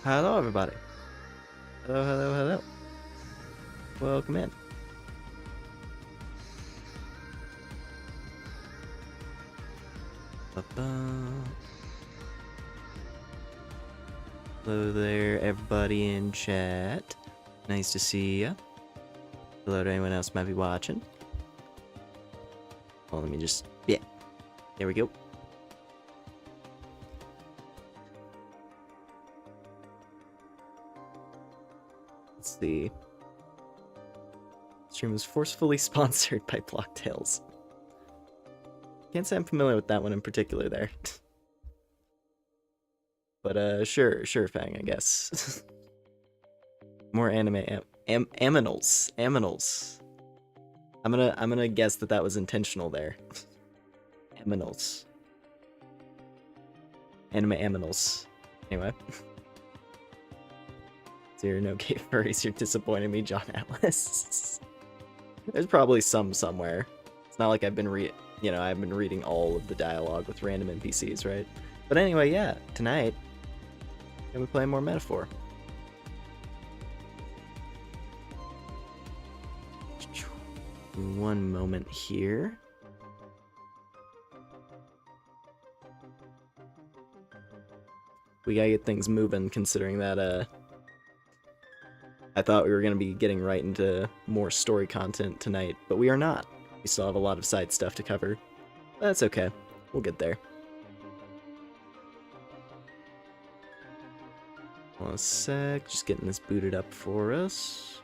Hello, everybody. Hello, hello, hello. Welcome in. Hello there, everybody in chat. Nice to see ya. Hello to anyone else who might be watching. Well, let me just... yeah. There we go. Let's see. Stream was forcefully sponsored by Blocktails. Can't say I'm familiar with that one in particular there. But sure, Fang, I guess. More anime aminals. I'm gonna guess that was intentional there. Aminals. Anime aminals. Anyway. Zero no gay furries, you're disappointing me, John Atlas. There's probably some somewhere. It's not like I've been I've been reading all of the dialogue with random NPCs, right? But anyway, yeah, tonight we're playing more Metaphor. One moment here. We gotta get things moving, considering that I thought we were gonna be getting right into more story content tonight, but we are not. We still have a lot of side stuff to cover. That's okay. We'll get there. One sec, just getting this booted up for us.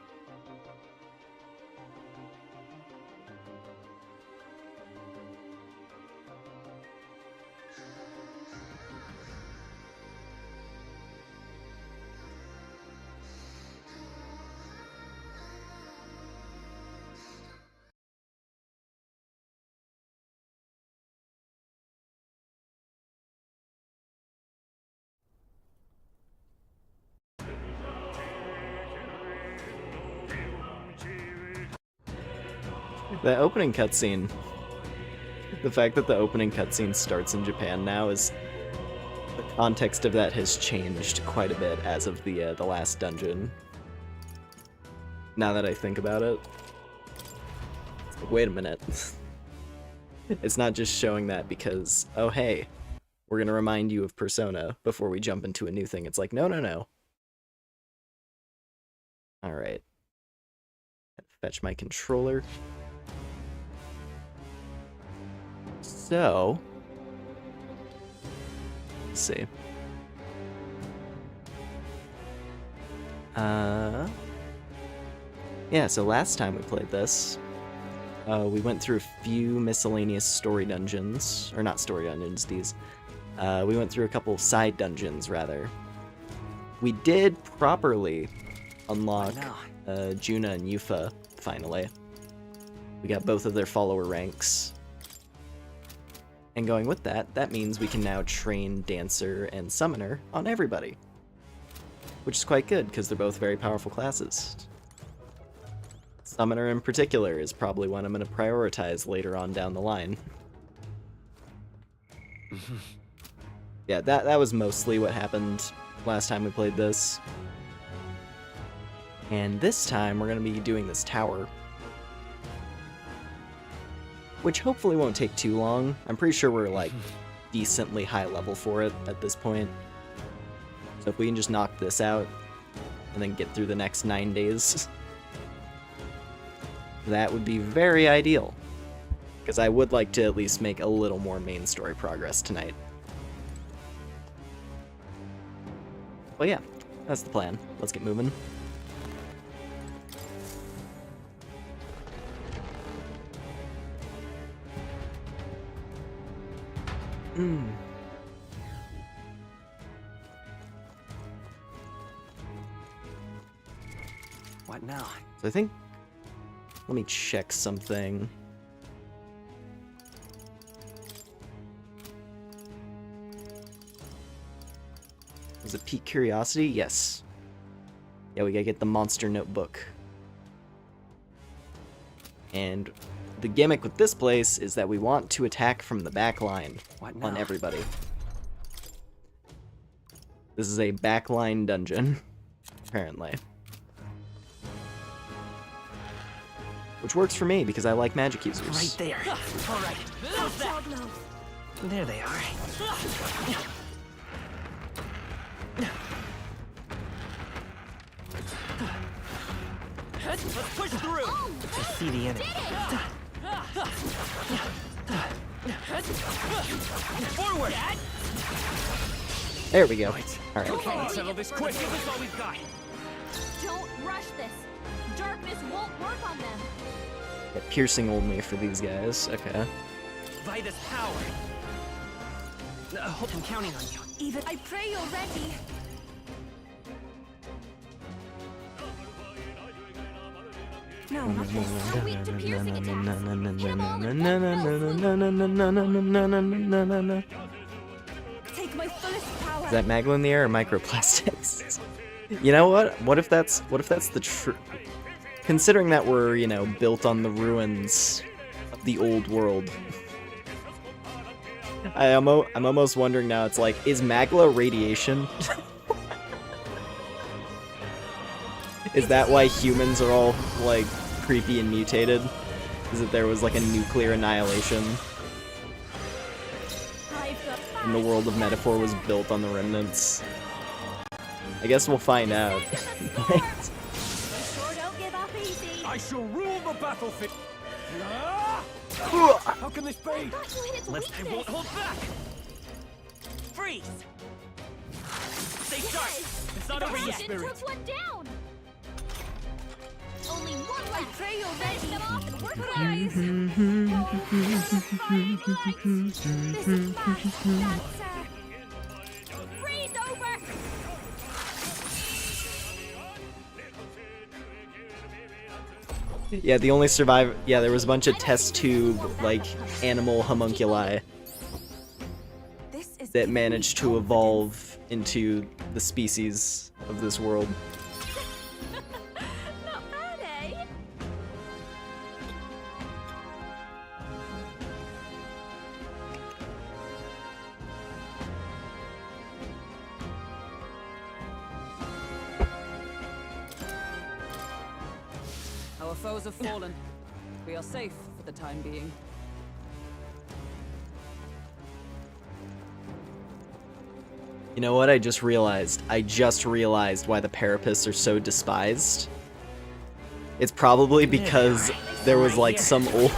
The opening cutscene, the fact that the opening cutscene starts in Japan now is, the context of that has changed quite a bit as of the last dungeon. Now that I think about it, it's like, wait a minute. It's not just showing that because, oh hey, we're gonna remind you of Persona before we jump into a new thing. It's like, no. Alright. Fetch my controller. So, let's see. Yeah, so last time we played this, we went through a few miscellaneous story dungeons, or not story dungeons, these. We went through a couple of side dungeons, rather. We did properly unlock Juna and Yufa, finally. We got both of their follower ranks. And going with that, that means we can now train Dancer and Summoner on everybody. Which is quite good, because they're both very powerful classes. Summoner in particular is probably one I'm going to prioritize later on down the line. Yeah, that was mostly what happened last time we played this. And this time we're going to be doing this tower. Which hopefully won't take too long. I'm pretty sure we're like decently high level for it at this point. So if we can just knock this out and then get through the next 9 days, that would be very ideal. Because I would like to at least make a little more main story progress tonight. Well, yeah, that's the plan. Let's get moving. What now? So I think... Let me check something. Was it pique curiosity? Yes. Yeah, we gotta get the monster notebook. And the gimmick with this place is that we want to attack from the back line on everybody. This is a backline dungeon, apparently. Which works for me because I like magic users. Right there. All right. There they are. Let's push through. I see the enemy. Forward. There we go. Alright. Okay, let's settle this quick. Give us all we've got. Don't rush this. Darkness won't work on them. Yeah, piercing only for these guys. Okay. By this power. I'm counting on you. Even I pray you're ready. No, not this. So weak to piercing attacks. Hit 'em all in one fell swoop. Take my fullest power. Is that Magma in the air or microplastics? You know what? What if that's the true... Considering that we're, you know, built on the ruins of the old world. I'm almost wondering now, it's like, is magma radiation? Is that why humans are all, like, creepy and mutated? Is that there was, like, a nuclear annihilation? And the world of Metaphor was built on the remnants? I guess we'll find out. I shall rule the battlefield. How can this be? I won't hold back. Freeze. Stay sharp. It's not over yet. Took one down. Only one left. I pray you'll finish them off and work This is my dancer. Freeze over. Yeah, the only survivor... Yeah, there was a bunch of test tube, like, animal homunculi that managed to evolve into the species of this world. Not bad, eh? Our foes have fallen. We are safe for the time being. You know what? I just realized why the Parapists are so despised. It's probably because there was like some old...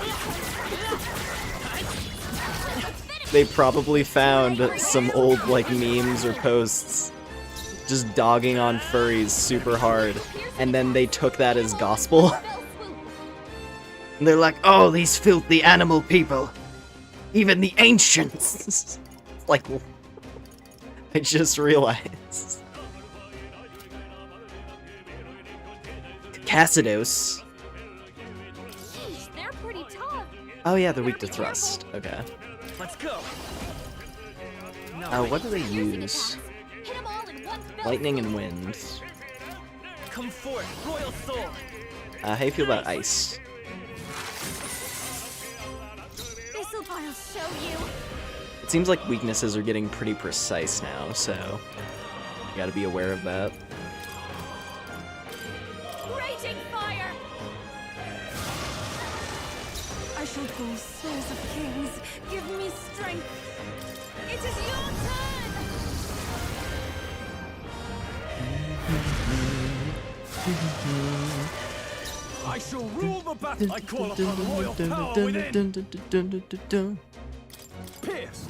They probably found some old like memes or posts just dogging on furries super hard, and then they took that as gospel. And they're like, oh, these filthy animal people. Even the ancients. Like, I just realized. Cassidos. Jeez, they're pretty tough. Oh yeah, they're weak to thrust. Okay. Let's go. What do they use? Hit 'em all in one fell Lightning and wind. Come forth, royal soul. How you feel about ice? This'll I'll show you. It seems like weaknesses are getting pretty precise now, so you gotta be aware of that. Raging fire. I shall go souls of kings. Give me strength. It is your turn. I shall rule the battle. I call upon royal power within. Pierce.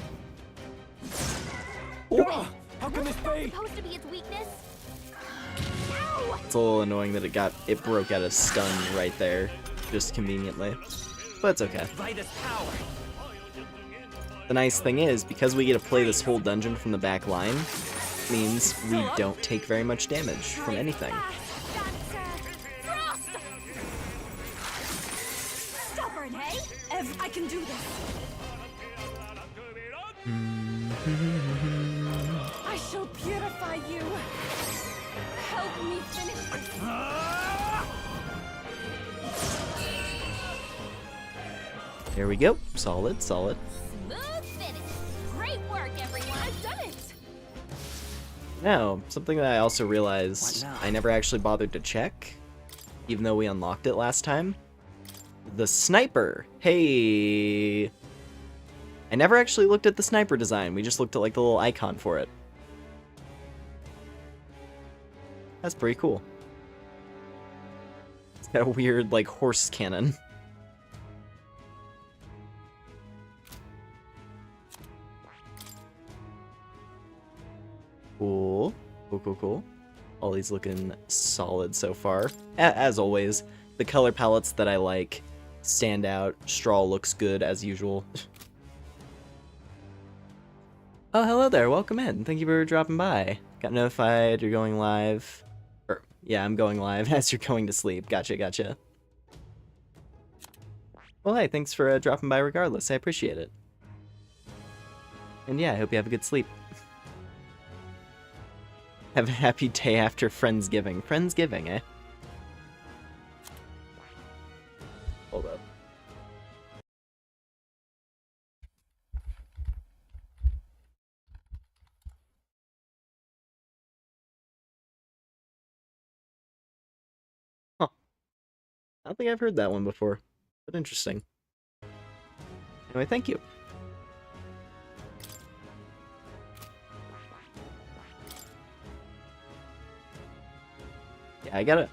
How can this be? Supposed to be its weakness. Ow! It's a little annoying that it broke out of stun right there, just conveniently. But it's okay. By this power. The nice thing is, because we get to play this whole dungeon from the back line, means we don't take very much damage from anything. Dancer. yours. I can do this. I shall purify you. Help me finish this. There we go. Solid, solid. Smooth finish. Great work, everyone. I've done it. Now, something that I also realized What now? I never actually bothered to check, even though we unlocked it last time. The sniper. Hey. I never actually looked at the sniper design. We just looked at like the little icon for it. That's pretty cool. It's got a weird like horse cannon. Cool. Cool, cool, cool. All these looking solid so far. As always, the color palettes that I like stand out. Straw looks good as usual. Oh, hello there. Welcome in. Thank you for dropping by. Got notified you're going live. Or, yeah, I'm going live as you're going to sleep. Gotcha, gotcha. Well, hey, thanks for dropping by regardless. I appreciate it. And yeah, I hope you have a good sleep. Have a happy day after Friendsgiving. Friendsgiving, eh? Hold up. Huh. I don't think I've heard that one before, but interesting. Anyway, thank you. Yeah, I gotta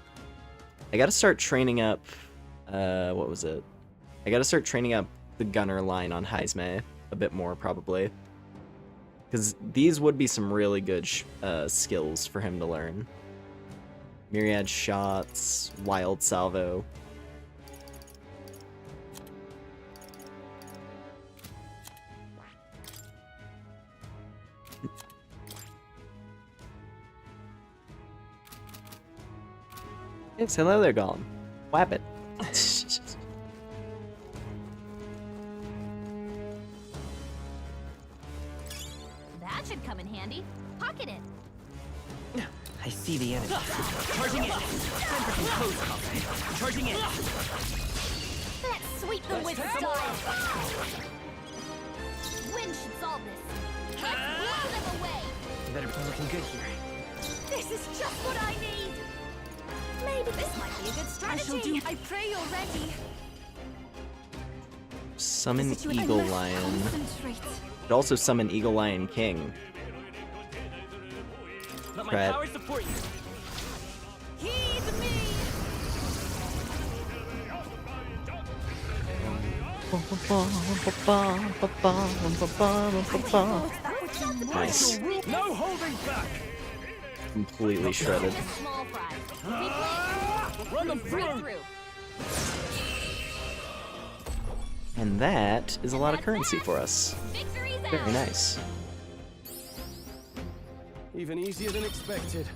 start training up, what was it? I gotta start training up the gunner line on Heisme a bit more, probably. Because these would be some really good skills for him to learn. Myriad shots, wild salvo. Yes, hello there, Gollum. Whap it. That should come in handy. Pocket it. I see the enemy. Charging in. Time for some close combat. Charging in. Let's sweep them with style. Wind should solve this. Let's blow them away. You better be looking good here. This is just what I need. Maybe this might be a good strategy. I pray you're ready. Summon Eagle Lion. Could also summon Eagle Lion King. Let my Right. power support you. Heed me. Nice. No holding back. Completely shredded. Small fry. Run them Right through. through. And that is a lot of currency for us. Victory's Very out. nice. Even easier than expected.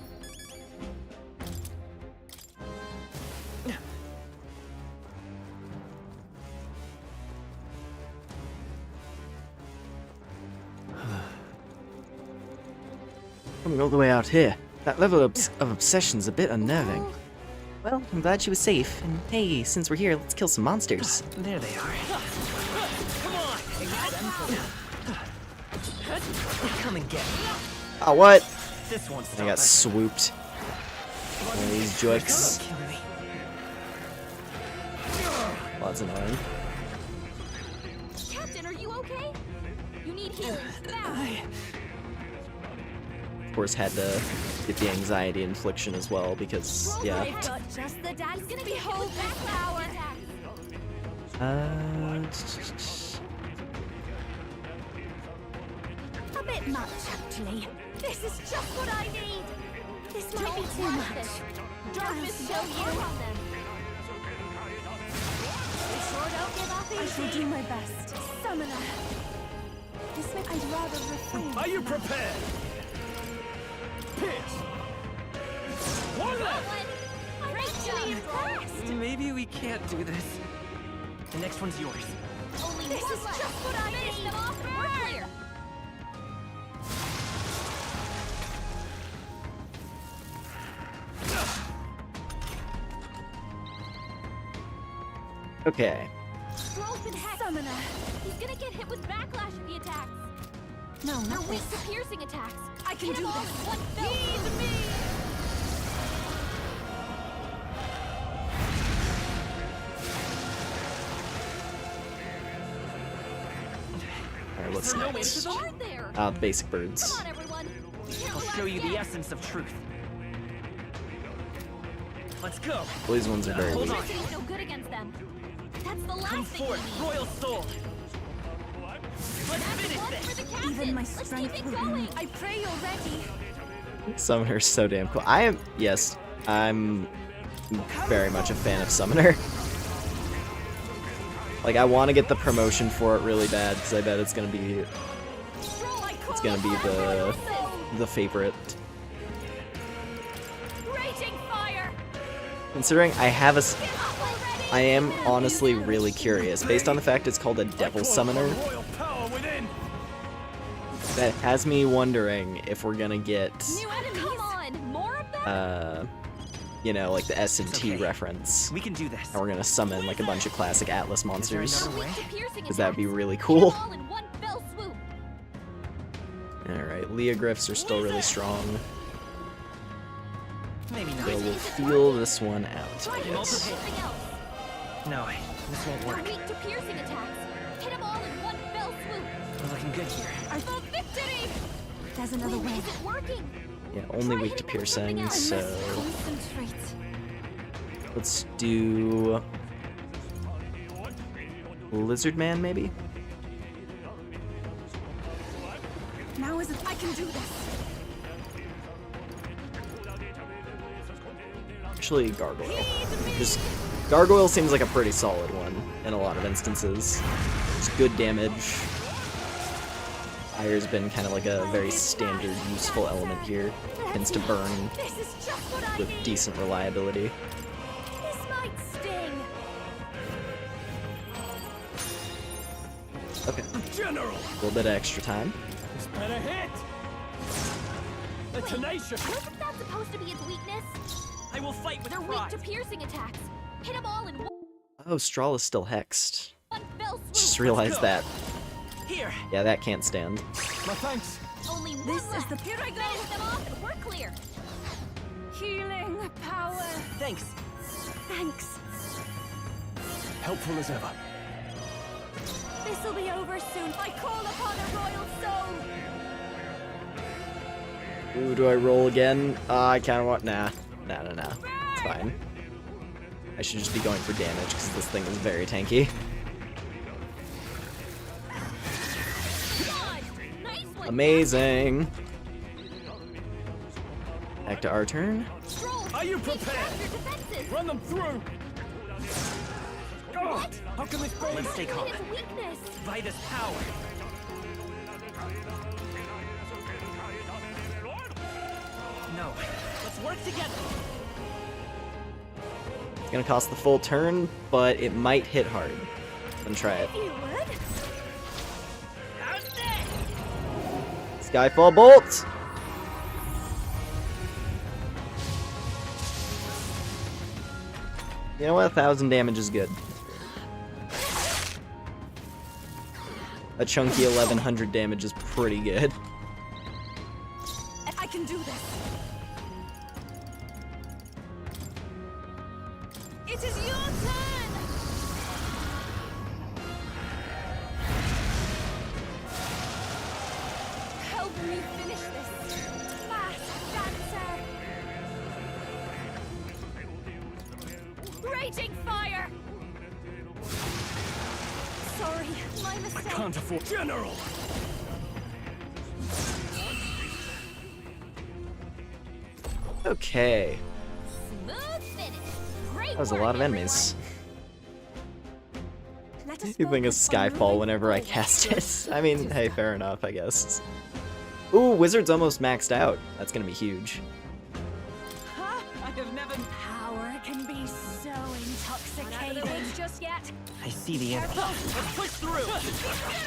Coming all the way out here. That level of obsession's a bit unnerving. Well, I'm glad she was safe. And hey, since we're here, let's kill some monsters. There they are. Come and get me. Oh, what? This one's I got swooped. One of these joiks. killing me. Well, that's annoying. Captain, are you okay? You need healing. Now. Of course, had to get the anxiety infliction as well because, yeah. I've got just the dance. Gonna behold that power. A bit much, actually. This is just what I need. This might be too much. Darkness show you. I shall do my best. Summoner. This may I'd rather refrain. Are you prepared? Pierce. One left. I'm actually impressed. Maybe we can't do this. The next one's yours. Only this is just what I need. Them off. We're clear. Okay. Stroll's been hacked. Summoner. He's gonna get hit with backlash if he attacks. No, not weak to piercing attacks. I can do this. What? Heed me. Alright, what's next? Aren't there? The basic birds. Come on, everyone. We can't I'll relax show you the yet. essence of truth. Let's go. Well, these ones are very Hold weak. on. Electricity's no good against them. That's the last Come thing forth, we need. royal soul. Let's finish One this. for the captain. Even my Let's strength keep will it be going. weak. I pray you're ready. Summoner's so damn cool. I'm very much a fan of Summoner. Like, I want to get the promotion for it really bad, because I bet it's gonna be the favorite. Raging fire. Considering I have a, Get up already. I am honestly really curious, based on the fact it's called a Devil Summoner. Royal power within. That has me wondering if we're gonna get, New enemies. Come on, more of them. you know, like the S&T Okay. reference. We can do this. And we're gonna summon like a bunch of classic Atlas Is there monsters. another way? Because that would be really Hit cool. 'em all in one fell swoop. Alright, Leogryphs are still really strong. Maybe not. So we'll feel this one out, I Try to guess. something else. No, this won't They're work. weak to piercing attacks. Hit them all in one fell swoop. We're looking good here. For victory! There's another way. Is it working? Yeah, only Try weak to hitting them with something piercing, else. so Concentrate. let's do Lizard Man, maybe? Now is it? I can do this. Actually, Gargoyle. Just Gargoyle seems like a pretty solid one in a lot of instances. It's good damage. Fire's been kind of like a very standard, useful element here. Tends to burn This is just what I with need. decent reliability. This might sting. Okay, General. a little bit of extra time. This better hit. The tenacious. Wasn't that supposed to be its weakness? I will fight with They're weak pride. to piercing attacks. Hit them all in Oh, Strahl is still hexed. one fell swoop. Just realized go. that. Here. Yeah, that can't stand. My thanks. Only one This is left. the- Here I go. Finish them off and we're clear. Healing power. Thanks. Thanks. Helpful as ever. This'll be over soon. I call upon a royal soul. Ooh, do I roll again? I kind of want. Nah. It's fine. I should just be going for damage because this thing is very tanky. God, nice one. Amazing. Back to our turn. Stroll. Are you Keep prepared? down your defenses. Run them through. Oh, What? how can this be? Let's stay calm. Its weakness. By this power. No. Let's work together. It's gonna cost the full turn, but it might hit hard. Then try it. You would? How's this? Skyfall Bolt! You know what? 1,000 damage is good. A chunky 1,100 damage is pretty good. I can do this. It is your turn. Help me finish this. Fast dancer. Raging fire. Sorry, my mistake. Can't afford. General. Okay. Smooth finish. Great That was a work, lot of everyone. enemies. Let us You think of focus on Skyfall moving whenever I forward. cast it. I mean, hey, fair enough, I guess. Ooh, Wizard's almost maxed out. That's gonna be huge. I have never. Power can be so Not out of the intoxicating. woods just yet. I I see the enemy. Let's push through.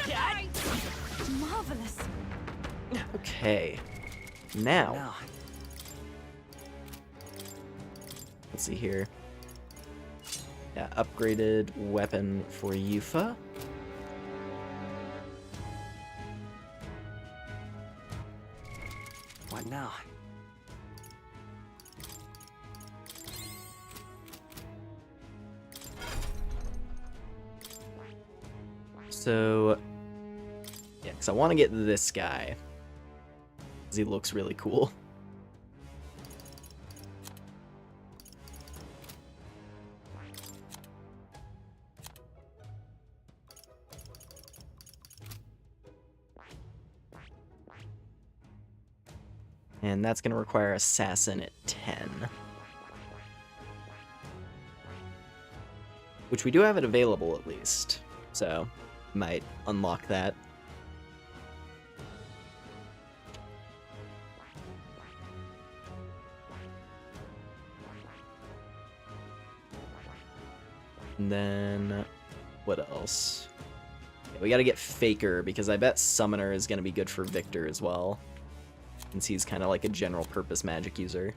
Dad. Marvelous. Okay. Now, let's see here. Yeah, upgraded weapon for Yufa. What now? So, yeah, because I want to get this guy. Because he looks really cool. And that's going to require Assassin at 10. Which we do have it available at least. So, might unlock that. And then, what else? Yeah, we gotta get Faker, because I bet Summoner is gonna be good for Victor as well. Since he's kind of like a general purpose magic user.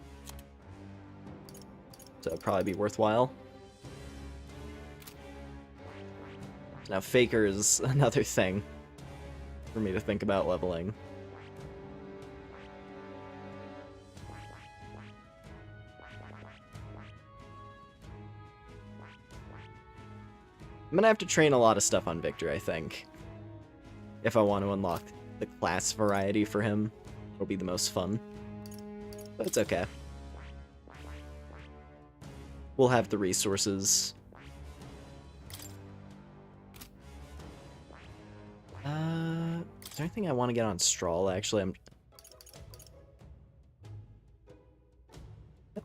So it'll probably be worthwhile. Now Faker is another thing for me to think about leveling. I'm gonna have to train a lot of stuff on Victor, I think. If I want to unlock the class variety for him, it'll be the most fun. But it's okay. We'll have the resources. Is there anything I want to get on Strahl, actually? I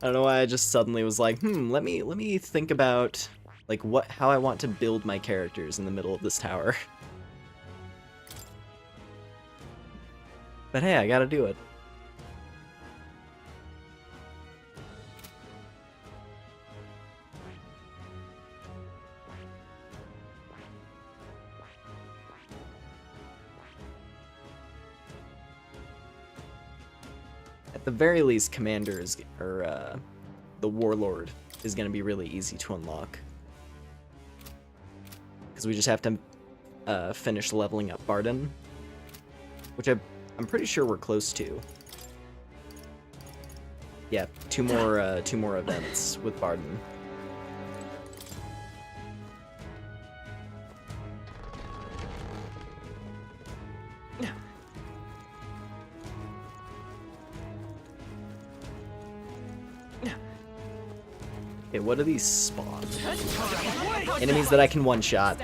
don't know why I just suddenly was like, let me think about like how I want to build my characters in the middle of this tower. But hey, I gotta do it. At the very least, Commander is, or the Warlord is going to be really easy to unlock. Because we just have to finish leveling up Barden, which I'm pretty sure we're close to. Yeah, two more events with Barden. Okay, what do these spawn? Enemies that I can one-shot.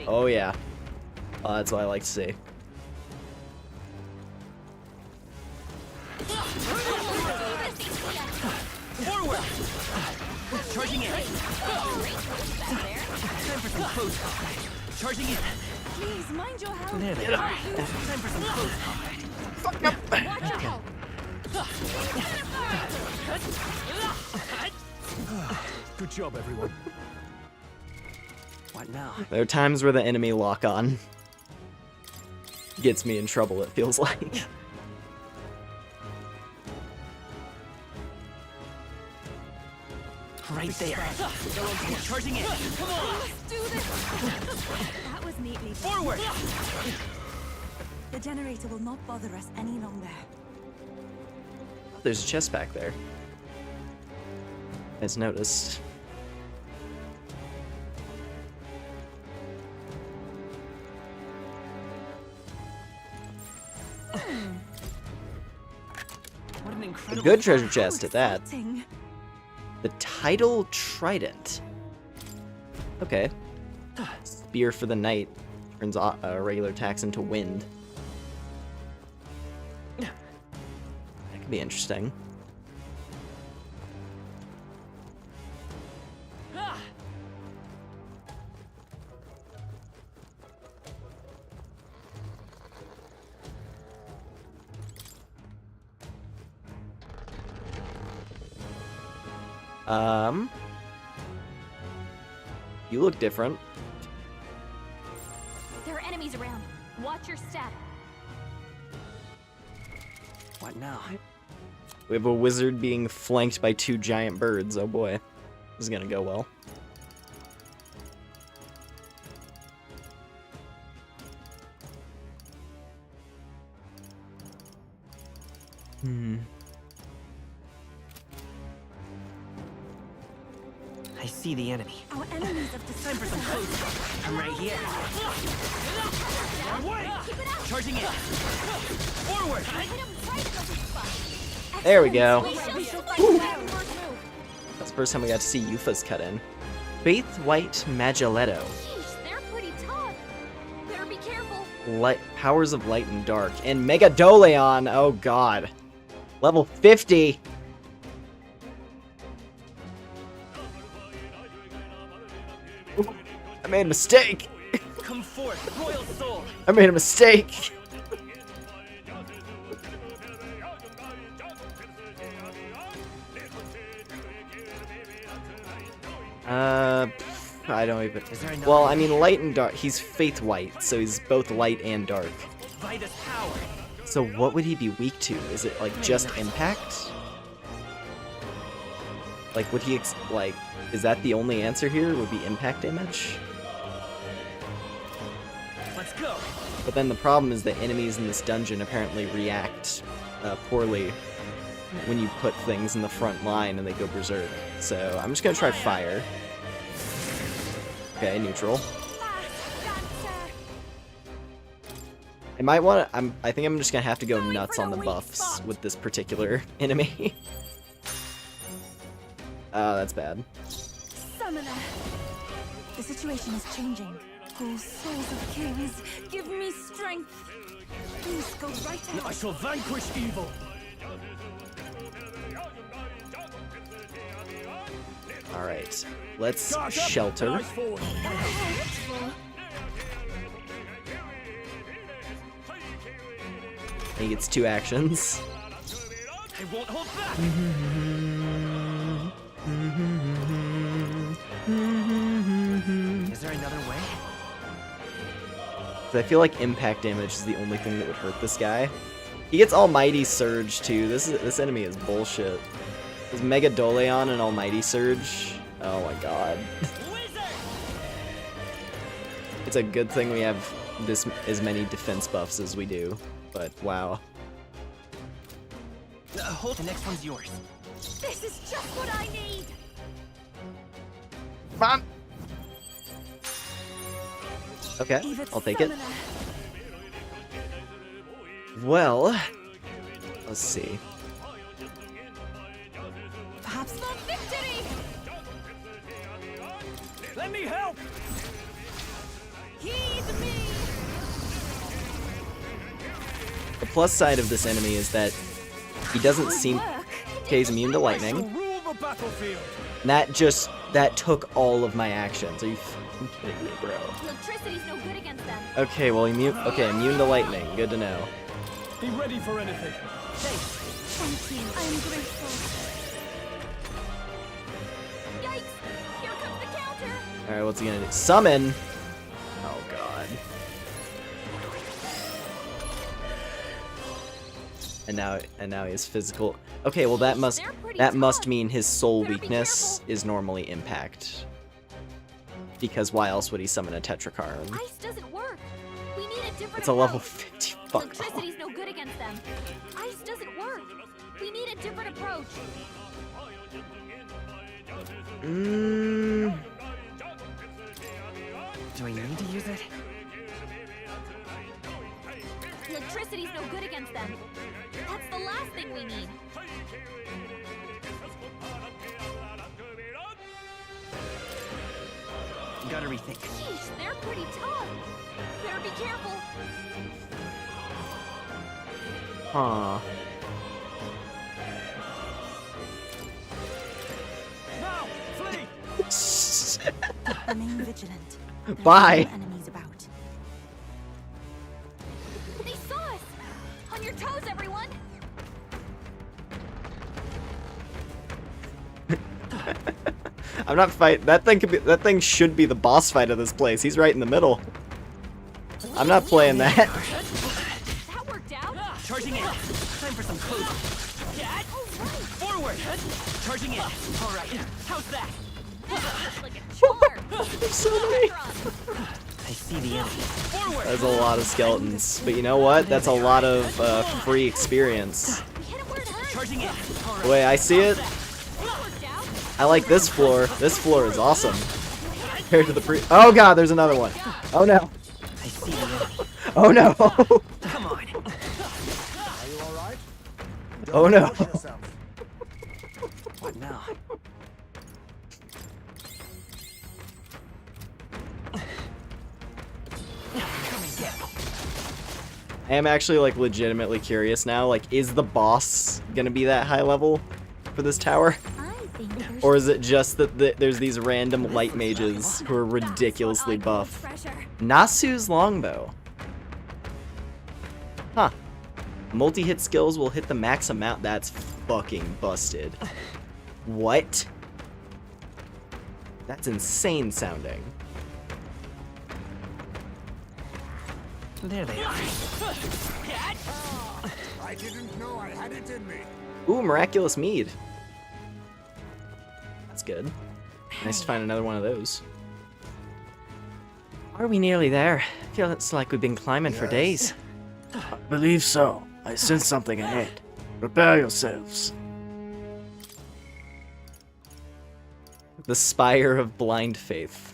Oh yeah. That's what I like to see. Forward! Charging in. Time for some close combat. Charging in. Please mind your health. There they are. Time for some close combat. Fuck up! Watch out! Good job, everyone. What now? There are times where the enemy lock-on gets me in trouble, it feels like. Right there. Charging in. Come on. Let's do this. That was neatly done. Forward. The generator will not bother us any longer. There's a chest back there. As noticed. What an A incredible. good treasure chest at that. Exciting. The Tidal Trident. Okay. Spear for the Knight. Turns regular attacks into wind. That could be interesting. You look different. enemies around. Watch your step. What now? We have a wizard being flanked by 2 giant birds. Oh boy. This is gonna go well. I see the enemy. Our enemies have Time for some destroyed close. I'm right here. Keep it up. Charging in. Forward. Hit him right in the weak spot. There we go. We shall fight back. First move. That's the first time we got to see Yufa's cut in. Faith White Magelletto. Sheesh, they're pretty tough. Better be careful. Light powers of light and dark. And Megadoleon. Oh god. Level 50. Ooh, I made a mistake. Come forth, royal soul. I made a mistake. I don't even. Is there another Well, I mean, light and dark. He's Faith White, so he's both light and dark. Vitus power. So what would he be weak to? Is it like just impact? Like, would he like? Is that the only answer here? Would be impact damage? Let's go. But then the problem is that enemies in this dungeon apparently react poorly when you put things in the front line and they go berserk. So I'm just gonna try fire. Okay, neutral. I might want to. I think I'm just gonna have to go nuts on the buffs with this particular enemy. Oh, that's bad. Summoner. The situation is changing. Oh, souls of kings, give me strength. Please go right I ahead. shall vanquish evil. All right, let's Charge up, shelter. eyes forward. He gets 2 actions. I won't hold back. Is there another way? 'Cause I feel like impact damage is the only thing that would hurt this guy. He gets Almighty Surge too. This enemy is bullshit. His Megadoleon and Almighty Surge. Oh my god. It's a good thing we have as many defense buffs as we do. But wow. Hold. The next one's yours. This is just what I need. Mom. Okay, Eva's I'll take it. summoner. Well, let's see. Perhaps The victory. Let me help. Heed me. The plus side of this enemy is that he doesn't seem. Okay, he's immune to I shall lightning. rule the battlefield. And that took all of my actions. Are you fucking kidding me, bro? Electricity's no good against them. Okay, well, immune to lightning. Good to know. Be ready for anything. Thank you. I am grateful. Yikes! Here comes the counter. All right, what's he gonna do? Summon. Oh god. And now he has physical. Okay, well that must mean his soul weakness is normally impact. Because why else would he summon a Tetrakarn? Ice doesn't work. We need a different It's a level approach. 50. Fuck off. Electricity's no good against them. Ice doesn't work. We need a different approach. Do I need to use it? Electricity's no good against them. That's the last thing we need. Gotta rethink. Sheesh, they're pretty tough. Better be careful. Huh. Now, flee. Remain vigilant. There are Bye. no enemies about. They saw us. On your toes, everyone. I'm not fighting. That thing should be the boss fight of this place. He's right in the middle. I'm not playing that. That worked out. Charging in. Time for some code. Forward. Charging in. All right. How's that? Like a charm. There's so many. I see the enemy. Forward. That's a lot of skeletons. But you know what? That's a lot of free experience. We hit him where it hurts. Charging in. All The way I see it, That worked out. I like this floor. This floor is awesome. Compared to the Oh god, there's another one. Oh no. I see the enemy. Oh no. Come on. Are you alright? Oh no. What now? I am actually like legitimately curious now. Like, is the boss gonna be that high level for this tower? I think there's Or is it just that there's these random light mages who are ridiculously buff? pressure. Nasu's longbow. Huh. Multi-hit skills will hit the max amount. That's fucking busted. What? That's insane sounding. There they are. I didn't know I had it in me. Ooh, miraculous mead. That's good. Nice to find another one of those. Are we nearly there? I feel it's like we've been climbing for days. I believe so. I sense something ahead. Prepare yourselves. The Spire of Blind Faith.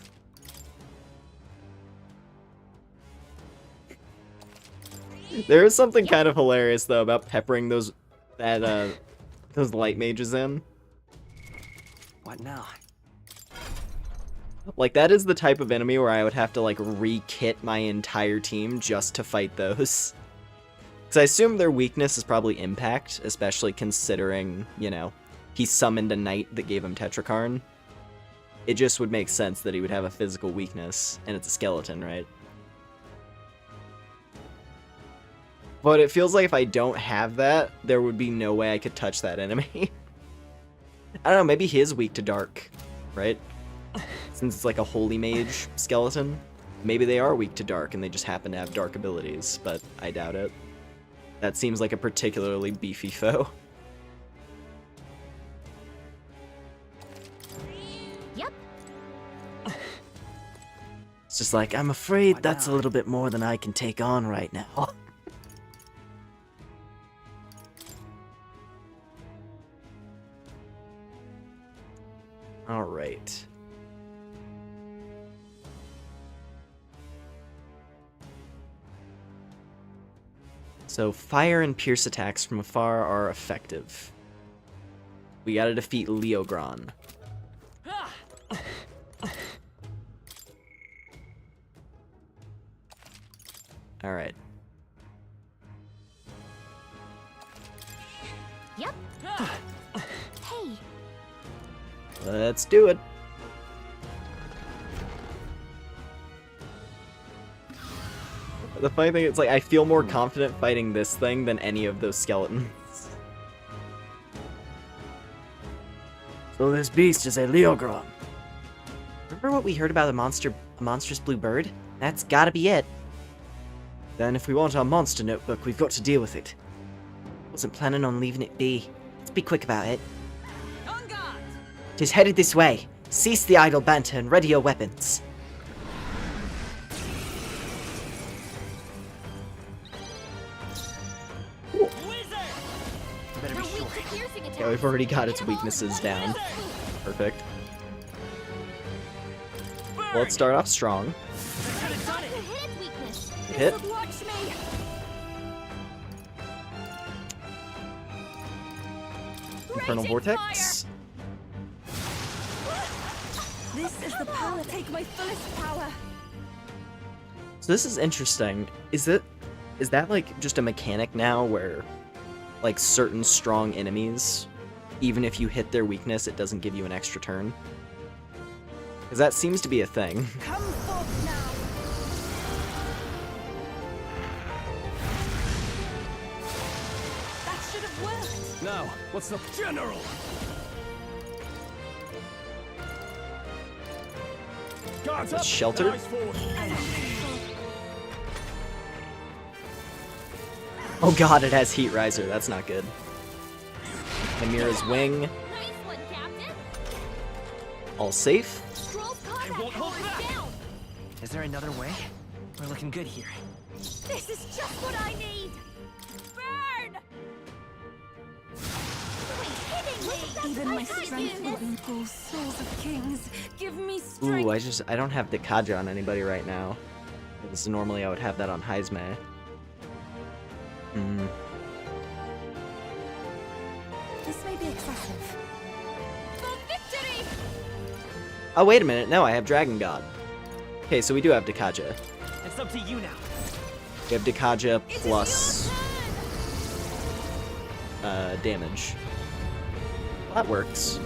There is something kind of hilarious though about peppering those light mages in. What now? Like, that is the type of enemy where I would have to like re-kit my entire team just to fight those. Because I assume their weakness is probably impact, especially considering, you know, he summoned a knight that gave him Tetrakarn. It just would make sense that he would have a physical weakness, and it's a skeleton, right? But it feels like if I don't have that, there would be no way I could touch that enemy. I don't know, maybe he is weak to dark, right? Since it's like a holy mage skeleton. Maybe they are weak to dark and they just happen to have dark abilities, but I doubt it. That seems like a particularly beefy foe. Yep. It's just like, I'm afraid that's a little bit more than I can take on right now. All right. So fire and pierce attacks from afar are effective. We gotta defeat Leogron. All right. Yep. Hey. Let's do it. The funny thing is, like, I feel more confident fighting this thing than any of those skeletons. So this beast is a Leogron. Remember what we heard about a monstrous blue bird? That's gotta be it. Then if we want our monster notebook, we've got to deal with it. Wasn't planning on leaving it be. Let's be quick about it. On guard! Tis headed this way. Cease the idle banter and ready your weapons. Better be We're sure. weak to piercing attacks. Yeah, we've already got its weaknesses down. Perfect. Well, let's start off strong. To hit its weakness. Hit. Watch me. Infernal Vortex. This is the power. Take my fullest power. So this is interesting. Is that like just a mechanic now where like certain strong enemies, even if you hit their weakness, it doesn't give you an extra turn? Because that seems to be a thing. Come forth now. That should have worked. Now, what's the general? Guards up. Shelter? Eyes forward. Oh god, it has Heat Riser. That's not good. Chimera's Wing. Nice one, Captain. All safe. Scroll's combat won't hold power back. is down. Is there another way? We're looking good here. This is just what I need. Burn! Quit hitting me. Even my I got strength you. will be equal. Souls of kings, give me strength. Ooh, I don't have Dekaja on anybody right now. This is normally I would have that on Heizme. Hmm. This may be excessive. For victory! Oh, wait a minute. No, I have Dragon God. Okay, so we do have Dekaja. It's up to you now. We have Dekaja It is plus your turn. damage. That works.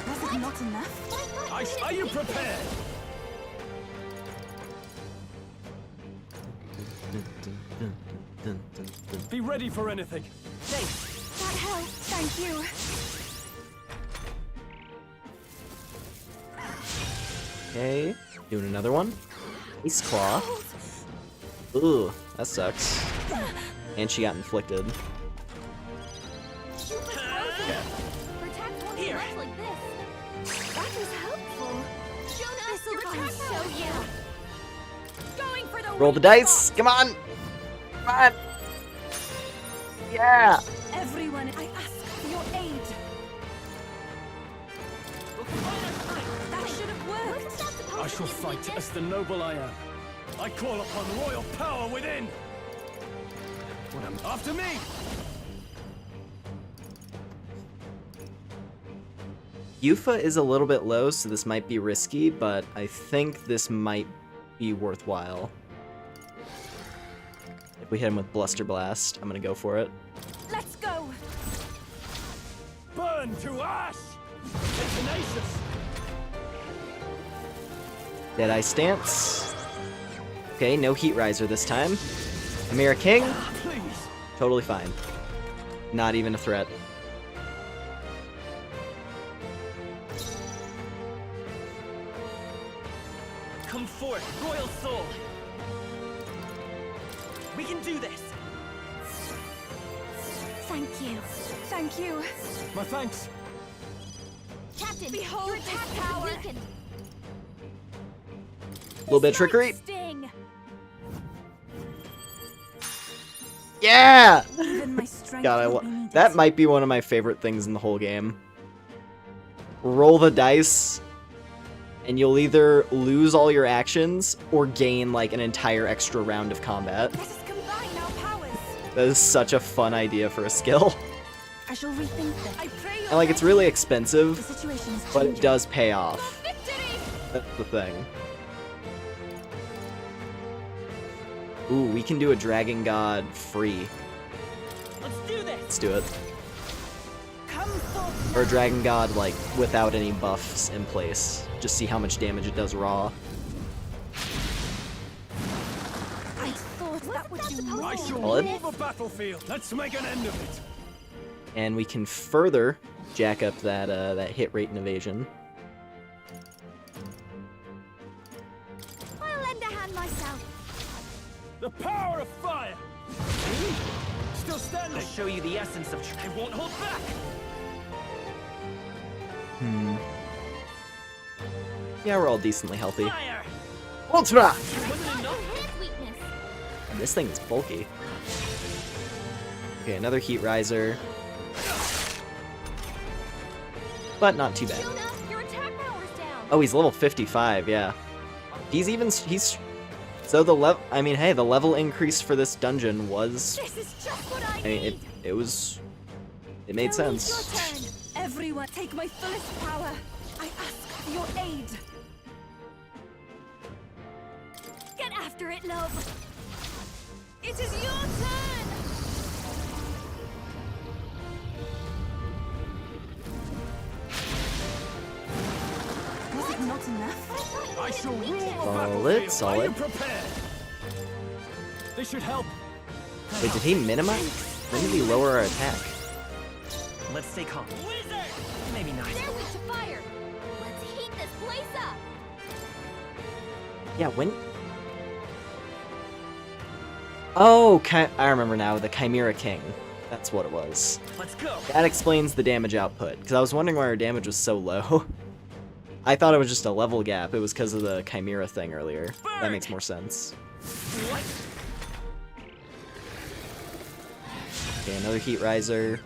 Was it not enough? Are you prepared? Be ready for anything. That helped. Thank you. Okay, doing another one. Ace Claw. Ooh, that sucks. And she got inflicted. Protect won't be Here. much like this. That is helpful. Jonah, your attack show you. Going for the Roll the weak dice. spot. Come on. Come on. Yeah. Everyone, I ask for your aid. That should have worked. Wasn't that supposed I to shall be fight weakness? as the noble I am. I call upon royal power within. After me. Yufa is a little bit low, so this might be risky, but I think this might be worthwhile. If we hit him with Bluster Blast, I'm gonna go for it. Let's go. Burn to ash. Stay tenacious. Deadeye Stance. Okay, no Heat Riser this time. Chimera King, Please. totally fine. Not even a threat. Come forth, royal soul. We can do this. Thank you. Thank you. My thanks. Captain, Behold your this attack is power. weakened. A little bit of trickery. Sting. Yeah! Even my strength God, will be needed. that might be one of my favorite things in the whole game. Roll the dice, and you'll either lose all your actions or gain like an entire extra round of combat. Let us combine our powers. That is such a fun idea for a skill. I shall rethink this. I pray your And like, it's blessing. really The expensive, situation is but it changing. does pay off. Victory! That's the thing. Ooh, we can do a Dragon God free. Let's do this. Let's do it. Come forth. Or a Dragon God, like, without any buffs in place. Just see how much damage it does raw. I thought that would do more. I shall Solid. rule the battlefield. Let's make an end of it. And we can further jack up that that hit rate and evasion. I'll lend a hand myself. The power of fire. Still standing. I'll show you the essence of I won't hold back. Yeah, we're all decently healthy. Fire. Ultra! Wasn't enough. His weakness. And this thing is bulky. Okay, another Heat Riser. But not too bad. Jonah, your attack power's down. Oh, he's level 55, yeah. He's... So the level... I mean, hey, the level increase for this dungeon was... This is just what I I mean, need. it was... It made Now is sense. your turn. Everyone, take my fullest power. I ask for your aid. Get after it, love. It is your turn. Was it not enough? I shall rule the Solid, battlefield. Are you solid. prepared? This should help. Wait, did he minimize? When did he lower our attack? Let's stay calm. Wizard. Maybe not. They're weak to fire. Let's heat this place up. Yeah, when... Oh, I remember now, the Chimera King. That's what it was. Let's go. That explains the damage output, because I was wondering why our damage was so low. I thought it was just a level gap. It was because of the Chimera thing earlier. That makes more sense. What? Okay, another Heat Riser.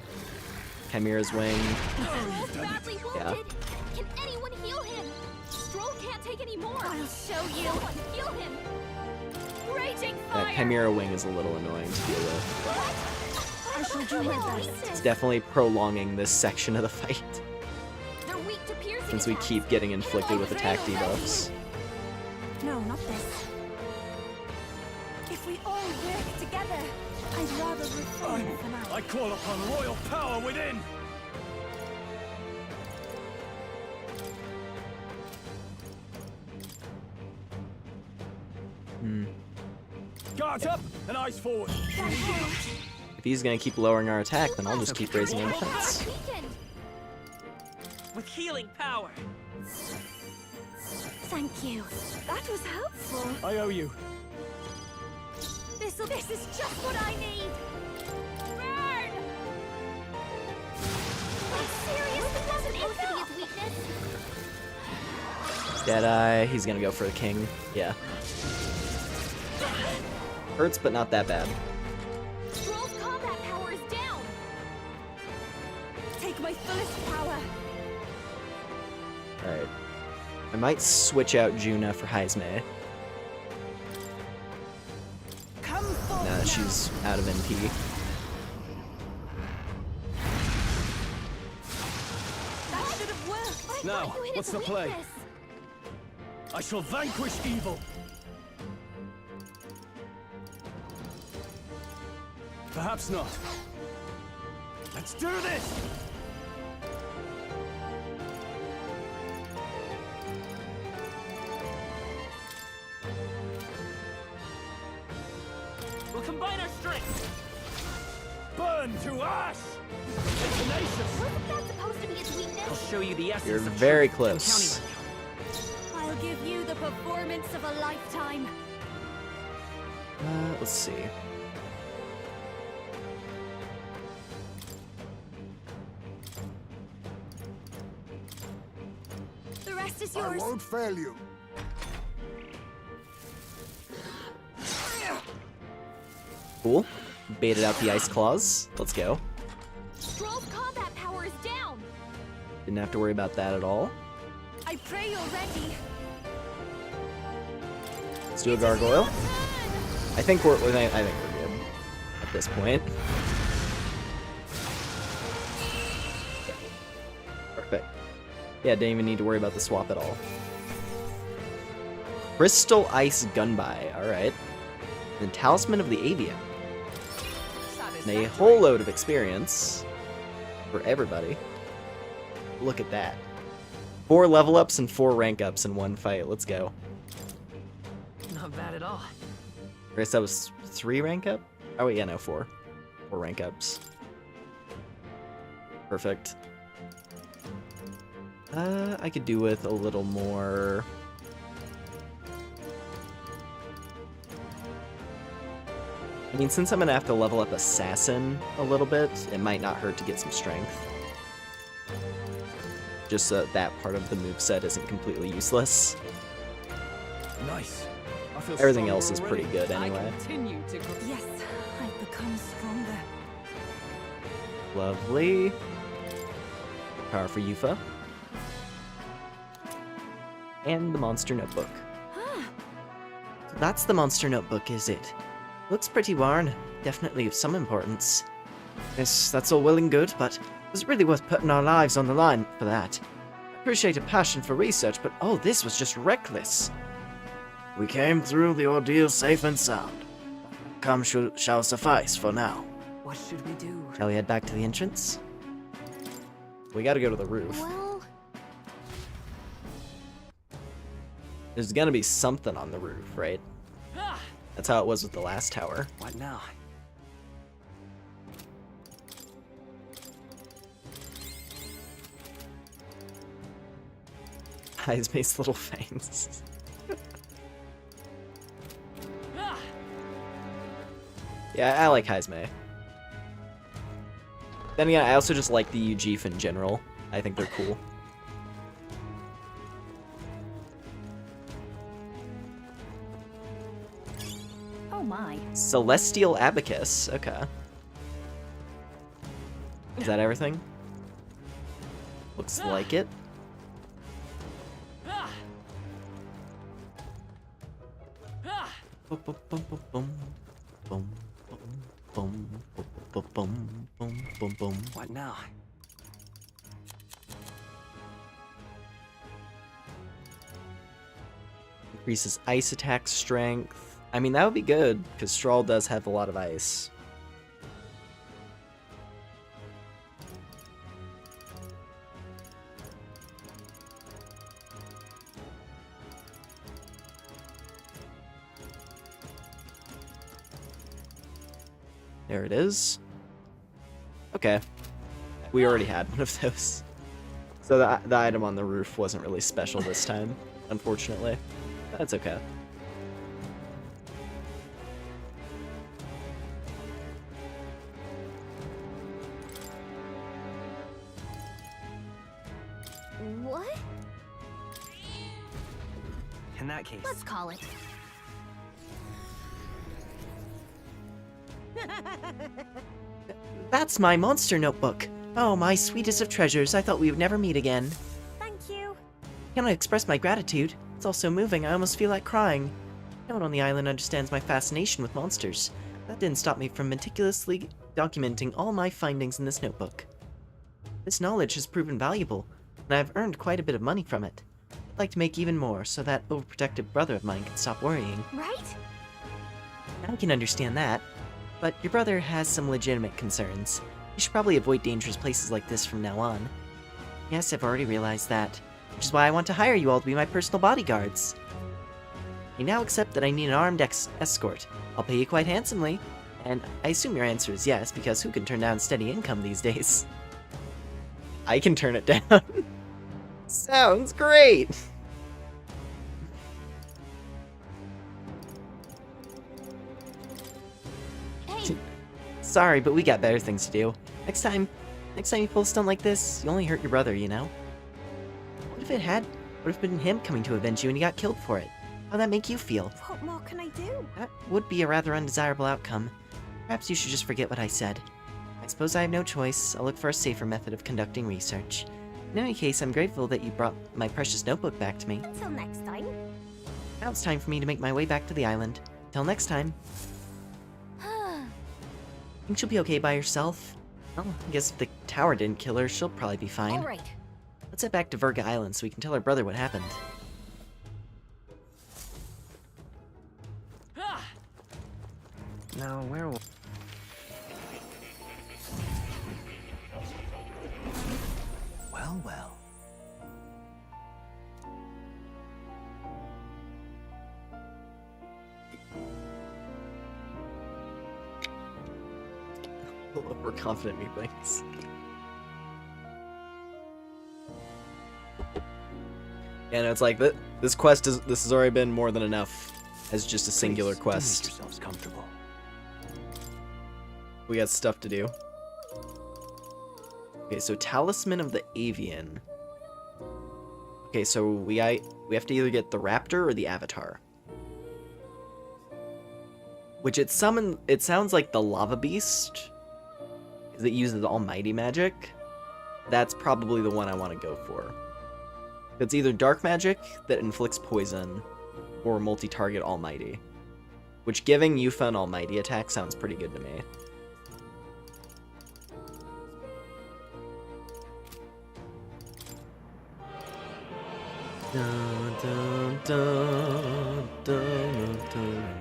Chimera's Wing. Stroll's badly wounded. Yeah. Can anyone heal him? Stroll can't take any more. I'll show you. Someone heal him. Raging fire. That Chimera Wing is a little annoying to deal with. I shall do my best. It's definitely prolonging this section of the fight, They're weak to piercing since we attacks. keep getting inflicted with attack debuffs. No, not this. If we all work together, I'd rather refrain for now. I call upon royal power within. Guards up and eyes forward. If he's gonna keep lowering our attack, then I'll just keep raising our defense. Weakened. With healing power. Thank you. That was helpful. I owe you. This is just what I need. Burn! Wait, serious? This wasn't supposed to be his weakness. Deadeye, he's gonna go for the king. Yeah. Hurts, but not that bad. Stroll's combat power is down. Take my fullest power. Alright. I might switch out Juna for Heizme. Come forth. Now that she's out of NP. That should have worked. I Now, thought you hit what's his the play? weakness. I shall vanquish evil. Perhaps not. Let's do this! We'll combine our strength. Burn to ash! Stay tenacious! Wasn't that supposed to be his I'll weakness? show you the essence You're of very truth. I'm close. counting I'll give you the performance of a lifetime. Let's see. The rest is I yours. won't fail you. Cool. Baited out the Ice Claws. Let's go. Stroll's combat power is down. Didn't have to worry about that at all. I pray you're ready. Let's do a Gargoyle. I think we're good at this point. Perfect. Yeah, didn't even need to worry about the swap at all. Crystal Ice Gunby, alright. And Talisman of the Avian. And a whole load of experience for everybody. Look at that. 4 level ups and 4 rank ups in one fight. Let's go. Not bad at all. I guess that was 3 rank up? Oh wait, yeah, no, 4. 4 rank ups. Perfect. I could do with a little more... I mean, since I'm gonna have to level up Assassin a little bit, it might not hurt to get some strength. Just so that part of the moveset isn't completely useless. Nice. I feel Everything stronger else is already. pretty good anyway. I continue to grow. Yes, I've become stronger. Lovely. Power for Yufa. And the Monster Notebook. So that's the Monster Notebook, is it? Looks pretty worn. Definitely of some importance. Yes, that's all well and good, but it was really worth putting our lives on the line for that. I appreciate a passion for research, but oh, this was just reckless. We came through the ordeal safe and sound. Come shall suffice for now. What should we do? Shall we head back to the entrance? We gotta go to the roof. Well, There's gonna be something on the roof, right? Ah, That's how it was with the last tower. what now? Heizme's little fangs. Ah, Yeah, I like Heismay. Then again, I also just like the Ujif in general. I think they're cool. Oh my. Celestial Abacus. Okay. Is that everything? Looks like it. Bum, bum, bum, bum, bum, bum, bum, bum, bum, bum, bum. What now? Increases ice attack strength. I mean, that would be good, because Strahl does have a lot of ice. There it is. Okay. We already had one of those. So the item on the roof wasn't really special this time, unfortunately. That's okay. What? In that case, Let's call it. That's my monster notebook. Oh, my sweetest of treasures. I thought we would never meet again. Thank you. Cannot express my gratitude. It's all so moving, I almost feel like crying. No one on the island understands my fascination with monsters. That didn't stop me from meticulously documenting all my findings in this notebook. This knowledge has proven valuable, and I've earned quite a bit of money from it. I'd like to make even more, so that overprotective brother of mine can stop worrying. Right? I can understand that, but your brother has some legitimate concerns. You should probably avoid dangerous places like this from now on. Yes, I've already realized that, which is why I want to hire you all to be my personal bodyguards. You now accept that I need an armed escort. I'll pay you quite handsomely, and I assume your answer is yes, because who can turn down steady income these days? I can turn it down. Sounds great! Hey, Sorry, but we got better things to do. Next time you pull a stunt like this, you only hurt your brother, you know? What if been him coming to avenge you and he got killed for it? How'd that make you feel? What more can I do? That would be a rather undesirable outcome. Perhaps you should just forget what I said. I suppose I have no choice. I'll look for a safer method of conducting research. In any case, I'm grateful that you brought my precious notebook back to me. Until next time. Now it's time for me to make my way back to the island. Till next time. Think she'll be okay by herself? Well, I guess if the tower didn't kill her, she'll probably be fine. all right. Let's head back to Virga Island so we can tell her brother what happened. now where will... Well, well. Overconfident me things. And it's like this quest this has already been more than enough as just a singular Please, quest. Do make yourselves comfortable. We got stuff to do. Okay, so Talisman of the Avian. Okay, so we have to either get the Raptor or the Avatar. Which it sounds like the Lava Beast, because it uses Almighty magic. That's probably the one I want to go for. It's either Dark Magic that inflicts poison, or multi-target Almighty. Which, giving Yufa an Almighty attack sounds pretty good to me. Dun, dun, dun, dun, dun,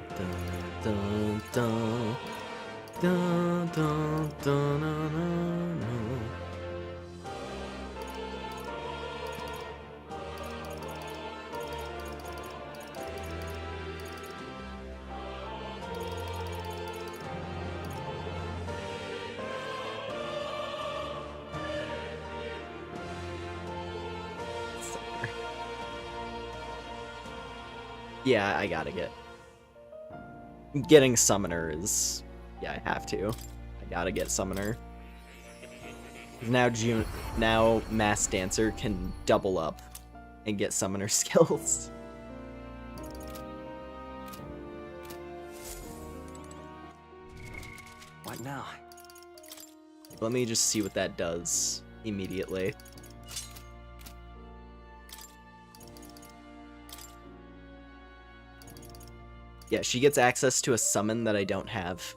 dun, dun, dun, dun, dun, dun, dun. Yeah, I gotta get... Getting Summoner is... Yeah, I have to. I gotta get Summoner. Now Mass Dancer can double up and get Summoner skills. What now? Let me just see what that does immediately. Yeah, she gets access to a summon that I don't have.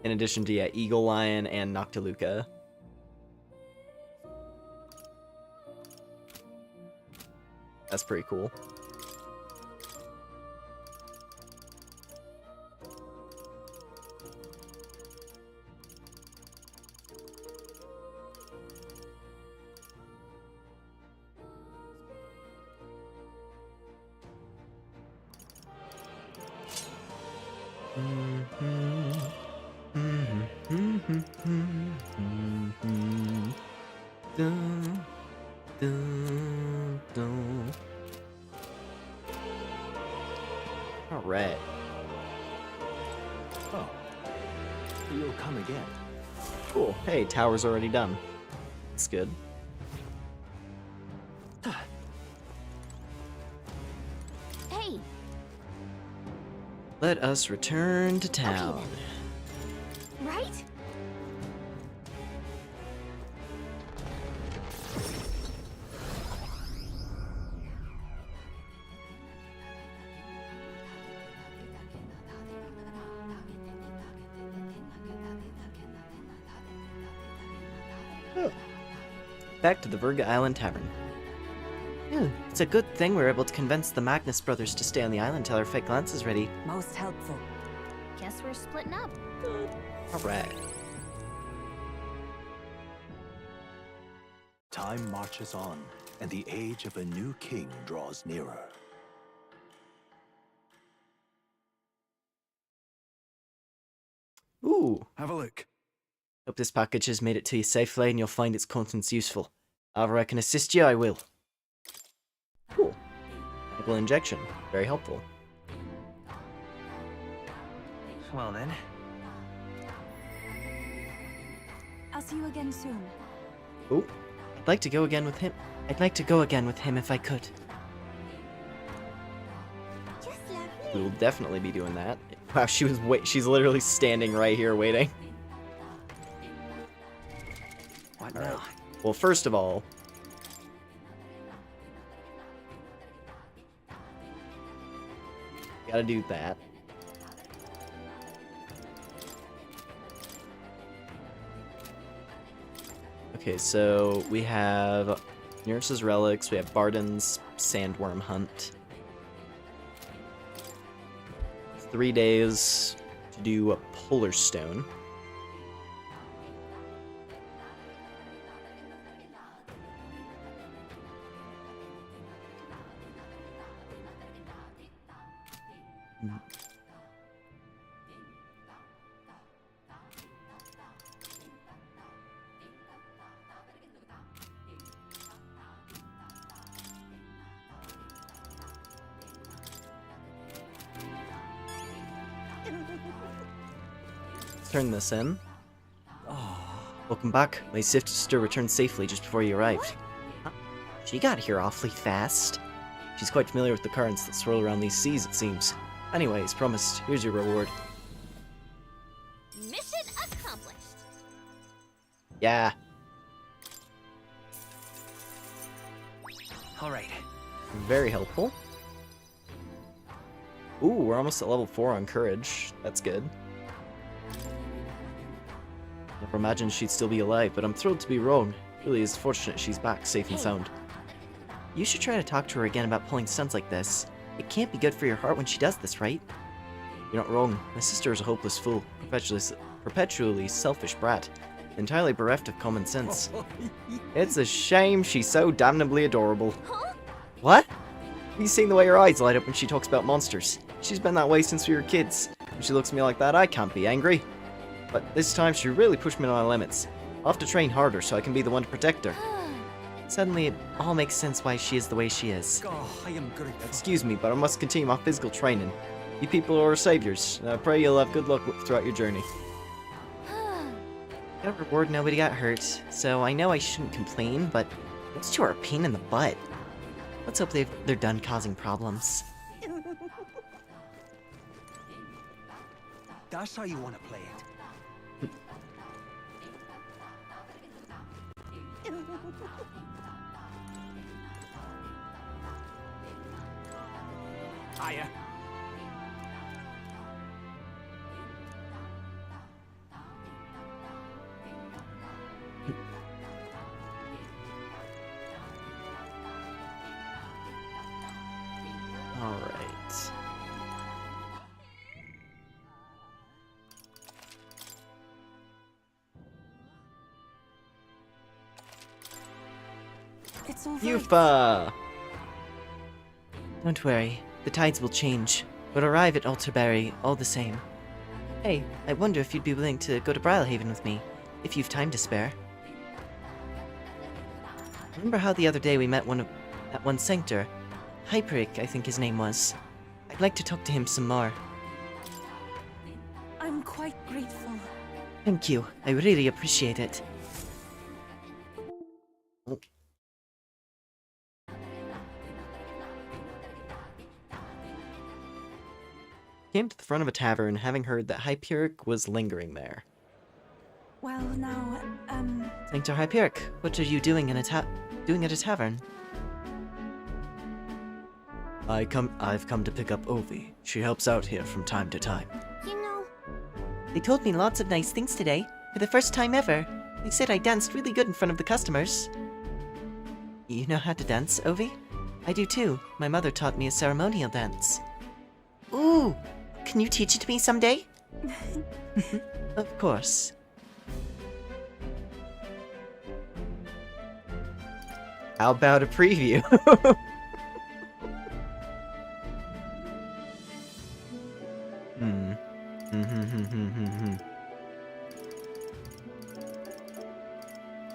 In addition to, yeah, Eagle Lion and Noctiluca. That's pretty cool. Alright. Oh, you'll come again. Cool. Hey, tower's already done. That's good. Hey, Let us return to town. right? Back to the Virga Island Tavern. It's a good thing we were able to convince the Magnus brothers to stay on the island till our fake lance is ready. Most helpful. Guess we're splitting up. Alright. Time marches on, and the age of a new king draws nearer. Ooh. Have a look. Hope this package has made it to you safely and you'll find its contents useful. However I can assist you, I will. Cool. Medical injection. Very helpful. Well then. I'll see you again soon. Ooh. I'd like to go again with him. I'd like to go again with him if I could. We will definitely be doing that. Wow, she's literally standing right here waiting. What now? Well, first of all, gotta do that. Okay, so we have Nurse's Relics, we have Barden's Sandworm Hunt. 3 days to do a Polar Stone. Let's turn this in. Welcome back. My sister returned safely just before you arrived. Huh? She got here awfully fast. She's quite familiar with the currents that swirl around these seas, it seems. Anyways, promised, here's your reward. Mission accomplished. Yeah. Alright. Very helpful. Ooh, we're almost at level 4 on Courage. That's good. Never imagined she'd still be alive, but I'm thrilled to be wrong. Really is fortunate she's back, safe and sound. You should try to talk to her again about pulling stunts like this. It can't be good for your heart when she does this, right? You're not wrong. My sister is a hopeless fool, perpetually selfish brat, entirely bereft of common sense. It's a shame she's so damnably adorable. Huh? What? Have you seen the way her eyes light up when she talks about monsters? She's been that way since we were kids. When she looks at me like that, I can't be angry. But this time, she really pushed me to my limits. I'll have to train harder so I can be the one to protect her. Suddenly, it all makes sense why she is the way she is. Oh, I am grateful. Excuse me, but I must continue my physical training. You people are our saviors. I pray you'll have good luck throughout your journey. Got a reward, nobody got hurt, so I know I shouldn't complain, but those two are a pain in the butt. Let's hope they're done causing problems. That's how you want to play it. Hiya. All right. It's all right. Yufa! Don't worry, the tides will change. We'll arrive at Alterberry all the same. Hey, I wonder if you'd be willing to go to Brylehaven with me, if you've time to spare. Remember how the other day we met that one sanctor? Hyperic, I think his name was. I'd like to talk to him some more. I'm quite grateful. Thank you, I really appreciate it. Came to the front of a tavern, having heard that Hyperic was lingering there. Well, now, Sanctor Hyperic, what are you doing at a tavern? I've come to pick up Ovi. She helps out here from time to time. You know, They told me lots of nice things today, for the first time ever. They said I danced really good in front of the customers. You know how to dance, Ovi? I do too. My mother taught me a ceremonial dance. Ooh! Can you teach it to me someday? Of course. How about a preview?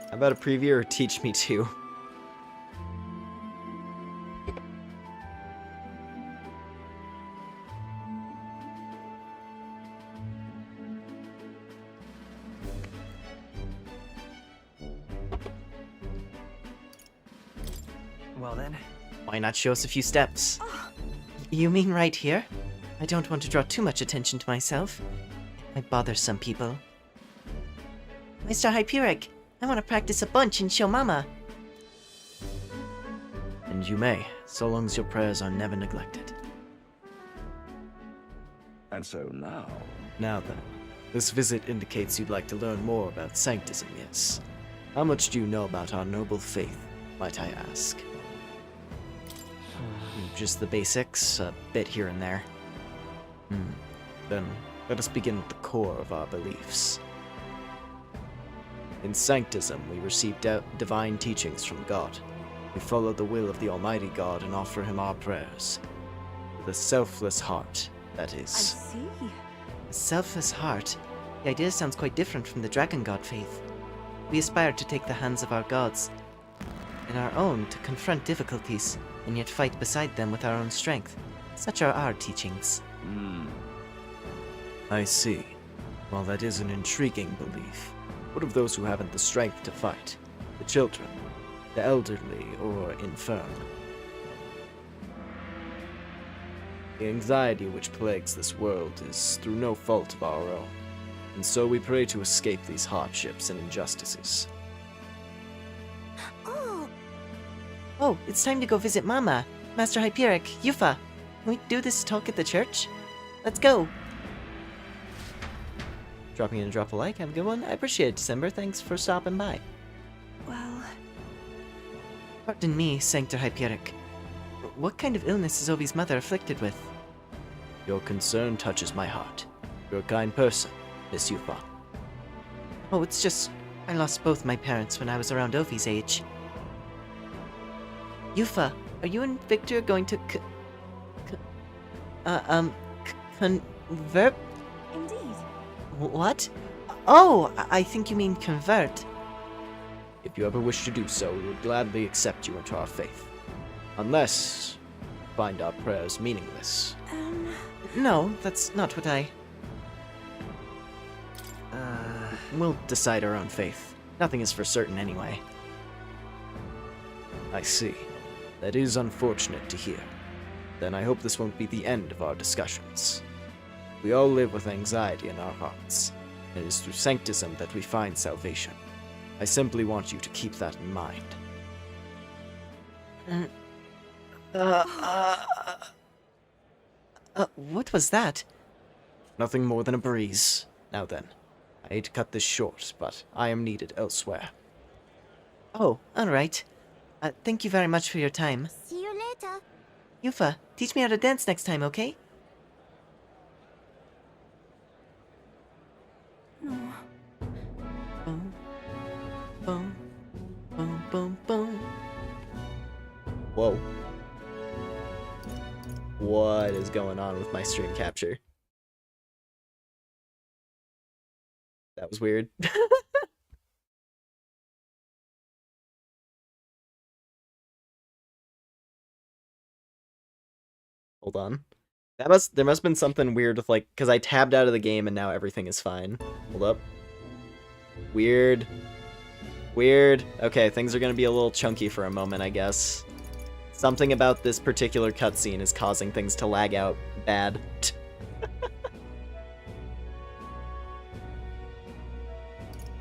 How about a preview or teach me to? Well then. Why not show us a few steps? You mean right here? I don't want to draw too much attention to myself. It might bother some people. Mr. Hyperic, I want to practice a bunch and show Mama. And you may, so long as your prayers are never neglected. And so now, Now then, this visit indicates you'd like to learn more about sanctism, yes? How much do you know about our noble faith, might I ask? Just the basics, a bit here and there. Then, let us begin at the core of our beliefs. In sanctism, we receive divine teachings from God. We follow the will of the Almighty God and offer Him our prayers. With a selfless heart, that I is. see. A selfless heart. The idea sounds quite different from the dragon god faith. We aspire to take the hands of our gods in our own to confront difficulties, and yet fight beside them with our own strength. Such are our teachings. I see. Well, that is an intriguing belief. What of those who haven't the strength to fight? The children, the elderly, or infirm? The anxiety which plagues this world is through no fault of our own, and so we pray to escape these hardships and injustices. Oh, Oh, it's time to go visit Mama. Master Hyperic, Yufa. Can we do this talk at the church? Let's go. Dropping in a drop a like, have a good one. I appreciate it, December. Thanks for stopping by. well, Pardon me, Sanctor Hyperic. What kind of illness is Obi's mother afflicted with? Your concern touches my heart. You're a kind person, Miss Yufa. Oh, it's just I lost both my parents when I was around Ovi's age. Yufa, are you and Victor going to convert? indeed. What? Oh, I think you mean convert. If you ever wish to do so, we would gladly accept you into our faith. Unless you find our prayers meaningless. No, that's not what I... We'll decide our own faith. Nothing is for certain anyway. I see. That is unfortunate to hear. Then I hope this won't be the end of our discussions. We all live with anxiety in our hearts. It is through sanctism that we find salvation. I simply want you to keep that in mind. What was that? Nothing more than a breeze. Now then, I hate to cut this short, but I am needed elsewhere. Oh, alright. Thank you very much for your time. See you later. Yufa, teach me how to dance next time, okay? No. Boom, boom, boom, boom, boom. Whoa. What is going on with my stream capture? That was weird. Hold on. There must have been something weird with, like, because I tabbed out of the game and now everything is fine. Hold up. Weird. Weird. Okay, things are gonna be a little chunky for a moment, I guess. Something about this particular cutscene is causing things to lag out bad.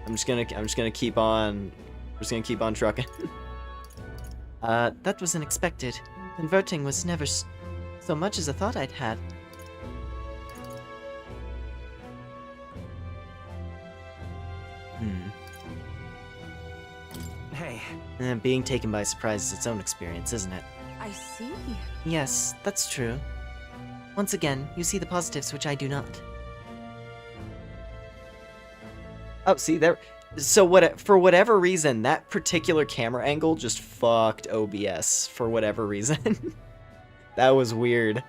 I'm just gonna keep on trucking. That was unexpected. Converting was never so much as a thought I'd had. Hey. Being taken by surprise is its own experience, isn't it? I see. Yes, that's true. Once again, you see the positives which I do not. Oh, see there. So for whatever reason, that particular camera angle just fucked OBS for whatever reason. That was weird.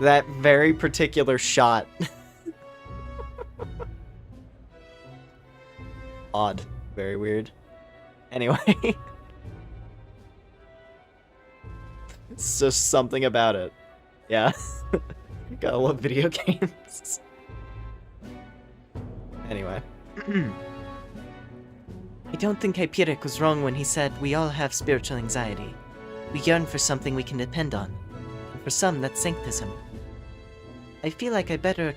That very particular shot. Odd. Very weird. Anyway. It's just something about it. Yeah. Gotta love video games. Anyway. I don't think Hyperic was wrong when he said we all have spiritual anxiety. We yearn for something we can depend on. And for some, that's sanctism. I feel like I better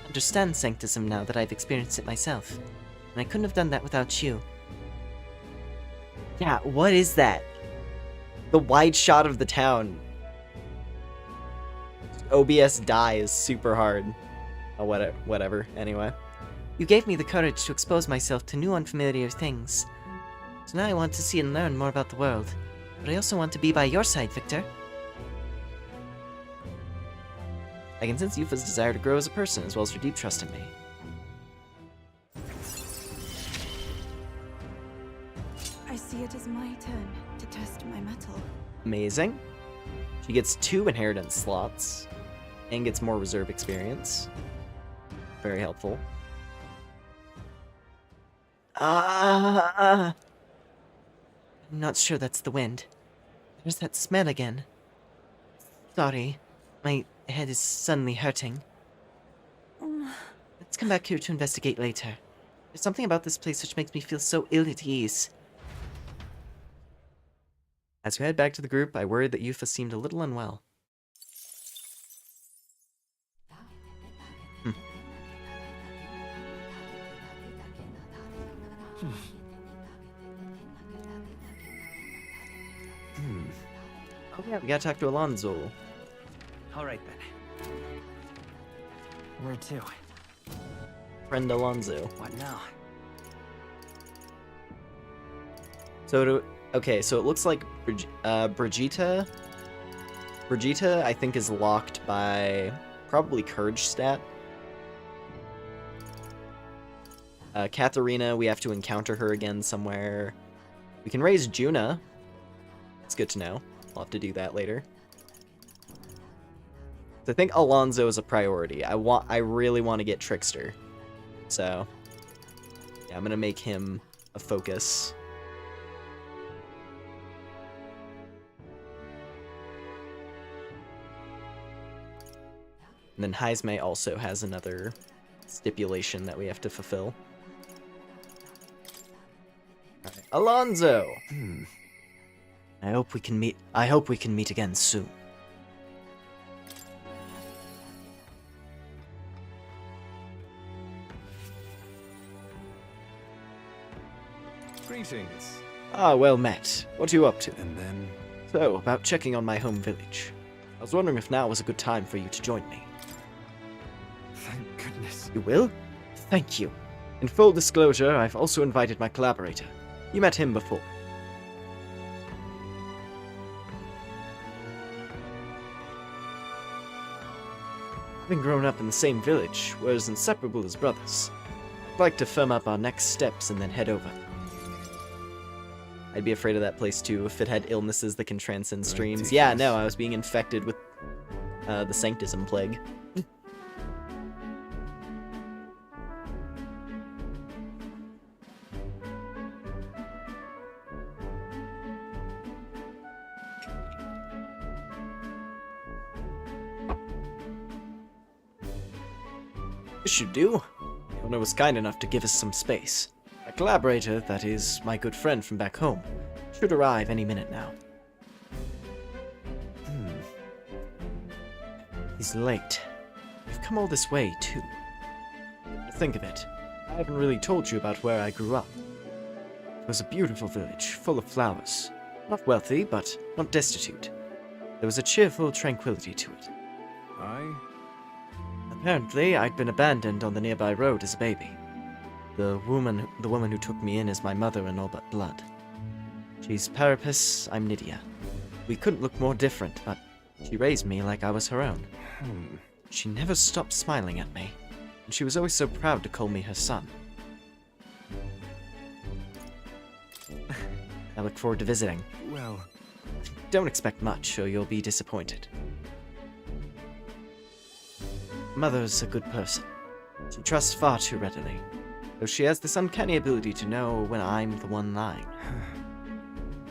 understand sanctism now that I've experienced it myself. And I couldn't have done that without you. Yeah, what is that? The wide shot of the town. OBS dies super hard. Oh, whatever. Anyway. You gave me the courage to expose myself to new unfamiliar things. So now I want to see and learn more about the world. But I also want to be by your side, Victor. I can sense Yufa's desire to grow as a person, as well as her deep trust in me. I see it as my turn to test my mettle. Amazing. She gets 2 inheritance slots, and gets more reserve experience. Very helpful. I'm not sure that's the wind. There's that smell again. Sorry, my head is suddenly hurting. Let's come back here to investigate later. There's something about this place which makes me feel so ill at ease. As we head back to the group, I worried that Yufa seemed a little unwell. Oh yeah, we gotta talk to Alonso. All right then. Where to? Friend Alonso. What now? Okay, so it looks like Brigitte, I think, is locked by probably Courage stat. Katharina, we have to encounter her again somewhere. We can raise Juna. It's good to know. I'll have to do that later. So I think Alonso is a priority. I really want to get Trickster. So, Yeah, I'm gonna make him a focus. And then Heisme also has another stipulation that we have to fulfill. Alright, Alonzo! I hope we can meet again soon. Greetings. Ah, well met. What are you up to? And then... So, about checking on my home village. I was wondering if now was a good time for you to join me. Thank goodness. You will? Thank you. In full disclosure, I've also invited my collaborator. You met him before. Having grown up in the same village, we're as inseparable as brothers. I'd like to firm up our next steps and then head over. I'd be afraid of that place too if it had illnesses that can transcend streams. Yeah, no, I was being infected with the Sanctism Plague. This should do. The owner was kind enough to give us some space. My collaborator, that is, my good friend from back home, should arrive any minute now. He's late. We've come all this way, too. Think of it. I haven't really told you about where I grew up. It was a beautiful village, full of flowers. Not wealthy, but not destitute. There was a cheerful tranquility to it. Apparently, I'd been abandoned on the nearby road as a baby. The woman who took me in is my mother in all but blood. She's Parapis, I'm Nydia. We couldn't look more different, but she raised me like I was her own. She never stopped smiling at me, and she was always so proud to call me her son. I look forward to visiting. Well... Don't expect much, or you'll be disappointed. Mother's a good person. She trusts far too readily, though she has this uncanny ability to know when I'm the one lying.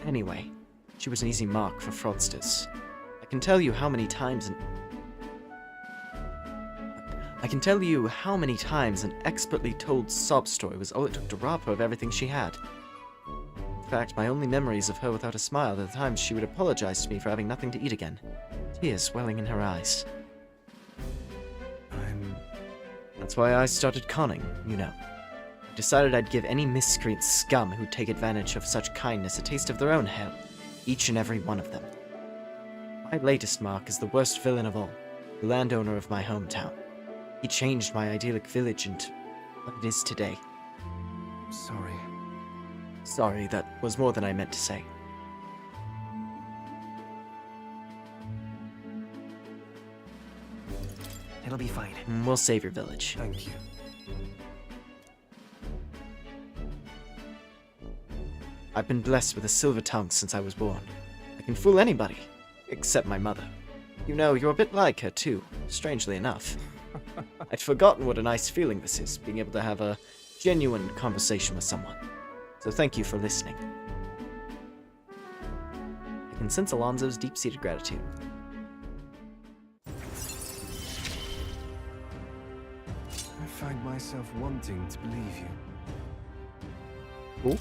Anyway, she was an easy mark for fraudsters. I can tell you how many times an expertly told sob story was all it took to rob her of everything she had. In fact, my only memories of her without a smile are the times she would apologize to me for having nothing to eat again, tears welling in her eyes. That's why I started conning, you know. I decided I'd give any miscreant scum who'd take advantage of such kindness a taste of their own hell, each and every one of them. My latest mark is the worst villain of all, the landowner of my hometown. He changed my idyllic village into what it is today. Sorry. Sorry, that was more than I meant to say. It'll be fine. We'll save your village. Thank you. I've been blessed with a silver tongue since I was born. I can fool anybody, except my mother. You know, you're a bit like her too, strangely enough. I'd forgotten what a nice feeling this is, being able to have a genuine conversation with someone. So thank you for listening. I can sense Alonzo's deep-seated gratitude. I find myself wanting to believe you. Cool.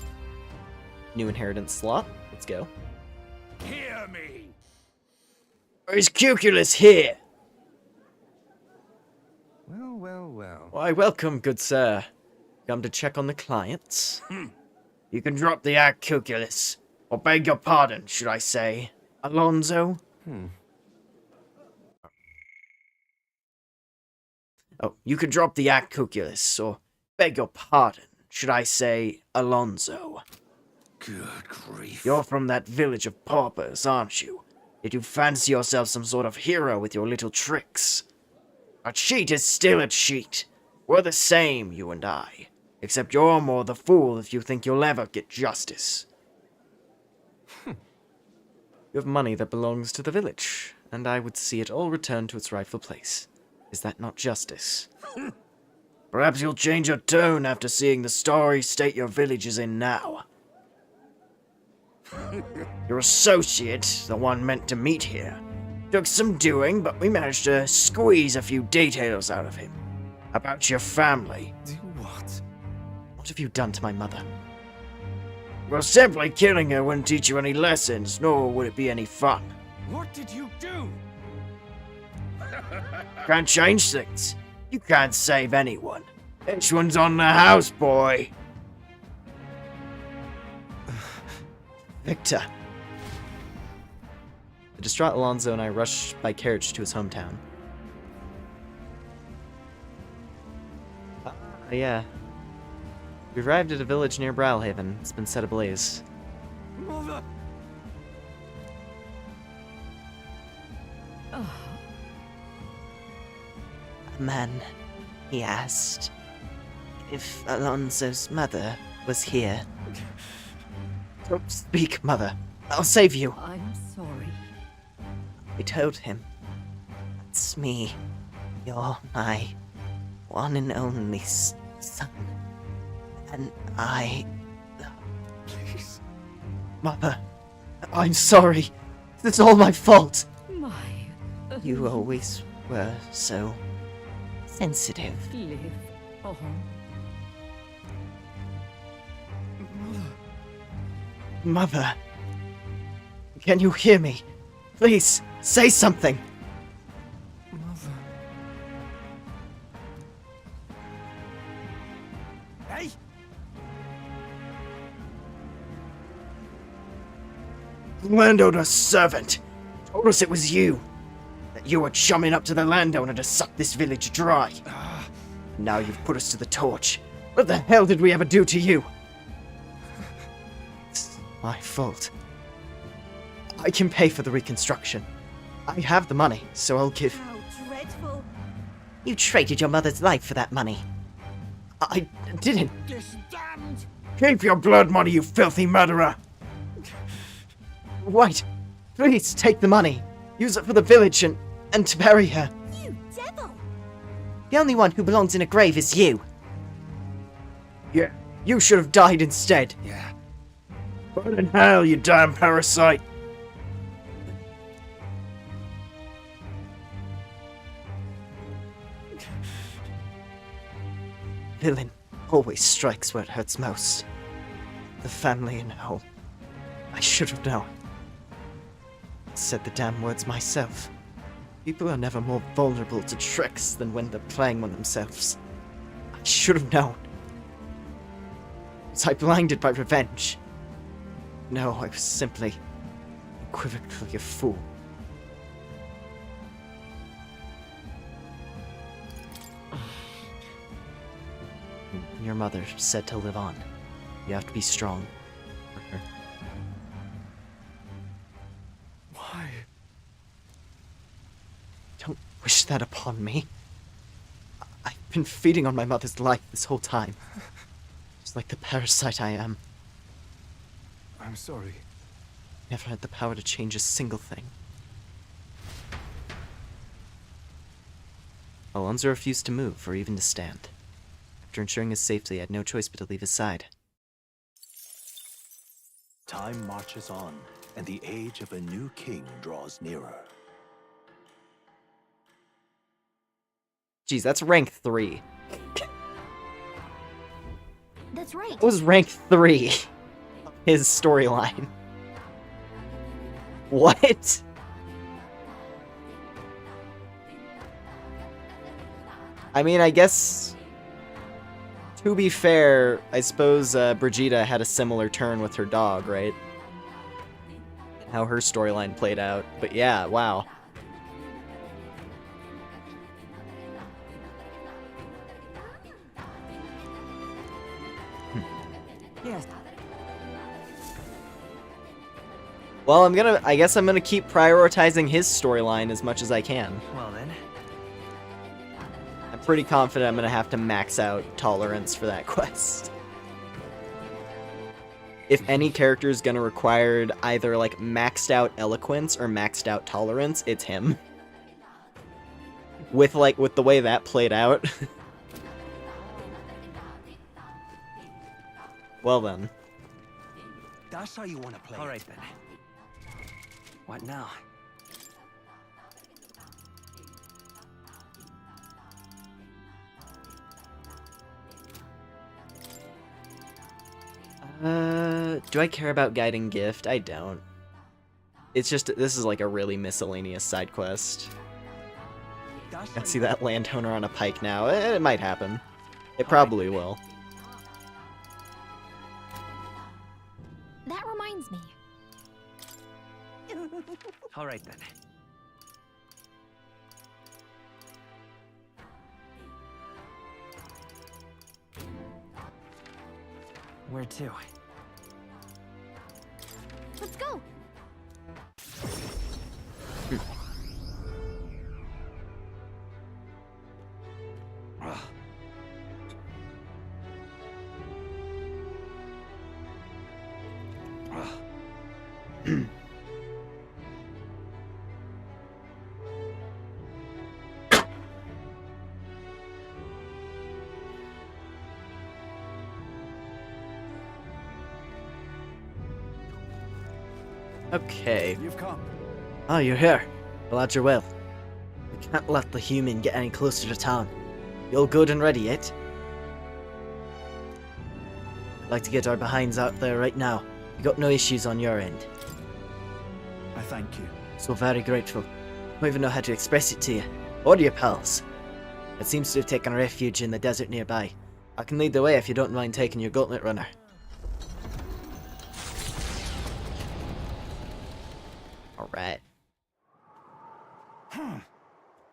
New inheritance slot. Let's go. Hear me! Is Cuculus here? Well, well, well. Why, welcome, good sir. Come to check on the clients? You can drop the act, Cuculus. Or beg your pardon, should I say. Alonzo? Oh, you can drop the act, Cuculus, or beg your pardon, should I say, Alonzo. Good grief. You're from that village of paupers, aren't you? Did you fancy yourself some sort of hero with your little tricks? A cheat is still a cheat. We're the same, you and I. Except you're more the fool if you think you'll ever get justice. You have money that belongs to the village, and I would see it all returned to its rightful place. Is that not justice? Perhaps you'll change your tone after seeing the sorry state your village is in now. Your associate, the one meant to meet here, took some doing, but we managed to squeeze a few details out of him. About your family. Do what? What have you done to my mother? Well, simply killing her wouldn't teach you any lessons, nor would it be any fun. What did you do? Can't change things. You can't save anyone. Each one's on the house, boy. Victor. The distraught Alonso and I rushed by carriage to his hometown. Yeah. We arrived at a village near Browhaven. It's been set ablaze. Mother! A man, he asked if Alonso's mother was here. Don't speak, mother. I'll save you. I'm sorry. We told him, "It's me. You're my one and only son. And I..." Please. Mother, I'm sorry. It's all my fault. My... You always were so sensitive. live on. Mother, can you hear me? Please, say something. Mother. Hey! The landowner's servant told us it was you. That you were chumming up to the landowner to suck this village dry. Now you've put us to the torch. What the hell did we ever do to you? It's my fault. I can pay for the reconstruction. I have the money, so I'll give... How dreadful. You traded your mother's life for that money. I didn't. This damned! Keep your blood money, you filthy murderer! Wait, please take the money. Use it for the village and to bury her. You devil! The only one who belongs in a grave is you. Yeah, you should have died instead. Yeah. Burn in hell, you damn parasite. Villain always strikes where it hurts most. The family and home. I should have known. I said the damn words myself. People are never more vulnerable to tricks than when they're playing on themselves. I should have known. Was I blinded by revenge? No, I was simply equivocally a fool. Your mother said to live on. You have to be strong for her. Why? Don't wish that upon me. I've been feeding on my mother's life this whole time. Just like the parasite I am. I'm sorry. Never had the power to change a single thing. Alonso refused to move or even to stand. After ensuring his safety, I had no choice but to leave his side. Time marches on, and the age of a new king draws nearer. Geez, that's rank 3. That's right. That was rank 3 of his storyline. What? I mean, I guess... To be fair, I suppose Brigida had a similar turn with her dog, right? How her storyline played out. But yeah, wow. Yes. Well, I guess I'm gonna keep prioritizing his storyline as much as I can. Well then. I'm pretty confident I'm gonna have to max out tolerance for that quest. If any character is gonna require either like maxed out eloquence or maxed out tolerance, it's him. With the way that played out. Well then. That's how you want to play. All right then. What now? Do I care about guiding gift? I don't. It's just, this is like a really miscellaneous side quest. I see that landowner on a pike now. It might happen. It probably will. That reminds me. All right then. Where to? Let's go. Okay. You've come. Oh, you're here. Glad you're well. We can't let the human get any closer to town. You all good and ready yet? I'd like to get our behinds out there right now. You got no issues on your end. I thank you. So very grateful. Don't even know how to express it to you. Or to your pals. It seems to have taken refuge in the desert nearby. I can lead the way if you don't mind taking your gauntlet runner. Alright.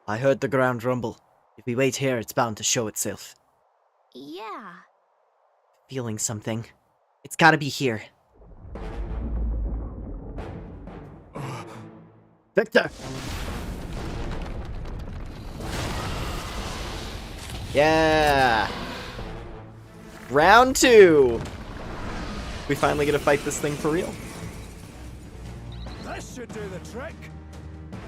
I heard the ground rumble. If we wait here, it's bound to show itself. Yeah. Feeling something. It's gotta be here. Victor! Yeah! Round 2! We finally get to fight this thing for real. That should do the trick.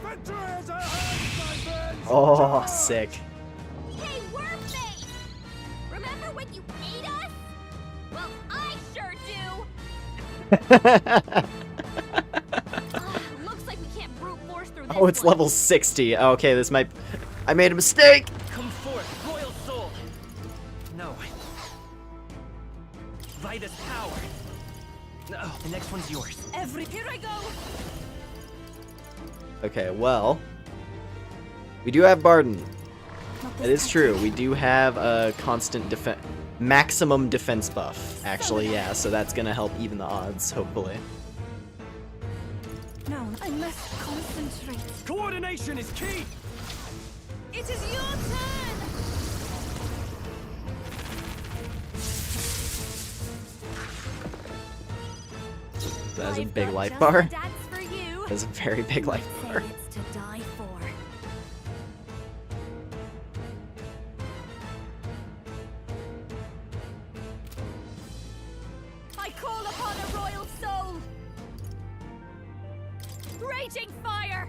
Victory is at hand, my friends. Oh, sick. Hey, Wormface! Remember when you ate us? Well, I sure do! Looks like we can't brute force through this Oh, it's one. level 60. Okay, this might... I made a mistake! Come forth, royal soul. No. Vitus power. No, the next one's yours. Here I go. Okay, well... We do have Barden. Not this It is time. true. We do have a constant defense... Maximum defense buff, actually, yeah. So that's gonna help even the odds, hopefully. Now I must concentrate. Coordination is key. It is your turn. That is a I've big got life just bar. a dance for you. That is a very big life Say bar. it's to die for. I call upon a royal soul. Raging fire.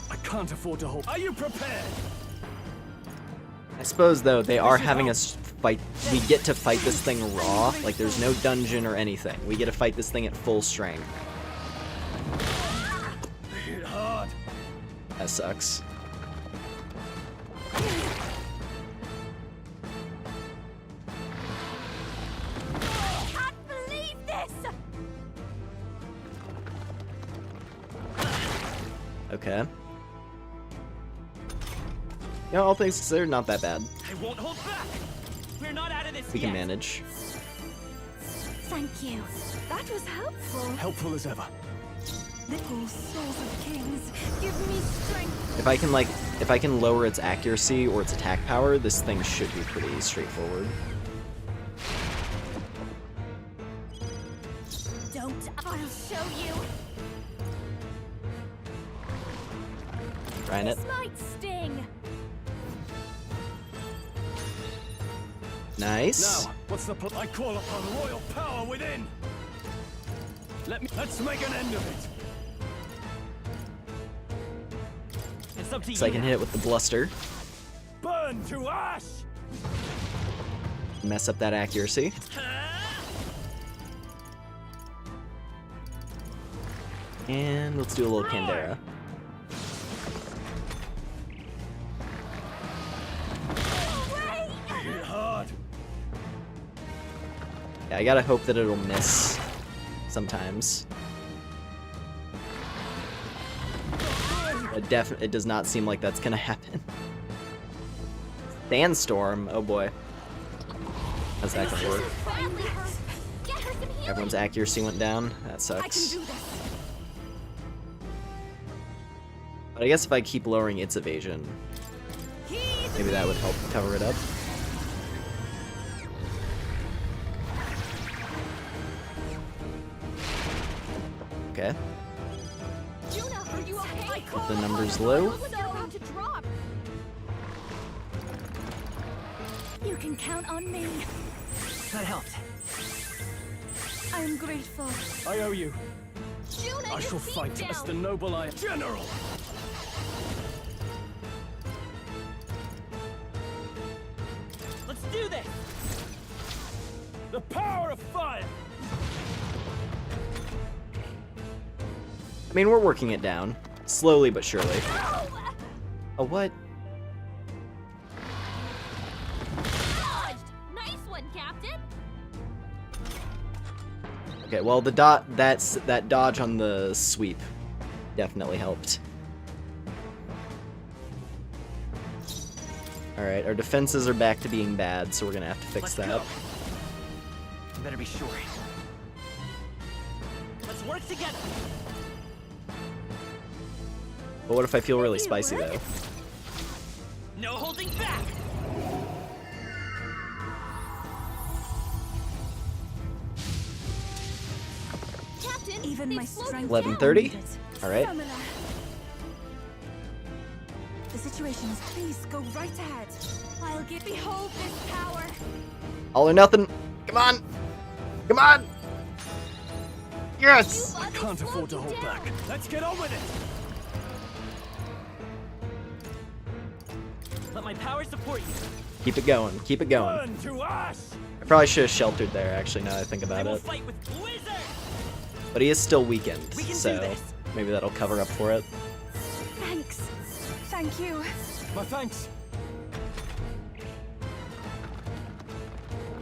I can't afford to hold. Are you prepared? I suppose, though, they are having us fight... We get to fight this thing raw. Like, there's no dungeon or anything. We get to fight this thing at full strength. Hit hard. That sucks. I can't believe this. Okay. You know, all things considered, not that bad. I won't hold back. We're not out of this We can yet. manage. Thank you. That was helpful. Helpful as ever. Little souls of kings, give me strength. If I can lower its accuracy or its attack power, this thing should be pretty straightforward. Don't. I'll show you. Trying it. This might sting. Nice. Now, what's the I call upon royal power within. Let's make an end of it. It's up to So I you can now. hit it with the bluster. Burn to ash. Mess up that accuracy. And let's do a little Candera. Hit hard. Yeah, I gotta hope that it'll miss sometimes. It does not seem like that's gonna happen. Sandstorm, oh boy. How's that gonna work? Badly hurt. Get her some healing. Everyone's accuracy went down. That I can sucks. do this. But I guess if I keep lowering its evasion, maybe that would help cover it up. Okay. Juna, are you okay? Keep the numbers low. You're about to drop. You can count on me. That helped. I'm grateful. I owe you. Juna, I your shall feet fight down. as the noble I am. General! Let's do this. The power of fire! I mean, we're working it down. Slowly but surely. Oh, what? Dodged. Nice one, Captain. Okay, well, that dodge on the sweep definitely helped. Alright, our defenses are back to being bad, so we're gonna have to fix Let's that. go. You better be sure. Let's work together. But what if I feel really spicy, though? No holding back. Captain, Even they've my slowed strength. you 11:30? down. Alright. Stamina. The situation is, please go right ahead. I'll give behold this power. All or nothing. Come on! Come on! Yes! I can't afford to hold back. Let's get on with it! Let my power support you. Keep it going. Keep it going. Burn to ash! I probably should have sheltered there, actually, now that I think I about will it. fight with Blizzard. But he is still weakened, We can do so this. maybe that'll cover up for it. Thanks. Thank you. My thanks.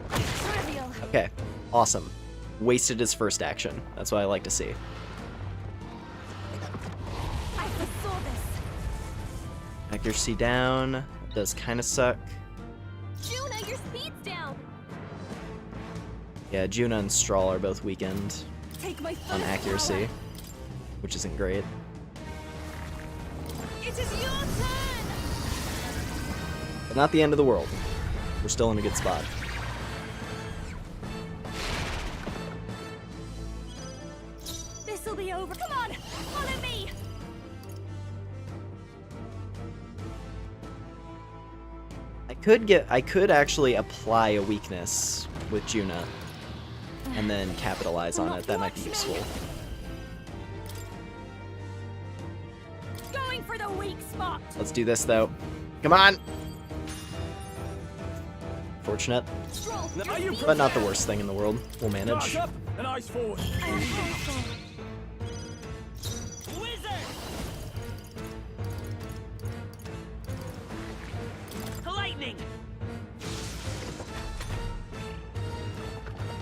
Trivial. Okay, awesome. Wasted his first action. That's what I like to see. I foresaw this. Accuracy down. Does kind of suck. Juna, your speed's down. Yeah, Juna and Strahl are both weakened Take my on first accuracy, power. which isn't great. It is your turn. But not the end of the world. We're still in a good spot. This'll be over. Come on, follow me. I could actually apply a weakness with Juna and then capitalize on it. That might be useful. Going for the weak spot. Let's do this though. Come on! Fortunate, Stroll, Now, your are you speed's but not the down. worst thing in the world. We'll manage. Charge up and eyes forward. I am grateful. Wizard. Lightning.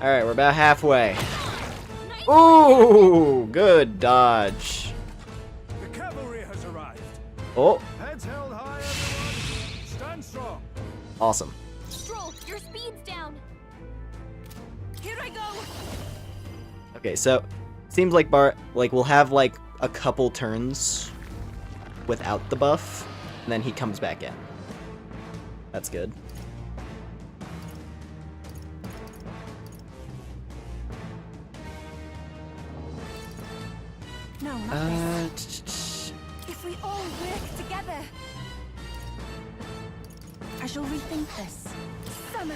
Alright, we're about halfway. Nice. Ooh, good dodge. The cavalry has arrived. Oh, Heads held high, everyone. Stand strong. awesome. Stroll, your speed's down. Here I go. Okay, so seems like we'll have like a couple turns without the buff, and then he comes back in. That's good. No, not this. If we all work together, I shall rethink this. Summoner.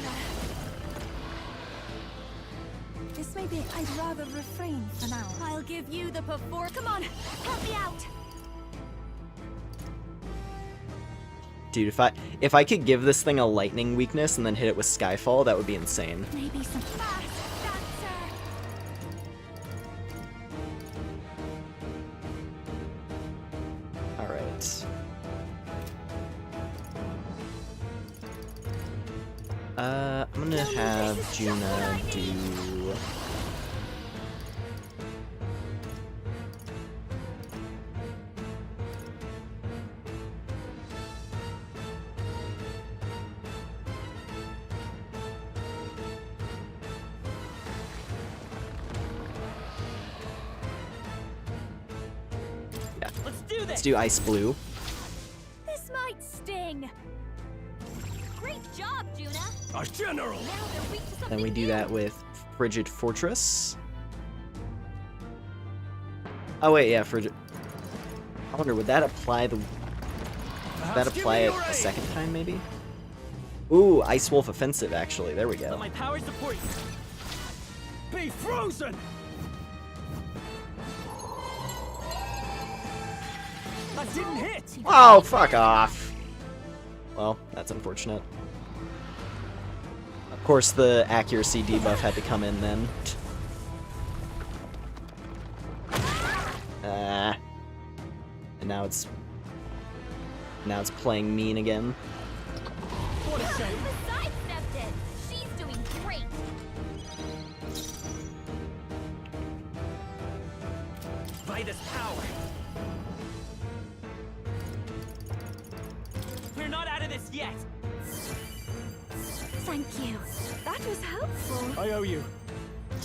This may be. I'd rather refrain for now. I'll give you the perform. Come on, help me out. Dude, if I could give this thing a lightning weakness and then hit it with Skyfall, that would be insane. Maybe some fast dancer. Alright. I'm gonna have Juna do... Let's do Let's this. do Ice Blue. This might sting. Great job, Juna. A general. Now they're weak to something Then we do new. that with Frigid Fortress. Oh wait, yeah, Frigid... I wonder, would that apply the... Would that Perhaps give apply me it your a aid. second time, maybe? Ooh, Ice Wolf Offensive, actually. There we Let go. my power support you. Be frozen. That didn't hit. Oh, fuck off! Well, that's unfortunate. Of course, the accuracy debuff had to come in then. And now it's playing mean again. What a shame. Sidestepped it. She's doing great. By this power. We're not out of this yet. Thank you. That was helpful. I owe you.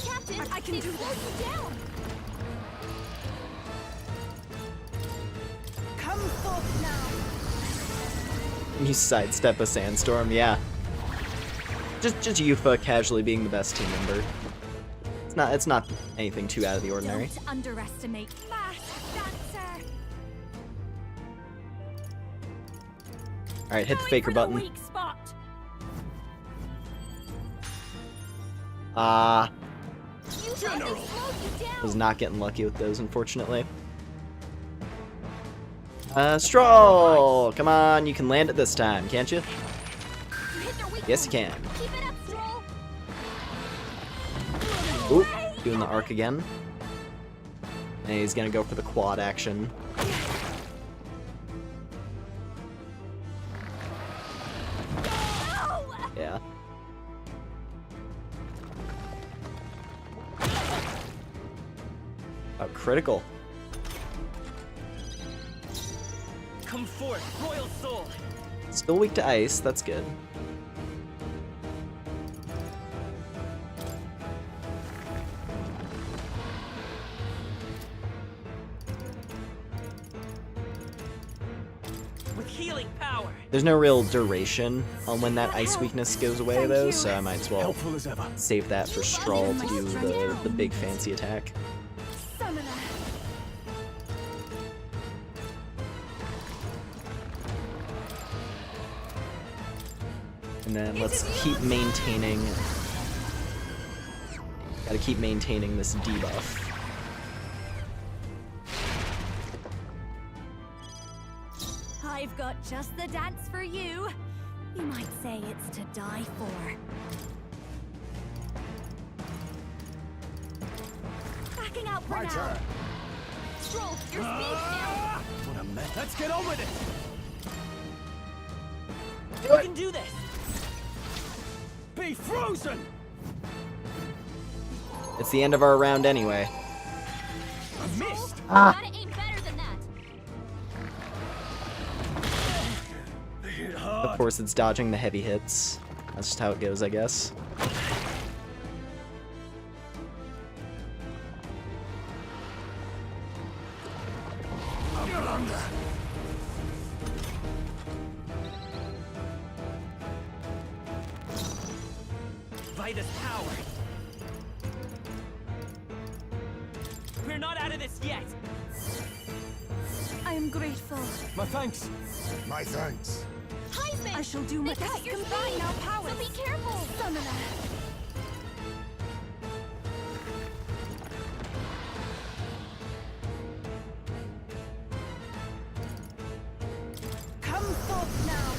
Captain, I can it do slows you down. Come forth now. You sidestep a sandstorm, yeah. Just Yufa casually being the best team member. It's not anything too out of the ordinary. Don't underestimate fast dancer. Alright, hit the Going faker for the button. weak spot. You General. they slowed you down. Was not getting lucky with those, unfortunately. Stroll! Come on, you can land it this time, can't you? You hit their weak Yes, you point. can. Keep it up, Stroll. Oop, doing the arc again. And he's gonna go for the quad action. No! Yeah. Oh, critical. Come forth, royal soul. Still weak to ice, that's good. With healing power. There's no real duration on when that ice weakness goes away, Thank though, you. so I might as well Helpful as ever. save that for Stroll to do the big fancy attack. Summoner. And then let's keep maintaining... Gotta keep maintaining this debuff. I've got just the dance for you. You might say it's to die for. Backing out for My now. turn. Stroll, your speed's down. Ah, what a mess. Let's get on with it. We can do this. Be frozen. It's the end of our round anyway. I missed. You gotta aim better than that. They hit Of hard. course, it's dodging the heavy hits. That's just how it goes, I guess. A blunder. By this power. We're not out of this yet. I am grateful. My thanks. My thanks. Heisman! I shall do my They cut best to your combine speed, our powers. so be careful. Summoner. Come forth now.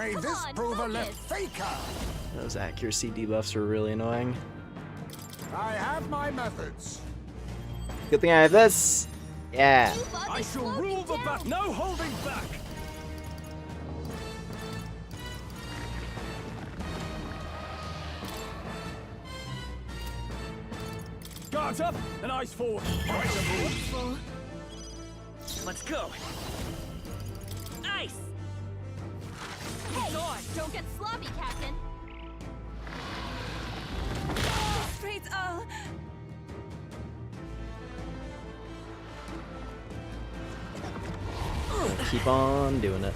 May Come this on, prove a focus. left faker. Those accuracy debuffs were really annoying. I have my methods. Good thing I have this. Yeah. You thought I they shall slowed rule you the down. battle. No holding back. Guards up and eyes forward. Let's go. Ice. Hey, don't get sloppy, Captain. Straight all. Keep on doing it.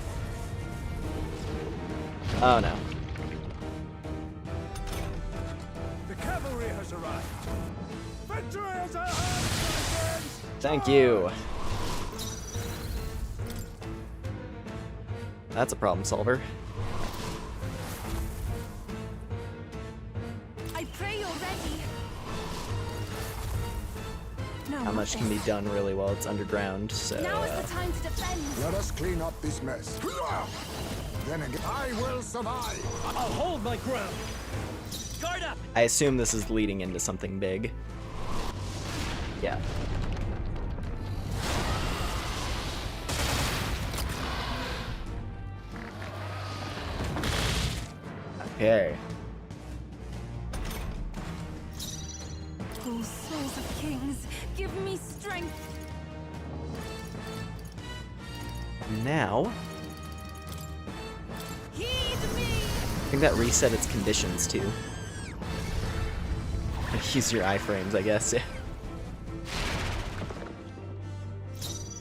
Oh no. The cavalry has arrived. Victory is at hand, citizens! Thank you. That's a problem solver. I pray you're ready. No, How much can be done really while it's underground, so Now is the time to defend. Let us clean up this mess. Then again, I will survive. I'll hold my ground. Guard up. I assume this is leading into something big. Yeah. Okay. Oh, souls of kings, give me strength. Now, Heed me. I think that reset its conditions too. Use your iframes, I guess. Yeah.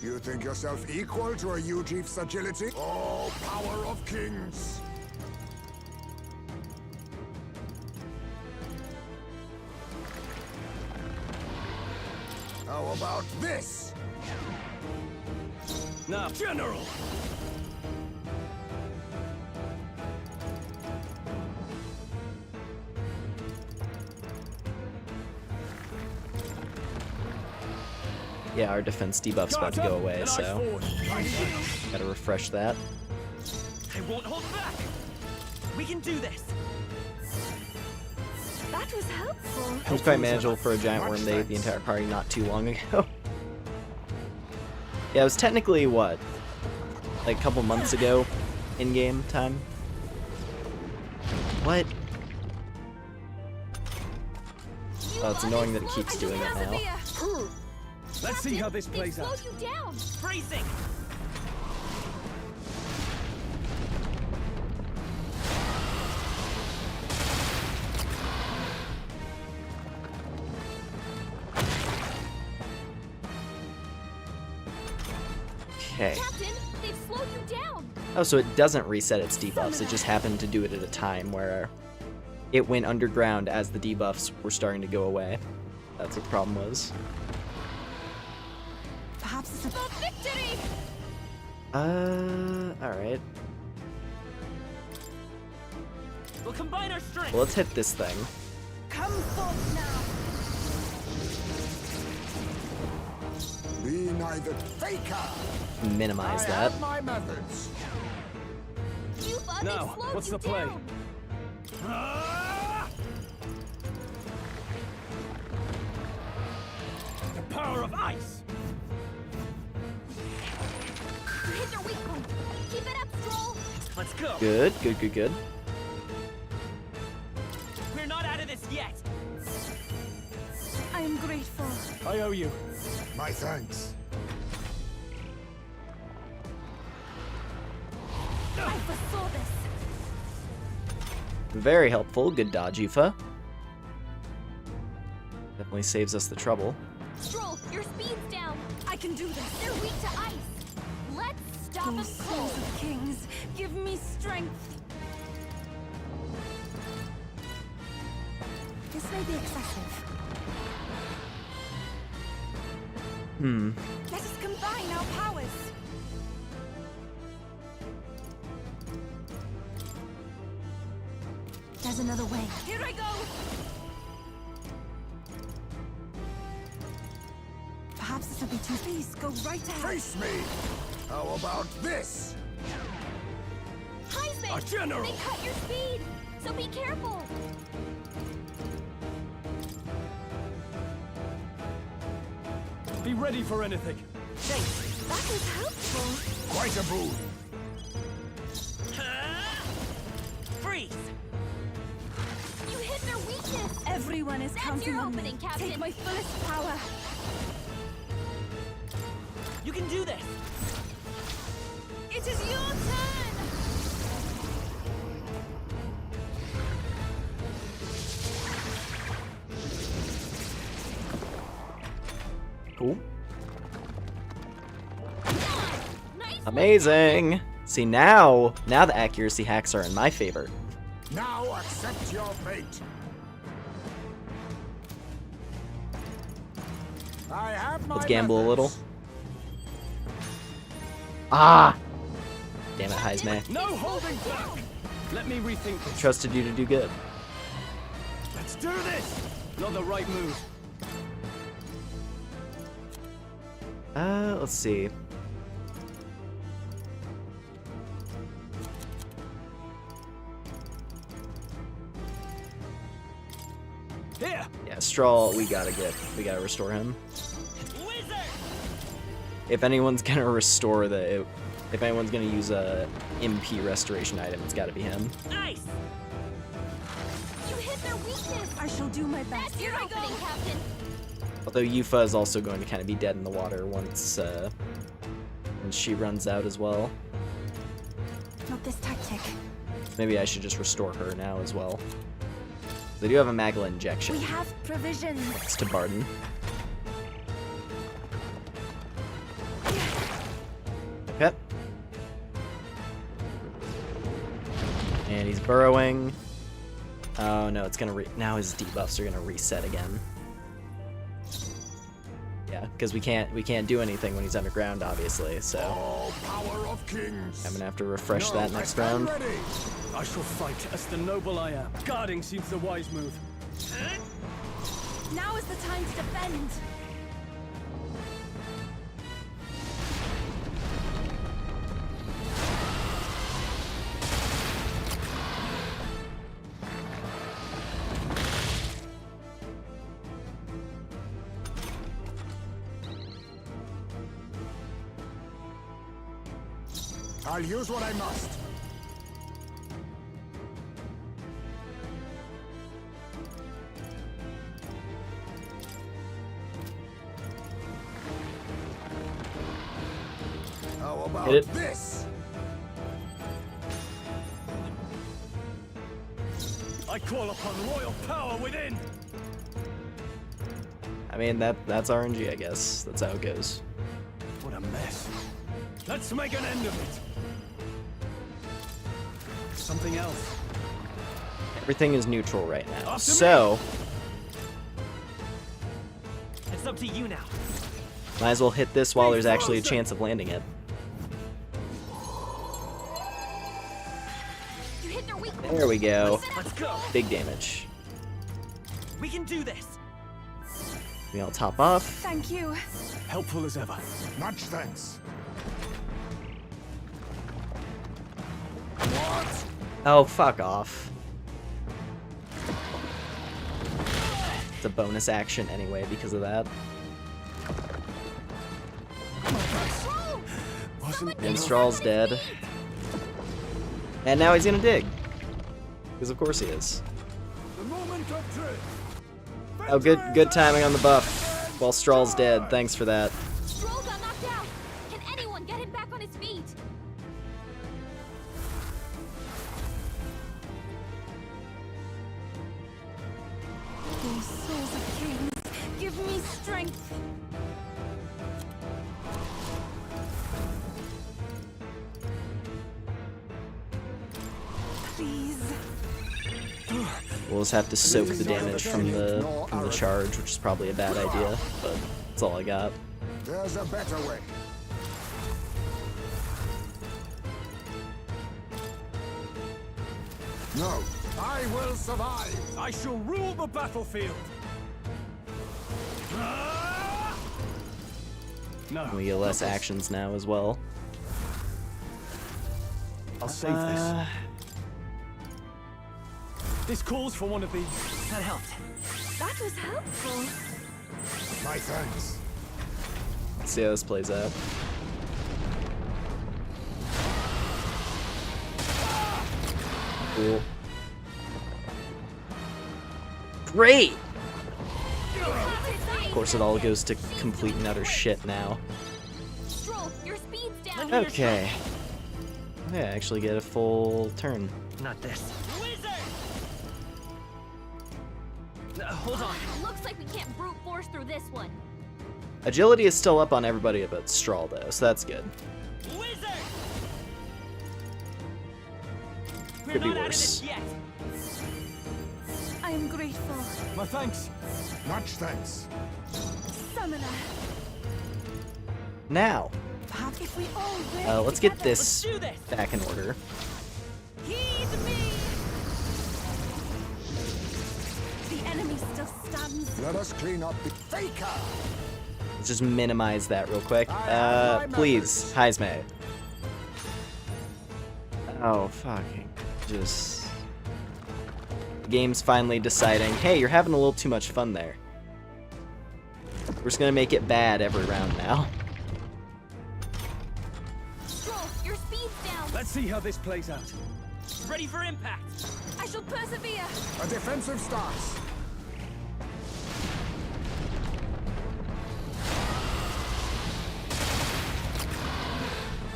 You think yourself equal to a Ujief's agility? Oh, power of kings! How about this? Now, General. Yeah, our defense debuff's about to go away, And eyes so forward. gotta refresh that. I won't hold back. We can do this. That was helpful. It was quite manageable for a giant worm. They ate the entire party not too long ago. Yeah, it was technically what? Like a couple months ago in-game time? What? Oh, it's annoying that it keeps doing it now. Let's see how this They plays slowed out. you down. Bracing. Okay. Captain, they've slowed you down. Oh, so it doesn't reset its debuffs. It just happened to do it at a time where it went underground as the debuffs were starting to go away. That's what the problem was. Perhaps it's a The victory! Alright. We'll combine our strength. Well, let's hit this thing. come forth now. Be neither faker. Minimize I that. have my methods. You thought Now, they slowed what's you the play? down. Ah! The power of ice. You hit their weak point. Keep it up, Stroll. Let's go. Good, good, good, good. We're not out of this yet. I am grateful. I owe you. My thanks. I foresaw this. Very helpful. Good dodge, Yufa. Definitely saves us the trouble. Stroll, your speed's down. I can do this. They're weak to ice. Let's stop Oh, them souls cold. of kings, give me strength. This may be excessive. Let us combine our powers. There's another way. Here I go. Perhaps this will be too. Please go right ahead. Face me. How about this? Heisman, moving! A general! They cut your speed! So be careful! Be ready for anything. That was helpful. Quite a boon. Freeze! You hit their weakness! Everyone is That's counting your on me. opening, Captain. Take my fullest power. You can do this! It is your turn. Cool. Nice. Amazing! See, now the accuracy hacks are in my favor. Now accept your fate. I have my Let's gamble a methods. little. Ah! Damn it, Heisman. No holding back. Let me rethink this. Trusted you to do good. Let's do this. Not the right move. Let's see. Here. Yeah, Straw, we gotta restore him. Wizard! If anyone's gonna restore if anyone's gonna use a MP restoration item, it's gotta be him. Ice! You hit their weakness! I shall do my best. That's your opening, Captain! Although Yufa is also going to kind of be dead in the water once she runs out as well. Not this tactic. Maybe I should just restore her now as well. They do have a Magla injection. We have provisions. It's to Barden. Okay. And he's burrowing. Oh no, it's gonna now his debuffs are gonna reset again. Yeah, because we can't do anything when he's underground, obviously. So All power of kings. I'm gonna have to refresh No, that I next stand round. ready. I shall fight as the noble I am. Guarding seems the wise move. Now is the time to defend. I'll use what I must. How about Hit it. this? I call upon royal power within. I mean that's RNG, I guess. That's how it goes. What a mess. Let's make an end of it. Something else. Everything is neutral right now. After me. So It's up to you now. might as well hit this while there's actually a chance of landing it. You hit their weakness! There we go. Let's go! Big damage. We can do this! We all top off. Thank you. Helpful as ever. Much thanks. What? Oh, fuck off. It's a bonus action anyway because of that. Wasn't And Straw's dead. And now he's gonna dig. Because of course he is. the moment of truth. Oh, good timing on the buff. While Straw's dead. Thanks for that. Stroll got knocked out! Can anyone get him back on his feet? These souls of kings, give me strength. Please. We'll just have to soak the damage from the charge, which is probably a bad idea, but that's all I got. There's a better way. No, I will survive. I shall rule the battlefield. No. We get less actions now as well. I'll save this. This calls for one of these. That helped. That was helpful. My thanks. Let's see how this plays out. Cool. Great! Of course, it all goes to complete and utter shit now. Stroll, your speed's down. Okay. Yeah, I actually get a full turn. Not this. Wizard! Hold on. Looks like we can't brute force through this one. Agility is still up on everybody but Strahl, though, so that's good. Wizard! Could be We're not out of worse. this yet. I am grateful. My thanks. Much thanks. Summoner. Now, If we all work let's get together- this Do this. back in order. Heed me! The enemy still stands. Let us clean up the faker. Let's just minimize that real quick. Please, Heismay. Oh, fucking. Just. The game's finally deciding, hey, you're having a little too much fun there. We're just gonna make it bad every round now. Stroll, your speed's down. Let's see how this plays out. Ready for impact. I shall persevere. A defensive stance.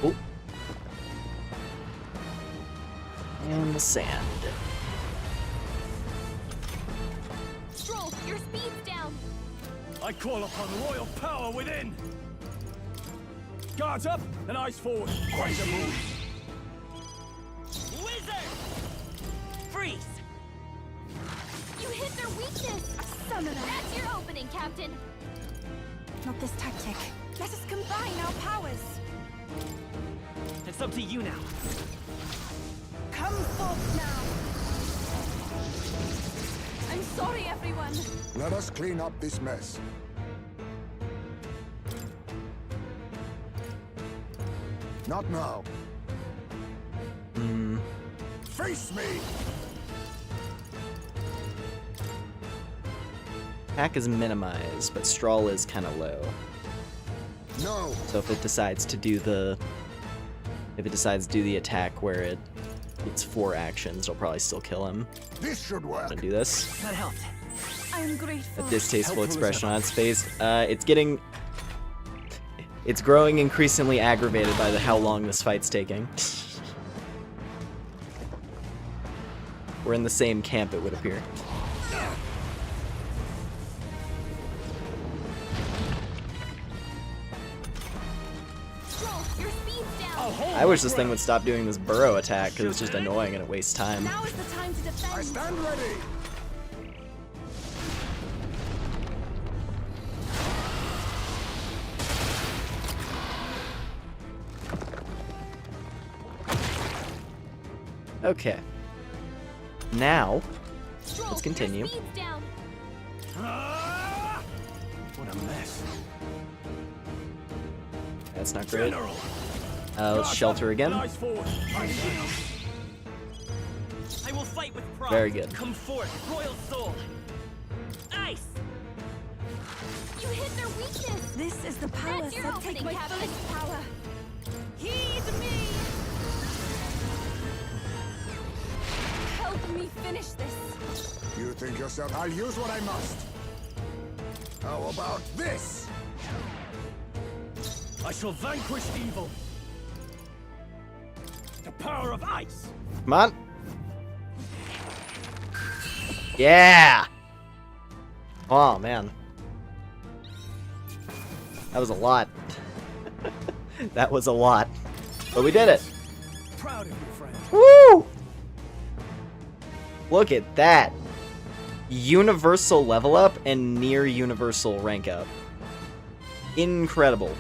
Oh. And the sand. Stroll, your speed's down. I call upon royal power within. Guards up and eyes forward. Quite a move. Wizard! Freeze! You hit their weakness. Summoner. That's your opening, Captain. Not this tactic. Let us combine our powers. It's up to you now. Come forth now. I'm sorry, everyone. Let us clean up this mess. Not now. Face me! Attack is minimized, but Strahl is kind of low. No. So if it decides to do the attack where it's 4 actions, it'll probably still kill him. This should I'm work. gonna do this. That helped. I am grateful. A distasteful Helpful as expression on its face. It's growing increasingly aggravated by how long this fight's taking. We're in the same camp, it would appear. Stroll, your speed's down. I wish this thing would stop doing this burrow attack because it's just annoying and it wastes time. Now is the time to defend. I stand ready. Okay. Now, Stroll, let's continue. Your speed's down. What a mess. That's not great. General. Let's shelter again. Eyes forward. I will fight with pride. Very good. Come forth, royal soul. Ice! You hit their weakness. This is the power That's your that take opening, my Captain. fullest power. Heed me. Help me finish this. You think yourself, I'll use what I must. How about this? I shall vanquish evil. The power of ice. Come on. Yeah! Oh, man. That was a lot. That was a lot. But we did it. Proud of you, friend. Woo! Look at that. Universal level up and near universal rank up. Incredible.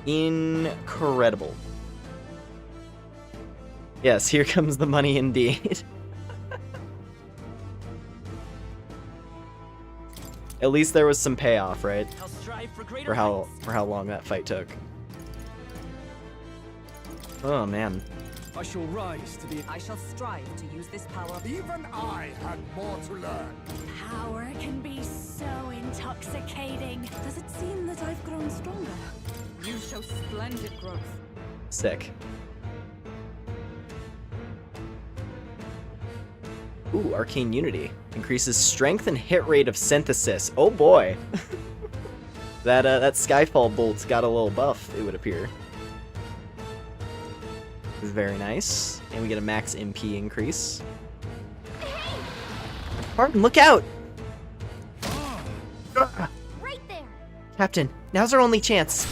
Incredible. Yes, here comes the money indeed. At least there was some payoff, right? I'll strive for greater For how heights. for how long that fight took. Oh man. I shall rise to the... I shall strive to use this power. Even I had more to learn. Power can be so intoxicating. Does it seem that I've grown stronger? You show splendid growth. Sick. Ooh, Arcane Unity. Increases strength and hit rate of synthesis. Oh boy. that Skyfall bolt's got a little buff, it would appear. Very nice. And we get a max MP increase. Barton, look out! Right there. Captain, now's our only chance.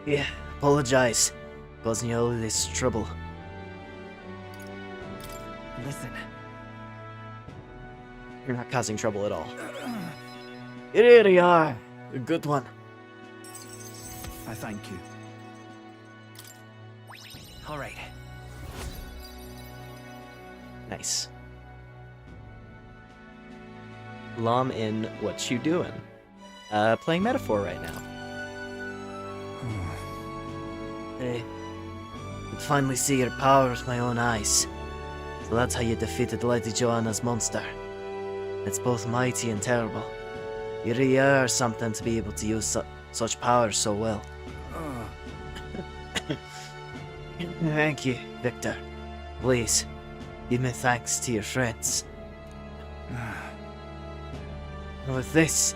Yeah, apologize. Causing you all this trouble. Listen. You're not causing trouble at all. Here you are. A good one. I thank you. All right. Nice. Lom in, what you doing? Playing Metaphor right now. Hey, I could finally see your power with my own eyes. So that's how you defeated Lady Joanna's monster. It's both mighty and terrible. You really are something to be able to use such power so well. Thank you, Victor. Please, give me thanks to your friends. And with this,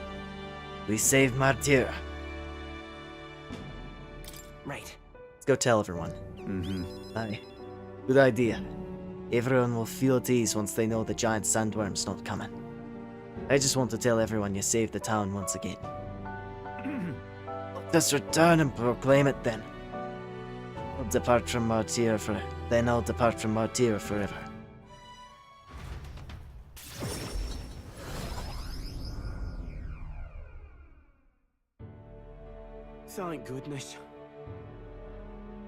we save Martyra. Right. Let's go tell everyone. Aye. Good idea. Everyone will feel at ease once they know the giant sandworm's not coming. I just want to tell everyone you saved the town once again. Let us return and proclaim it then. I'll depart from Martyra forever. Thank goodness.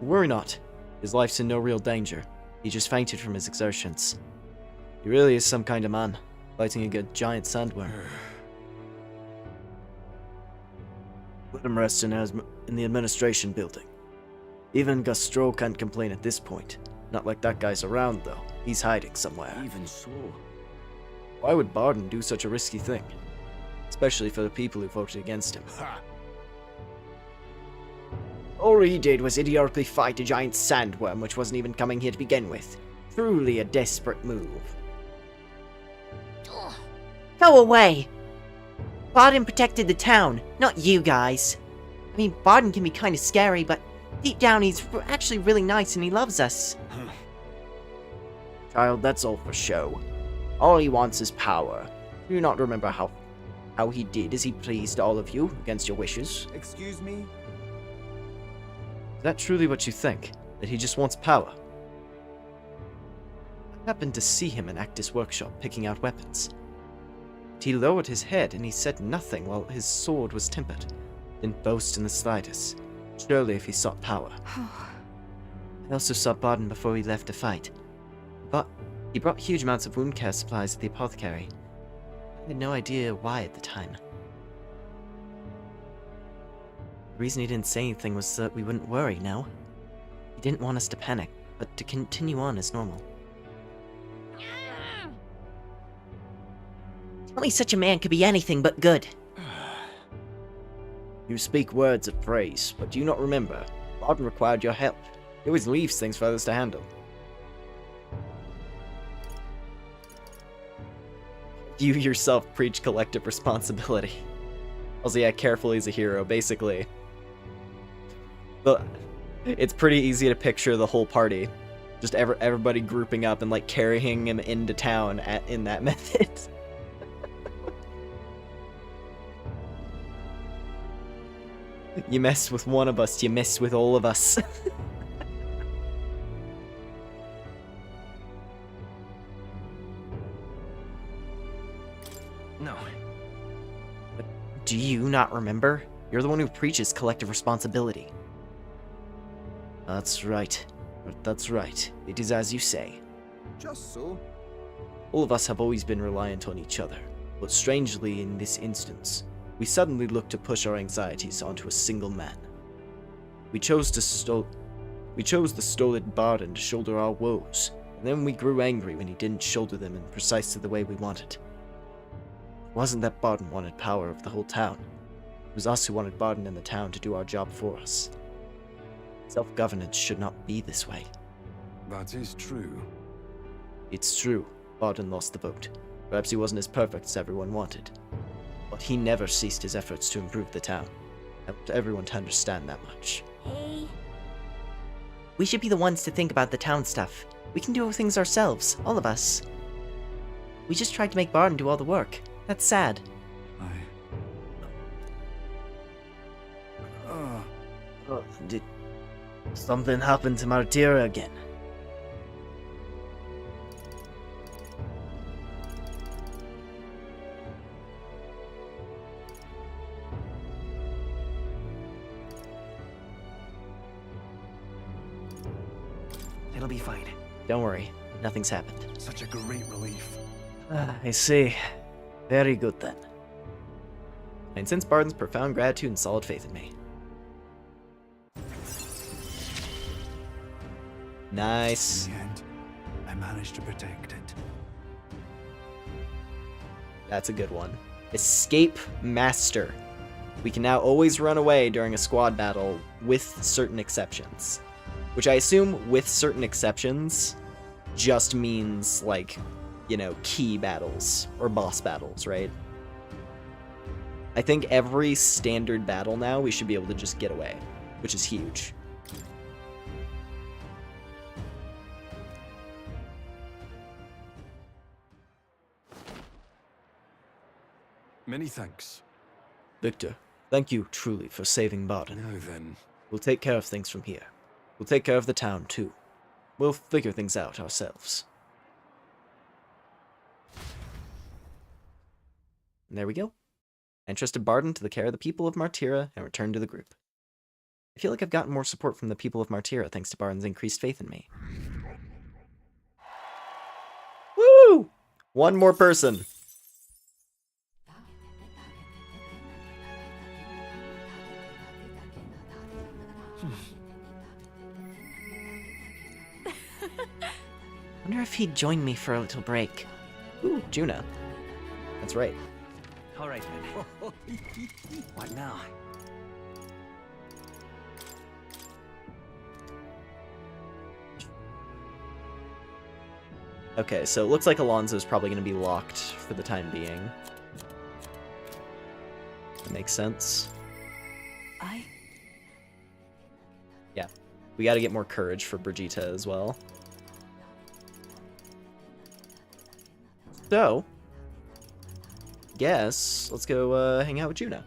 Worry not. His life's in no real danger. He just fainted from his exertions. He really is some kind of man, fighting a good giant sandworm. Let him rest in the administration building. Even Gastro can't complain at this point. Not like that guy's around, though. He's hiding somewhere. Even so. Why would Barden do such a risky thing? Especially for the people who voted against him. Ha! All he did was idiotically fight a giant sandworm which wasn't even coming here to begin with. Truly a desperate move. Go away! Barden protected the town, not you guys. I mean, Barden can be kind of scary, but deep down he's actually really nice and he loves us. Child, that's all for show. All he wants is power. Do you not remember how he did as he pleased all of you against your wishes? Excuse me? Is that truly what you think? That he just wants power? I happened to see him in Actus' workshop picking out weapons. He lowered his head and he said nothing while his sword was tempered. Didn't boast in the slightest. Surely if he sought power. I also saw Barden before we left to fight. But he brought huge amounts of wound care supplies to the apothecary. I had no idea why at the time. The reason he didn't say anything was so that we wouldn't worry, no? He didn't want us to panic, but to continue on as normal. Only such a man could be anything but good. You speak words of praise, but do you not remember? Barden required your help. He always leaves things for others to handle. You yourself preach collective responsibility. Also, yeah, carefully as a hero, basically. But it's pretty easy to picture the whole party. Just everybody grouping up and like carrying him into town in that method. You mess with one of us, you mess with all of us. No. Do you not remember? You're the one who preaches collective responsibility. That's right. That's right. It is as you say. Just so. All of us have always been reliant on each other, but strangely in this instance, we suddenly looked to push our anxieties onto a single man. We chose the stolid Barden to shoulder our woes, and then we grew angry when he didn't shoulder them in precisely the way we wanted. It wasn't that Barden wanted power of the whole town. It was us who wanted Barden in the town to do our job for us. Self-governance should not be this way. That is true. It's true, Barden lost the vote. Perhaps he wasn't as perfect as everyone wanted. But he never ceased his efforts to improve the town. I want everyone to understand that much. Hey. We should be the ones to think about the town stuff. We can do things ourselves, all of us. We just tried to make Barden do all the work. That's sad. Did something happen to Martira again? It'll be fine. Don't worry, nothing's happened. Such a great relief. I see. Very good then. And since Barden's profound gratitude and solid faith in me. Nice. In the end, I managed to protect it. That's a good one. Escape Master. We can now always run away during a squad battle with certain exceptions. Which I assume with certain exceptions just means, like, you know, key battles or boss battles, right? I think every standard battle now we should be able to just get away, which is huge. Many thanks. Victor, thank you truly for saving Barden. Now then. We'll take care of things from here. We'll take care of the town, too. We'll figure things out ourselves. And there we go. I entrusted Barden to the care of the people of Martira and returned to the group. I feel like I've gotten more support from the people of Martira thanks to Barden's increased faith in me. Woo! One more person. Wonder if he'd join me for a little break. Ooh, Juna. That's right. All right, then. What now? Okay, so it looks like Alonso's probably going to be locked for the time being. That makes sense. Yeah. We got to get more courage for Brigitte as well. So, guess let's go hang out with Juna.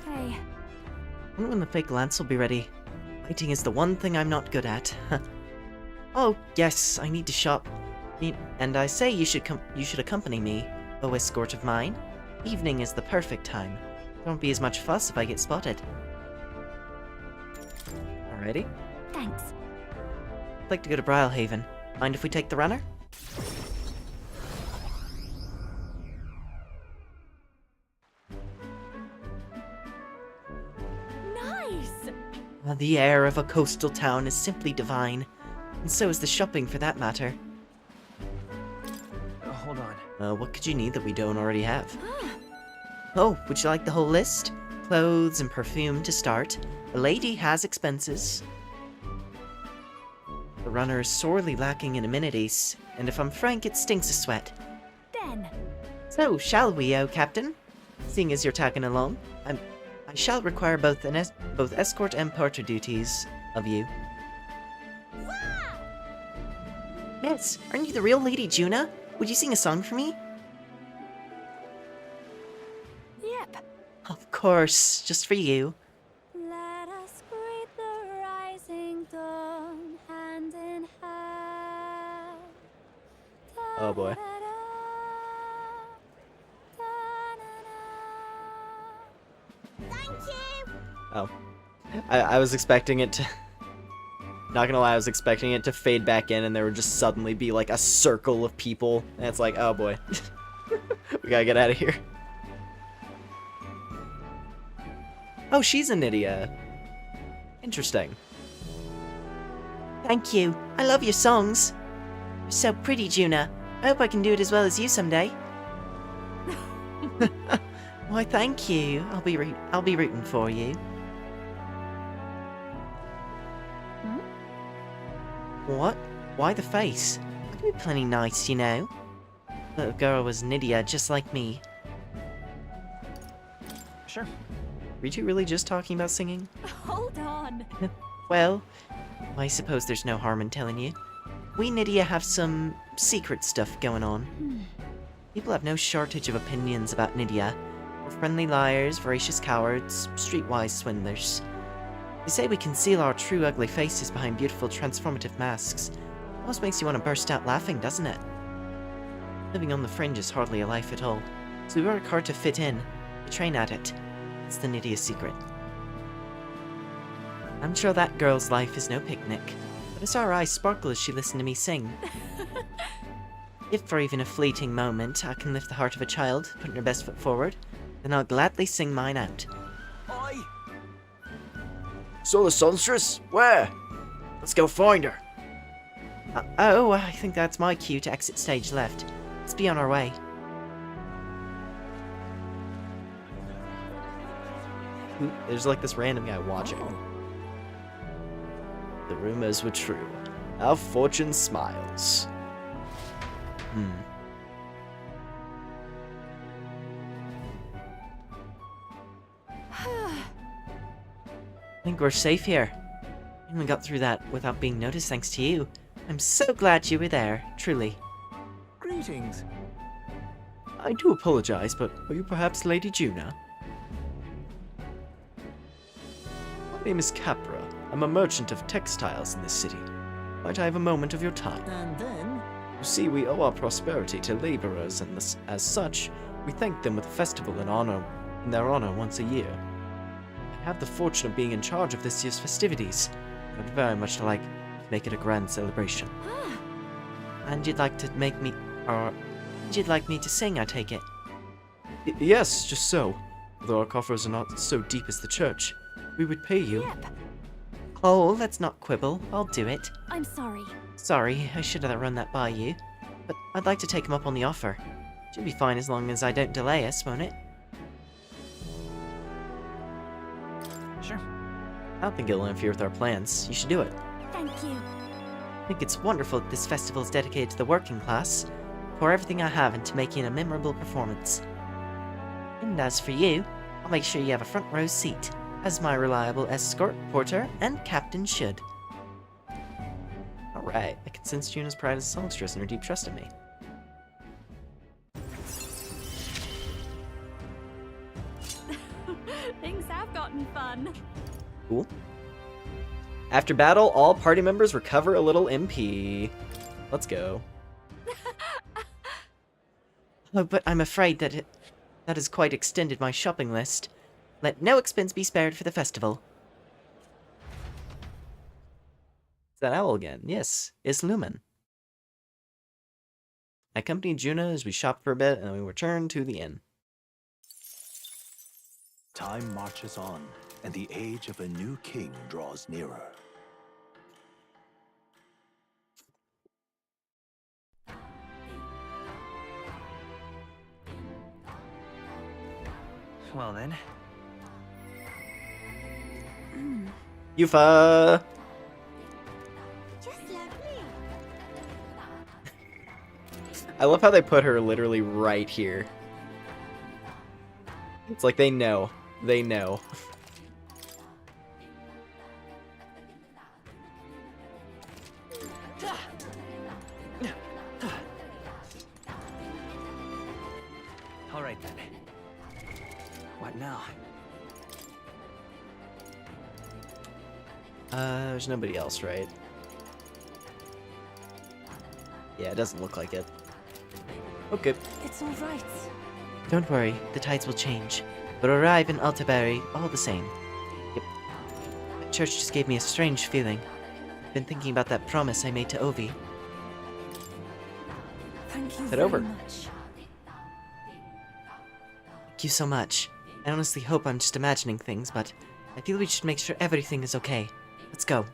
Hey. I wonder when the fake lance will be ready. Fighting is the one thing I'm not good at. Oh, yes, I need to shop. And I say you should accompany me, O escort of mine. Evening is the perfect time. Won't be as much fuss if I get spotted. Alrighty. Thanks. I'd like to go to Brylehaven. Mind if we take the runner? Nice! The air of a coastal town is simply divine. And so is the shopping, for that matter. Hold on. What could you need that we don't already have? Oh, would you like the whole list? Clothes and perfume to start. A lady has expenses. The runner is sorely lacking in amenities, and if I'm frank, it stinks a sweat. Then. So, shall we, Captain? Seeing as you're tagging along, I shall require both escort and porter duties of you. Yes, aren't you the real Lady Juna? Would you sing a song for me? Yep. Of course, just for you. Let us greet the rising dawn, hand in hand. Oh boy. Thank you. Oh. I was expecting it to... Not gonna lie, I was expecting it to fade back in and there would just suddenly be like a circle of people. And it's like, oh boy. We gotta get out of here. Oh, she's a Nydia. Interesting. Thank you. I love your songs. You're so pretty, Juna. I hope I can do it as well as you someday. Why, thank you. I'll be rooting for you. What? Why the face? I can be plenty nice, you know. Little girl was Nydia, just like me. Sure. Were you really just talking about singing? Hold on. Well, I suppose there's no harm in telling you. We Nydia have some secret stuff going on. People have no shortage of opinions about Nydia. We're friendly liars, voracious cowards, streetwise swindlers. They say we conceal our true ugly faces behind beautiful transformative masks. Almost makes you want to burst out laughing, doesn't it? Living on the fringe is hardly a life at all, so we work hard to fit in. We train at it. It's the Nydia secret. I'm sure that girl's life is no picnic, but I saw her eyes sparkle as she listened to me sing. If for even a fleeting moment I can lift the heart of a child, putting her best foot forward, then I'll gladly sing mine out. Oi! So the songstress? Where? Let's go find her. Oh, I think that's my cue to exit stage left. Let's be on our way. There's like this random guy watching. The rumors were true. Our fortune smiles. I think we're safe here. And we got through that without being noticed thanks to you. I'm so glad you were there, truly. Greetings. I do apologize, but are you perhaps Lady Juna? My name is Capra. I'm a merchant of textiles in this city. Might I have a moment of your time? And then? You see, we owe our prosperity to laborers, and as such, we thank them with a festival in their honor once a year. I have the fortune of being in charge of this year's festivities. I'd very much like to make it a grand celebration. And you'd like to make me... you'd like me to sing, I take it? Yes, just so. Although our coffers are not so deep as the church, we would pay you. Yep. Oh, let's not quibble. I'll do it. I'm sorry. Sorry, I should have run that by you. But I'd like to take him up on the offer. Should be fine as long as I don't delay us, won't it? Sure. I don't think it'll interfere with our plans. You should do it. Thank you. I think it's wonderful that this festival is dedicated to the working class. Pour everything I have into making a memorable performance. And as for you, I'll make sure you have a front row seat, as my reliable escort, porter, and captain should. Alright, I can sense Juna's pride as a songstress and her deep trust in me. Things have gotten fun. Cool. After battle, all party members recover a little MP. Let's go. Oh, but I'm afraid that has quite extended my shopping list. Let no expense be spared for the festival. It's that owl again. Yes, it's Lumen. I accompanied Juna as we shopped for a bit, and then we returned to the inn. Time marches on, and the age of a new king draws nearer. Well then. Yufa! Just lovely. I love how they put her literally right here. It's like they know. They know. All right then. What now? There's nobody else, right? Yeah, it doesn't look like it. Okay. It's all right. Don't worry, the tides will change. We'll arrive in Altaberry all the same. Yep. That church just gave me a strange feeling. I've been thinking about that promise I made to Ovi. Thank you Head very over. much. Thank you so much. I honestly hope I'm just imagining things, but I feel we should make sure everything is okay. Let's go.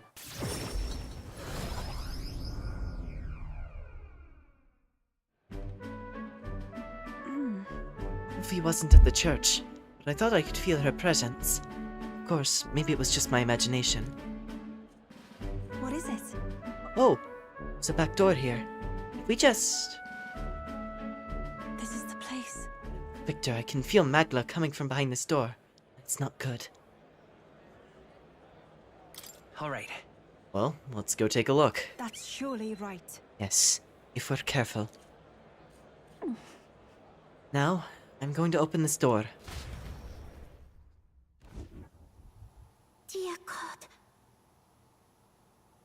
Ovi wasn't at the church, but I thought I could feel her presence. Of course, maybe it was just my imagination. What is it? Oh, there's a back door here. If we just... This is the place. Victor, I can feel Magla coming from behind this door. It's not good. All right. Well, let's go take a look. That's surely right. Yes, if we're careful. Now, I'm going to open this door. Dear God.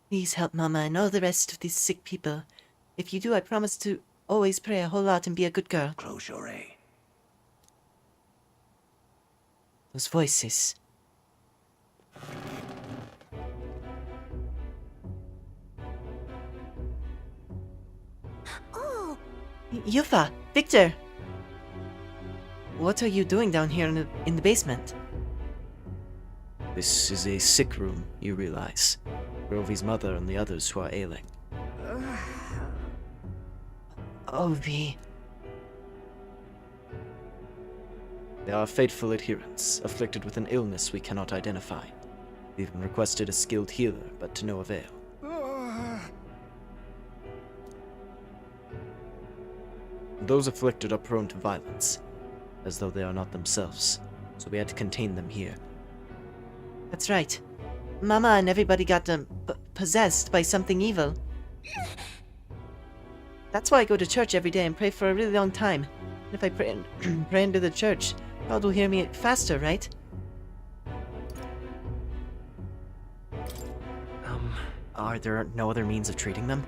Please help Mama and all the rest of these sick people. If you do, I promise to always pray a whole lot and be a good girl. Close your eye. Those voices. Oh, Yufa! Victor! What are you doing down here in the basement? This is a sick room, you realize. Rovi's mother and the others who are ailing. Ovi. They are faithful adherents, afflicted with an illness we cannot identify. We even requested a skilled healer, but to no avail. Those afflicted are prone to violence, as though they are not themselves, so we had to contain them here. That's right. Mama and everybody got possessed by something evil. That's why I go to church every day and pray for a really long time. And if I pray, pray into the church, God will hear me faster, right? Are there no other means of treating them?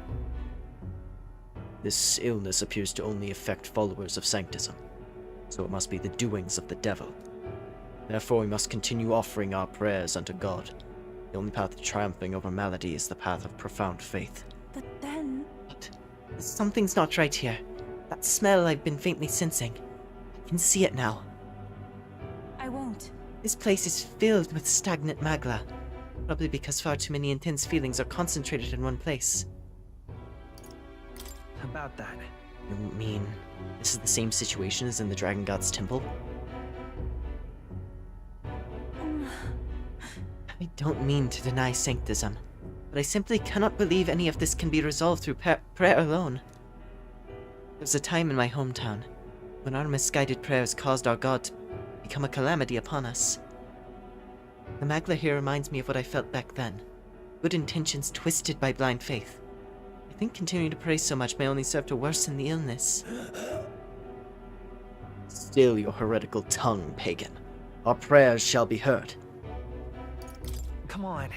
This illness appears to only affect followers of Sanctism, so it must be the doings of the devil. Therefore we must continue offering our prayers unto God. The only path to triumphing over malady is the path of profound faith. but then... But something's not right here. That smell I've been faintly sensing. I can see it now. I won't. This place is filled with stagnant magla. Probably because far too many intense feelings are concentrated in one place. About that. You mean this is the same situation as in the Dragon God's temple? I don't mean to deny sanctism, but I simply cannot believe any of this can be resolved through prayer alone. There was a time in my hometown when our misguided prayers caused our God to become a calamity upon us. The Magla here reminds me of what I felt back then. Good intentions twisted by blind faith. I think continuing to pray so much may only serve to worsen the illness. Still your heretical tongue, pagan. Our prayers shall be heard. Come on.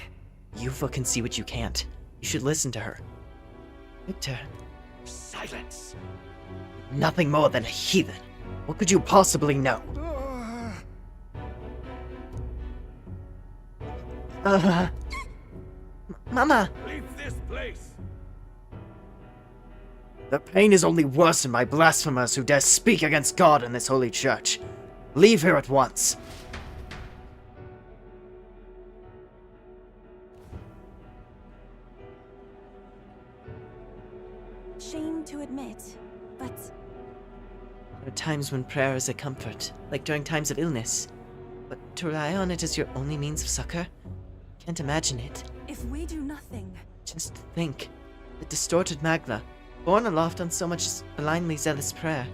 Yufa can see what you can't. You should listen to her. Victor, Silence. Nothing more than a heathen. What could you possibly know? Mama! Leave this place. The pain is only worsened by blasphemers who dare speak against God in this holy church. Leave here at once. Shame to admit, but... There are times when prayer is a comfort, like during times of illness. But to rely on it as your only means of succor? Can't imagine it. if we do nothing... Just think. The distorted Magla, born aloft on so much blindly zealous prayer.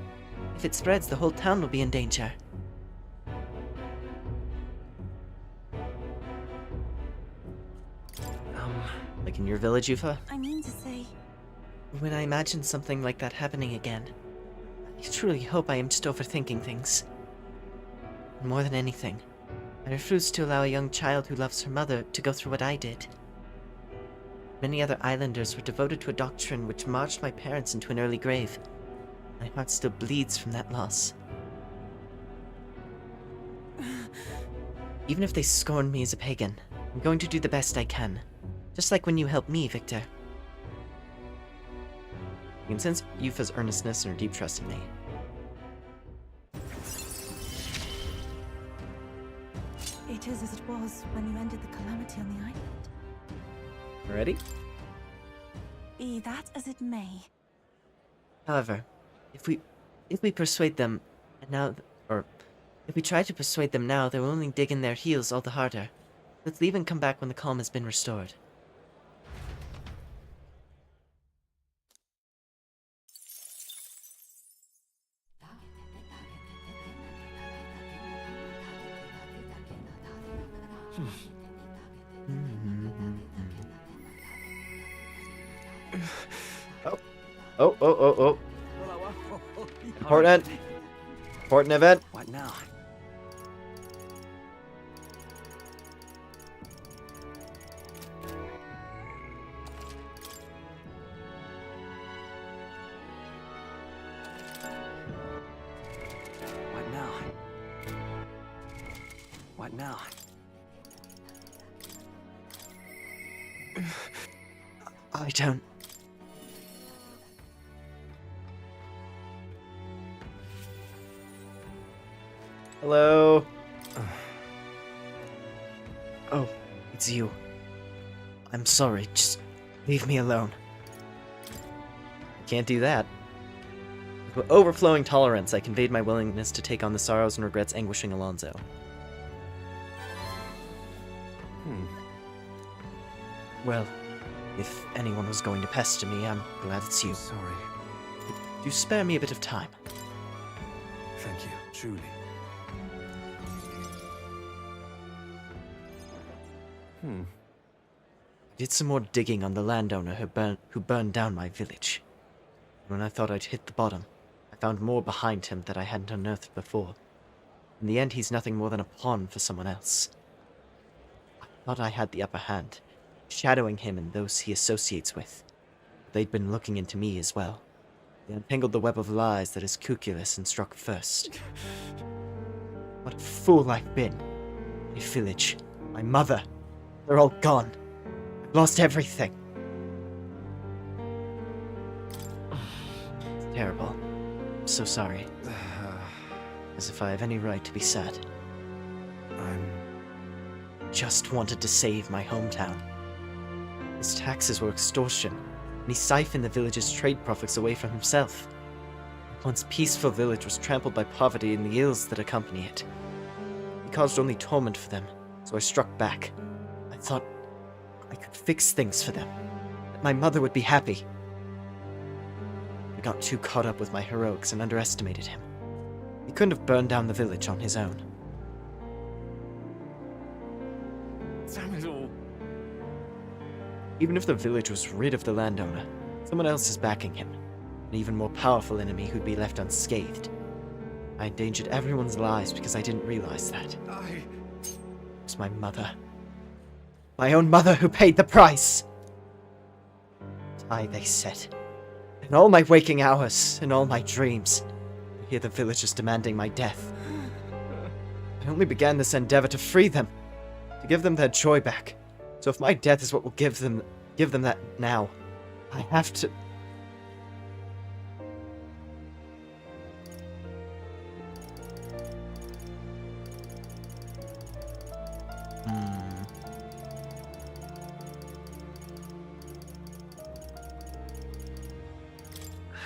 If it spreads, the whole town will be in danger. Like in your village, Yufa? I mean to say... When I imagine something like that happening again, I truly hope I am just overthinking things. And more than anything, I refuse to allow a young child who loves her mother to go through what I did. Many other islanders were devoted to a doctrine which marched my parents into an early grave. My heart still bleeds from that loss. Even if they scorn me as a pagan, I'm going to do the best I can. Just like when you helped me, Victor. You can sense Yufa's earnestness and her deep trust in me. It is as it was when you ended the calamity on the island. Ready? Be that as it may. However, if we persuade them, if we try to persuade them now, they will only dig in their heels all the harder. Let's leave and come back when the calm has been restored. Oh. Important. Important event. What now? What now? What now? I don't... Hello. Oh, it's you. I'm sorry, just leave me alone. Can't do that. With overflowing tolerance, I conveyed my willingness to take on the sorrows and regrets anguishing Alonso. Well, if anyone was going to pester me, I'm glad it's you. Sorry. Do spare me a bit of time. Thank you, truly. I did some more digging on the landowner who burned down my village. When I thought I'd hit the bottom, I found more behind him that I hadn't unearthed before. In the end, he's nothing more than a pawn for someone else. I thought I had the upper hand, shadowing him and those he associates with. But they'd been looking into me as well. They untangled the web of lies that is Cuculus and struck first. What a fool I've been. My village, my mother, they're all gone. I've lost everything. It's terrible. I'm so sorry. As if I have any right to be sad. Just wanted to save my hometown. His taxes were extortion, and he siphoned the village's trade profits away from himself. The once peaceful village was trampled by poverty and the ills that accompany it. He caused only torment for them, so I struck back. I thought I could fix things for them, that my mother would be happy. I got too caught up with my heroics and underestimated him. He couldn't have burned down the village on his own. Damn it all. Even if the village was rid of the landowner, someone else is backing him. An even more powerful enemy who'd be left unscathed. I endangered everyone's lives because I didn't realize that. It was my mother. My own mother who paid the price! Die, they said. In all my waking hours, in all my dreams, I hear the villagers demanding my death. I only began this endeavor to free them, to give them their joy back. So if my death is what will give them that now, I have to...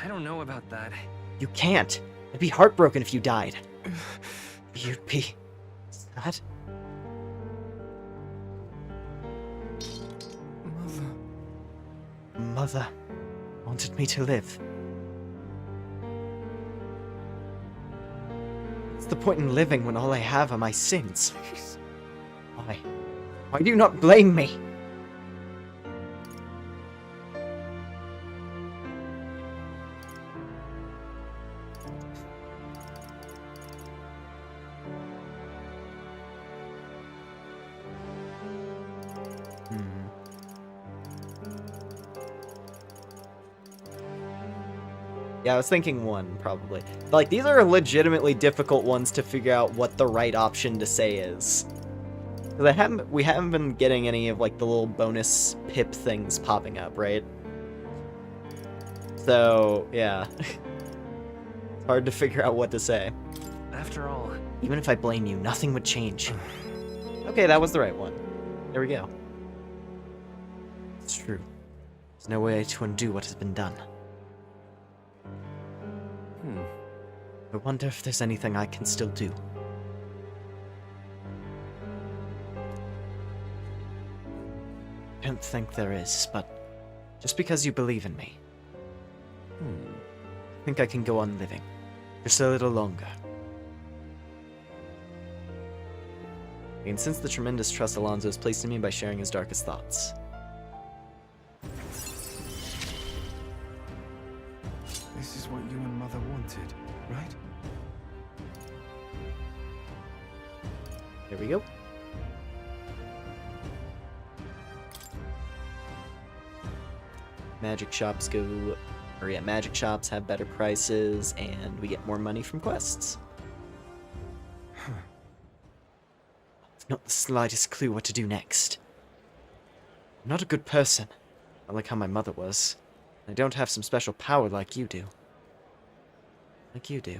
I don't know about that. You can't. I'd be heartbroken if you died. You'd be... sad? Mother wanted me to live. What's the point in living when all I have are my sins? Why? Why do you not blame me? Yeah, I was thinking 1, probably. Like, these are legitimately difficult ones to figure out what the right option to say is. Because we haven't been getting any of, like, the little bonus pip things popping up, right? So, yeah. It's hard to figure out what to say. After all, Even if I blame you, nothing would change. Okay, that was the right one. There we go. It's true. There's no way to undo what has been done. I wonder if there's anything I can still do. I don't think there is, but just because you believe in me, I think I can go on living. Just a little longer. I can sense the tremendous trust Alonso has placed in me by sharing his darkest thoughts. This is what you and Mother wanted, right? There we go. Magic shops magic shops have better prices, and we get more money from quests. I've not the slightest clue what to do next. I'm not a good person, not like how my mother was. I don't have some special power like you do. Like you do.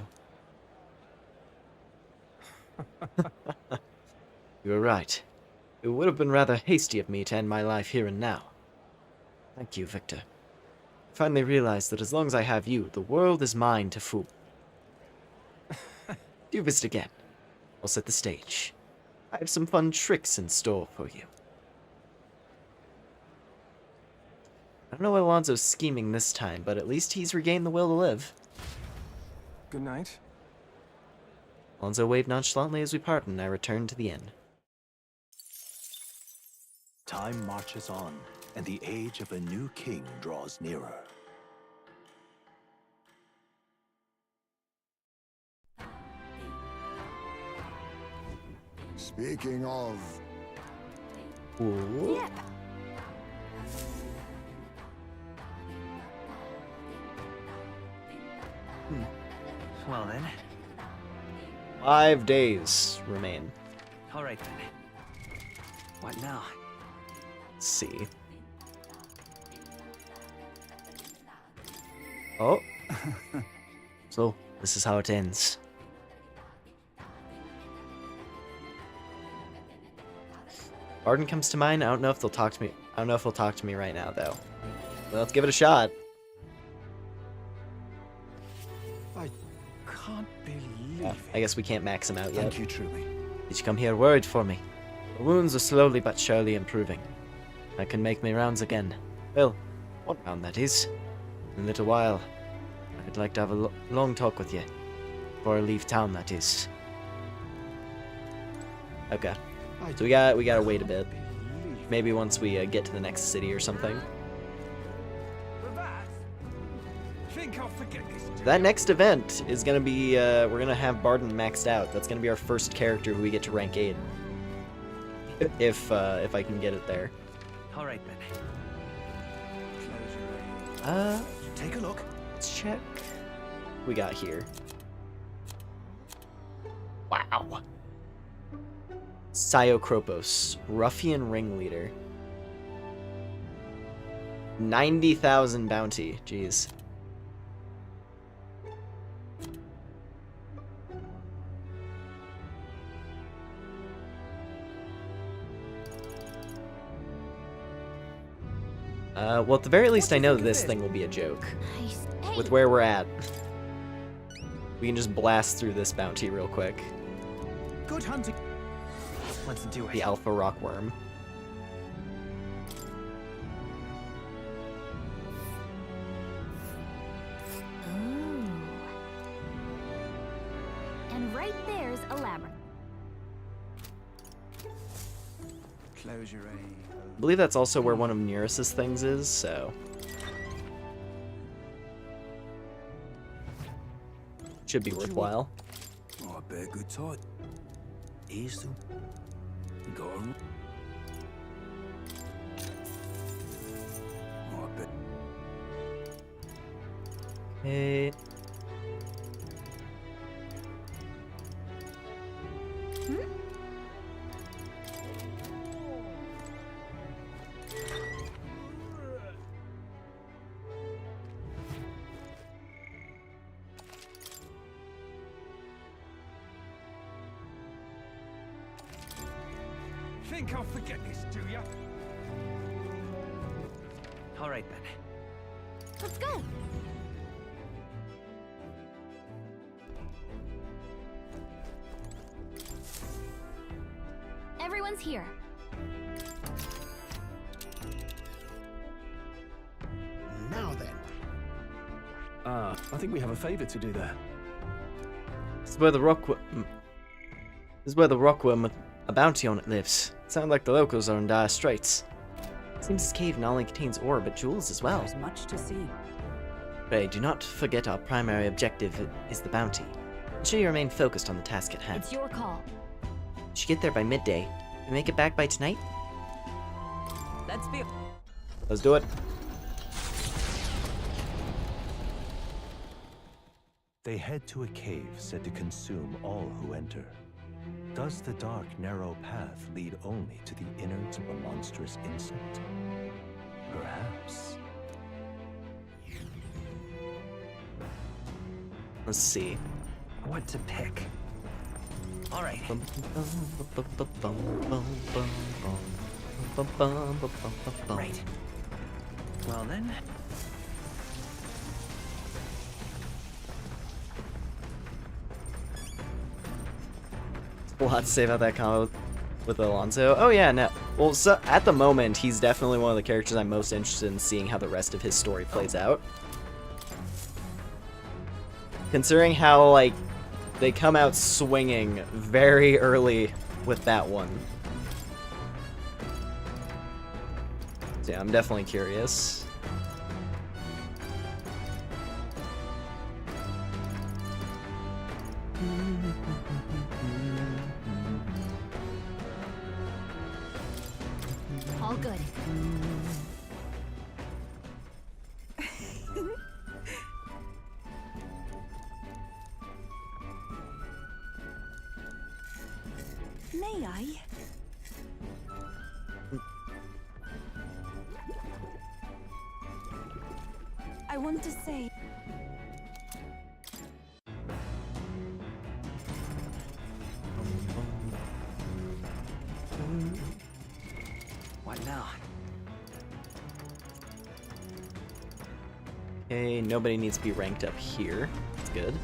You were right. It would have been rather hasty of me to end my life here and now. Thank you, Victor. I finally realized that as long as I have you, the world is mine to fool. Do visit again. I'll set the stage. I have some fun tricks in store for you. I don't know what Alonso's scheming this time, but at least he's regained the will to live. Good night. Alonso waved nonchalantly as we parted, and I returned to the inn. Time marches on, and the age of a new king draws nearer. Speaking of... Ooh. well then. 5 days remain. All right then. What now? Let's see. Oh. So, this is how it ends. Arden comes to mind. I don't know if they'll talk to me. I don't know if he'll talk to me right now, though. Well, let's give it a shot. I can't believe Oh, I guess we can't max him out yet. Thank you truly. Did you come here worried for me? The wounds are slowly but surely improving. I can make my rounds again. Well, one round that is. In a little while. I'd like to have a long talk with you. Before I leave town, that is. Okay. So we gotta wait a bit. Maybe once we get to the next city or something. Think I'll forget this. So that next event is gonna be we're gonna have Barden maxed out. That's gonna be our first character who we get to rank 8. If I can get it there. All right then. Take a look. Let's check. What we got here. Wow. Siokropos, ruffian ringleader. 90,000 bounty. Jeez. Well, at the very least, I know this thing will be a joke. Hey, With where we're at. We can just blast through this bounty real quick. Good hunting. Let's do it. The Alpha Rockworm. Ooh. And right there's a labyrinth. Close your eyes. I believe that's also where one of Nereus's things is, so... Should be worthwhile. Oh, I bet good time. Easy. Go on. Oh, I bet. Hey. Think I'll forget this, do ya? All right then. Let's go. Everyone's here. Now then. I think we have a favor to do there. This is where the rockworm with a bounty on it lives. Sounds like the locals are in dire straits. Seems this cave not only contains ore, but jewels as well. There's much to see. Pray, do not forget our primary objective is the bounty. Ensure you remain focused on the task at hand. It's your call. You should get there by midday. Can we make it back by tonight? Let's be. Let's do it. They head to a cave said to consume all who enter. Does the dark, narrow path lead only to the innards of a monstrous insect? Perhaps. Let's see. What to pick? All right. Right. Well then. A lot to say about that combo with Alonso. Oh yeah, no. Well, so at the moment, he's definitely one of the characters I'm most interested in seeing how the rest of his story plays out. Considering how, like, they come out swinging very early with that one. So yeah, I'm definitely curious. All good. May I? I want to say... What now? Okay, nobody needs to be ranked up here. That's good.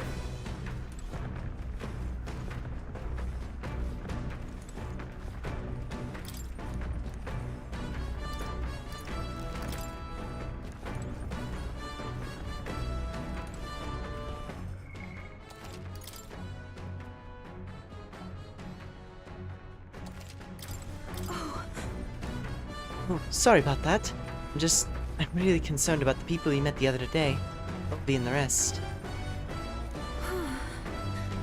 Oh, sorry about that. I'm really concerned about the people you met the other day. Bobby and the rest.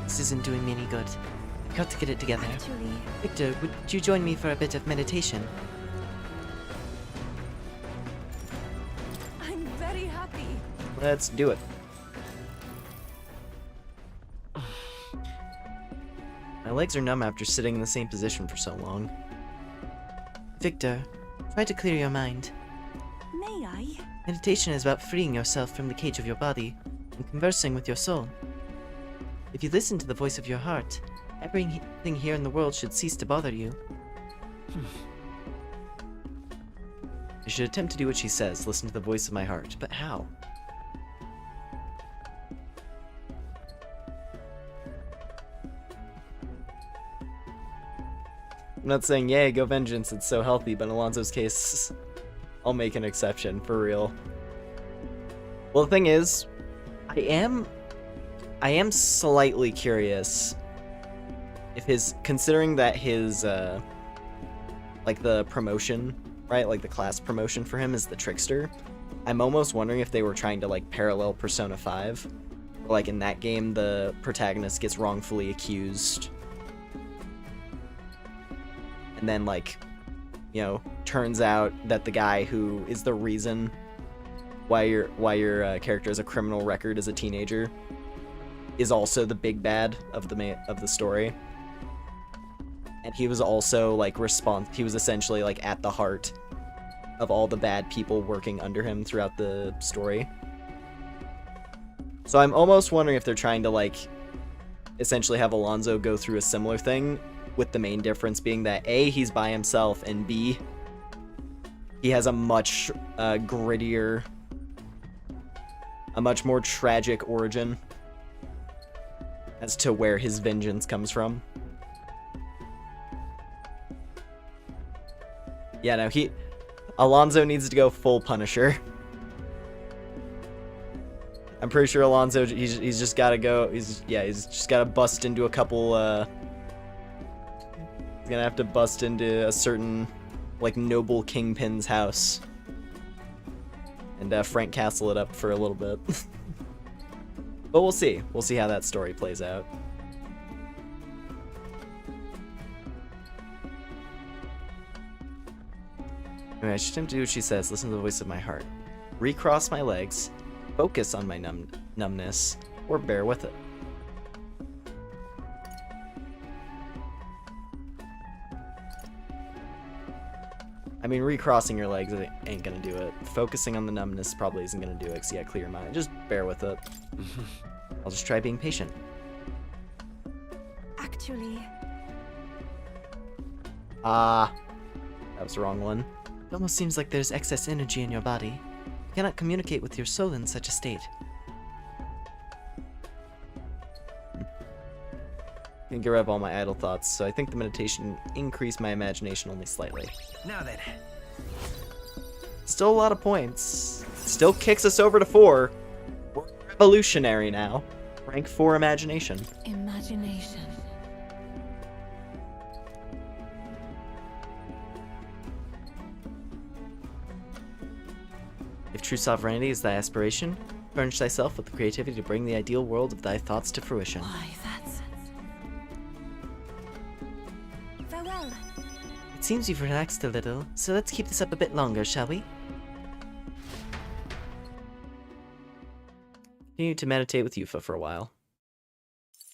This isn't doing me any good. I've got to get it together. Actually, Victor, would you join me for a bit of meditation? I'm very happy. Let's do it. My legs are numb after sitting in the same position for so long. Victor, try to clear your mind. May I? Meditation is about freeing yourself from the cage of your body and conversing with your soul. If you listen to the voice of your heart, everything here in the world should cease to bother you. I should attempt to do what she says, listen to the voice of my heart, but how? I'm not saying, yay, go vengeance, it's so healthy, but in Alonso's case, I'll make an exception, for real. Well, the thing is, I am slightly curious if considering that his, like the promotion, right, like the class promotion for him is the Trickster, I'm almost wondering if they were trying to, like, parallel Persona 5. Like, in that game, the protagonist gets wrongfully accused and then, like, you know, turns out that the guy who is the reason why your character has a criminal record as a teenager is also the big bad of the story. And he was also like he was essentially like at the heart of all the bad people working under him throughout the story. So I'm almost wondering if they're trying to like essentially have Alonso go through a similar thing, with the main difference being that A, he's by himself, and B, he has a much grittier, a much more tragic origin as to where his vengeance comes from. Yeah, no, Alonso needs to go full Punisher. I'm pretty sure Alonso, he's just gotta go, he's just gotta bust into a couple, he's gonna have to bust into a certain, like, noble kingpin's house. And, Frank Castle it up for a little bit. But we'll see. We'll see how that story plays out. Anyway, I should attempt to do what she says, listen to the voice of my heart. Recross my legs, focus on my numbness, or bear with it. I mean, recrossing your legs ain't gonna do it. Focusing on the numbness probably isn't gonna do it, so yeah, clear your mind. Just bear with it. I'll just try being patient. Actually... that was the wrong one. It almost seems like there's excess energy in your body. You cannot communicate with your soul in such a state. Can get rid of all my idle thoughts, so I think the meditation increased my imagination only slightly. Now then. Still a lot of points. Still kicks us over to 4. We're revolutionary now. Rank 4 imagination. Imagination. If true sovereignty is thy aspiration, furnish thyself with the creativity to bring the ideal world of thy thoughts to fruition. Why, that's... Farewell. It seems you've relaxed a little, so let's keep this up a bit longer, shall we? Continue to meditate with Yufa for a while.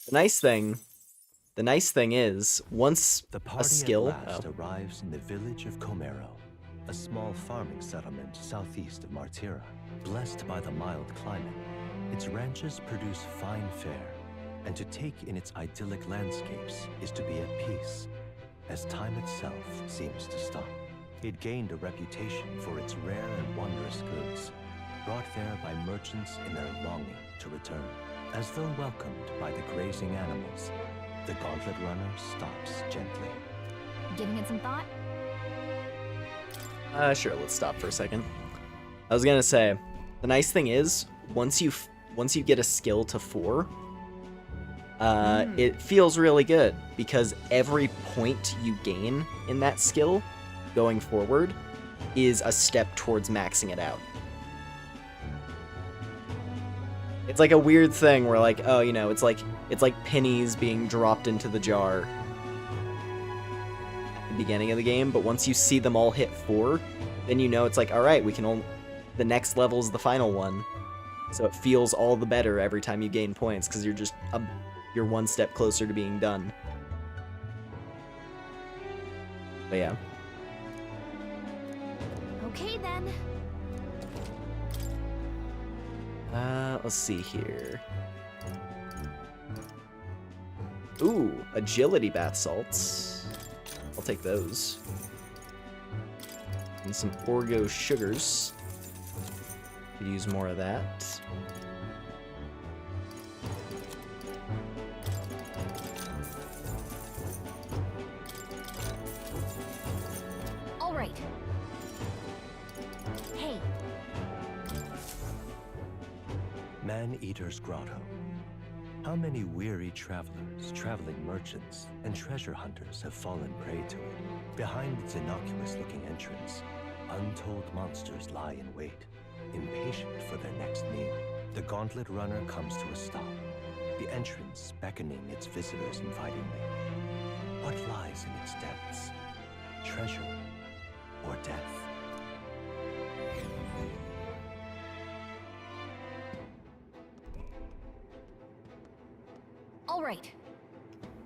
The nice thing is, once The a party skill... at last arrives in the village of Comero, a small farming settlement southeast of Martira. Blessed by the mild climate, its ranches produce fine fare, and to take in its idyllic landscapes is to be at peace, as time itself seems to stop. It gained a reputation for its rare and wondrous goods, brought there by merchants in their longing to return. As though welcomed by the grazing animals, the gauntlet runner stops gently. Giving it some thought? Sure, let's stop for a second. I was gonna say, the nice thing is, once you get a skill to 4, it feels really good, because every point you gain in that skill going forward is a step towards maxing it out. It's like a weird thing where, like, oh, you know, it's like pennies being dropped into the jar at the beginning of the game, but once you see them all hit 4, then you know it's like, all right, the next level is the final one. So it feels all the better every time you gain points, because you're one step closer to being done. But yeah. Okay then. Let's see here. Ooh, agility bath salts. I'll take those. And some Orgo sugars. Could use more of that. All right. Hey, Man-Eater's Grotto. How many weary travelers, traveling merchants, and treasure hunters have fallen prey to it? Behind its innocuous-looking entrance, untold monsters lie in wait, impatient for their next meal. The gauntlet runner comes to a stop, the entrance beckoning its visitors invitingly. What lies in its depths? Treasure or death? all right.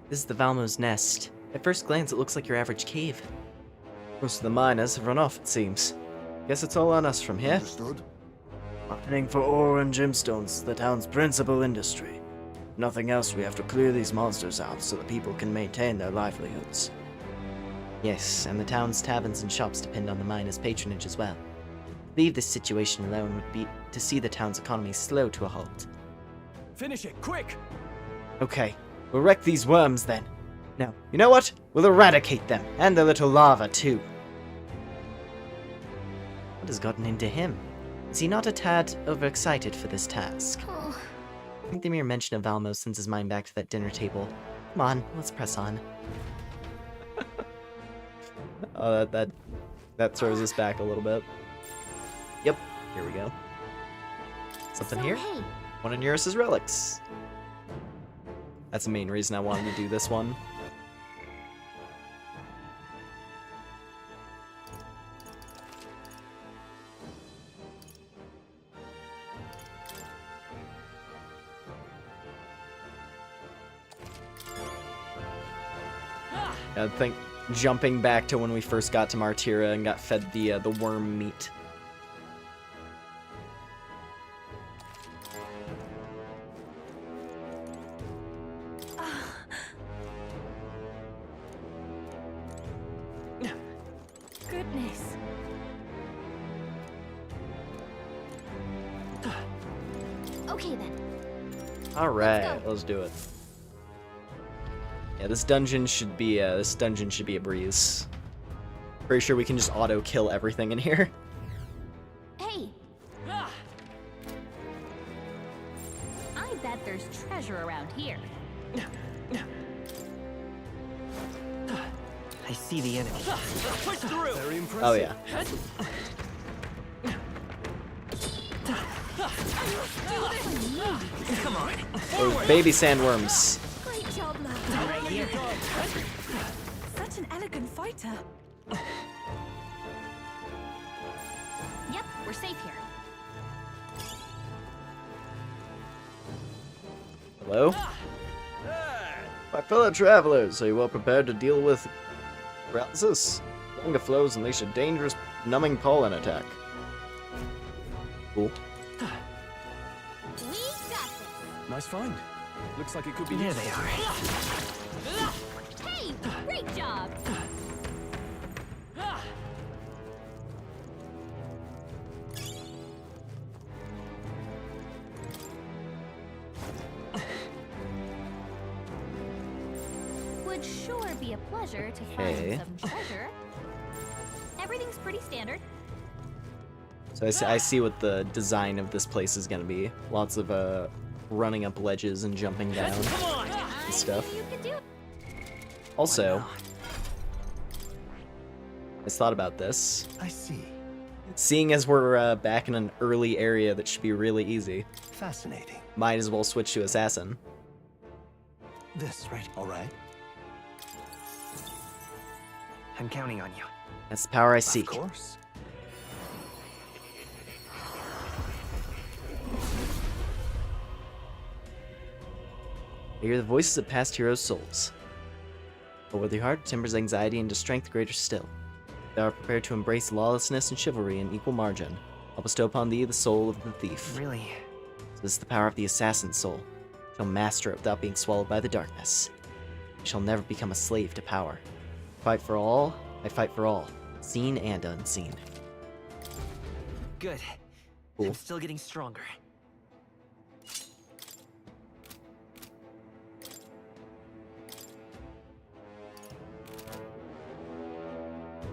This is the Valmo's nest. At first glance, it looks like your average cave. Most of the miners have run off, it seems. Guess it's all on us from here. Understood? Mining for ore and gemstones, the town's principal industry. Nothing else, we have to clear these monsters out so the people can maintain their livelihoods. Yes, and the town's taverns and shops depend on the miners' patronage as well. To leave this situation alone would be to see the town's economy slow to a halt. Finish it, quick! Okay, we'll wreck these worms then. Now, you know what? We'll eradicate them, and the little lava too. What has gotten into him? Is he not a tad overexcited for this task? Oh, I think the mere mention of Valmo sends his mind back to that dinner table. Come on, let's press on. Oh, that throws us back a little bit. Yep, here we go. Something so here? hey, One of Nereus's relics. That's the main reason I wanted to do this one. I think jumping back to when we first got to Martyra and got fed the worm meat. Goodness. okay then. All right, Let's go. let's do it. Yeah, this dungeon should be a breeze. Pretty sure we can just auto kill everything in here. Hey, I bet there's treasure around here. I see the enemy. Push through! Very impressive. Oh yeah. Come on. Those baby sandworms. Great job, love. Right here. Such an elegant fighter. Yep, we're safe here. Hello? My fellow travelers, are you well prepared to deal with paralysis? Longer flows unleash a dangerous, numbing pollen attack. Cool. We got this. Nice find. Looks like it could be There useful. they are. Hey, great job. Would sure be a pleasure to Okay. find some treasure. Everything's pretty standard. So I see what the design of this place is gonna be. Lots of running up ledges and jumping down and stuff. You can do it. Also, I just thought about this. I see. Seeing as we're back in an early area that should be really easy, Fascinating. might as well switch to Assassin. This, right? All right. I'm counting on you. That's the power I Of seek. course. I hear the voices of past heroes' souls. But with your heart tempers anxiety into strength greater still. Thou art prepared to embrace lawlessness and chivalry in equal margin. I'll bestow upon thee the soul of the thief. Really? So this is the power of the assassin's soul. Shall master it without being swallowed by the darkness. I shall never become a slave to power. Fight for all, I fight for all, seen and unseen. Good. Cool. I'm still getting stronger.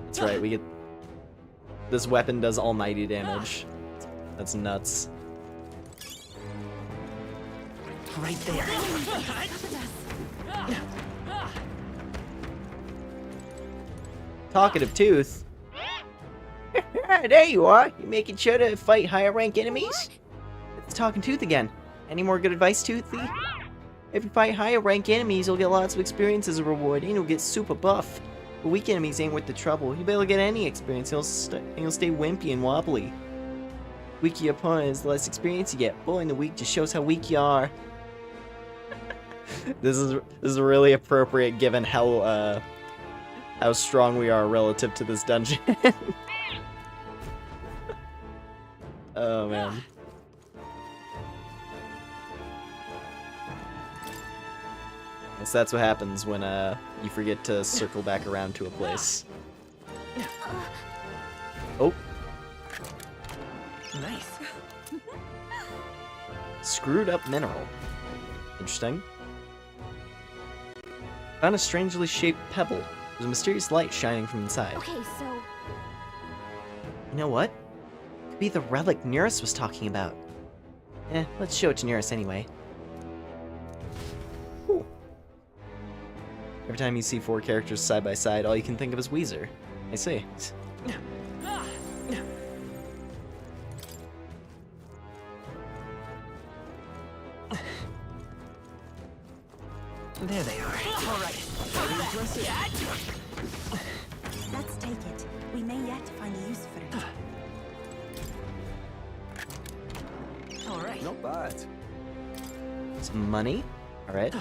That's right, we get... This weapon does almighty damage. That's nuts. Right there. Talkative Tooth. There you are. You making sure to fight higher rank enemies? It's Talking Tooth again. Any more good advice, Toothy? If you fight higher rank enemies, you'll get lots of experience as a reward, and you'll get super buff. But weak enemies ain't worth the trouble. You'll be able to get any experience, and you'll stay wimpy and wobbly. Weaker your opponent is, the less experience you get. Boy in the weak just shows how weak you are. This is really appropriate given how strong we are relative to this dungeon. Oh man. So that's what happens when you forget to circle back around to a place. Oh. Nice. Screwed up mineral. Interesting. Found a strangely shaped pebble. There's a mysterious light shining from inside. Okay, so You know what? Could be the relic Neurus was talking about. Let's show it to Neurus anyway. Ooh. Every time you see 4 characters side by side, all you can think of is Weezer. I see. There they are. All right. Let's take it. We may yet find a use for it. All right. Not bad. Some money. Alright.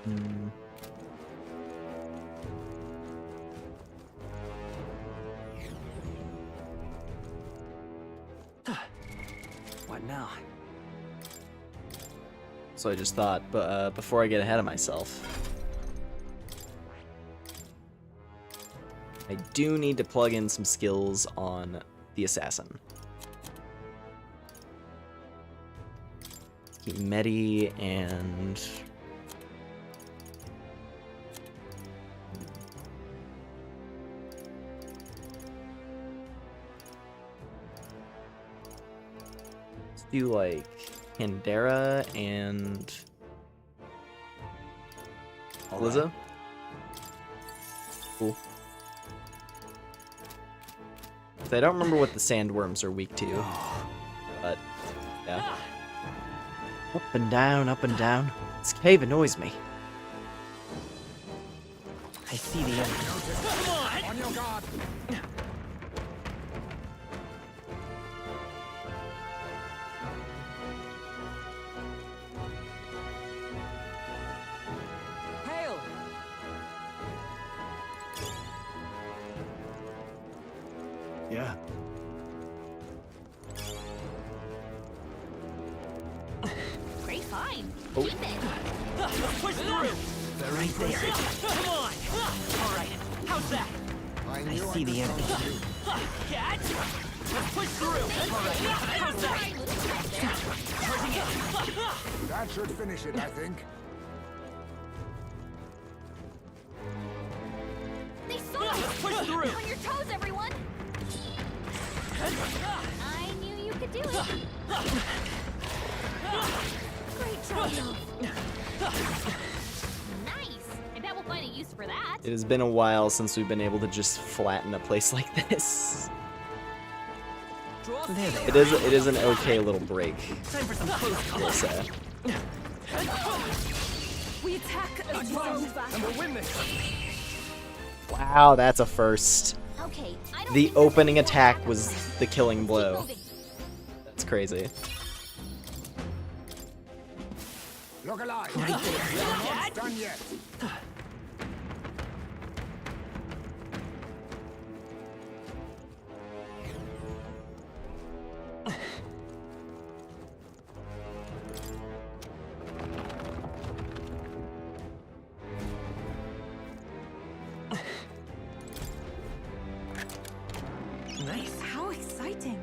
Hmm. What now? So I just thought, but before I get ahead of myself, I do need to plug in some skills on the assassin. Let's keep Medi and let's do like Pandera and Lizzo. Cool. So I don't remember what the sandworms are weak to, but yeah. Up and down, up and down. This cave annoys me. I see the enemy. On your guard. Hail! Yeah. great find. Oh. Keep it. Push through. They're right there. Come on. All right. How's that? I see the enemy. Catch. Let's push through. All right. How's that? Charging in. That should finish it, I think. They saw us. Push through. On your toes, everyone. I knew you could do it. Great job. Nice. I bet we'll find a use for that. It has been a while since we've been able to just flatten a place like this. There they It is an okay little break. Time for some close I will say. We attack as one. And we'll win this. Wow, that's a first. Okay. I don't The think there's opening any more attack attacks. was the killing Keep blow. moving. That's crazy. Look alive. Right there. We are not done yet. Nice. How exciting.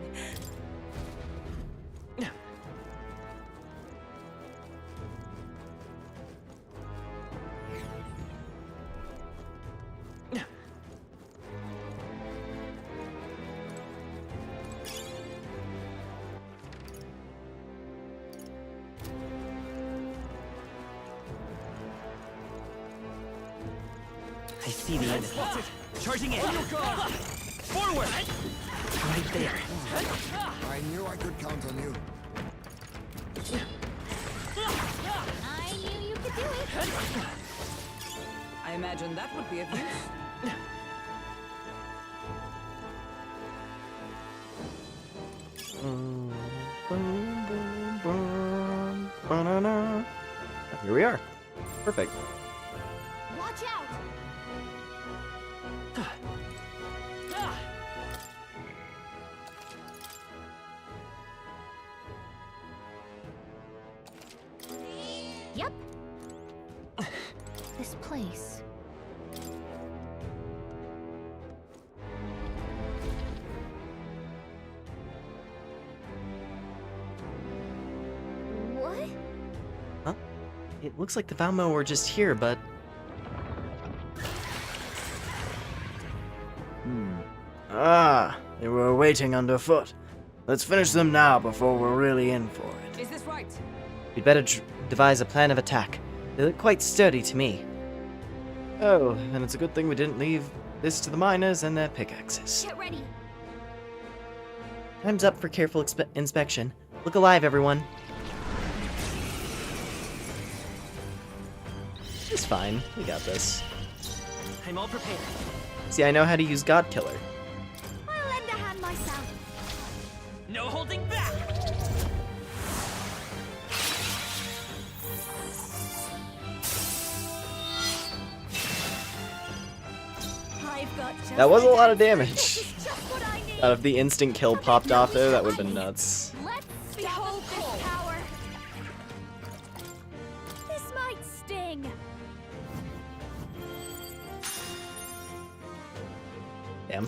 see the end. Charging in. Forward! Right there. I knew I could count on you. I knew you could do it. I imagine that would be of use. Here we are. Perfect. Watch out. Yep. This place. What? Huh? It looks like the Valmo were just here, but... They were waiting underfoot. Let's finish them now before we're really in for it. Is this right? We'd better devise a plan of attack. They look quite sturdy to me. Oh, then it's a good thing we didn't leave this to the miners and their pickaxes. Get ready. Time's up for careful inspection. Look alive, everyone. It's fine. We got this. I'm all prepared. See, I know how to use God Killer. I'll lend a hand myself. No holding back! I've got just That was a the lot of dance. damage. This is just what I need. If the instant kill popped off there, that would have been nuts. Let's Behold this this power. This might sting. Damn.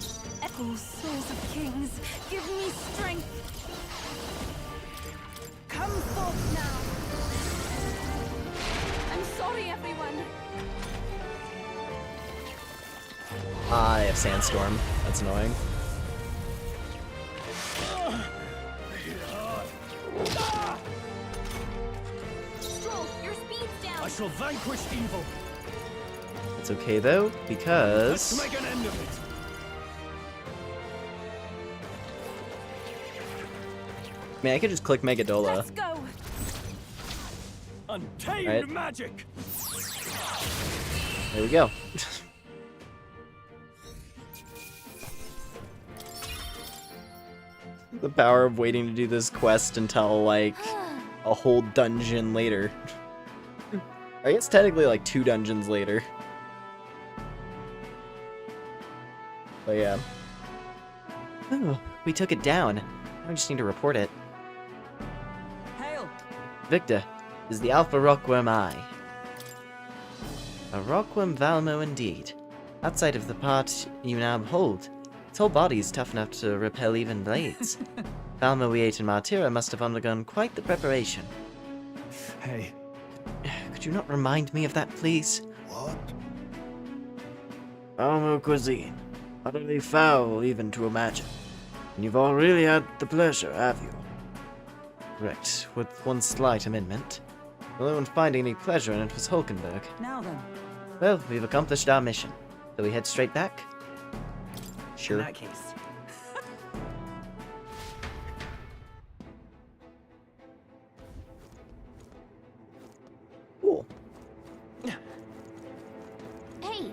Oh, souls of kings, give me strength. Come forth now. I'm sorry, everyone. I have Sandstorm. That's annoying. Stroll, your speed's down. I shall vanquish evil. It's okay though, Let's because... make an end of it. Man, I could just click Megadola. Let's go. Untamed Right. magic. There we go. The power of waiting to do this quest until, like, a whole dungeon later. I guess technically, like, 2 dungeons later. But yeah. Oh, we took it down. Now we just need to report it. Hail! Victor, is the Alpha Rockworm I. A Rockworm Valmo indeed. Outside of the part you now hold, its whole body is tough enough to repel even blades. Valmo we ate in Martyra must have undergone quite the preparation. Hey. Could you not remind me of that, please? What? Almo cuisine. Utterly foul even to imagine. And you've all really had the pleasure, have you? Correct, with one slight amendment. The only one finding any pleasure in it was Hulkenberg. Now then. Well, we've accomplished our mission. Shall we head straight back? Sure. In that case. Cool. Hey.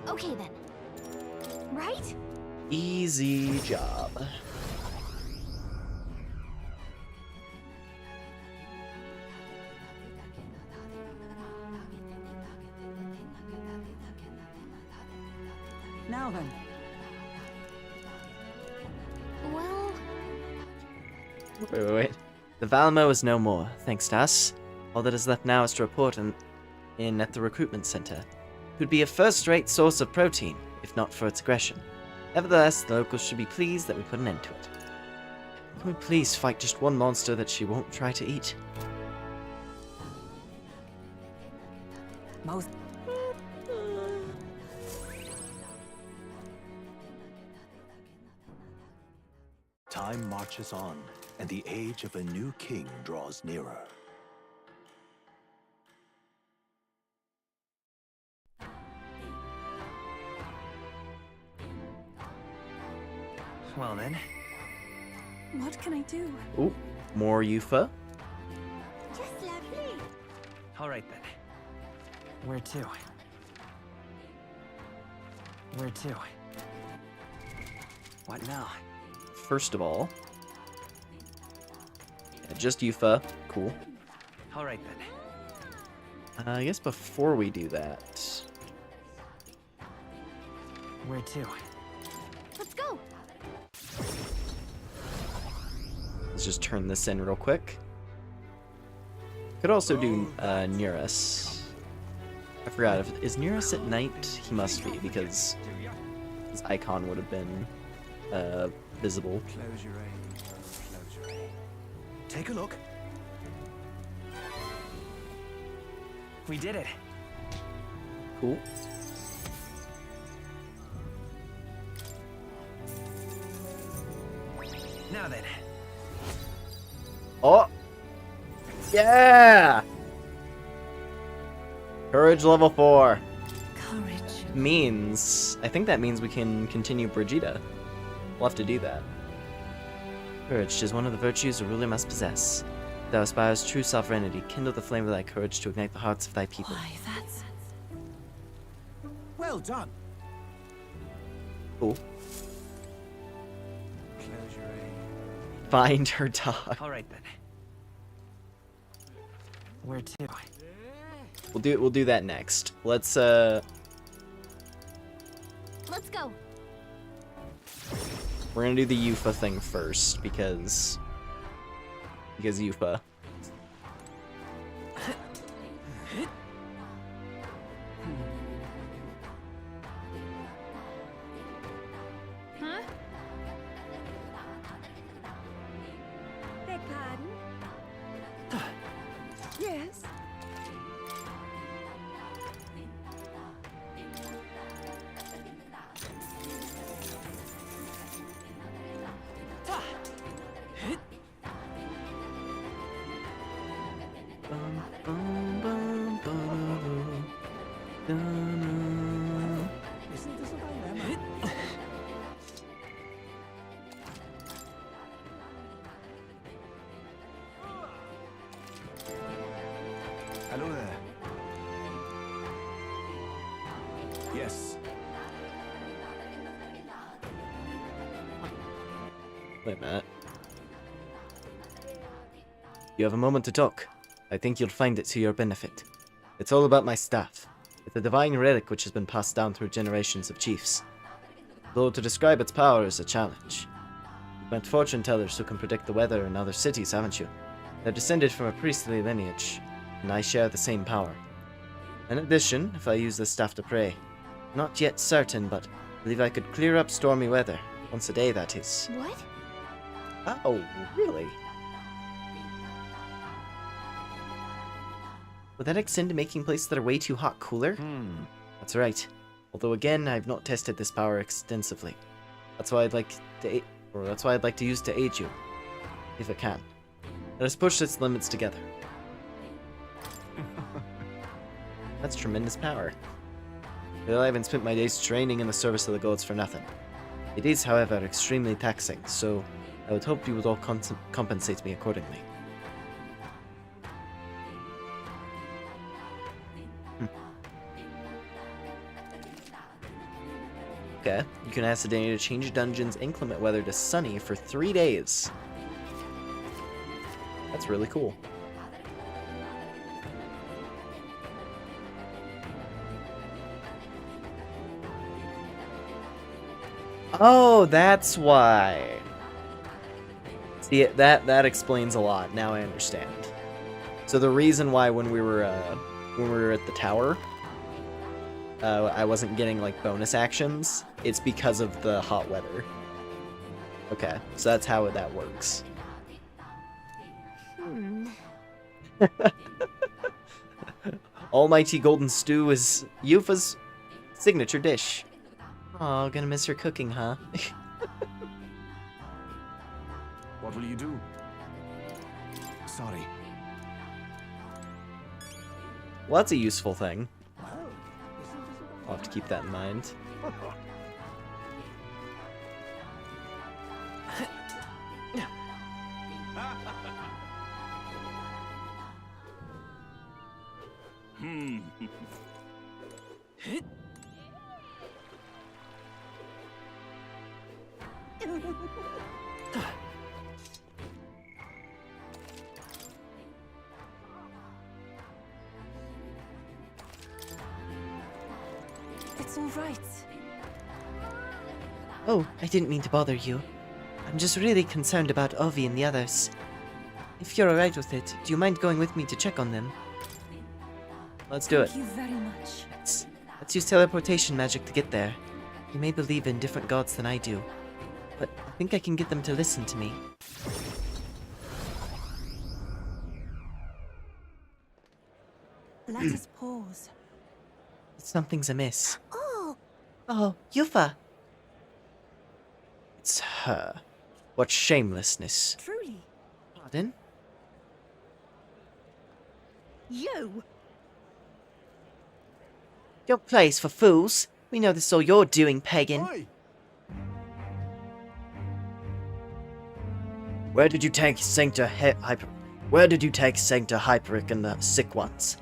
Okay then. Right? Easy job. Now then. Well, Wait. The Valmo is no more, thanks to us. All that is left now is to report in at the recruitment center. It would be a first-rate source of protein, if not for its aggression. Nevertheless, the locals should be pleased that we put an end to it. Can we please fight just one monster that she won't try to eat? Most. Time marches on, and the age of a new king draws nearer. Well then. What can I do? Ooh, more Yufa. Just lovely. All right then. Where to? Where to? What now? First of all, yeah, just Yufa. Cool. All right then. I guess before we do that, Where to? Let's go. let's just turn this in real quick. Could also do Neurus. I forgot, is Neurus at night? He must be, because his icon would have been visible. Close your eyes. Close your eyes. Take a look. We did it. Cool. Now then. Oh! Yeah! Courage level 4. Courage. Means, I think that means we can continue Brigitte. We'll have to do that. Courage is one of the virtues a ruler must possess. Thou aspires true sovereignty, kindle the flame of thy courage to ignite the hearts of thy people. Why, that's... Well done. Cool. Close your eyes. Find her dog. All right then. Where to? We'll do that next. Let's Let's go. we're gonna do the Yufa thing first because Yufa. Huh? Beg pardon? Yes? Hello there. Yes. Wait a minute. You have a moment to talk. I think you'll find it to your benefit. It's all about my staff. It's a divine relic which has been passed down through generations of chiefs. Though to describe its power is a challenge. You've met fortune tellers who can predict the weather in other cities, haven't you? They're descended from a priestly lineage, and I share the same power. In addition, if I use this staff to pray, not yet certain, but I believe I could clear up stormy weather. Once a day, that is. What? Oh, really? Would that extend to making places that are way too hot cooler? That's right. Although again, I've not tested this power extensively. That's why I'd like to use to aid you, if I can. Let us push its limits together. That's tremendous power. Well, I haven't spent my days training in the service of the gods for nothing. It is, however, extremely taxing, so I would hope you would all compensate me accordingly. Okay, you can ask the Danny to change dungeons inclement weather to sunny for 3 days. That's really cool. Oh, that's why. See, that explains a lot. Now I understand. So the reason why when we were at the tower, I wasn't getting like bonus actions, it's because of the hot weather. Okay, so that's how that works. Almighty Golden Stew is Yufa's signature dish. Oh, gonna miss her cooking, huh? What will you do? Sorry. Well, that's a useful thing. I'll have to keep that in mind. It's all right. Oh, I didn't mean to bother you. I'm just really concerned about Ovi and the others. If you're alright with it, do you mind going with me to check on them? Let's do it. Thank you very much. Let's use teleportation magic to get there. You may believe in different gods than I do, but I think I can get them to listen to me. Let us pause. Something's amiss. Oh, Oh, Yufa! It's her. What shamelessness. truly. Pardon? You! Don't play us for fools. We know this is all you're doing, pagan. Oi! Where did you take Sancta Hyper? Where did you take Sancta Hyperic and the sick ones?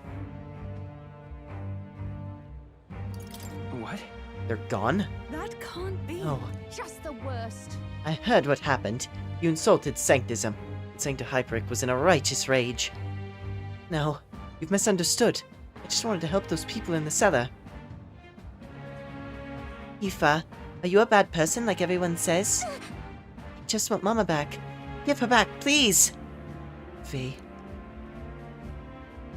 What? They're gone? That can't be. Oh, Just the worst. I heard what happened. You insulted Sanctism. Sancta Hyperic was in a righteous rage. No, you've misunderstood. I just wanted to help those people in the cellar. Yufa, are you a bad person like everyone says? I just want Mama back. Give her back, please! V.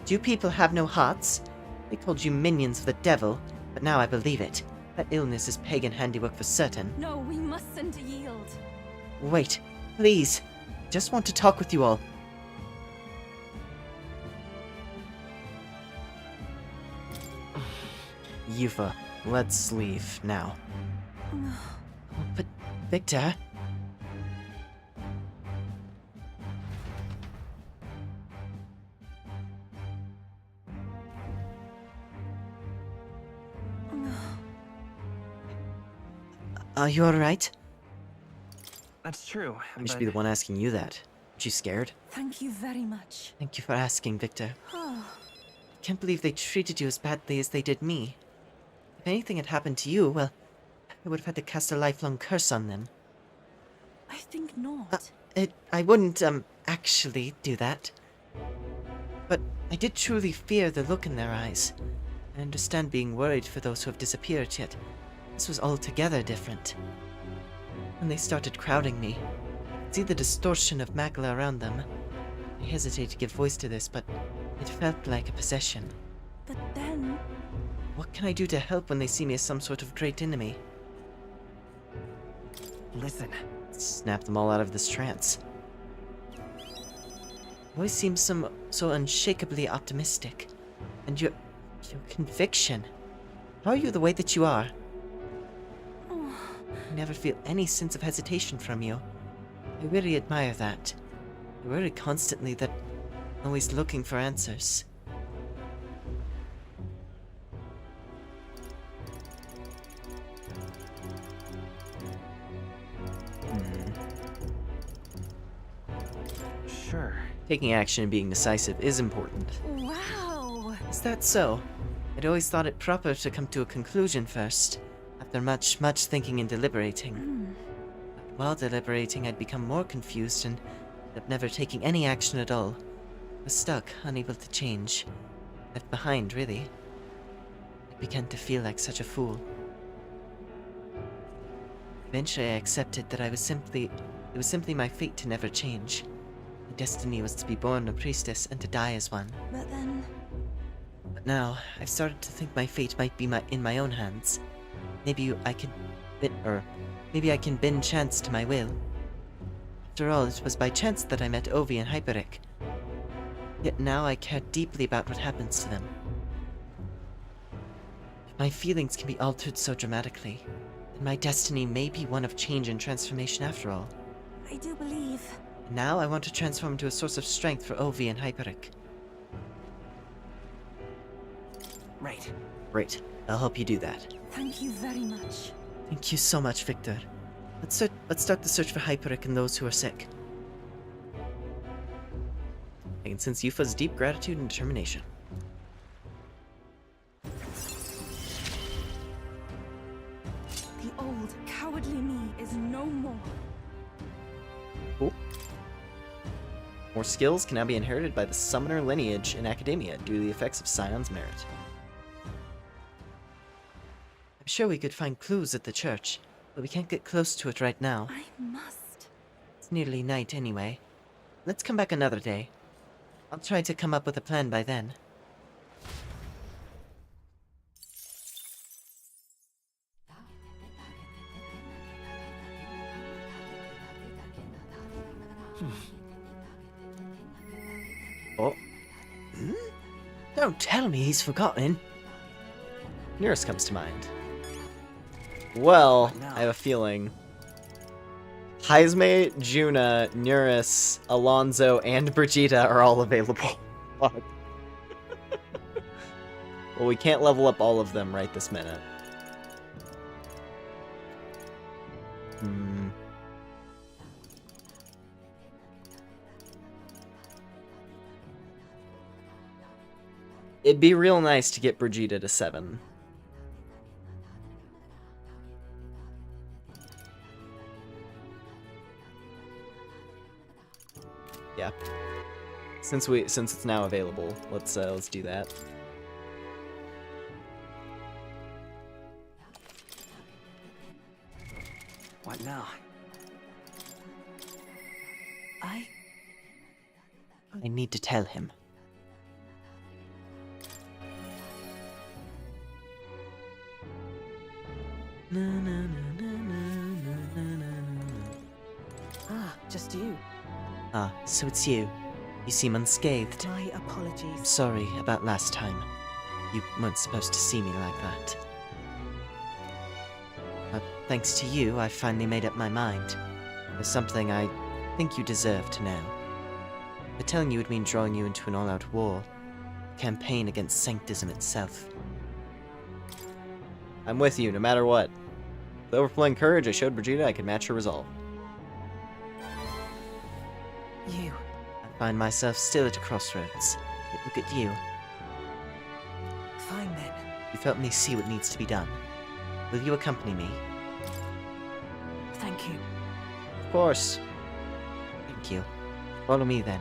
Do you people have no hearts? They called you minions of the devil, but now I believe it. That illness is pagan handiwork for certain. No, we mustn't yield. Wait, please. I just want to talk with you all. Yufa, let's leave now. But, Victor... Are you alright? That's true. I should be the one asking you that. Aren't you scared? Thank you very much. Thank you for asking, Victor. Oh, I can't believe they treated you as badly as they did me. If anything had happened to you, well, I would have had to cast a lifelong curse on them. I think not. I wouldn't, actually do that. But I did truly fear the look in their eyes. I understand being worried for those who have disappeared, yet this was altogether different. When they started crowding me, I could see the distortion of Magla around them. I hesitate to give voice to this, but it felt like a possession. But then... What can I do to help when they see me as some sort of great enemy? Listen. Snap them all out of this trance. You always seem so unshakably optimistic. And your conviction. How are you the way that you are? I never feel any sense of hesitation from you. I really admire that. You worry constantly that I'm always looking for answers. Sure. Taking action and being decisive is important. Wow! Is that so? I'd always thought it proper to come to a conclusion first, after much thinking and deliberating. But while deliberating, I'd become more confused and ended up never taking any action at all. I was stuck, unable to change. Left behind, really. I began to feel like such a fool. Eventually, I accepted that it was simply my fate to never change. My destiny was to be born a priestess and to die as one. But then... But now, I've started to think my fate might be in my own hands. Maybe I can bend chance to my will. After all, it was by chance that I met Ovi and Hyperic. Yet now I care deeply about what happens to them. My feelings can be altered so dramatically, and my destiny may be one of change and transformation after all. I do believe... And now I want to transform into a source of strength for Ovi and Hyperic. Right. Great. I'll help you do that. Thank you very much. Thank you so much, Victor. Let's start the search for Hyperic and those who are sick. I can sense Yufa's deep gratitude and determination. The old, cowardly me is no more. Cool. More skills can now be inherited by the summoner lineage in academia due to the effects of Scion's merit. I'm sure we could find clues at the church, but we can't get close to it right now. I must. It's nearly night anyway. Let's come back another day. I'll try to come up with a plan by then. Oh, Don't tell me he's forgotten. Nearest comes to mind. Well, I have a feeling. Heisme, Juna, Neuris, Alonzo, and Brigitte are all available. Fuck. Well, we can't level up all of them right this minute. It'd be real nice to get Brigitte to 7. Yeah. Since it's now available, let's do that. What now? I need to tell him. Ah, just you. Ah, so it's you. You seem unscathed. My apologies. Sorry about last time. You weren't supposed to see me like that. But thanks to you, I finally made up my mind. There's something I think you deserve to know. But telling you would mean drawing you into an all-out war. A campaign against sanctism itself. I'm with you, no matter what. With overflowing courage, I showed Brigitte I could match her resolve. You. I find myself still at a crossroads. Yet look at you. Fine then. You've helped me see what needs to be done. Will you accompany me? Thank you. Of course. Thank you. Follow me then.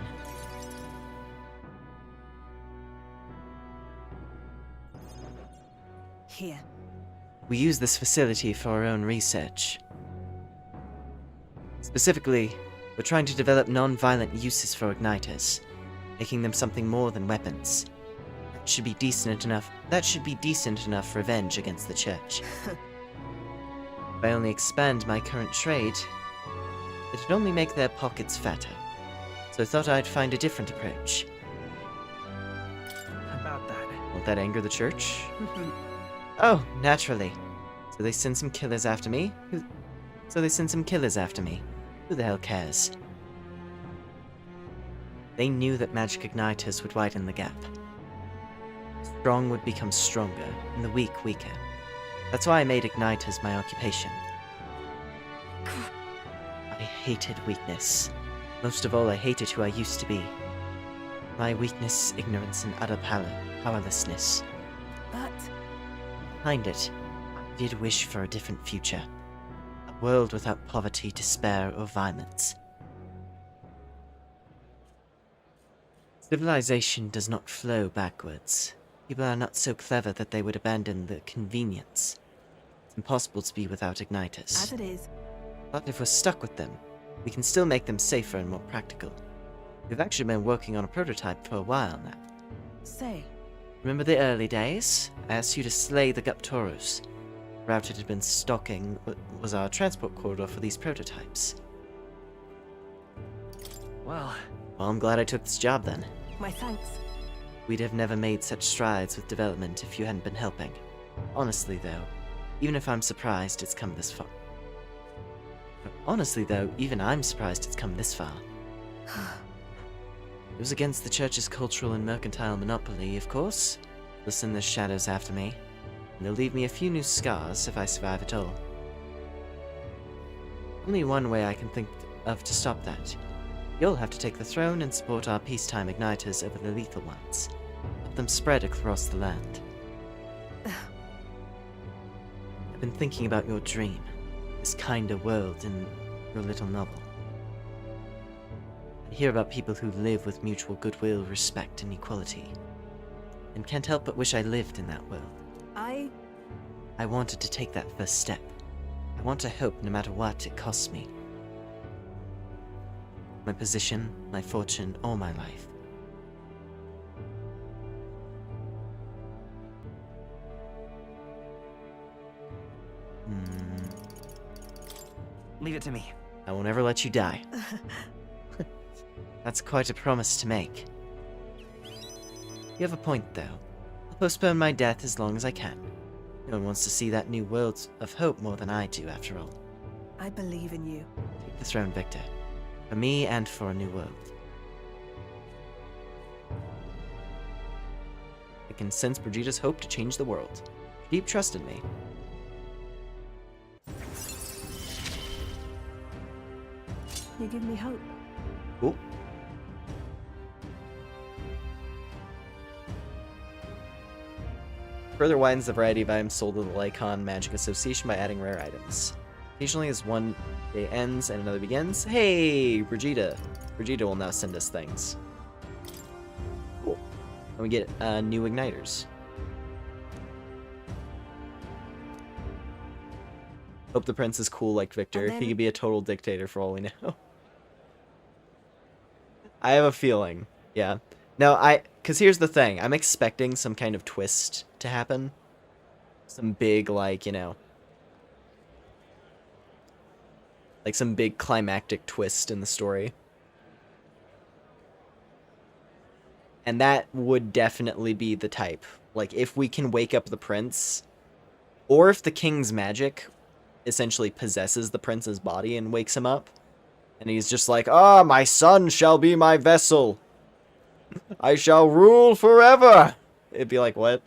Here. We use this facility for our own research. Specifically, we're trying to develop non-violent uses for igniters, making them something more than weapons. That should be decent enough revenge against the Church. If I only expand my current trade, it'd only make their pockets fatter. So I thought I'd find a different approach. About that. Won't that anger the Church? Oh, naturally. So they send some killers after me? Who the hell cares? They knew that magic igniters would widen the gap. Strong would become stronger, and the weak weaker. That's why I made igniters my occupation. I hated weakness. Most of all, I hated who I used to be. My weakness, ignorance, and utter powerlessness. But Behind it, I did wish for a different future. A world without poverty, despair, or violence. Civilization does not flow backwards. People are not so clever that they would abandon the convenience. It's impossible to be without igniters. as it is, But if we're stuck with them, we can still make them safer and more practical. We've actually been working on a prototype for a while now. say, Remember the early days? I asked you to slay the Guptorus. The route it had been stalking was our transport corridor for these prototypes. Well, Well, I'm glad I took this job then. my thanks. We'd have never made such strides with development if you hadn't been helping. Honestly though, even I'm surprised it's come this far. Even I'm surprised it's come this far. It was against the Church's cultural and mercantile monopoly, of course. Listen, there's shadows after me, and they'll leave me a few new scars if I survive at all. Only one way I can think of to stop that. You'll have to take the throne and support our peacetime igniters over the lethal ones. Let them spread across the land. I've been thinking about your dream. this kinder world in your little novel. I hear about people who live with mutual goodwill, respect, and equality, and can't help but wish I lived in that world. I wanted to take that first step. I want to hope no matter what it costs me. My position, my fortune, or my life. Leave it to me. I will never let you die. That's quite a promise to make. You have a point, though. I'll postpone my death as long as I can. No one wants to see that new world of hope more than I do, after all. I believe in you. Take the throne, Victor. For me and for a new world. I can sense Brigida's hope to change the world. Deep trust in me. You give me hope. Ooh. Further widens the variety of items sold to the Lycon Magic Association by adding rare items. Occasionally, as one day ends and another begins. Hey, Brigida! Brigida will now send us things. Cool. And we get new igniters. Hope the prince is cool like Victor. He could be a total dictator for all we know. I have a feeling. Yeah. No, because here's the thing. I'm expecting some kind of twist to happen. Some big, like, you know, like some big climactic twist in the story. And that would definitely be the type. Like, if we can wake up the prince, or if the king's magic essentially possesses the prince's body and wakes him up, and he's just like, "Ah, my son shall be my vessel. I shall rule forever." It'd be like, what?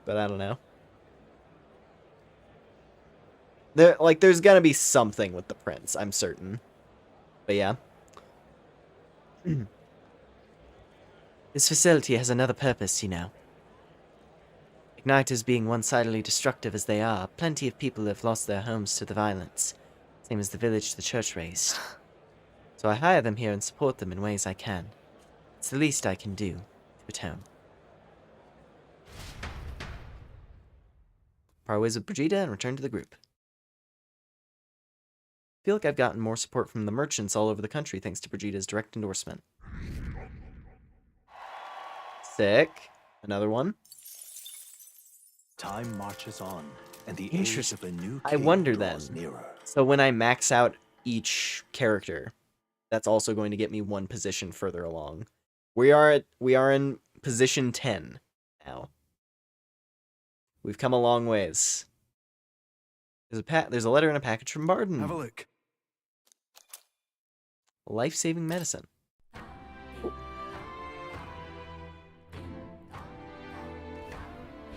But I don't know. There's gonna be something with the prince, I'm certain. But yeah. This facility has another purpose, you know. Igniters being one-sidedly destructive as they are, plenty of people have lost their homes to the violence, same as the village the church raised. So I hire them here and support them in ways I can. It's the least I can do to atone. Part ways with Brigida and return to the group. I feel like I've gotten more support from the merchants all over the country thanks to Brigida's direct endorsement. Sick. Another one. Time marches on, and the age Interesting. of a new I king wonder then. draws nearer. So when I max out each character, that's also going to get me one position further along. We are in position 10 now. We've come a long ways. There's a letter in a package from Barden. Have a look. Life-saving medicine.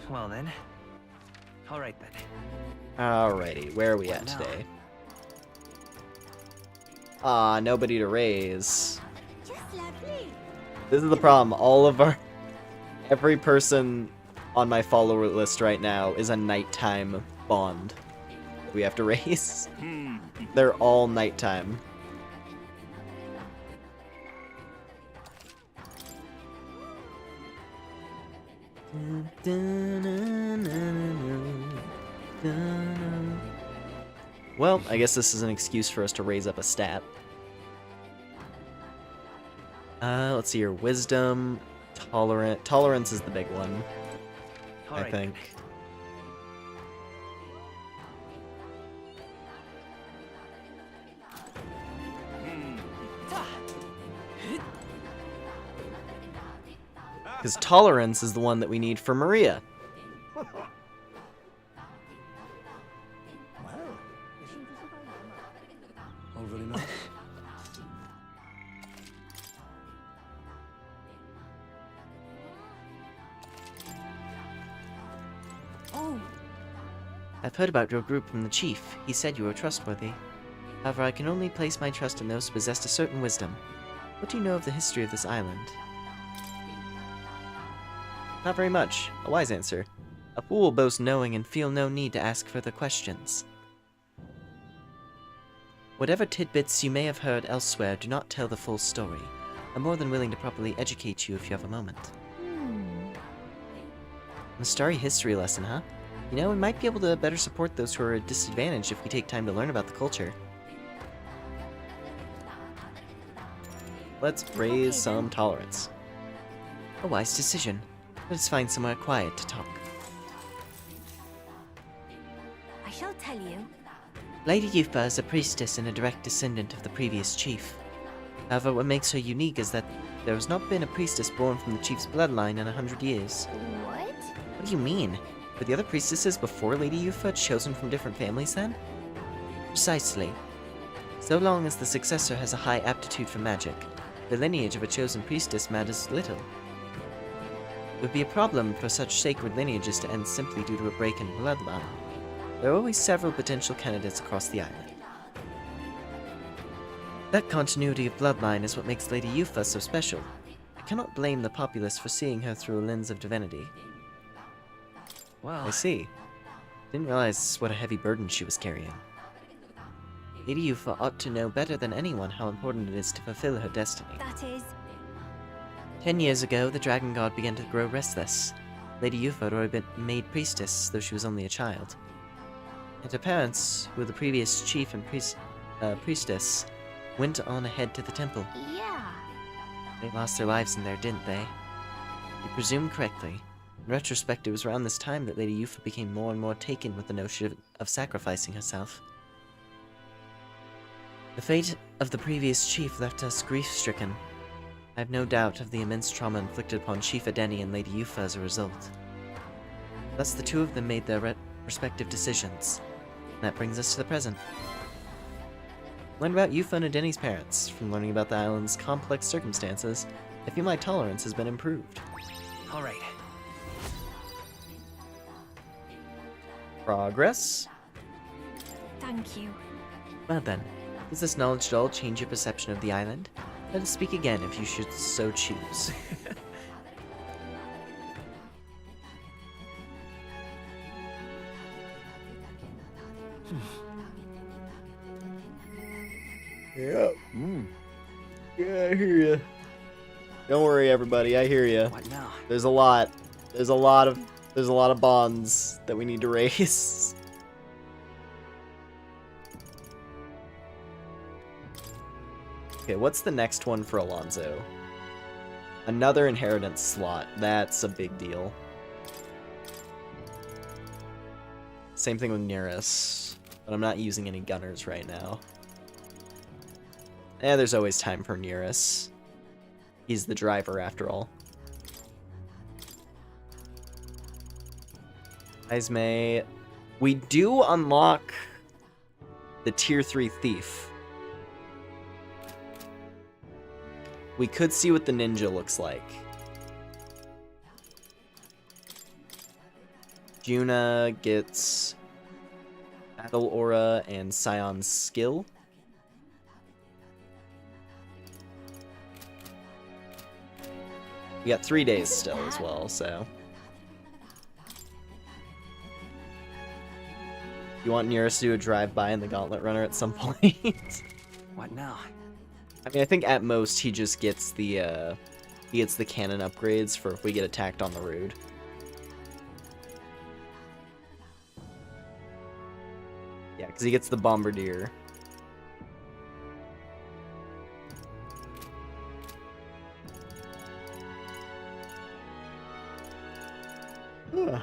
Well then. Alright then. Alrighty, where are we at now? today? Ah, nobody to raise. This is the problem. Every person on my follower list right now is a nighttime bond that we have to raise. They're all nighttime. Well, I guess this is an excuse for us to raise up a stat. Let's see here. Wisdom, tolerance is the big one, I think. Because tolerance is the one that we need for Maria. Oh, really nice. Oh, I've heard about your group from the chief. He said you were trustworthy. However, I can only place my trust in those who possessed a certain wisdom. What do you know of the history of this island? Not very much. A wise answer. A fool will boast knowing and feel no need to ask further questions. Whatever tidbits you may have heard elsewhere do not tell the full story. I'm more than willing to properly educate you if you have a moment. A starry history lesson, huh? You know, we might be able to better support those who are disadvantaged if we take time to learn about the culture. Let's raise some tolerance. A wise decision. Let's find somewhere quiet to talk. I shall tell you. Lady Yufa is a priestess and a direct descendant of the previous chief. However, what makes her unique is that there has not been a priestess born from the chief's bloodline in 100 years. What? What do you mean? Were the other priestesses before Lady Yufa chosen from different families then? Precisely. So long as the successor has a high aptitude for magic, the lineage of a chosen priestess matters little. It would be a problem for such sacred lineages to end simply due to a break in bloodline. There are always several potential candidates across the island. That continuity of bloodline is what makes Lady Yufa so special. I cannot blame the populace for seeing her through a lens of divinity. I see. Didn't realize what a heavy burden she was carrying. Lady Yufa ought to know better than anyone how important it is to fulfill her destiny. That is. 10 years ago, the Dragon God began to grow restless. Lady Yufa had already been made priestess, though she was only a child. And her parents, who were the previous chief and priestess, went on ahead to the temple. Yeah. They lost their lives in there, didn't they? You presume correctly. In retrospect, it was around this time that Lady Yufa became more and more taken with the notion of sacrificing herself. The fate of the previous chief left us grief-stricken. I have no doubt of the immense trauma inflicted upon Chief Adeni and Lady Yufa as a result. Thus, the two of them made their respective decisions. And that brings us to the present. Learn about Yufa and Adeni's parents. From learning about the island's complex circumstances, I feel my tolerance has been improved. All right. Progress? Thank you. Well then, does this knowledge at all change your perception of the island? Let us speak again if you should so choose. Yep. Yeah, I hear ya. Don't worry, everybody. I hear ya. What now? There's a lot. There's a lot of bonds that we need to raise. Okay, what's the next one for Alonso? Another inheritance slot. That's a big deal. Same thing with Nearest, but I'm not using any gunners right now. There's always time for Nearest. He's the driver after all. Ismay. We do unlock the tier 3 thief. We could see what the ninja looks like. Juna gets Battle Aura and Scion's skill. We got 3 days still as well, so. You want Nearest to do a drive-by in the Gauntlet Runner at some point? What now? I mean, I think at most he just gets the cannon upgrades for if we get attacked on the road. Yeah, because he gets the Bombardier. Ugh.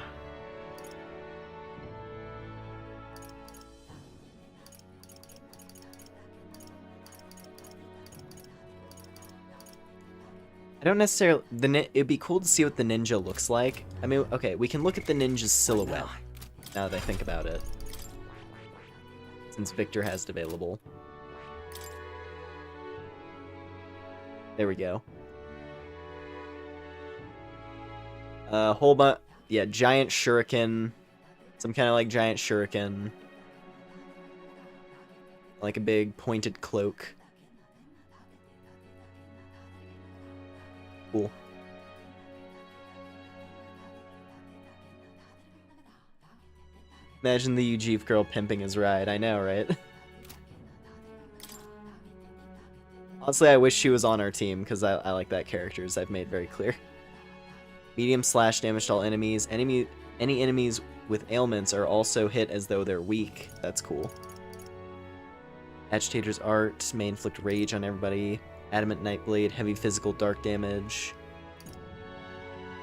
I don't necessarily... It'd be cool to see what the ninja looks like. I mean, okay, we can look at the ninja's silhouette, now that I think about it. Since Victor has it available. There we go. Whole bunch... Yeah, giant shuriken. Some kind of like giant shuriken. Like a big pointed cloak. Cool. Imagine the Ujeef girl pimping his ride. I know, right? Honestly, I wish she was on our team, because I like that character, as I've made very clear. Medium slash damage to all enemies. Any enemies with ailments are also hit as though they're weak. That's cool. Agitator's Art may inflict rage on everybody. Adamant Nightblade, heavy physical dark damage.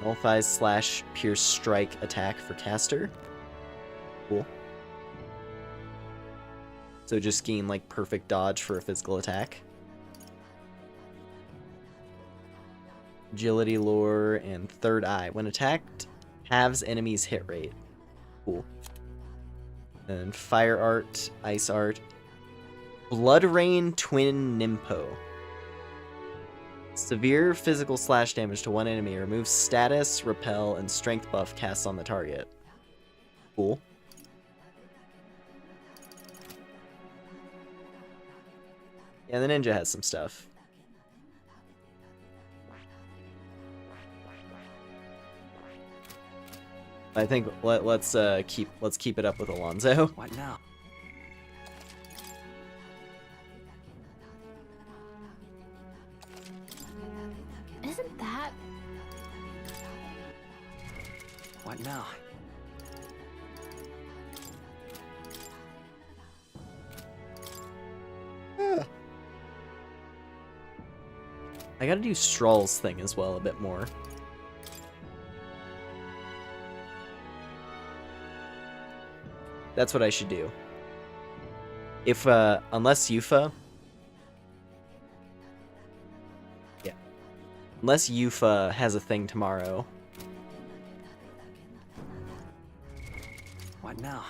Nullifies slash pierce strike attack for caster. Cool. So just gain like perfect dodge for a physical attack. Agility lore and third eye. When attacked, halves enemies hit rate. Cool. And fire art, ice art. Blood Rain Twin Nimpo. Severe physical slash damage to one enemy. Removes status, repel, and strength buff cast on the target. Cool. Yeah, the ninja has some stuff. I think let's keep it up with Alonso. What now? Isn't that... What now? I gotta do Stroll's thing as well a bit more. That's what I should do. If, unless Yufa... Yeah. Unless Yufa has a thing tomorrow. What now?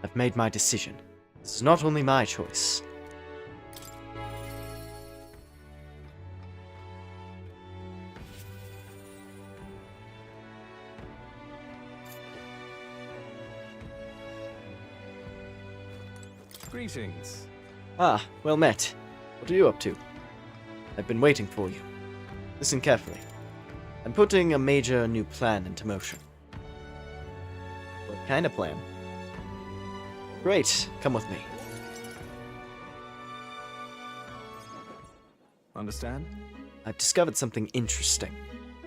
I've made my decision. This is not only my choice. Greetings. Ah, well met. What are you up to? I've been waiting for you. Listen carefully. I'm putting a major new plan into motion. What kind of plan? Great, come with me. Understand? I've discovered something interesting.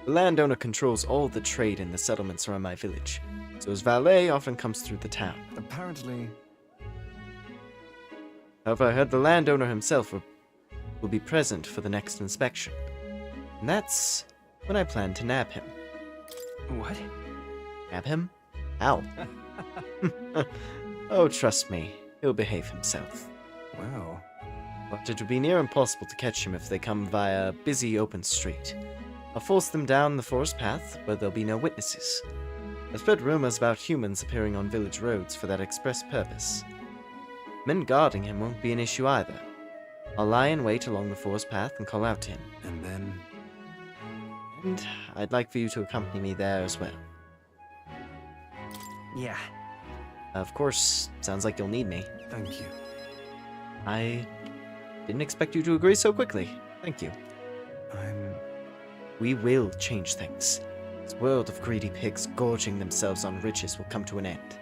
The landowner controls all the trade in the settlements around my village, so his valet often comes through the town. Apparently... However, I heard the landowner himself will be present for the next inspection. And that's when I plan to nab him. What? Nab him? How? Oh, trust me, he'll behave himself. Well... But it would be near impossible to catch him if they come via a busy open street. I'll force them down the forest path where there'll be no witnesses. I've spread rumors about humans appearing on village roads for that express purpose. Men guarding him won't be an issue either. I'll lie in wait along the forest path and call out to him. And then... And I'd like for you to accompany me there as well. Yeah. Of course, sounds like you'll need me. Thank you. I didn't expect you to agree so quickly. Thank you. We will change things. This world of greedy pigs gorging themselves on riches will come to an end.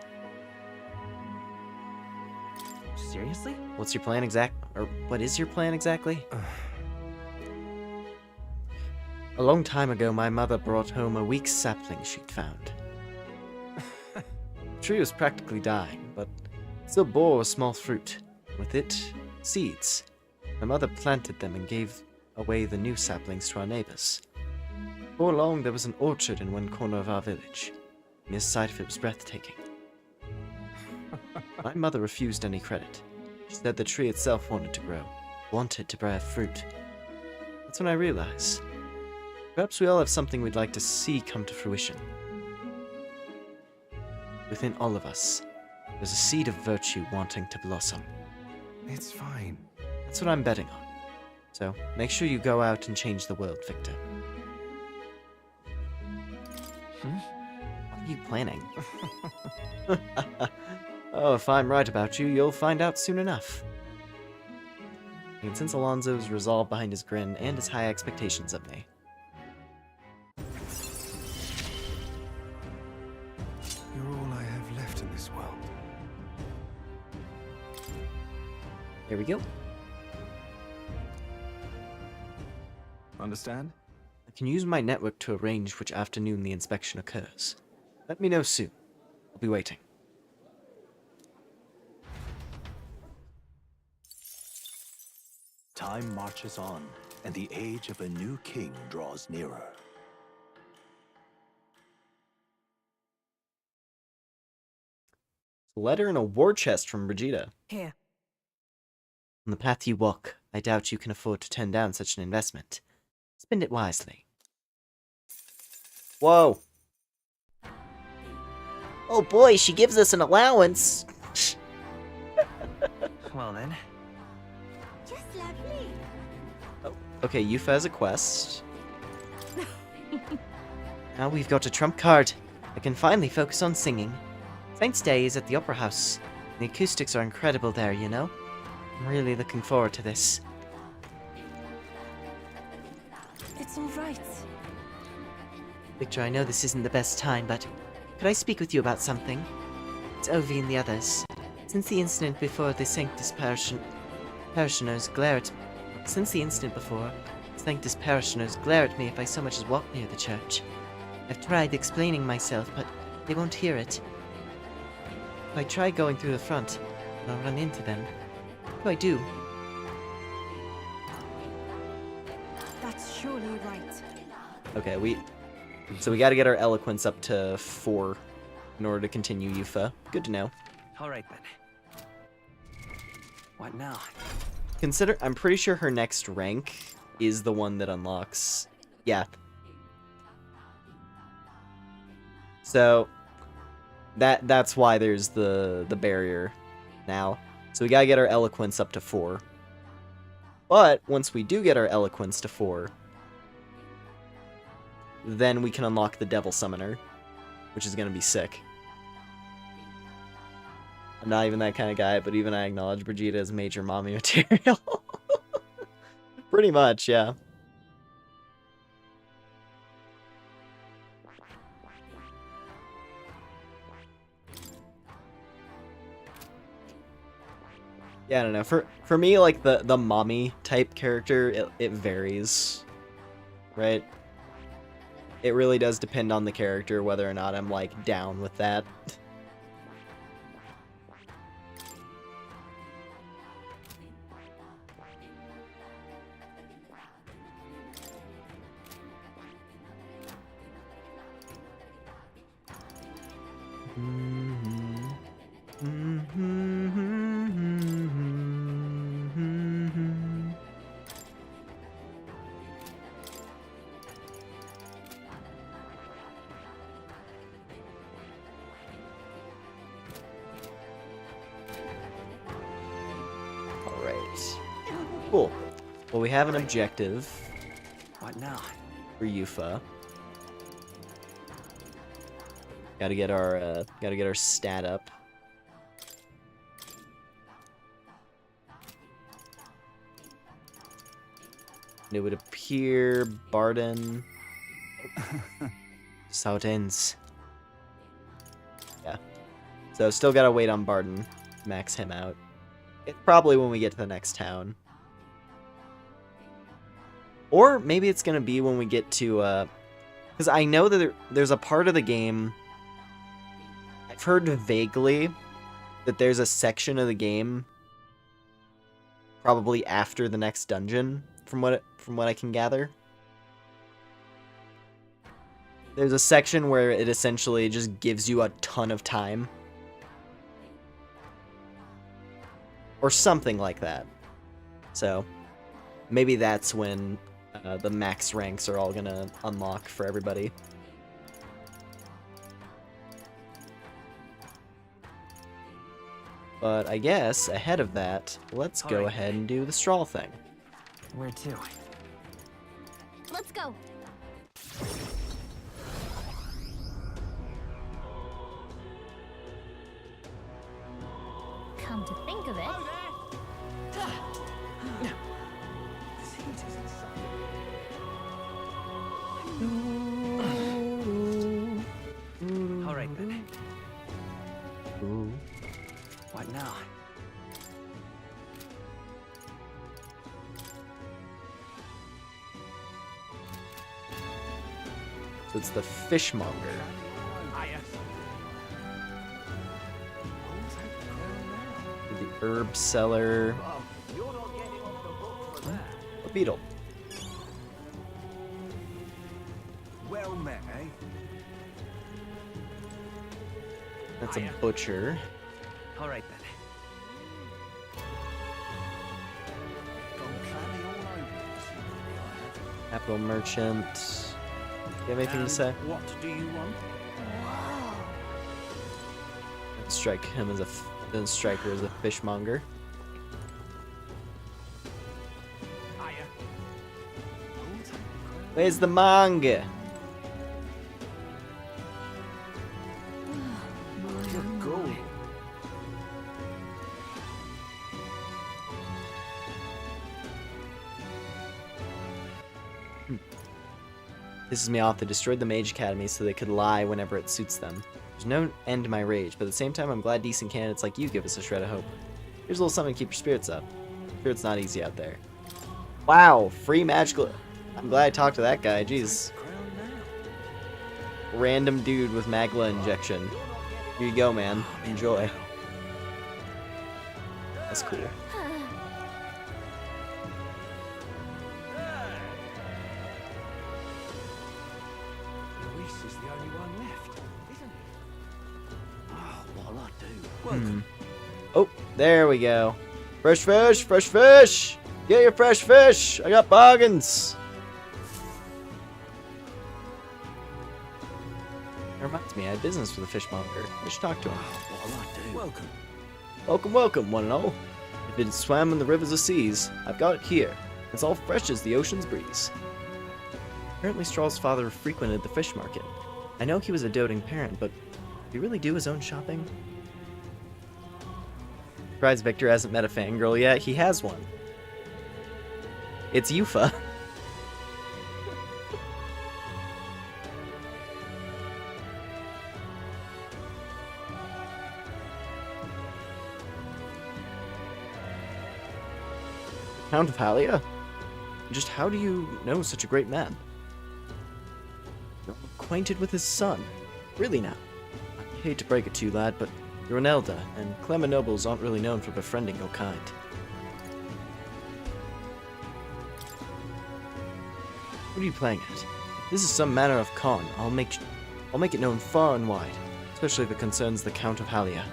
Seriously? What's your plan or what is your plan exactly? A long time ago, my mother brought home a weak sapling she'd found. The tree was practically dying, but still bore a small fruit. With it, seeds. My mother planted them and gave away the new saplings to our neighbors. Before long, there was an orchard in one corner of our village. The mere sight of it was breathtaking. My mother refused any credit. She said the tree itself wanted to grow, wanted to bear fruit. That's when I realized. Perhaps we all have something we'd like to see come to fruition. Within all of us, there's a seed of virtue wanting to blossom. It's fine. That's what I'm betting on. So, make sure you go out and change the world, Victor. What are you planning? Oh, if I'm right about you, you'll find out soon enough. I can sense Alonso's resolve behind his grin and his high expectations of me. You're all I have left in this world. Here we go. Understand? I can use my network to arrange which afternoon the inspection occurs. Let me know soon. I'll be waiting. Time marches on, and the age of a new king draws nearer. A letter and a war chest from Brigida. Here. On the path you walk, I doubt you can afford to turn down such an investment. Spend it wisely. Whoa! Oh boy, she gives us an allowance. Well then. Just lovely. Okay, Yufa has a quest. Now we've got a trump card. I can finally focus on singing. Saints' Day is at the Opera House. The acoustics are incredible there, you know? I'm really looking forward to this. It's all right. Victor, I know this isn't the best time, but could I speak with you about something? It's Ovi and the others. Since the incident before, the Sanctus parishioners glare at me if I so much as walk near the church. I've tried explaining myself, but they won't hear it. If I try going through the front, I'll run into them. What do I do? That's surely right. Okay, so we gotta get our eloquence up to 4 in order to continue Yufa. Good to know. Alright then. What now? I'm pretty sure her next rank is the one that unlocks. Yeah. So that's why there's the barrier now. So we gotta get our eloquence up to 4. But once we do get our eloquence to 4, then we can unlock the Devil Summoner, which is gonna be sick. I'm not even that kind of guy, but even I acknowledge Brigida as major mommy material. Pretty much, yeah. Yeah, I don't know. For me, like, the mommy type character, it varies, right? It really does depend on the character whether or not I'm, like, down with that. Cool. Well, we have an objective. What now? For Yufa. Gotta get our stat up. And it would appear Barden. Just how it ends. Yeah. So still gotta wait on Barden. Max him out. It's probably when we get to the next town. Or maybe it's gonna be when we get to, because I know that there's a part of the game, I've heard vaguely that there's a section of the game probably after the next dungeon, from what I can gather. There's a section where it essentially just gives you a ton of time. Or something like that. So, maybe that's when the max ranks are all gonna unlock for everybody. But I guess, ahead of that, let's go ahead and do the straw thing. Where to? Let's go. Come to think of it, So it's the fishmonger. The herb seller. A beetle. Well met, eh? That's a butcher. All right then. Capital merchant. Do you have anything to say? What do you want? Strike him as then strike her as a fishmonger. Where's the manga? Pisses me off. They destroyed the Mage Academy so they could lie whenever it suits them. There's no end to my rage, but at the same time, I'm glad decent candidates like you give us a shred of hope. Here's a little something to keep your spirits up. Spirits not easy out there. Wow, free magical. I'm glad I talked to that guy. Jeez. Random dude with Magla injection. Here you go, man. Enjoy. That's cool. Oh, there we go. Fresh fish, fresh fish! Get your fresh fish! I got bargains! That reminds me, I had business with a fishmonger. I should talk to him. Welcome. Welcome, welcome, one and all. If it swam in the rivers or seas, I've got it here. It's all fresh as the ocean's breeze. Apparently Straw's father frequented the fish market. I know he was a doting parent, but did he really do his own shopping? Surprised Victor hasn't met a fangirl yet. He has one. It's Yufa. Count of Halia? Just how do you know such a great man? You're acquainted with his son. Really now? I hate to break it to you, lad, but you're an elder, and Clemmer nobles aren't really known for befriending your kind. What are you playing at? If this is some manner of con, I'll make it known far and wide, especially if it concerns the Count of Halia.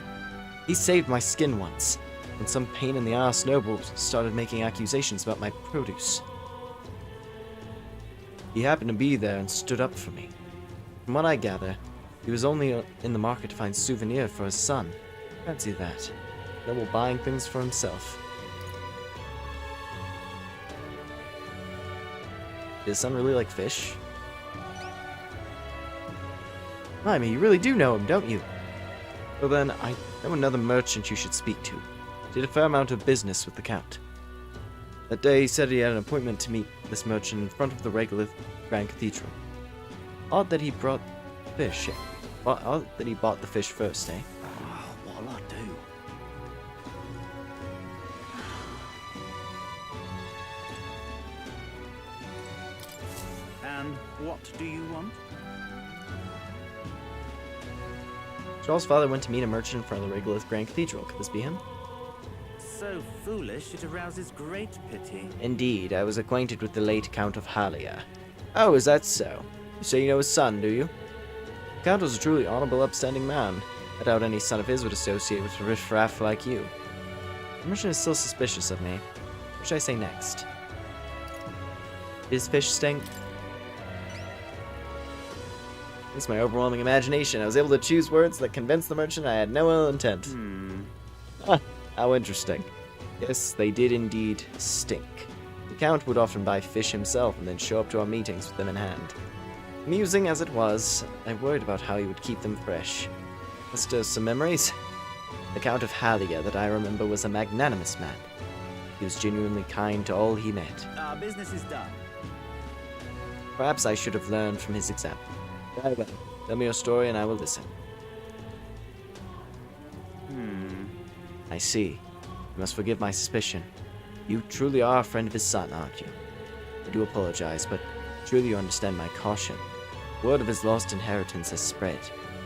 He saved my skin once, when some pain-in-the-ass nobles started making accusations about my produce. He happened to be there and stood up for me. From what I gather, he was only in the market to find souvenir for his son. Fancy that. Noble buying things for himself. Did his son really like fish? I mean, you really do know him, don't you? Well then, I know another merchant you should speak to. Did a fair amount of business with the Count. That day he said he had an appointment to meet this merchant in front of the Regolith Grand Cathedral. Odd that he brought fish. Odd that he bought the fish first, eh? What'll I do? And what do you want? Charles' father went to meet a merchant in front of the Regolith Grand Cathedral. Could this be him? So foolish, it arouses great pity. Indeed, I was acquainted with the late Count of Halia. Oh, is that so? You say you know his son, do you? The Count was a truly honorable, upstanding man. I doubt any son of his would associate with a riffraff like you. The merchant is still suspicious of me. What should I say next? Did his fish stink? It's my overwhelming imagination. I was able to choose words that convinced the merchant I had no ill intent. How interesting. Yes, they did indeed stink. The Count would often buy fish himself and then show up to our meetings with them in hand. Amusing as it was, I worried about how he would keep them fresh. That stirs some memories. The Count of Halia that I remember was a magnanimous man. He was genuinely kind to all he met. Our business is done. Perhaps I should have learned from his example. Very well. Tell me your story and I will listen. I see. You must forgive my suspicion. You truly are a friend of his son, aren't you? I do apologize, but surely you understand my caution. Word of his lost inheritance has spread,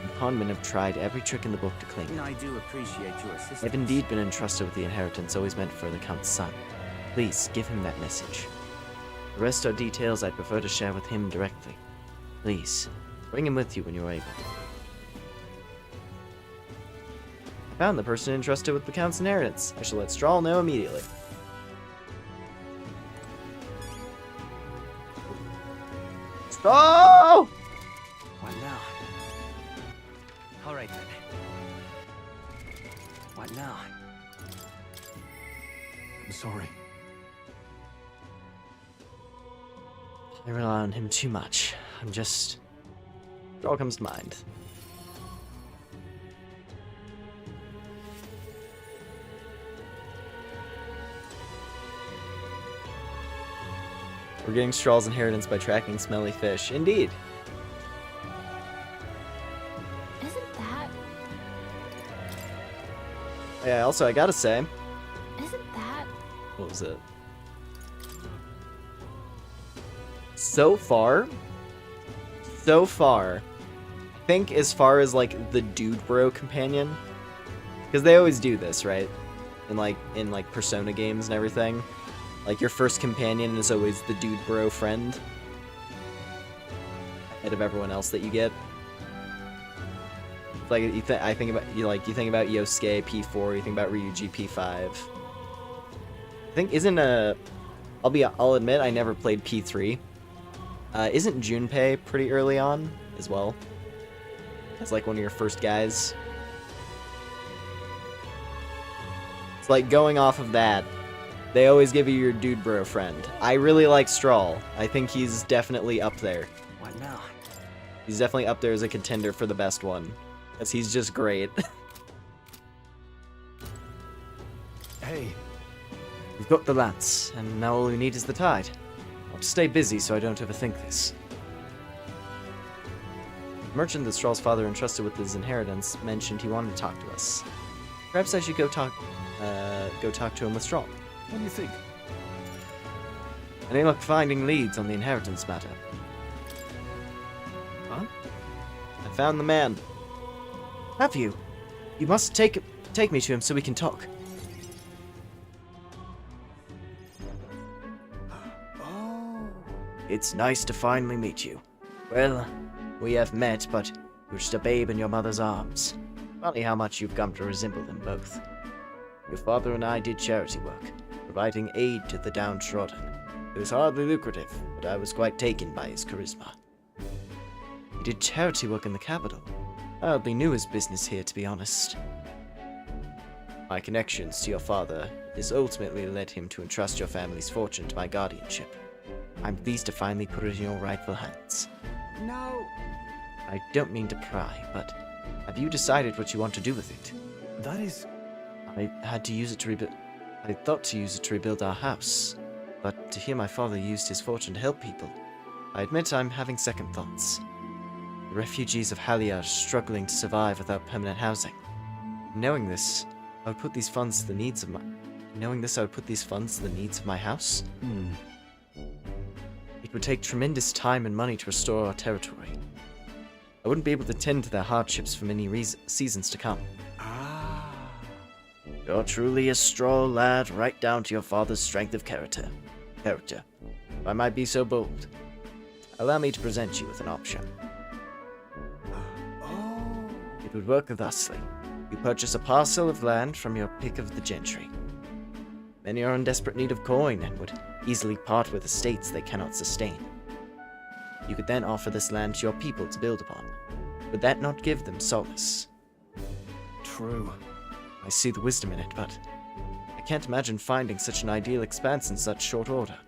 and pawnmen have tried every trick in the book to claim it. I do appreciate your assistance. I've indeed been entrusted with the inheritance always meant for the Count's son. Please, give him that message. The rest are details I'd prefer to share with him directly. Please, bring him with you when you're able. I found the person entrusted with the Count's inheritance. I shall let Strahl know immediately. Strahl! What now? All right then. What now? I'm sorry. I rely on him too much. I'm just... It all comes to mind. We're getting Strahl's inheritance by tracking smelly fish. Indeed. Isn't that... Yeah, also, I gotta say... Isn't that... What was it? So far, I think as far as, like, the dude bro companion, because they always do this, right? In Persona games and everything. Like, your first companion is always the dude bro friend. Ahead of everyone else that you get. Like, you think about Yosuke P4, you think about Ryuji P5. I think, I'll admit, I never played P3. Isn't Junpei pretty early on as well? As like one of your first guys. It's like going off of that. They always give you your dude bro friend. I really like Strahl. I think he's definitely up there. What now? He's definitely up there as a contender for the best one. Because he's just great. Hey. We've got the lance, and now all we need is the tide. I'll have to stay busy so I don't overthink this. The merchant that Strahl's father entrusted with his inheritance mentioned he wanted to talk to us. Perhaps I should go talk to him with Strahl. What do you think? Any luck finding leads on the inheritance matter? Huh? I found the man. Have you? You must take me to him so we can talk. Oh. It's nice to finally meet you. Well, we have met, but you're just a babe in your mother's arms. Funny how much you've come to resemble them both. Your father and I did charity work, providing aid to the downtrodden. It was hardly lucrative, but I was quite taken by his charisma. He did charity work in the capital. I hardly knew his business here, to be honest. My connections to your father has ultimately led him to entrust your family's fortune to my guardianship. I'm pleased to finally put it in your rightful hands. No. I don't mean to pry, but have you decided what you want to do with it? That is... I thought to use it to rebuild our house, but to hear my father used his fortune to help people, I admit I'm having second thoughts. The refugees of Halia are struggling to survive without permanent housing. Knowing this, I would put these funds to the needs of my house. It would take tremendous time and money to restore our territory. I wouldn't be able to tend to their hardships for many seasons to come. You're truly a Strahl lad, right down to your father's strength of character. If I might be so bold, allow me to present you with an option. It would work thusly. You purchase a parcel of land from your pick of the gentry. Many are in desperate need of coin and would easily part with estates they cannot sustain. You could then offer this land to your people to build upon. Would that not give them solace? True. I see the wisdom in it, but I can't imagine finding such an ideal expanse in such short order.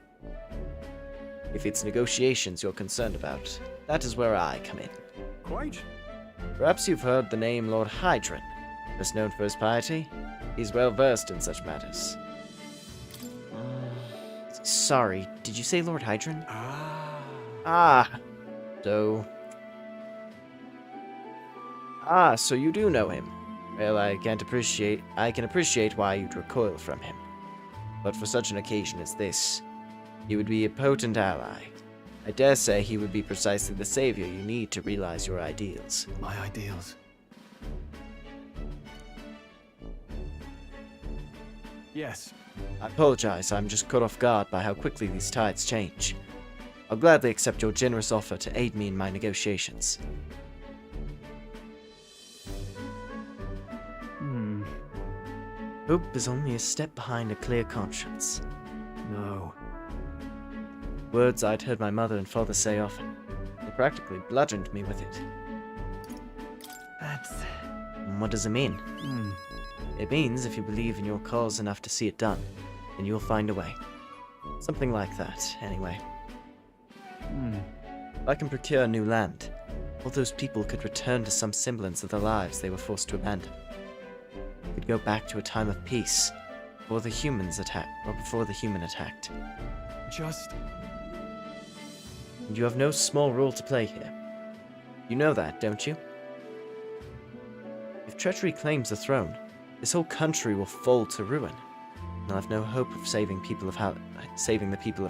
If it's negotiations you're concerned about, that is where I come in. Quite. Perhaps you've heard the name Lord Hydron, best known for his piety. He's well versed in such matters. Sorry, did you say Lord Hydron? So you do know him. Well, I can appreciate why you'd recoil from him. But for such an occasion as this, he would be a potent ally. I dare say he would be precisely the savior you need to realize your ideals. My ideals. Yes. I apologize, I'm just caught off guard by how quickly these tides change. I'll gladly accept your generous offer to aid me in my negotiations. Hope is only a step behind a clear conscience. No. Words I'd heard my mother and father say often. They practically bludgeoned me with it. That's... And what does it mean? It means if you believe in your cause enough to see it done, then you'll find a way. Something like that, anyway. If I can procure new land, all those people could return to some semblance of the lives they were forced to abandon. We could go back to a time of peace, before the human attacked. Just... And you have no small role to play here. You know that, don't you? If treachery claims the throne, this whole country will fall to ruin, and I'll have no hope of saving the people of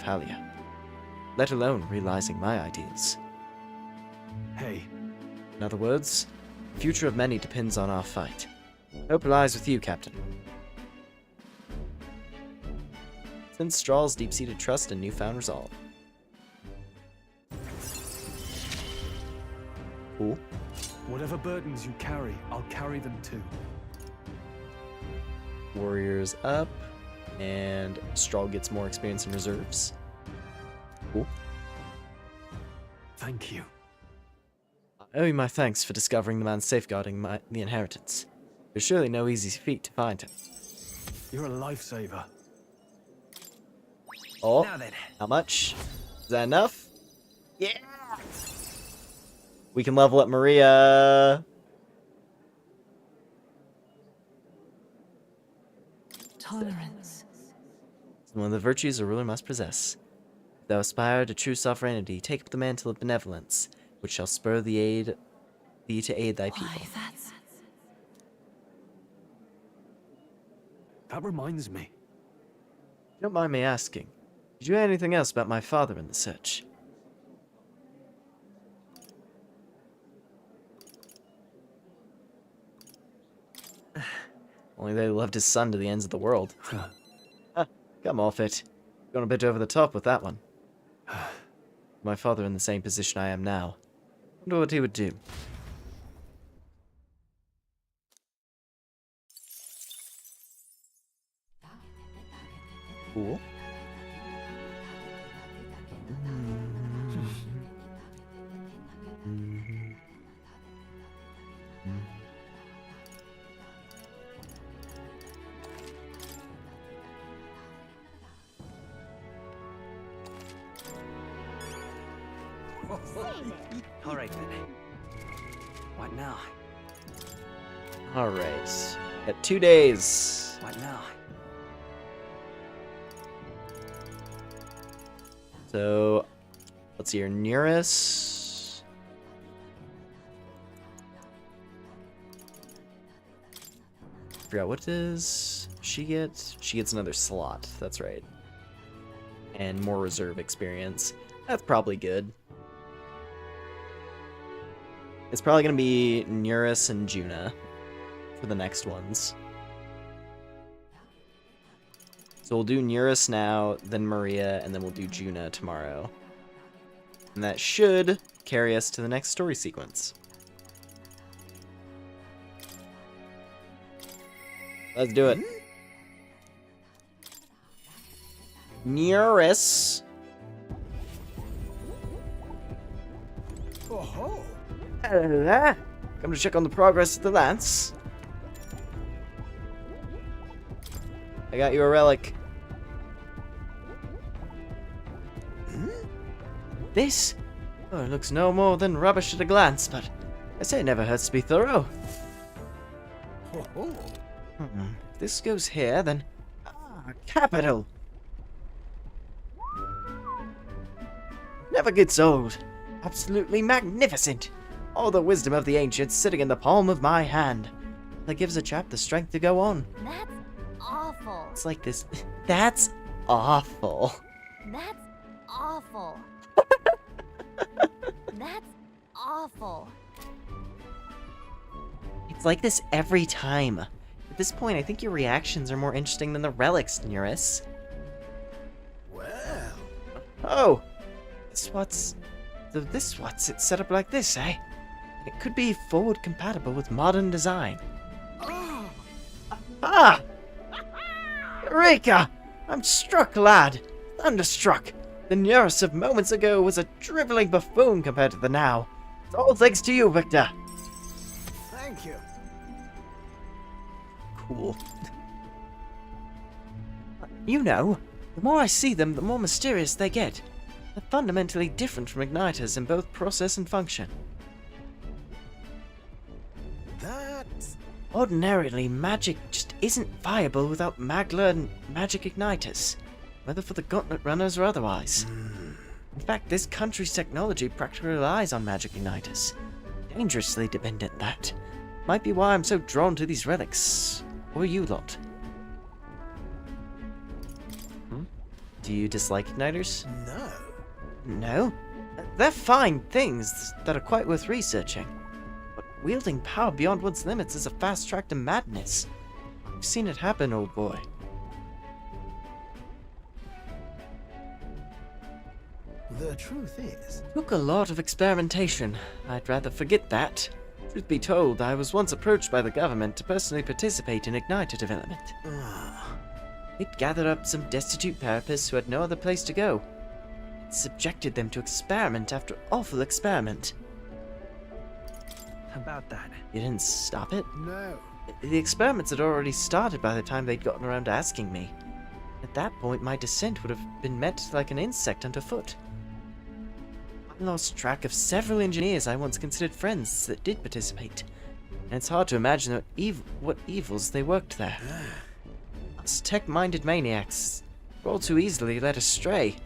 Halia, let alone realizing my ideals. Hey. In other words, the future of many depends on our fight. Hope lies with you, Captain. Since Straw's deep-seated trust and newfound resolve. Cool. Whatever burdens you carry, I'll carry them too. Warriors up, and Straw gets more experience in reserves. Cool. Thank you. I owe you my thanks for discovering the man safeguarding the inheritance. There's surely no easy feat to find him. You're a lifesaver. Oh, Now then. how much? Is that enough? Yeah! We can level up Maria! Tolerance. It's one of the virtues a ruler must possess. If thou aspire to true sovereignty, take up the mantle of benevolence, which shall spur thee to aid thy people. Why, that's... That reminds me. If you don't mind me asking, did you hear anything else about my father in the search? Only they loved his son to the ends of the world. Come off it. Gone a bit over the top with that one. My father in the same position I am now. Wonder what he would do. Cool. All right then. What now? Alright. Got 2 days. What now? So, let's see here. Nearest. Forgot what does she get? She gets another slot. That's right. And more reserve experience. That's probably good. It's probably going to be Neurus and Juna for the next ones. So we'll do Neurus now, then Maria, and then we'll do Juna tomorrow. And that should carry us to the next story sequence. Let's do it. Neurus. Oh-ho. Hello there. Come to check on the progress of the lance. I got you a relic. This? Oh, it looks no more than rubbish at a glance, but I say it never hurts to be thorough. Ho-ho. If this goes here, then... capital! Never gets old. Absolutely magnificent. All the wisdom of the ancients sitting in the palm of my hand. That gives a chap the strength to go on. That's awful. It's like this. That's awful. That's awful. awful. It's like this every time. At this point, I think your reactions are more interesting than the relics, Neurus. Well, Oh! This what's it set up like this, eh? It could be forward compatible with modern design. oh, Ah! Eureka! I'm struck, lad! Thunderstruck! The Neurus of moments ago was a driveling buffoon compared to the now. It's all thanks to you, Victor! thank you. Cool. You know, the more I see them, the more mysterious they get. They're fundamentally different from igniters in both process and function. That's... Ordinarily, magic just isn't viable without Magla and magic igniters, whether for the Gauntlet Runners or otherwise. In fact, this country's technology practically relies on magic igniters. Dangerously dependent, that. Might be why I'm so drawn to these relics. Or you lot. Do you dislike igniters? No. No? They're fine things that are quite worth researching. But wielding power beyond one's limits is a fast track to madness. I've seen it happen, old boy. The truth is... Took a lot of experimentation. I'd rather forget that. Truth be told, I was once approached by the government to personally participate in igniter development. It gathered up some destitute therapists who had no other place to go. It subjected them to experiment after awful experiment. About that. You didn't stop it? No. The experiments had already started by the time they'd gotten around to asking me. At that point, my descent would have been met like an insect underfoot. I lost track of several engineers I once considered friends that did participate, and it's hard to imagine what evils they worked there. Us tech-minded maniacs were all too easily led astray.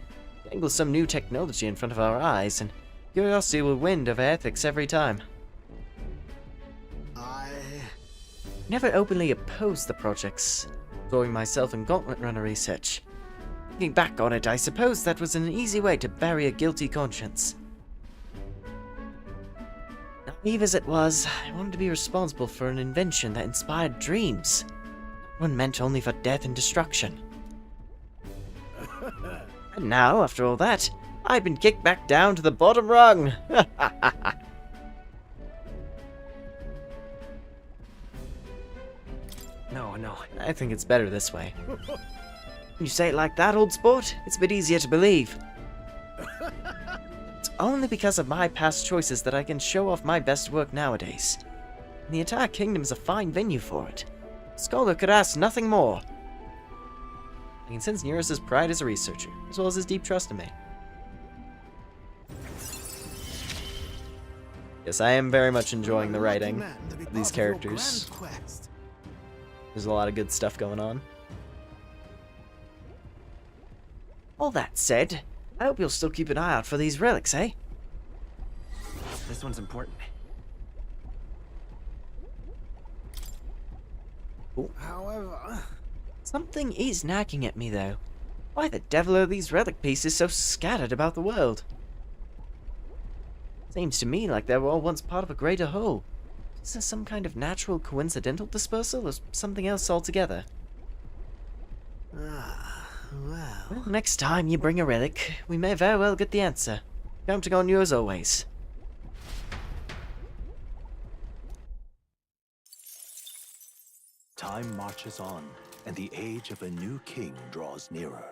Dangle some new technology in front of our eyes, and curiosity will win over ethics every time. I... Never openly opposed the projects, throwing myself in Gauntlet Runner research. Looking back on it, I suppose that was an easy way to bury a guilty conscience. Naive as it was, I wanted to be responsible for an invention that inspired dreams. One meant only for death and destruction. And now, after all that, I've been kicked back down to the bottom rung. No. I think it's better this way. When you say it like that, old sport, it's a bit easier to believe. It's only because of my past choices that I can show off my best work nowadays. And the entire kingdom is a fine venue for it. Scholar could ask nothing more. I can sense Neurus's pride as a researcher, as well as his deep trust in me. Yes, I am very much enjoying the writing of these characters. There's a lot of good stuff going on. All that said, I hope you'll still keep an eye out for these relics, eh? This one's important. However... Something is nagging at me, though. Why the devil are these relic pieces so scattered about the world? Seems to me like they were all once part of a greater whole. Is this some kind of natural coincidental dispersal, or something else altogether? Well, next time you bring a relic, we may very well get the answer. Counting on you as always. Time marches on, and the age of a new king draws nearer.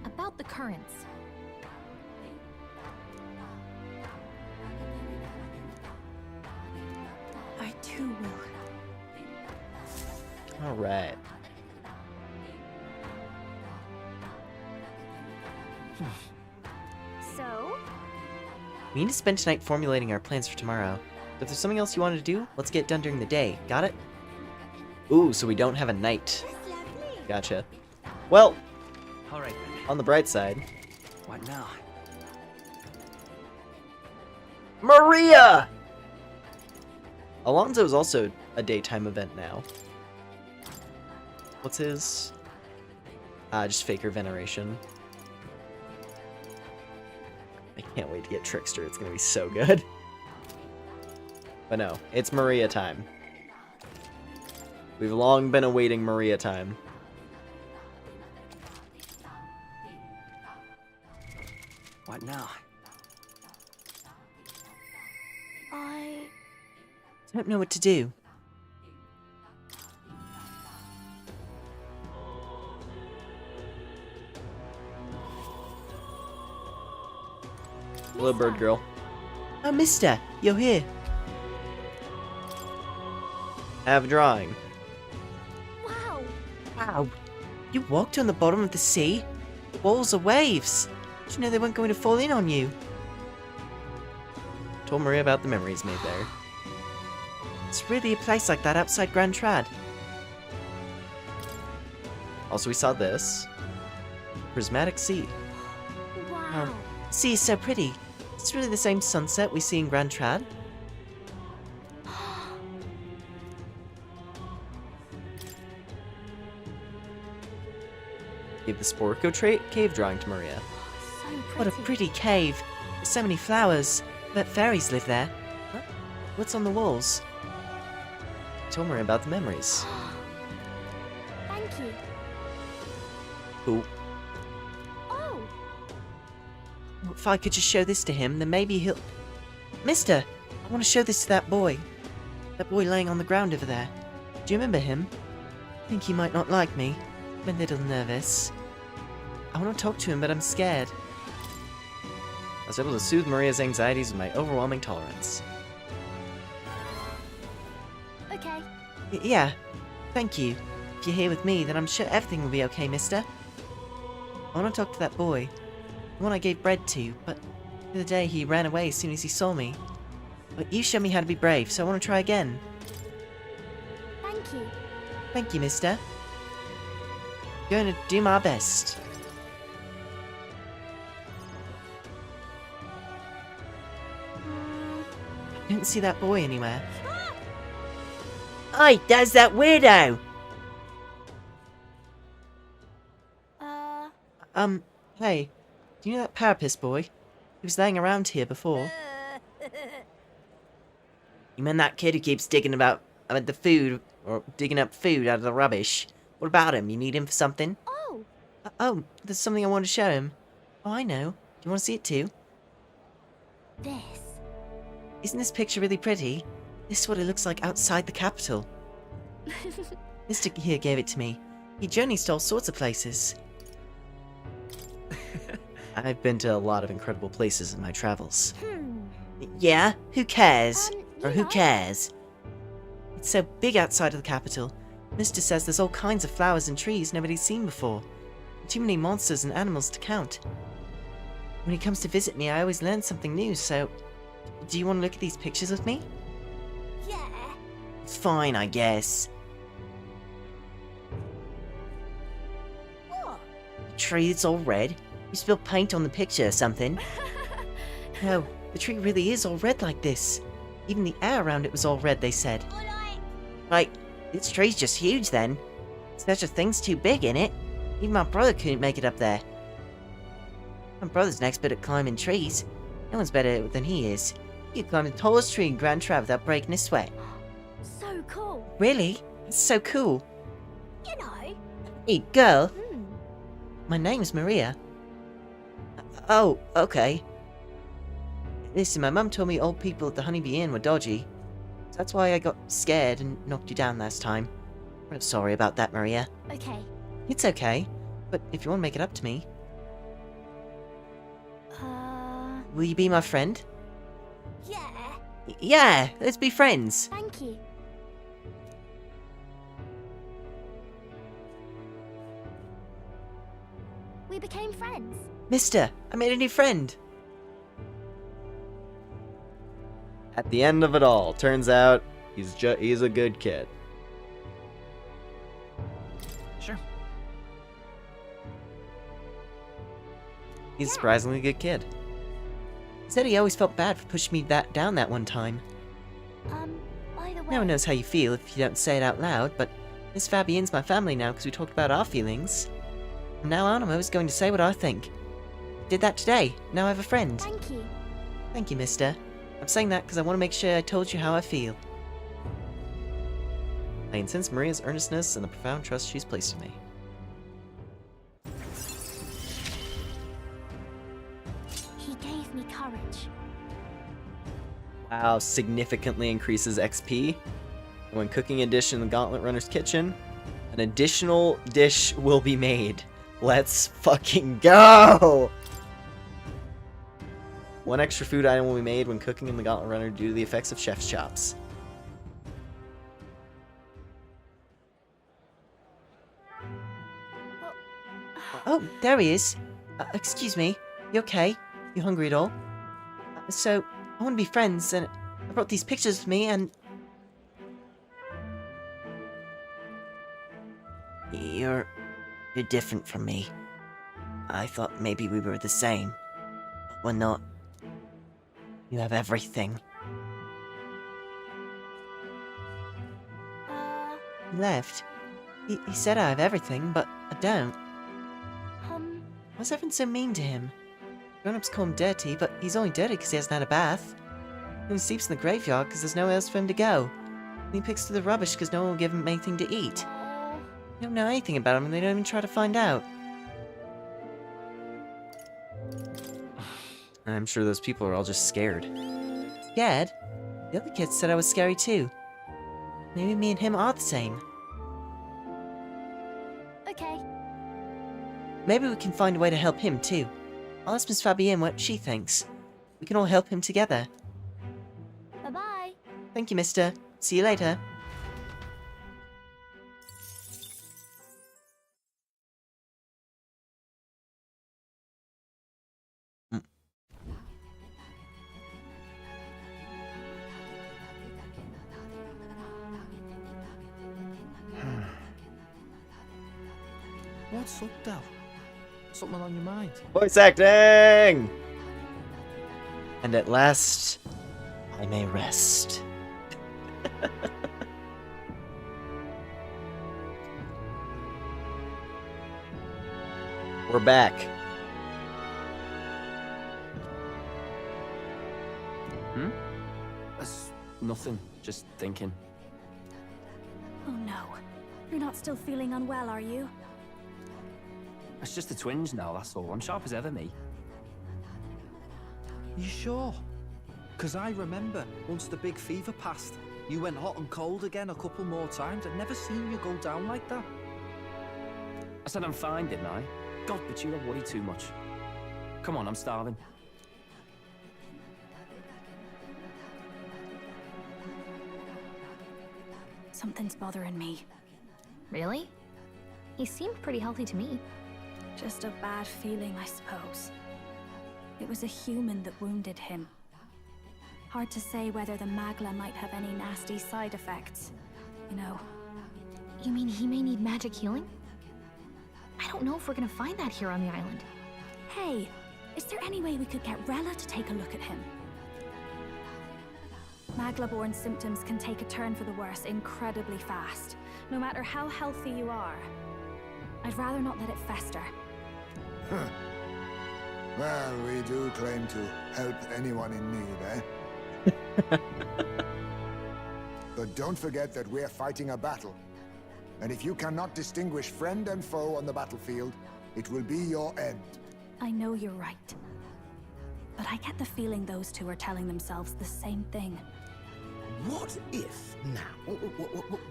About the currents. I too will. Alright. So? We need to spend tonight formulating our plans for tomorrow. But if there's something else you wanted to do, let's get it done during the day. Got it? Ooh, so we don't have a night. Gotcha. Well, All right then. on the bright side. What now? Maria! Alonzo is also a daytime event now. What's his? Just Faker Veneration. I can't wait to get Trickster. It's gonna be so good. But no, it's Maria time. We've long been awaiting Maria time. What now? I Don't know what to do. Hello, bird girl. Oh, mister, you're here. Have a drawing. Wow. Wow. You walked on the bottom of the sea? The walls are waves. Did you know they weren't going to fall in on you? Told Maria about the memories made there. It's really a place like that outside Grand Trad. Also, we saw this. Prismatic Sea. Wow. The sea is so pretty. It's really the same sunset we see in Grand Trad. Gave the Sporco cave drawing to Maria. So pretty. What a pretty cave. There's so many flowers. I bet fairies live there. Huh? What's on the walls? Told Maria about the memories. Thank you. Cool. Oh. If I could just show this to him, then maybe he'll... Mister! I want to show this to that boy. That boy laying on the ground over there. Do you remember him? I think he might not like me. I'm a little nervous. I want to talk to him, but I'm scared. I was able to soothe Maria's anxieties with my overwhelming tolerance. Okay. Yeah, thank you. If you're here with me, then I'm sure everything will be okay, mister. I want to talk to that boy. The one I gave bread to, but the other day he ran away as soon as he saw me. But you showed me how to be brave, so I want to try again. Thank you. Thank you, mister. Going to do my best. I don't see that boy anywhere. Oi, there's that weirdo! Hey, do you know that Parapis boy? He was laying around here before. You mean that kid who keeps digging about the food, or digging up food out of the rubbish? What about him? You need him for something? Oh. Oh, there's something I want to show him. Oh, I know. Do you want to see it too? This. Isn't this picture really pretty? This is what it looks like outside the capital. Mr. here gave it to me. He journeys to all sorts of places. I've been to a lot of incredible places in my travels. Yeah? Who cares? You Or who know. cares? It's so big outside of the capital. Mister says there's all kinds of flowers and trees nobody's seen before. Too many monsters and animals to count. When he comes to visit me, I always learn something new, so... Do you want to look at these pictures with me? Yeah. Fine, I guess. What? A tree that's all red? You spilled paint on the picture or something? No, the tree really is all red like this. Even the air around it was all red, they said. Alright. Like, this tree's just huge then. Such a thing's too big, innit? Even my brother couldn't make it up there. My brother's an expert at climbing trees. No one's better than he is. He could climb the tallest tree in Grand Trad without breaking a sweat. So cool. Really? That's so cool. You know. Hey, girl. Hmm. My name's Maria. Oh, okay. Listen, my mum told me old people at the Honeybee Inn were dodgy. So that's why I got scared and knocked you down last time. I'm sorry about that, Maria. Okay. It's okay. But if you want to make it up to me, will you be my friend? Yeah. Yeah, let's be friends. Thank you. We became friends. Mister, I made a new friend. At the end of it all, turns out he's a good kid. Sure. He's a surprisingly good kid. He said he always felt bad for pushing me down that one time. By the way. No one knows how you feel if you don't say it out loud, but Miss Fabienne's my family now because we talked about our feelings. From now on, I'm always going to say what I think. Did that today. Now I have a friend. Thank you. Thank you, mister. I'm saying that because I want to make sure I told you how I feel. I can sense Maria's earnestness and the profound trust she's placed in me. He gave me courage. Wow, significantly increases XP. When cooking a dish in the Gauntlet Runner's kitchen, an additional dish will be made. Let's fucking go! One extra food item will be made when cooking in the Gauntlet Runner due to the effects of chef's chops. Oh, there he is. Excuse me. You okay? You hungry at all? So, I want to be friends, and I brought these pictures with me, and... You're different from me. I thought maybe we were the same. But we're not. You have everything. He left. He said I have everything, but I don't. Why's everyone so mean to him? Grown-ups call him dirty, but he's only dirty because he hasn't had a bath. He only sleeps in the graveyard because there's nowhere else for him to go. And he picks through the rubbish because no one will give him anything to eat. They don't know anything about him and they don't even try to find out. I'm sure those people are all just scared. Scared? The other kids said I was scary too. Maybe me and him are the same. Okay. Maybe we can find a way to help him too. I'll ask Miss Fabienne what she thinks. We can all help him together. Bye-bye. Thank you, mister. See you later. What's up, Del? Something on your mind? Voice acting! And at last, I may rest. We're back. That's nothing. Just thinking. Oh no. You're not still feeling unwell, are you? It's just the twinge now, that's all. I'm sharp as ever, me. You sure? Because I remember, once the big fever passed, you went hot and cold again a couple more times. I'd never seen you go down like that. I said I'm fine, didn't I? God, but you worry too much. Come on, I'm starving. Something's bothering me. Really? He seemed pretty healthy to me. Just a bad feeling, I suppose. It was a human that wounded him. Hard to say whether the Magla might have any nasty side effects. You know. You mean he may need magic healing? I don't know if we're gonna find that here on the island. Hey, is there any way we could get Rella to take a look at him? Magla-born symptoms can take a turn for the worse incredibly fast, no matter how healthy you are. I'd rather not let it fester. Huh. Well, we do claim to help anyone in need, eh? But don't forget that we're fighting a battle. And if you cannot distinguish friend and foe on the battlefield, it will be your end. I know you're right. But I get the feeling those two are telling themselves the same thing. What if now,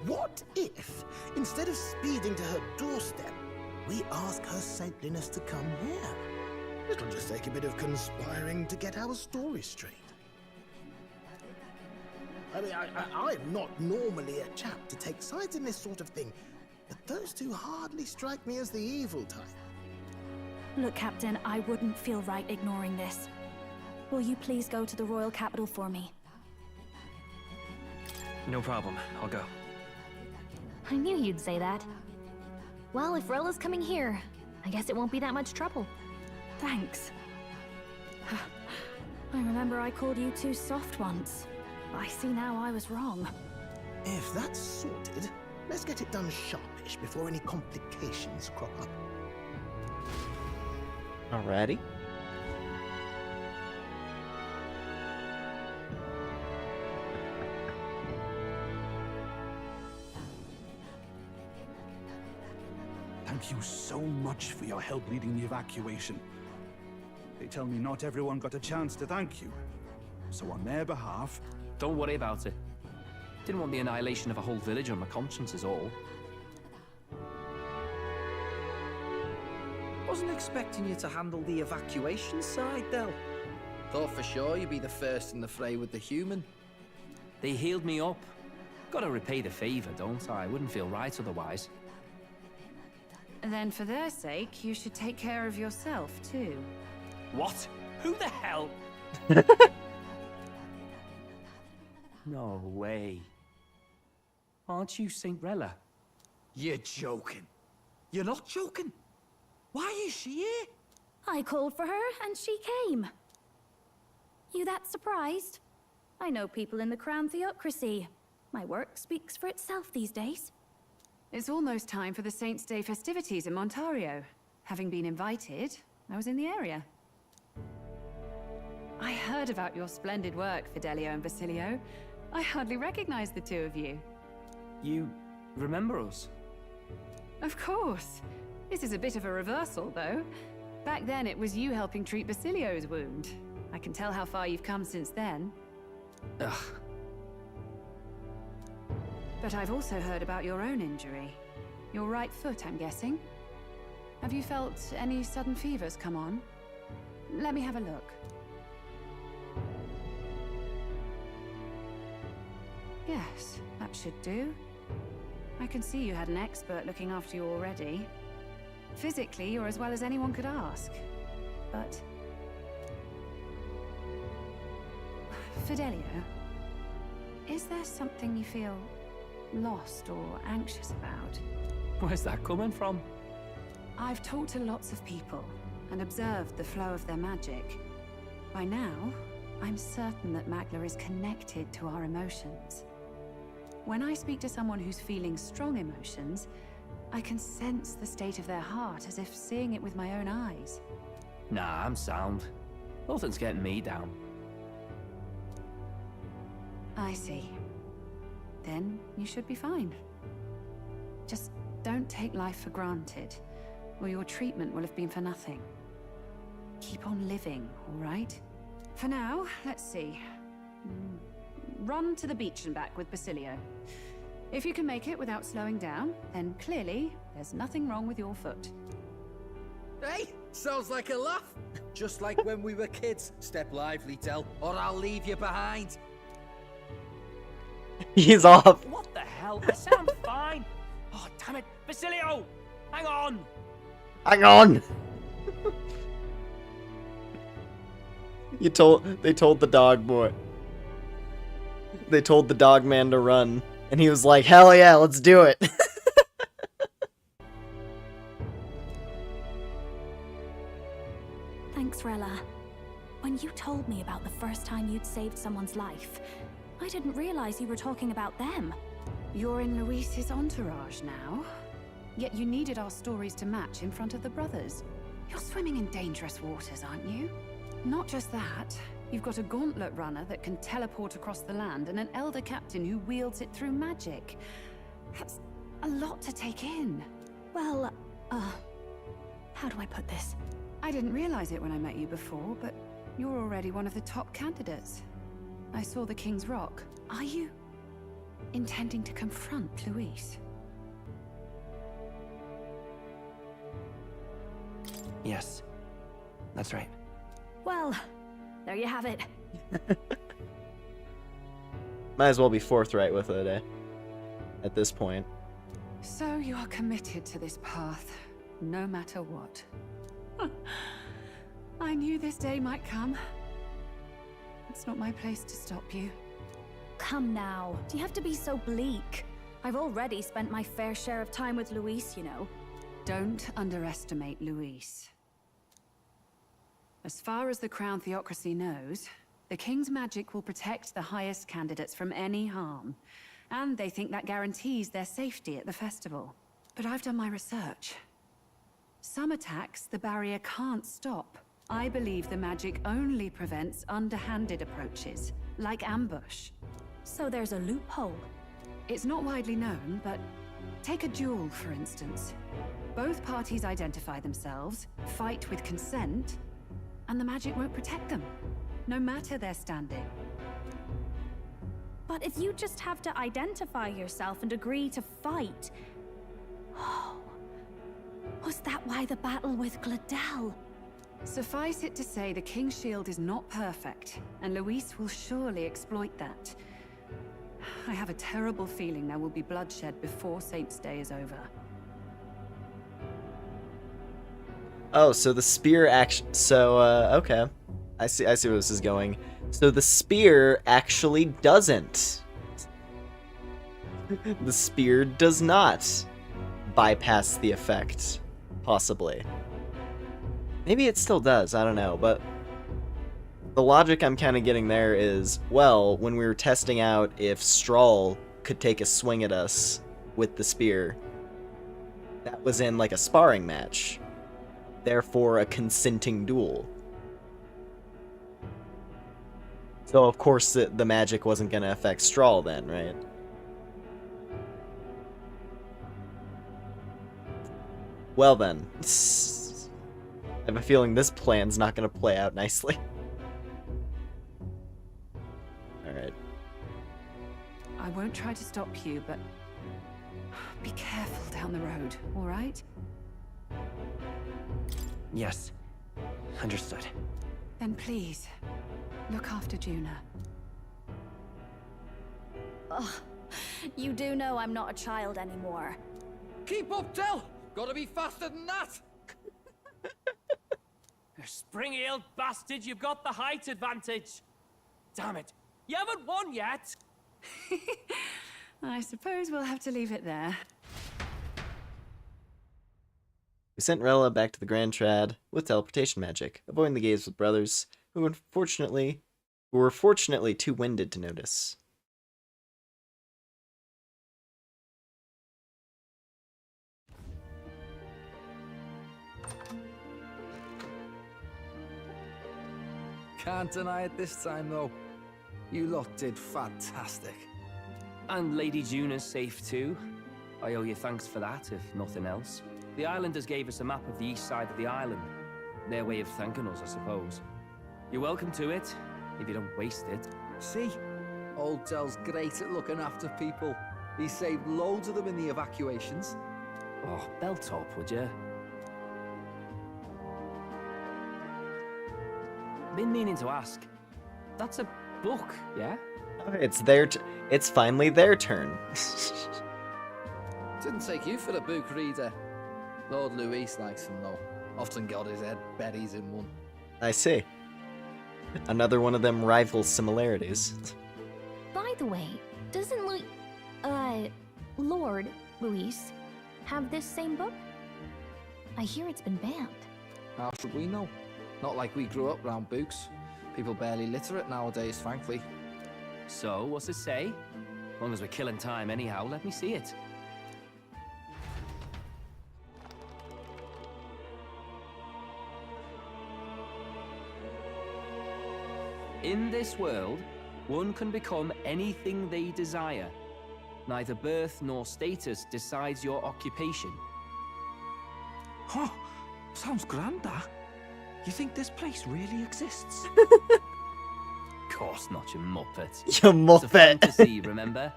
what if, instead of speeding to her doorstep, we ask her saintliness to come here? It'll just take a bit of conspiring to get our story straight. I mean, I'm not normally a chap to take sides in this sort of thing, but those two hardly strike me as the evil type. Look, Captain, I wouldn't feel right ignoring this. Will you please go to the royal capital for me? No problem. I'll go. I knew you'd say that. Well, if Rella's coming here, I guess it won't be that much trouble. Thanks. I remember I called you too soft once. I see now I was wrong. If that's sorted, let's get it done sharpish before any complications crop up. Alrighty. Thank you so much for your help leading the evacuation. They tell me not everyone got a chance to thank you. So on their behalf... Don't worry about it. Didn't want the annihilation of a whole village on my conscience is all. Wasn't expecting you to handle the evacuation side, Del. Thought for sure you'd be the first in the fray with the human. They healed me up. Gotta repay the favor, don't I? Wouldn't feel right otherwise. Then for their sake, you should take care of yourself, too. What? Who the hell? No way. Aren't you Saint Rella? You're joking. You're not joking. Why is she here? I called for her, and she came. You that surprised? I know people in the Crown Theocracy. My work speaks for itself these days. It's almost time for the Saints' Day festivities in Montario. Having been invited, I was in the area. I heard about your splendid work, Fidelio and Basilio. I hardly recognize the two of you. You remember us? Of course. This is a bit of a reversal, though. Back then, it was you helping treat Basilio's wound. I can tell how far you've come since then. Ugh. But I've also heard about your own injury. Your right foot, I'm guessing. Have you felt any sudden fevers come on? Let me have a look. Yes, that should do. I can see you had an expert looking after you already. Physically, you're as well as anyone could ask. But... Fidelio, is there something you feel lost or anxious about? Where's that coming from? I've talked to lots of people and observed the flow of their magic. By now, I'm certain that Magla is connected to our emotions. When I speak to someone who's feeling strong emotions, I can sense the state of their heart as if seeing it with my own eyes. Nah, I'm sound. Nothing's getting me down. I see. Then you should be fine. Just don't take life for granted, or your treatment will have been for nothing. Keep on living, all right? For now, let's see. Run to the beach and back with Basilio. If you can make it without slowing down, then clearly there's nothing wrong with your foot. Hey, sounds like a laugh. Just like when we were kids. Step lively, Del, or I'll leave you behind. He's off. What the hell? I sound fine. Oh, damn it. Basilio! Hang on! Hang on! They told the dog boy. They told the dog man to run. And he was like, hell yeah, let's do it. Thanks, Rella. When you told me about the first time you'd saved someone's life, I didn't realize you were talking about them. You're in Luis's entourage now. Yet you needed our stories to match in front of the brothers. You're swimming in dangerous waters, aren't you? Not just that, you've got a gauntlet runner that can teleport across the land and an elder captain who wields it through magic. That's a lot to take in. Well, how do I put this? I didn't realize it when I met you before, but you're already one of the top candidates. I saw the King's Rock. Are you intending to confront Luis? Yes, that's right. Well, there you have it. Might as well be forthright with it, eh? At this point. So you are committed to this path, no matter what. I knew this day might come. It's not my place to stop you. Come now, do you have to be so bleak? I've already spent my fair share of time with Luis, you know. Don't underestimate Luis. As far as the Crown Theocracy knows, the King's magic will protect the highest candidates from any harm. And they think that guarantees their safety at the festival. But I've done my research. Some attacks the barrier can't stop. I believe the magic only prevents underhanded approaches, like ambush. So there's a loophole. It's not widely known, but take a duel, for instance. Both parties identify themselves, fight with consent, and the magic won't protect them, no matter their standing. But if you just have to identify yourself and agree to fight... Oh, was that why the battle with Gladel? Suffice it to say, the King's Shield is not perfect, and Luis will surely exploit that. I have a terrible feeling there will be bloodshed before Saint's Day is over. Oh, so the spear okay. I see where this is going. So the spear actually doesn't. The spear does not bypass the effect, possibly. Maybe it still does, I don't know, but the logic I'm kind of getting there is, well, when we were testing out if Strahl could take a swing at us with the spear, that was in like a sparring match. Therefore, a consenting duel. So, of course, the magic wasn't going to affect Strahl then, right? Well then. I have a feeling this plan's not going to play out nicely. Alright. I won't try to stop you, but be careful down the road, all right? Yes. Understood. Then please, look after Juna. Ugh, you do know I'm not a child anymore. Keep up, Del! Gotta be faster than that! Spring-heeled bastard, you've got the height advantage. Damn it, you haven't won yet. I suppose we'll have to leave it there. We sent Rella back to the Grand Trad with teleportation magic, avoiding the gaze with brothers who were fortunately too winded to notice. Can't deny it this time, though. You lot did fantastic. And Lady Juna's safe too. I owe you thanks for that, if nothing else. The islanders gave us a map of the east side of the island. Their way of thanking us, I suppose. You're welcome to it, if you don't waste it. See? Old Del's great at looking after people. He saved loads of them in the evacuations. Oh, belt up, would you? Been meaning to ask. That's a book, yeah? It's finally their turn. Didn't take you for a book reader. Lord Luis likes them, though. Often got his head buried in one. I see. Another one of them rival similarities. By the way, doesn't Lord Luis have this same book? I hear it's been banned. How should we know? Not like we grew up round books. People barely literate nowadays, frankly. So, what's it say? As long as we're killing time anyhow, let me see it. In this world, one can become anything they desire. Neither birth nor status decides your occupation. Huh, sounds grand, that. You think this place really exists? Of course not, you muppet. You muppet. It's a fantasy, remember?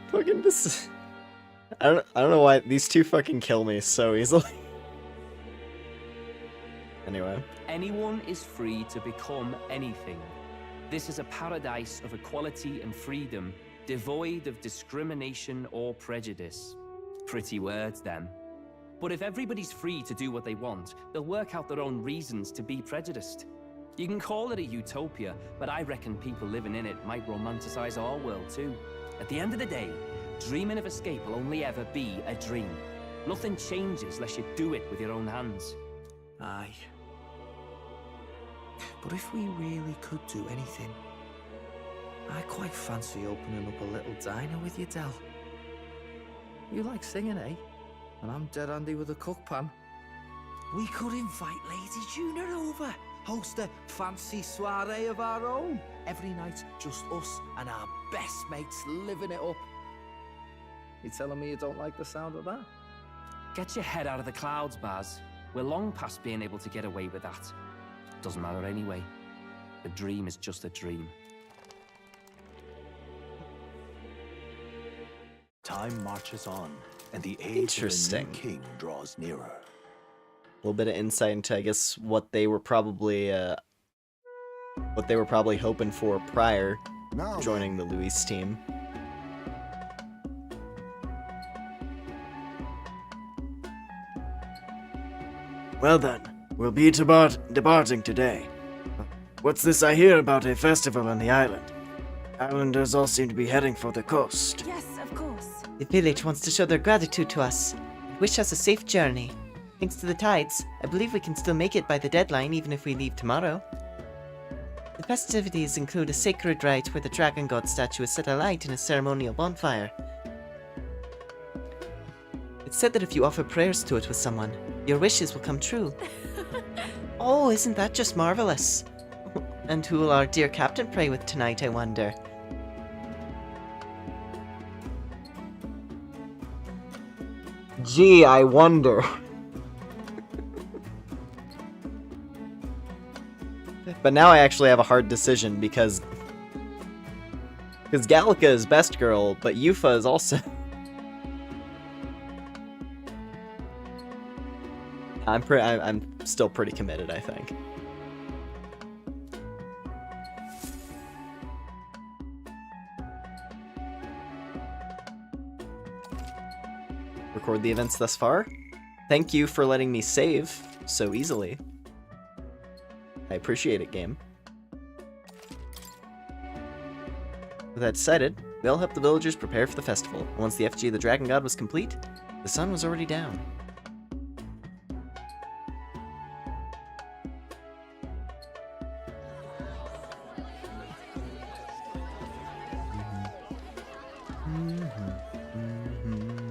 Fucking this. I don't know why these two fucking kill me so easily. Anyway. Anyone is free to become anything. This is a paradise of equality and freedom, devoid of discrimination or prejudice. Pretty words, them. But if everybody's free to do what they want, they'll work out their own reasons to be prejudiced. You can call it a utopia, but I reckon people living in it might romanticize our world too. At the end of the day, dreaming of escape will only ever be a dream. Nothing changes unless you do it with your own hands. Aye. But if we really could do anything, I quite fancy opening up a little diner with you, Del. You like singing, eh? And I'm dead handy with a cook pan. We could invite Lady Juna over. Host a fancy soiree of our own. Every night, just us and our best mates living it up. You telling me you don't like the sound of that? Get your head out of the clouds, Baz. We're long past being able to get away with that. Doesn't matter anyway. A dream is just a dream. Time marches on, and the age of the new king draws nearer. A little bit of insight into, I guess, what they were probably hoping for prior joining the Luis team. Well then, we'll be departing today. What's this I hear about a festival on the island? Islanders all seem to be heading for the coast. Yes, of course. The village wants to show their gratitude to us and wish us a safe journey. Thanks to the tides, I believe we can still make it by the deadline even if we leave tomorrow. The festivities include a sacred rite where the dragon god statue is set alight in a ceremonial bonfire. It's said that if you offer prayers to it with someone, your wishes will come true. Oh, isn't that just marvelous? And who will our dear captain pray with tonight, I wonder? Gee, I wonder. But now I actually have a hard decision because Gallica is best girl, but Yufa is also. I'm still pretty committed, I think. Record the events thus far. Thank you for letting me save so easily. I appreciate it, game. With that decided, we all helped the villagers prepare for the festival. Once the effigy of the dragon god was complete, the sun was already down.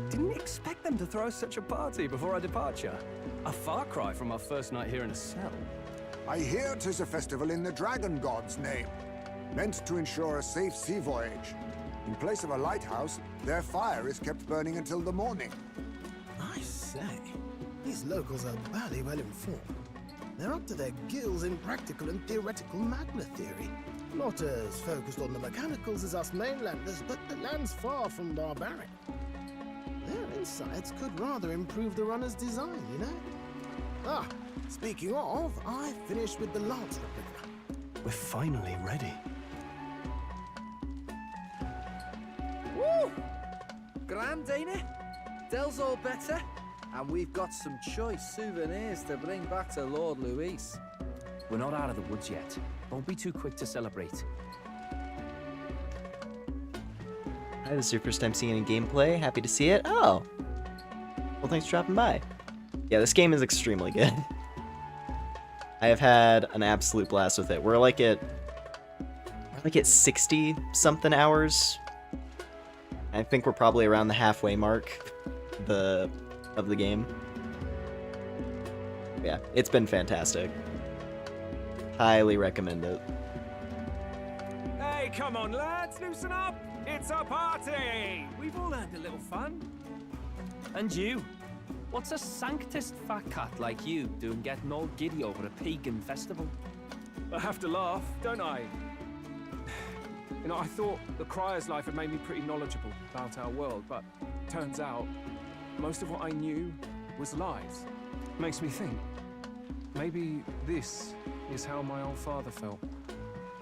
Didn't expect them to throw such a party before our departure. A far cry from our first night here in a cell. I hear 'tis a festival in the dragon god's name, meant to ensure a safe sea voyage. In place of a lighthouse, their fire is kept burning until the morning. I say, these locals are badly well informed. They're up to their gills in practical and theoretical magna theory. Not as focused on the mechanicals as us mainlanders, but the land's far from barbaric. Their insights could rather improve the runner's design, you know? Ah, speaking of, I finished with the lance replica. We're finally ready. Woo! Grand, ain't it? Del's all better, and we've got some choice souvenirs to bring back to Lord Luis. We're not out of the woods yet. Don't be too quick to celebrate. Hi, this is your first time seeing any gameplay. Happy to see it. Oh! Well, thanks for dropping by. Yeah, this game is extremely good. I have had an absolute blast with it. We're like at 60-something hours. I think we're probably around the halfway mark of the game. Yeah, it's been fantastic. Highly recommend it. Hey, come on, lads, loosen up! It's a party! We've all had a little fun. And you? What's a sanctist fat cat like you doing getting all giddy over a pagan festival? I have to laugh, don't I? You know, I thought the Crier's life had made me pretty knowledgeable about our world, but turns out most of what I knew was lies. Makes me think, maybe this is how my old father felt.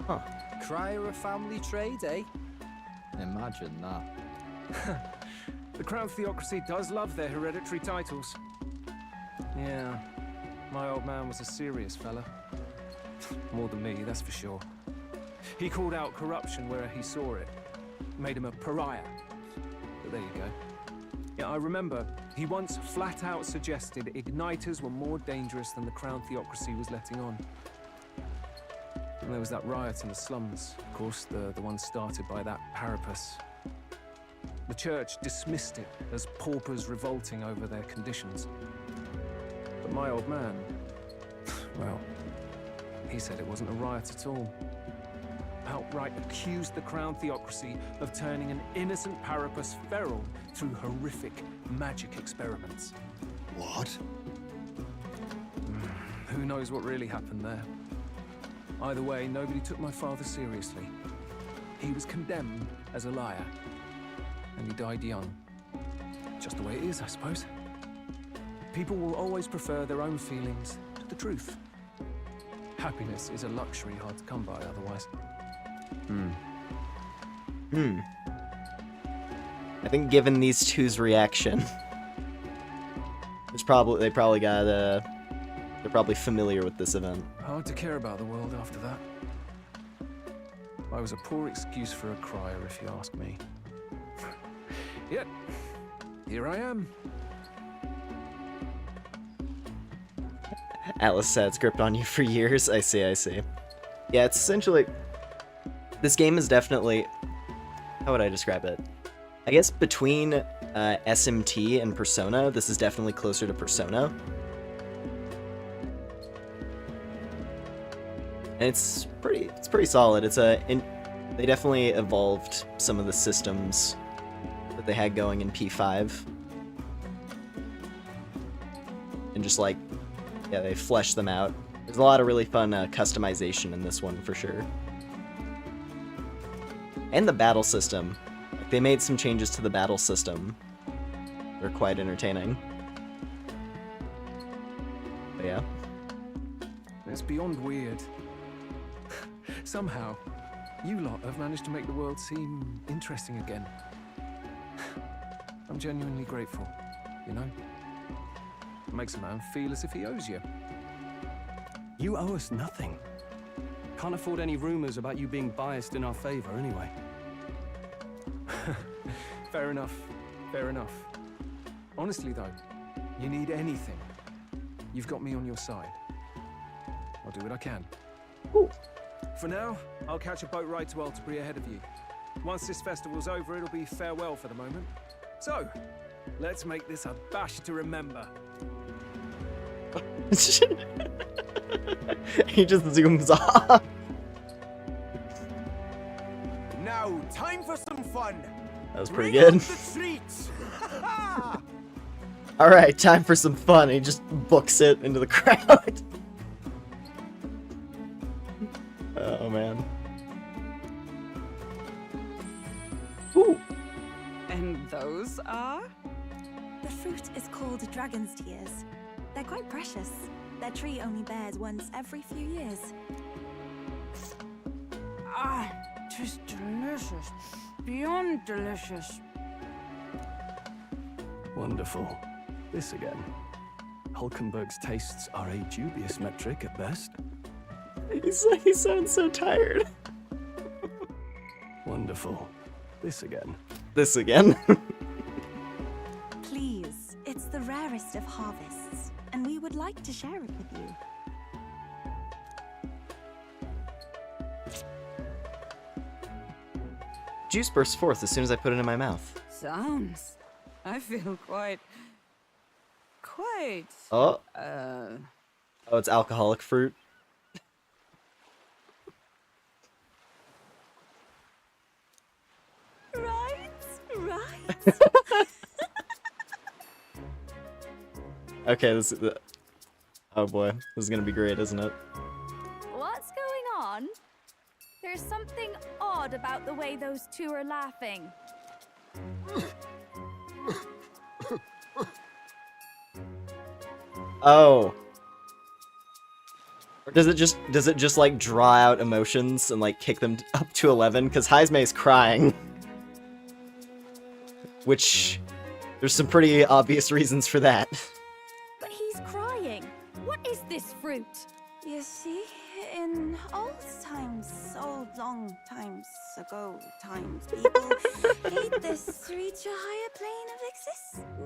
Huh. Crier a family trade, eh? Imagine that. The Crown Theocracy does love their hereditary titles. Yeah, my old man was a serious fella. More than me, that's for sure. He called out corruption where he saw it. Made him a pariah. But there you go. Yeah, I remember he once flat out suggested igniters were more dangerous than the Crown Theocracy was letting on. And there was that riot in the slums, of course, the one started by that Parapus. The church dismissed it as paupers revolting over their conditions. But my old man, well, he said it wasn't a riot at all. Outright accused the crown theocracy of turning an innocent Parapus feral through horrific magic experiments. What? Who knows what really happened there? Either way, nobody took my father seriously. He was condemned as a liar, and he died young. Just the way it is, I suppose. People will always prefer their own feelings to the truth. Happiness is a luxury hard to come by otherwise. I think given these two's reaction, they're probably familiar with this event. Hard to care about the world after that. I was a poor excuse for a crier, if you ask me. Yet, here I am. Atlas said gripped on you for years. I see. Yeah, it's essentially... This game is definitely... How would I describe it? I guess between SMT and Persona, this is definitely closer to Persona. And it's pretty solid. They definitely evolved some of the systems that they had going in P5. And just like, yeah, they fleshed them out. There's a lot of really fun customization in this one for sure. And the battle system. Like, they made some changes to the battle system. They're quite entertaining. But yeah. It's beyond weird. Somehow, you lot have managed to make the world seem interesting again. I'm genuinely grateful, you know? It makes a man feel as if he owes you. You owe us nothing. Can't afford any rumors about you being biased in our favor, anyway. Fair enough. Honestly, though, you need anything, you've got me on your side. I'll do what I can. Ooh. For now, I'll catch a boat ride to Altabury ahead of you. Once this festival's over, it'll be farewell for the moment. So, let's make this a bash to remember. He just zooms off. Now, time for some fun. That was pretty good. Alright, time for some fun. He just books it into the crowd. Oh, man. Ooh. And those are? The fruit is called dragon's tears. They're quite precious. Their tree only bears once every few years. Ah, just delicious. Beyond delicious. Wonderful. This again. Hulkenberg's tastes are a dubious metric at best. He sounds so tired. Wonderful. This again. This again. Please, it's the rarest of harvests, and we would like to share it with you. Juice bursts forth as soon as I put it in my mouth. Sounds. I feel quite. Oh, it's alcoholic fruit. Right. Okay, oh boy, this is gonna be great, isn't it? What's going on? There's something odd about the way those two are laughing. Oh. Or does it just like draw out emotions and like kick them up to 11? Because Heismei's crying. Which, there's some pretty obvious reasons for that. But he's crying. What is this fruit? You see, in old long times ago, people hate this to reach a higher plane of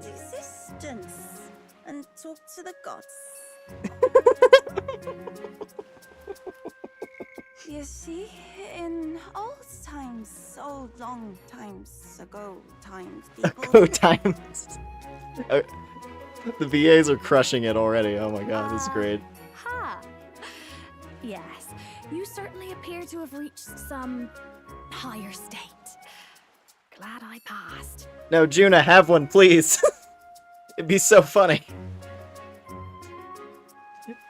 existence and talk to the gods. You see, in old times, so long times ago, people... times. The VAs are crushing it already. Oh my god, this is great. Ha! Yes, you certainly appear to have reached some higher state. Glad I passed. No, Juna, have one, please. It'd be so funny.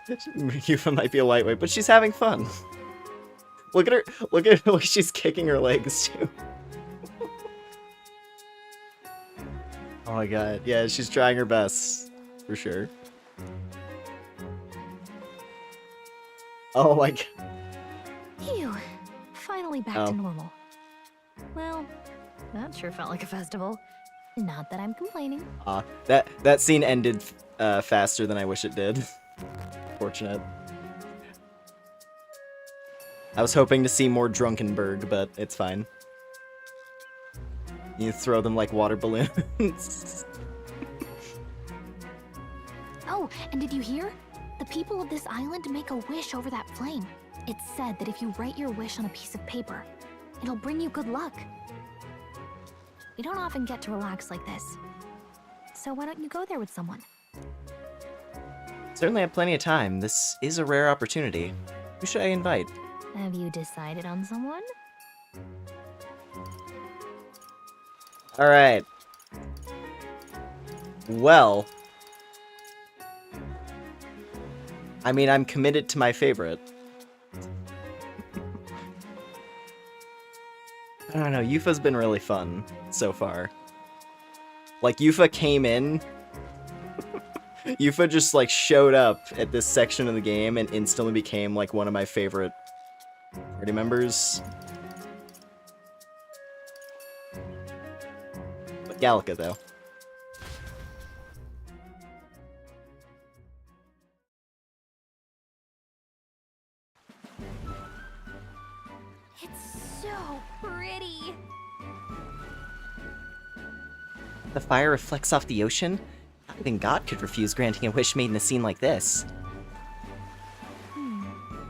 Yufa might be a lightweight, but she's having fun. Look at her. Look at the way she's kicking her legs, too. Oh my god. Yeah, she's trying her best. For sure. Oh my god. Phew. Finally back to normal. Well, that sure felt like a festival. Not that I'm complaining. That scene ended faster than I wish it did. Fortunate. I was hoping to see more Drunkenberg, but it's fine. You throw them like water balloons. Oh, and did you hear? The people of this island make a wish over that flame. It's said that if you write your wish on a piece of paper, it'll bring you good luck. We don't often get to relax like this. So why don't you go there with someone? Certainly have plenty of time. This is a rare opportunity. Who should I invite? Have you decided on someone? Alright. Well. I mean, I'm committed to my favorite. I don't know, Yufa's been really fun so far. Like, Yufa came in... Yufa just, like, showed up at this section of the game and instantly became, like, one of my favorite party members. But Gallica, though. It's so pretty. The fire reflects off the ocean? Not even God could refuse granting a wish made in a scene like this.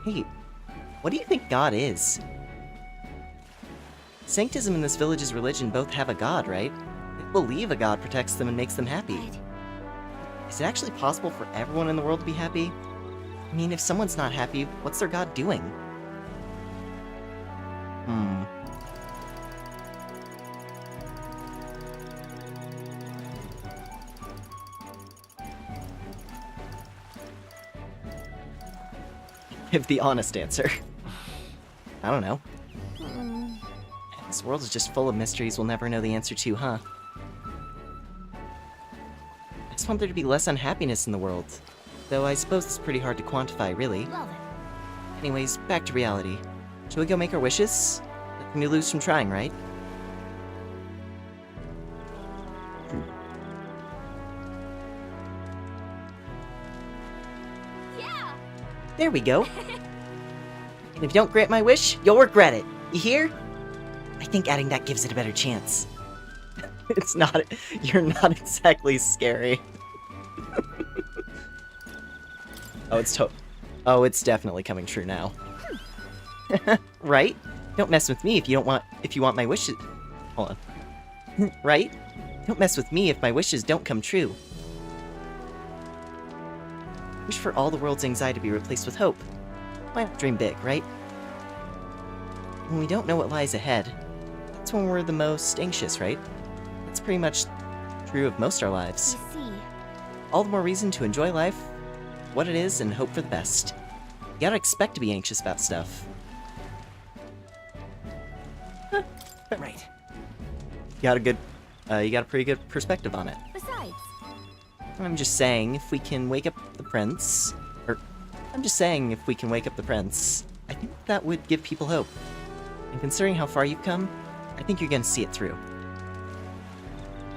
Hey, what do you think God is? Sanctism and this village's religion both have a god, right? They believe a god protects them and makes them happy. Is it actually possible for everyone in the world to be happy? I mean, if someone's not happy, what's their god doing? Give the honest answer. I don't know. This world is just full of mysteries we'll never know the answer to, huh? I just want there to be less unhappiness in the world. Though I suppose it's pretty hard to quantify, really. Love it. Anyways, back to reality. Shall we go make our wishes? Nothing to lose from trying, right? Yeah. There we go. And if you don't grant my wish, you'll regret it. You hear? I think adding that gives it a better chance. It's not... You're not exactly scary. Oh, it's definitely coming true now. Right? Don't mess with me if you want my wishes. Hold on. Right? Don't mess with me if my wishes don't come true. Wish for all the world's anxiety to be replaced with hope. Why not dream big, right? When we don't know what lies ahead, that's when we're the most anxious, right? That's pretty much true of most our lives. I see. All the more reason to enjoy life, what it is, and hope for the best. You gotta expect to be anxious about stuff. Right. You got a pretty good perspective on it. Besides, I'm just saying, if we can wake up the prince... I think that would give people hope. And considering how far you've come, I think you're gonna see it through.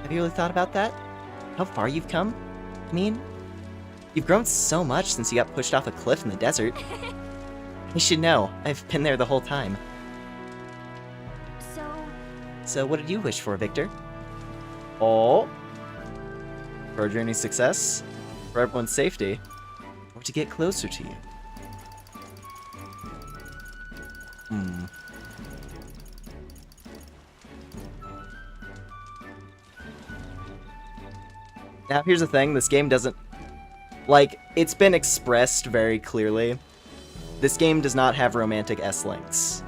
Have you really thought about that? How far you've come? I mean, you've grown so much since you got pushed off a cliff in the desert. You should know, I've been there the whole time. So what did you wish for, Victor? Oh. For our journey's success? For everyone's safety? Or to get closer to you? Now, here's the thing. This game doesn't... Like, it's been expressed very clearly. This game does not have romantic S-links.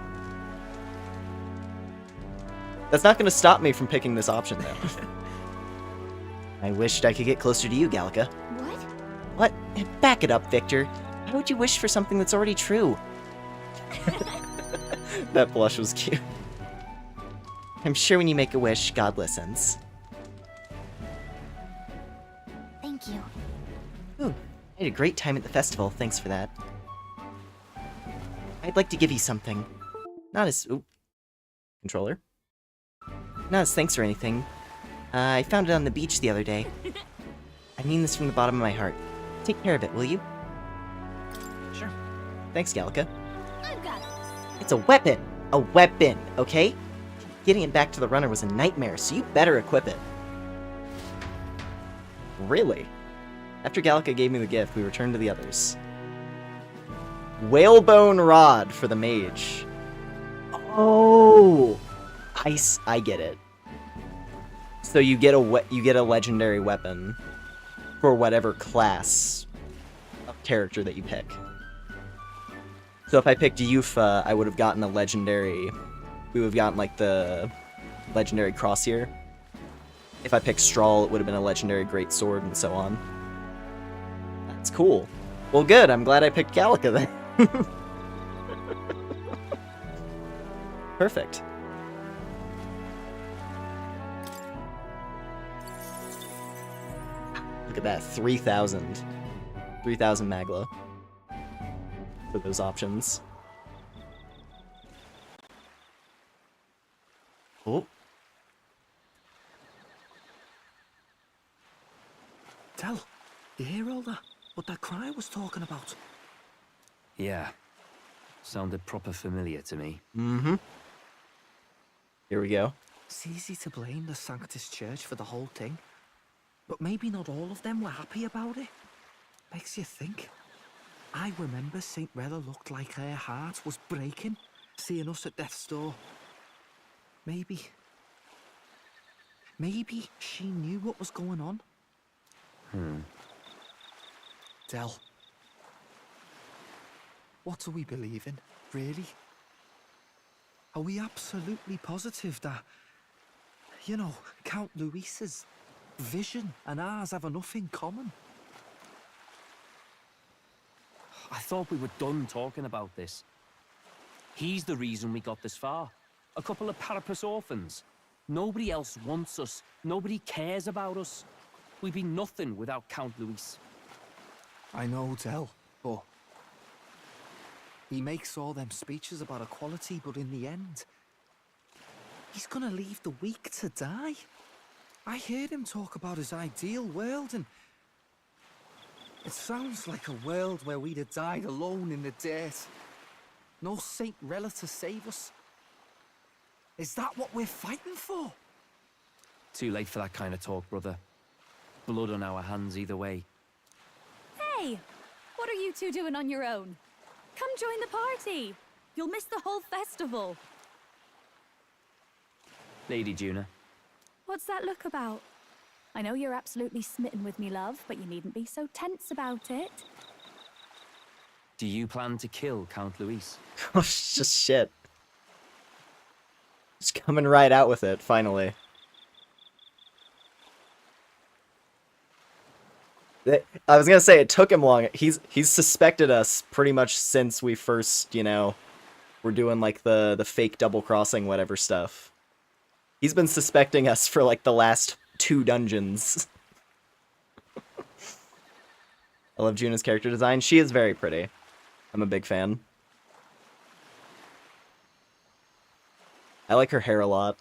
That's not going to stop me from picking this option, though. I wished I could get closer to you, Gallica. What? What? Back it up, Victor. Why would you wish for something that's already true? That blush was cute. I'm sure when you make a wish, God listens. Thank you. Ooh, I had a great time at the festival, thanks for that. I'd like to give you something. Not as... Ooh. Controller? Not as thanks or anything. I found it on the beach the other day. I mean this from the bottom of my heart. Take care of it, will you? Sure. Thanks, Gallica. I've got it. It's a weapon! A weapon, okay? Getting it back to the runner was a nightmare, so you better equip it. Really? After Gallica gave me the gift, we returned to the others. Whalebone Rod for the mage. Oh! I get it. So you get a legendary weapon for whatever class of character that you pick. So if I picked Yufa, I would have gotten a legendary... We would have gotten, like, the legendary Crosshair. If I picked Strahl, it would have been a legendary Greatsword, and so on. That's cool. Well, good. I'm glad I picked Gallica then. Perfect. Look at that. 3,000. 3,000 Magla. For those options. Oh. Tell, you hear all that? What that cry was talking about? Yeah. Sounded proper familiar to me. Mm-hmm. Here we go. It's easy to blame the Sanctus Church for the whole thing. But maybe not all of them were happy about it. Makes you think. I remember St. Rella looked like her heart was breaking, seeing us at death's door. Maybe she knew what was going on. Del, what do we believe in, really? Are we absolutely positive that, you know, Count Luis's vision and ours have enough in common? I thought we were done talking about this. He's the reason we got this far. A couple of Parapus orphans. Nobody else wants us. Nobody cares about us. We'd be nothing without Count Luis. I know, Del, but he makes all them speeches about equality, but in the end, he's gonna leave the weak to die. I heard him talk about his ideal world, and it sounds like a world where we'd have died alone in the dirt. No Saint Rella to save us. Is that what we're fighting for? Too late for that kind of talk, brother. Blood on our hands either way. Hey! What are you two doing on your own? Come join the party! You'll miss the whole festival. Lady Juna. What's that look about? I know you're absolutely smitten with me, love, but you needn't be so tense about it. Do you plan to kill Count Luis? Oh, just shit. Just coming right out with it, finally. I was gonna say, it took him long. He's suspected us pretty much since we first, you know, were doing, like, the fake double-crossing whatever stuff. He's been suspecting us for, like, the last 2 dungeons. I love Juna's character design. She is very pretty. I'm a big fan. I like her hair a lot.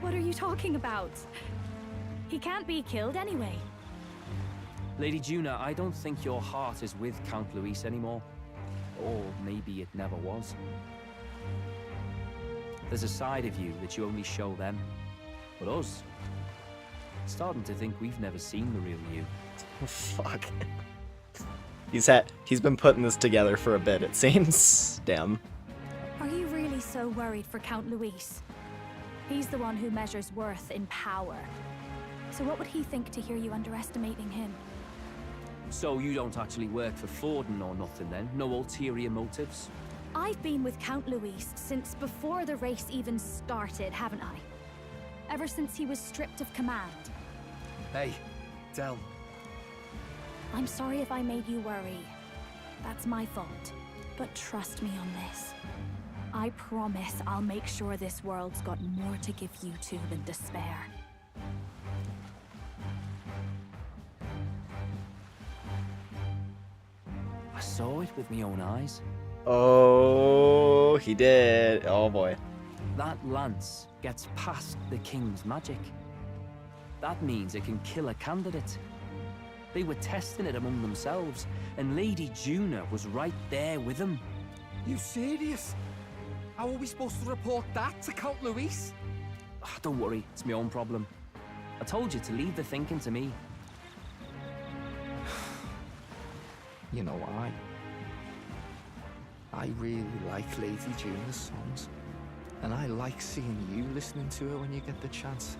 What are you talking about? He can't be killed anyway. Lady Juna, I don't think your heart is with Count Luis anymore. Or maybe it never was. There's a side of you that you only show them. But us, Starting to think we've never seen the real you. Oh, fuck. He's been putting this together for a bit, it seems. Damn. Are you really so worried for Count Luis? He's the one who measures worth in power. So what would he think to hear you underestimating him? So you don't actually work for Forden or nothing then? No ulterior motives? I've been with Count Luis since before the race even started, haven't I? Ever since he was stripped of command. Hey, Del. I'm sorry if I made you worry. That's my fault. But trust me on this. I promise I'll make sure this world's got more to give you two than despair. I saw it with my own eyes. Oh, he did. Oh boy. That lance gets past the king's magic. That means it can kill a candidate. They were testing it among themselves, and Lady Juna was right there with them. You serious? How are we supposed to report that to Count Luis? Don't worry, it's my own problem. I told you to leave the thinking to me. You know, I really like Lady Juna's songs. And I like seeing you listening to her when you get the chance.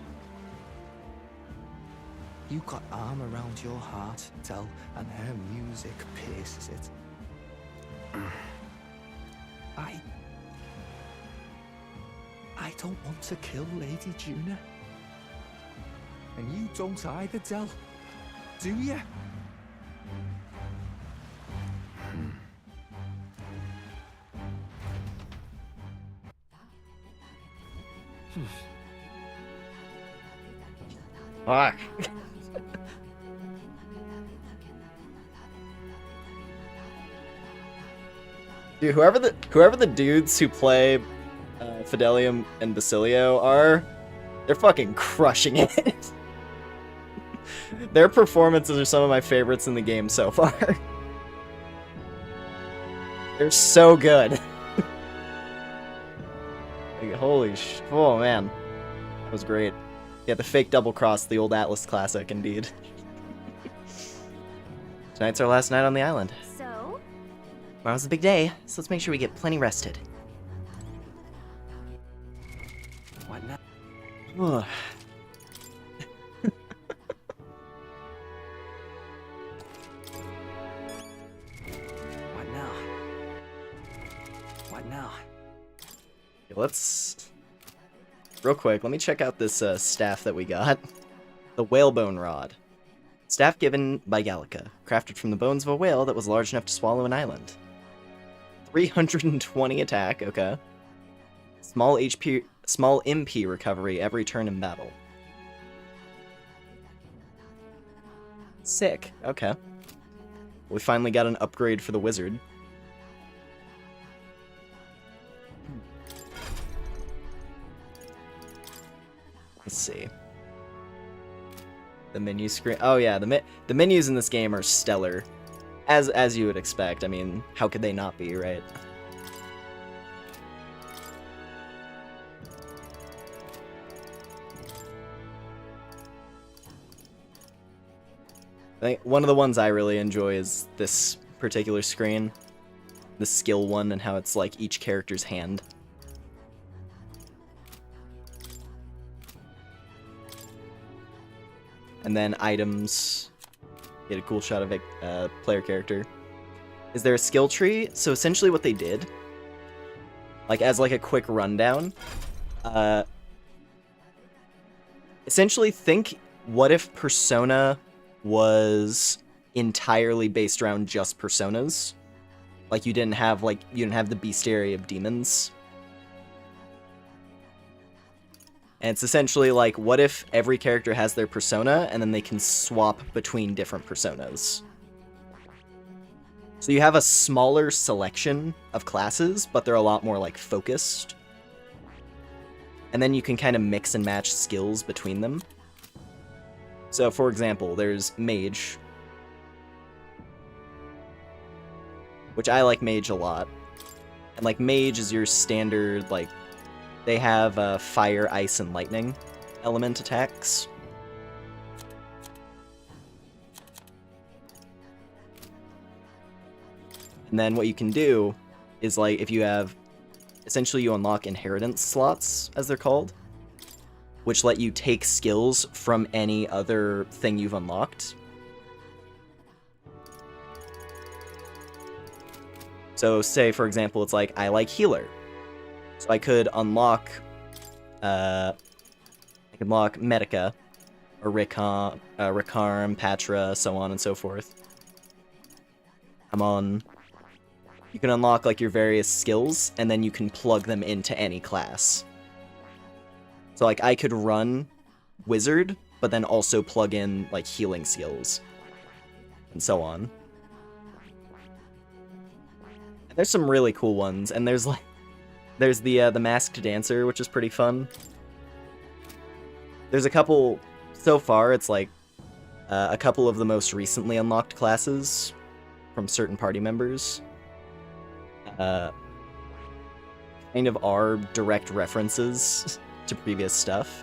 You got arm around your heart, Del, and her music pierces it. I don't want to kill Lady Juna. And you don't either, Del. Do you? Fuck. Dude, whoever the dudes who play Fidelium and Basilio are, they're fucking crushing it. Their performances are some of my favorites in the game so far. They're so good. Like, holy sh... Oh, man. That was great. Yeah, the fake double cross, the old Atlas classic, indeed. Tonight's our last night on the island. So? Tomorrow's the big day, so let's make sure we get plenty rested. What now? Ugh. What now? What now? Let's... Real quick, let me check out this staff that we got. The whalebone rod. Staff given by Gallica, crafted from the bones of a whale that was large enough to swallow an island. 320 attack, okay. Small MP recovery every turn in battle. Sick, okay. We finally got an upgrade for the wizard. Let's see. The menu screen. Oh yeah, the menus in this game are stellar, as you would expect. I mean, how could they not be, right? I think one of the ones I really enjoy is this particular screen, the skill one, and how it's like each character's hand. And then items, get a cool shot of a player character. Is there a skill tree? So essentially what they did, like as like a quick rundown, essentially think, what if Persona was entirely based around just personas? Like you didn't have the bestiary of demons. And it's essentially like, what if every character has their persona, and then they can swap between different personas? So you have a smaller selection of classes, but they're a lot more, like, focused. And then you can kind of mix and match skills between them. So, for example, there's Mage, which I like Mage a lot. And, like, Mage is your standard, like, they have fire, ice, and lightning element attacks. And then what you can do is, like, if you have... Essentially, you unlock inheritance slots, as they're called, which let you take skills from any other thing you've unlocked. So, say, for example, it's like, I like healer. So I could unlock... I could unlock Medica, or Ricarm, Patra, so on and so forth. Come on. You can unlock, like, your various skills, and then you can plug them into any class. So, like, I could run Wizard, but then also plug in, like, healing skills. And so on. And there's some really cool ones, and there's, like... There's the Masked Dancer, which is pretty fun. There's a couple... So far, it's, like, a couple of the most recently unlocked classes from certain party members. Kind of are direct references to previous stuff.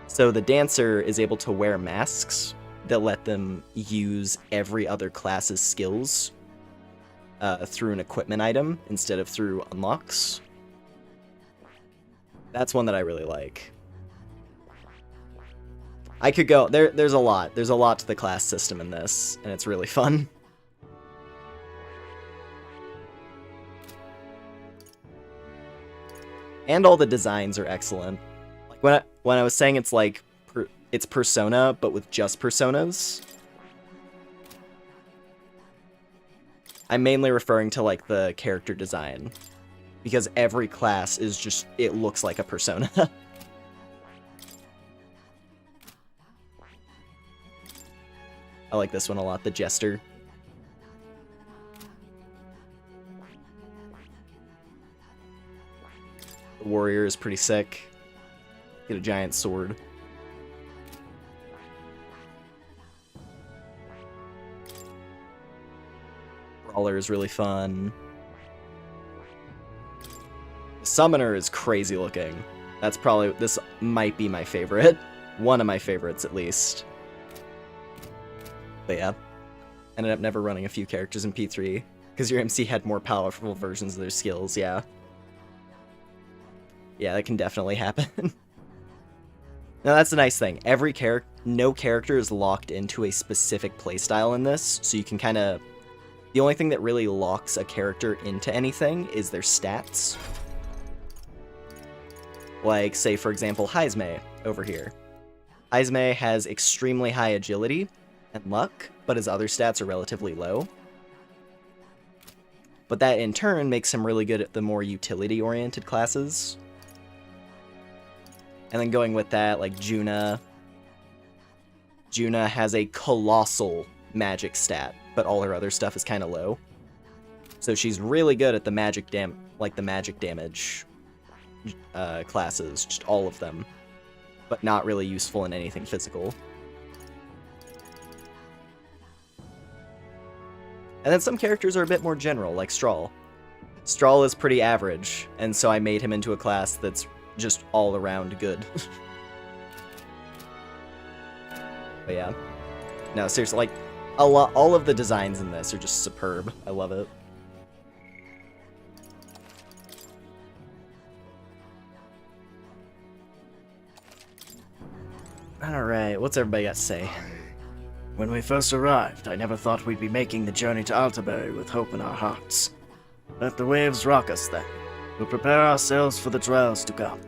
So the Dancer is able to wear masks that let them use every other class's skills through an equipment item instead of through unlocks. That's one that I really like. I could go... There's a lot. There's a lot to the class system in this, and it's really fun. And all the designs are excellent. Like when I was saying it's like it's Persona, but with just personas, I'm mainly referring to like the character design, because every class is just, it looks like a Persona. I like this one a lot, the Jester. The Warrior is pretty sick. Get a giant sword. Brawler is really fun. The Summoner is crazy looking. That's probably, this might be my favorite. One of my favorites, at least. But yeah. Ended up never running a few characters in P3, because your MC had more powerful versions of their skills, yeah. Yeah, that can definitely happen. Now that's the nice thing. No character is locked into a specific playstyle in this, so you can kind of... The only thing that really locks a character into anything is their stats. Like, say, for example, Heismay over here. Heismay has extremely high agility and luck, but his other stats are relatively low. But that, in turn, makes him really good at the more utility-oriented classes. And then going with that, like Juna. Juna has a colossal magic stat, but all her other stuff is kind of low. So she's really good at the magic damage classes, just all of them, but not really useful in anything physical. And then some characters are a bit more general, like Strahl. Strahl is pretty average, and so I made him into a class that's just all around good. But yeah. No, seriously, like, all of the designs in this are just superb. I love it. Alright, what's everybody got to say? When we first arrived, I never thought we'd be making the journey to Altabury with hope in our hearts. Let the waves rock us then. We'll prepare ourselves for the trials to come.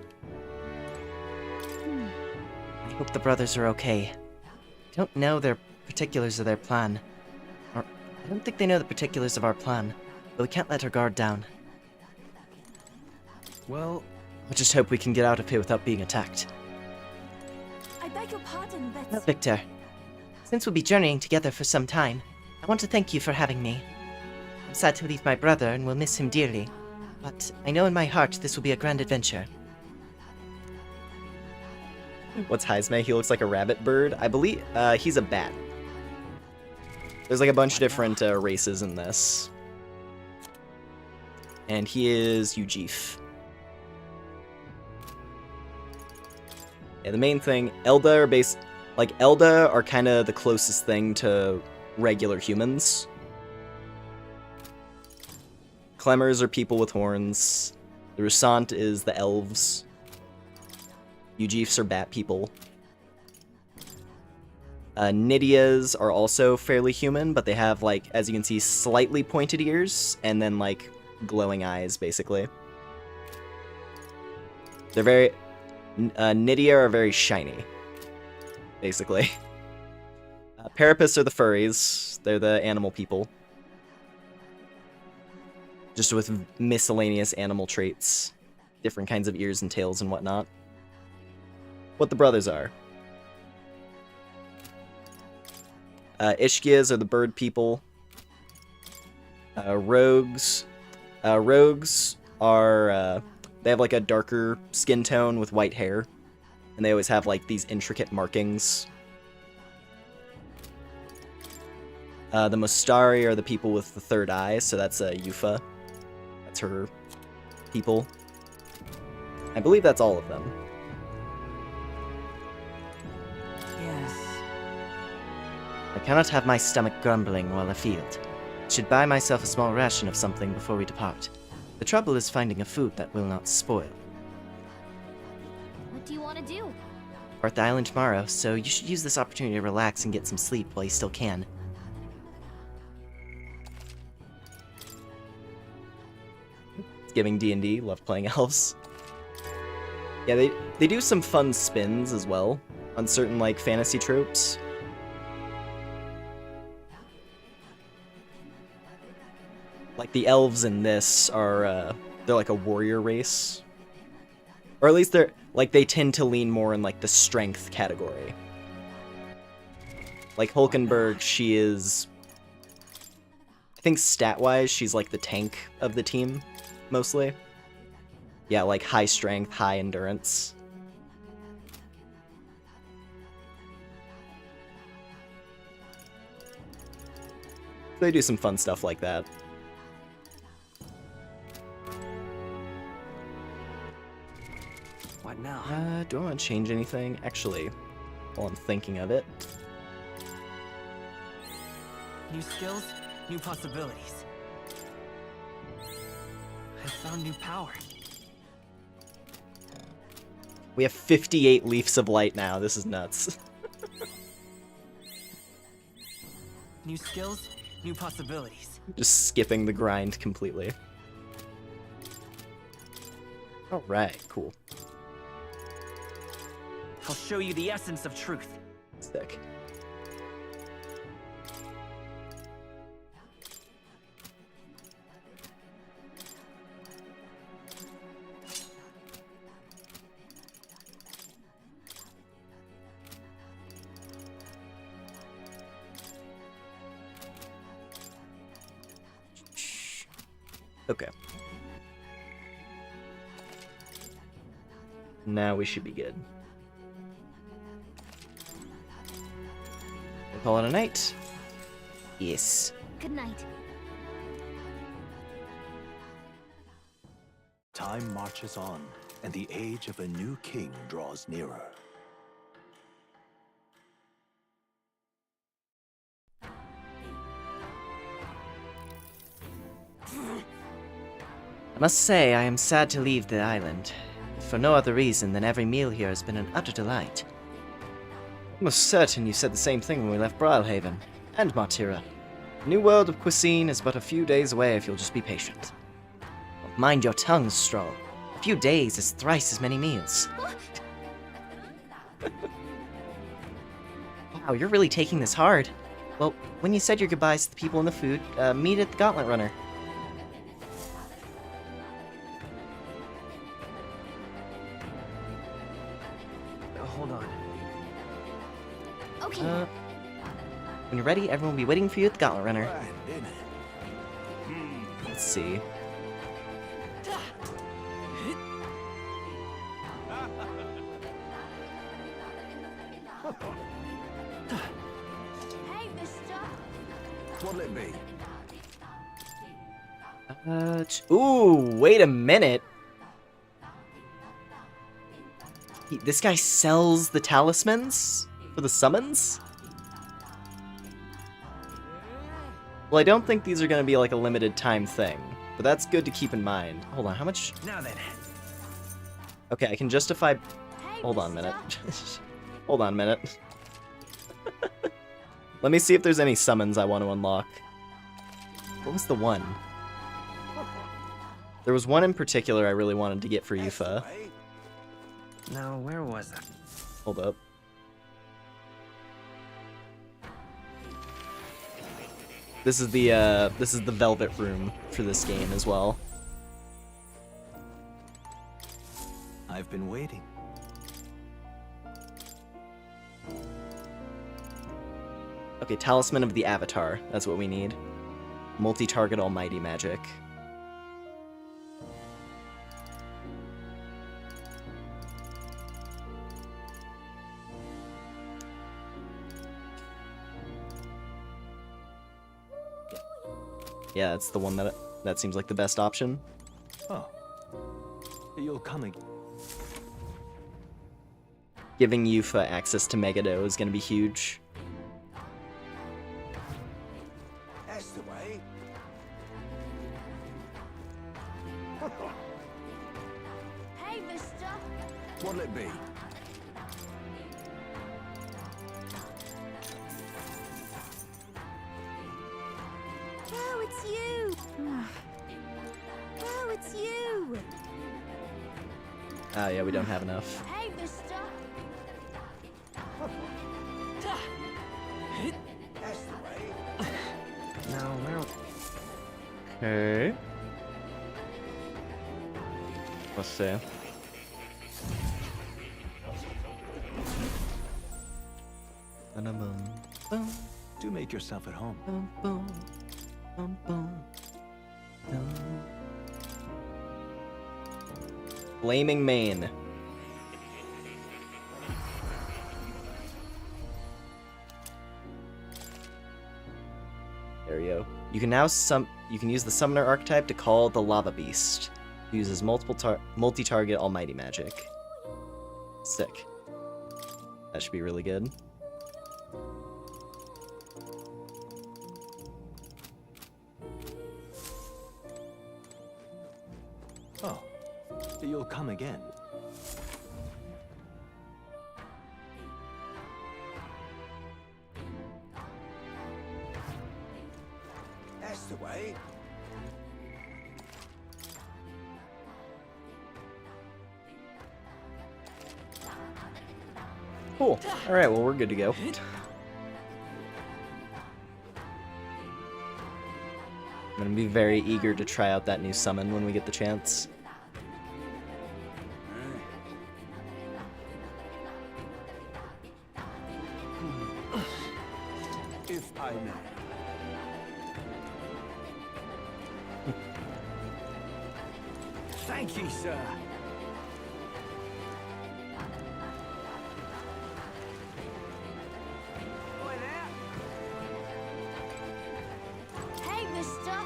I hope the brothers are okay. I don't know their particulars of their plan. Or, I don't think they know the particulars of our plan, but we can't let our guard down. Well, I just hope we can get out of here without being attacked. I beg your pardon, but... Well, Victor, since we'll be journeying together for some time, I want to thank you for having me. I'm sad to leave my brother and will miss him dearly, but I know in my heart this will be a grand adventure. What's Heismay? He looks like a rabbit bird. I believe he's a bat. There's like a bunch of different races in this. And he is Ujif. Yeah, the main thing, Elda are kind of the closest thing to regular humans. Clemers are people with horns. The Rusant is the elves. Ujifs are bat people. Nydias are also fairly human, but they have, like, as you can see, slightly pointed ears, and then, like, glowing eyes, basically. They're very... Nydia are very shiny, basically. Parapus are the furries. They're the animal people. Just with miscellaneous animal traits. Different kinds of ears and tails and whatnot. What the brothers are. Ishkias are the bird people. Rogues. Rogues are... they have like a darker skin tone with white hair. And they always have like these intricate markings. The Mostari are the people with the third eye, so that's Yufa. That's her people. I believe that's all of them. Yes. I cannot have my stomach grumbling while afield. I should buy myself a small ration of something before we depart. The trouble is finding a food that will not spoil. What do you want to do? We're at the island tomorrow, so you should use this opportunity to relax and get some sleep while you still can. Giving D&D, love playing elves. Yeah, they do some fun spins as well on certain, like, fantasy tropes. Like, the elves in this are, they're like a warrior race. Or at least they're, like, they tend to lean more in, like, the strength category. Like, Hulkenberg, she is... I think stat-wise, she's, like, the tank of the team, mostly. Yeah, like, high strength, high endurance. They do some fun stuff like that. What now? Do I want to change anything? Actually, while I'm thinking of it. New skills, new possibilities. I found new power. We have 58 Leafs of Light now. This is nuts. New skills, new possibilities. Just skipping the grind completely. Alright, cool. I'll show you the essence of truth. Sick. Okay. Now we should be good. We'll call it a night. Yes. Good night. Time marches on, and the age of a new king draws nearer. I must say, I am sad to leave the island, for no other reason than every meal here has been an utter delight. I'm most certain you said the same thing when we left Brilhaven, and Martira. The new world of cuisine is but a few days away if you'll just be patient. Mind your tongue, Stroll. A few days is thrice as many meals. Wow, you're really taking this hard. Well, when you said your goodbyes to the people and the food, meet at the Gauntlet Runner. Hold on. Okay. When you're ready, everyone will be waiting for you at the Gauntlet Runner. Let's see. Hey, mister. What'll it be? Ooh, wait a minute. This guy sells the talismans for the summons? Well, I don't think these are going to be like a limited time thing. But that's good to keep in mind. Hold on, how much? Now then. Okay, I can justify... Hold on a minute. Hold on a minute. Let me see if there's any summons I want to unlock. What was the one? There was one in particular I really wanted to get for Yufa. Now, where was I? Hold up. This is the Velvet Room for this game as well. I've been waiting. Okay, Talisman of the Avatar. That's what we need. Multi-target almighty magic. Yeah, that's the one that seems like the best option. Oh. You'll come again. Giving Yufa access to Megado is going to be huge. That's the way. Hey, mister. What'll it be? Oh, it's you. Oh, it's you. Ah, yeah, we don't have enough. Hey, mister. That's the way. Now, where... Okay. Let's see. Do make yourself at home. Flaming Mane. There you go. You can now use the Summoner archetype to call the Lava Beast. It uses multi-target almighty magic. Sick. That should be really good. Oh. You'll come again. That's the way. Cool. Alright, well, we're good to go. I'm gonna be very eager to try out that new summon when we get the chance. If I may. Thank you, sir. Hey, mister.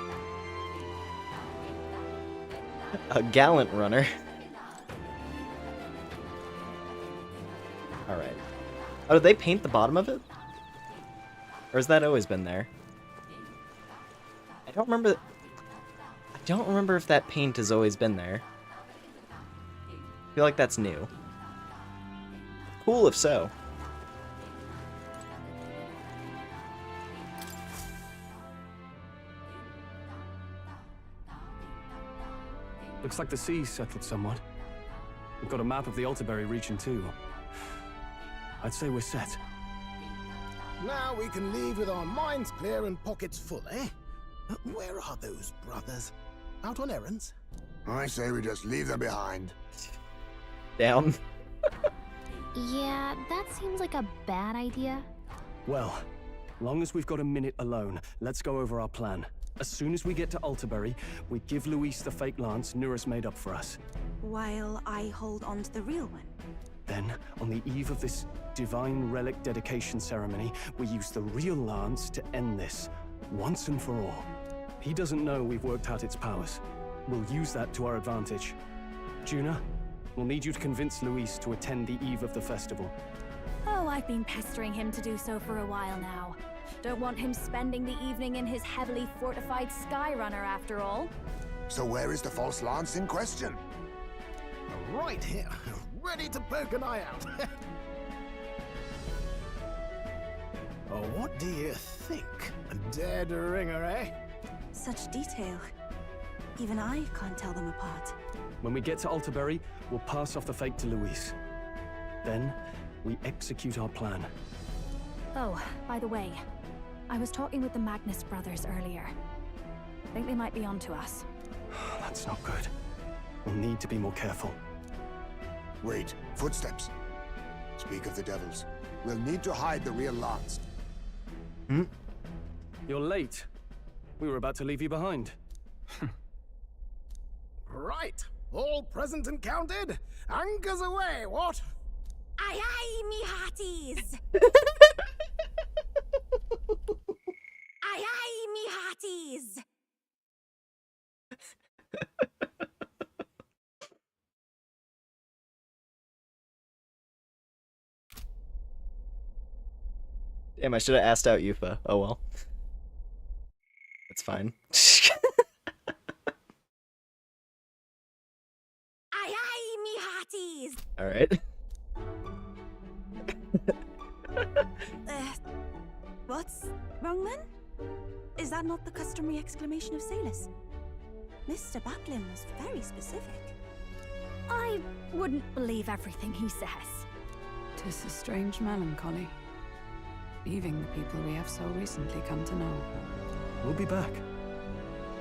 A gallant runner. Alright. Oh, did they paint the bottom of it? Or has that always been there? I don't remember if that paint has always been there. I feel like that's new. Cool if so. Looks like the sea's settled somewhat. We've got a map of the Altaberry region too. I'd say we're set. Now we can leave with our minds clear and pockets full, eh? Where are those brothers? Out on errands? I say we just leave them behind. Down. Yeah, that seems like a bad idea. Well, long as we've got a minute alone, let's go over our plan. As soon as we get to Altaberry, we give Luis the fake lance Nurus made up for us. While I hold on to the real one. Then, on the eve of this divine relic dedication ceremony, we use the real lance to end this, once and for all. He doesn't know we've worked out its powers. We'll use that to our advantage. Juna, we'll need you to convince Luis to attend the eve of the festival. Oh, I've been pestering him to do so for a while now. Don't want him spending the evening in his heavily fortified Skyrunner after all. So where is the false lance in question? Right here, ready to poke an eye out. Oh, what do you think? A dead ringer, eh? Such detail. Even I can't tell them apart. When we get to Altabury, we'll pass off the fake to Luis. Then, we execute our plan. Oh, by the way, I was talking with the Magnus brothers earlier. I think they might be onto us. That's not good. We'll need to be more careful. Wait, footsteps. Speak of the devils. We'll need to hide the real lance. You're late. We were about to leave you behind. Right, all present and counted. Anchors away, what? Aye aye, me hearties! Aye aye, me hearties! Damn, I should have asked out Yufa. Oh well. That's fine. Aye aye, me hearties! Alright. What's wrong then? Is that not the customary exclamation of sailors? Mr. Butlin was very specific. I wouldn't believe everything he says. 'Tis a strange melancholy. Leaving the people we have so recently come to know. We'll be back.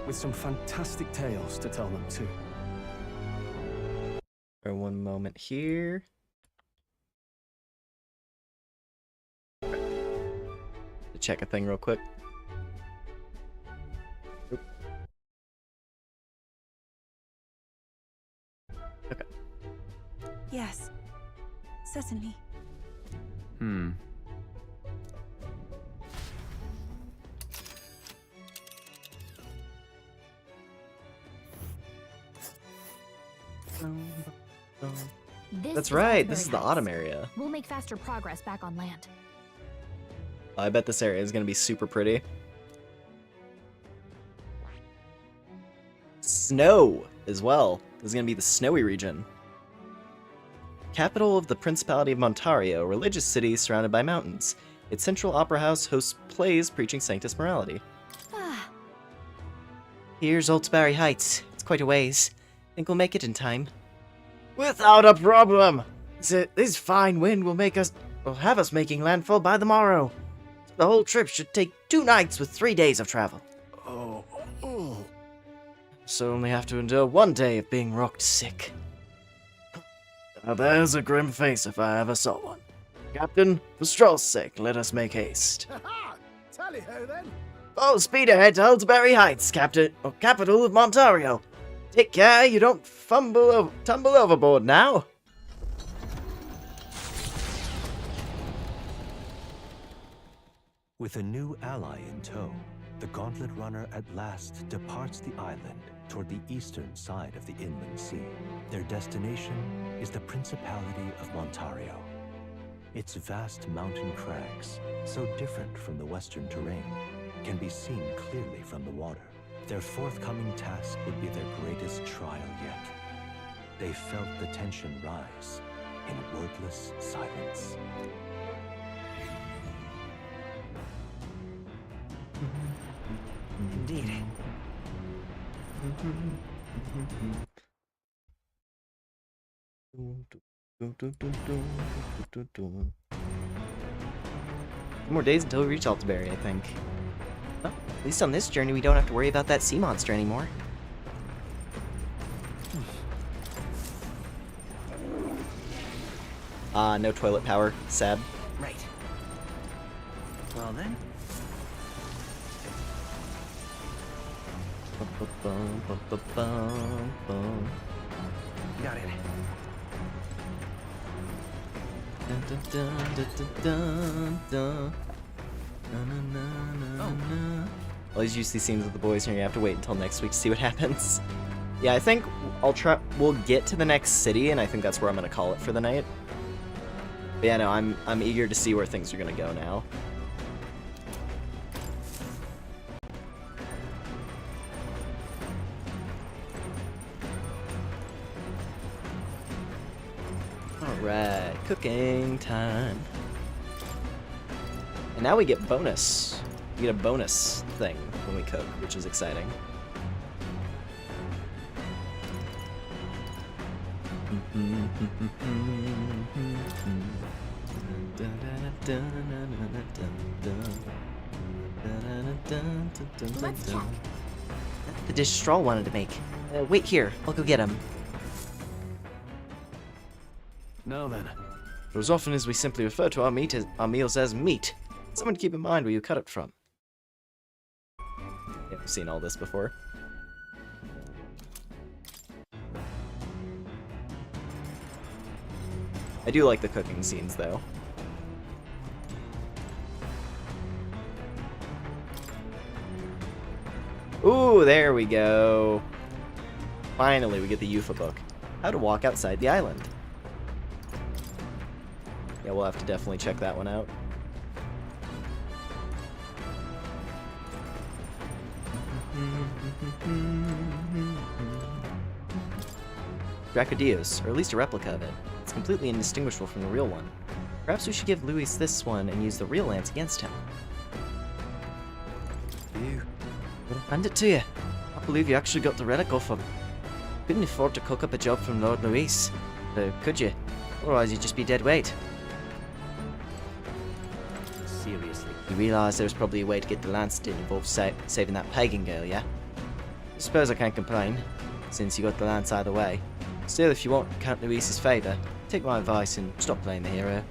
With some fantastic tales to tell them too. For one moment here. To check a thing real quick. Oop. Okay. Yes, certainly. That's right, this is the autumn area. We'll make faster progress back on land. I bet this area is going to be super pretty. Snow as well. This is going to be the snowy region. Capital of the Principality of Montario, a religious city surrounded by mountains. Its central opera house hosts plays preaching sanctus morality. Here's Altabury Heights. It's quite a ways. Think we'll make it in time. Without a problem! This fine wind will have us making landfall by the morrow. The whole trip should take 2 nights with 3 days of travel. So only have to endure 1 day of being rocked sick. Now there's a grim face if I ever saw one. Captain, for Stroll's sake, let us make haste. Tally-ho then. Full speed ahead to Altabury Heights, capital of Montario. Take care you don't tumble overboard now. With a new ally in tow, the Gauntlet Runner at last departs the island toward the eastern side of the inland sea. Their destination is the Principality of Montario. Its vast mountain crags, so different from the western terrain, can be seen clearly from the water. Their forthcoming task would be their greatest trial yet. They felt the tension rise in wordless silence. Indeed. More days until we reach Altabury, I think. Well, at least on this journey we don't have to worry about that sea monster anymore. No toilet power. Sad. Right. Well then. Got it. Always use these scenes with the boys, and you have to wait until next week to see what happens. Yeah, I think we'll get to the next city, and I think that's where I'm gonna call it for the night. But yeah, no, I'm eager to see where things are gonna go now. Right, cooking time. And now we get bonus. We get a bonus thing when we cook, which is exciting. Let's check. The dish Straw wanted to make. Wait here, I'll go get him. Now then. For as often as we simply refer to our meals as meat, someone to keep in mind where you cut it from. Yeah, we've seen all this before. I do like the cooking scenes, though. Ooh, there we go. Finally, we get the UFA book. How to walk outside the island. Yeah, we'll have to definitely check that one out. Dracodios, or at least a replica of it. It's completely indistinguishable from the real one. Perhaps we should give Luis this one and use the real lance against him. You. I'll hand it to you. I can't believe you actually got the relic off him. Couldn't afford to cook up a job from Lord Luis. Could you? Otherwise you'd just be dead weight. Seriously. You realise there's probably a way to get the lance didn't involve saving that pagan girl, yeah? I suppose I can't complain, since you got the lance either way. Still, if you want Count Luis's favour, take my advice and stop playing the hero.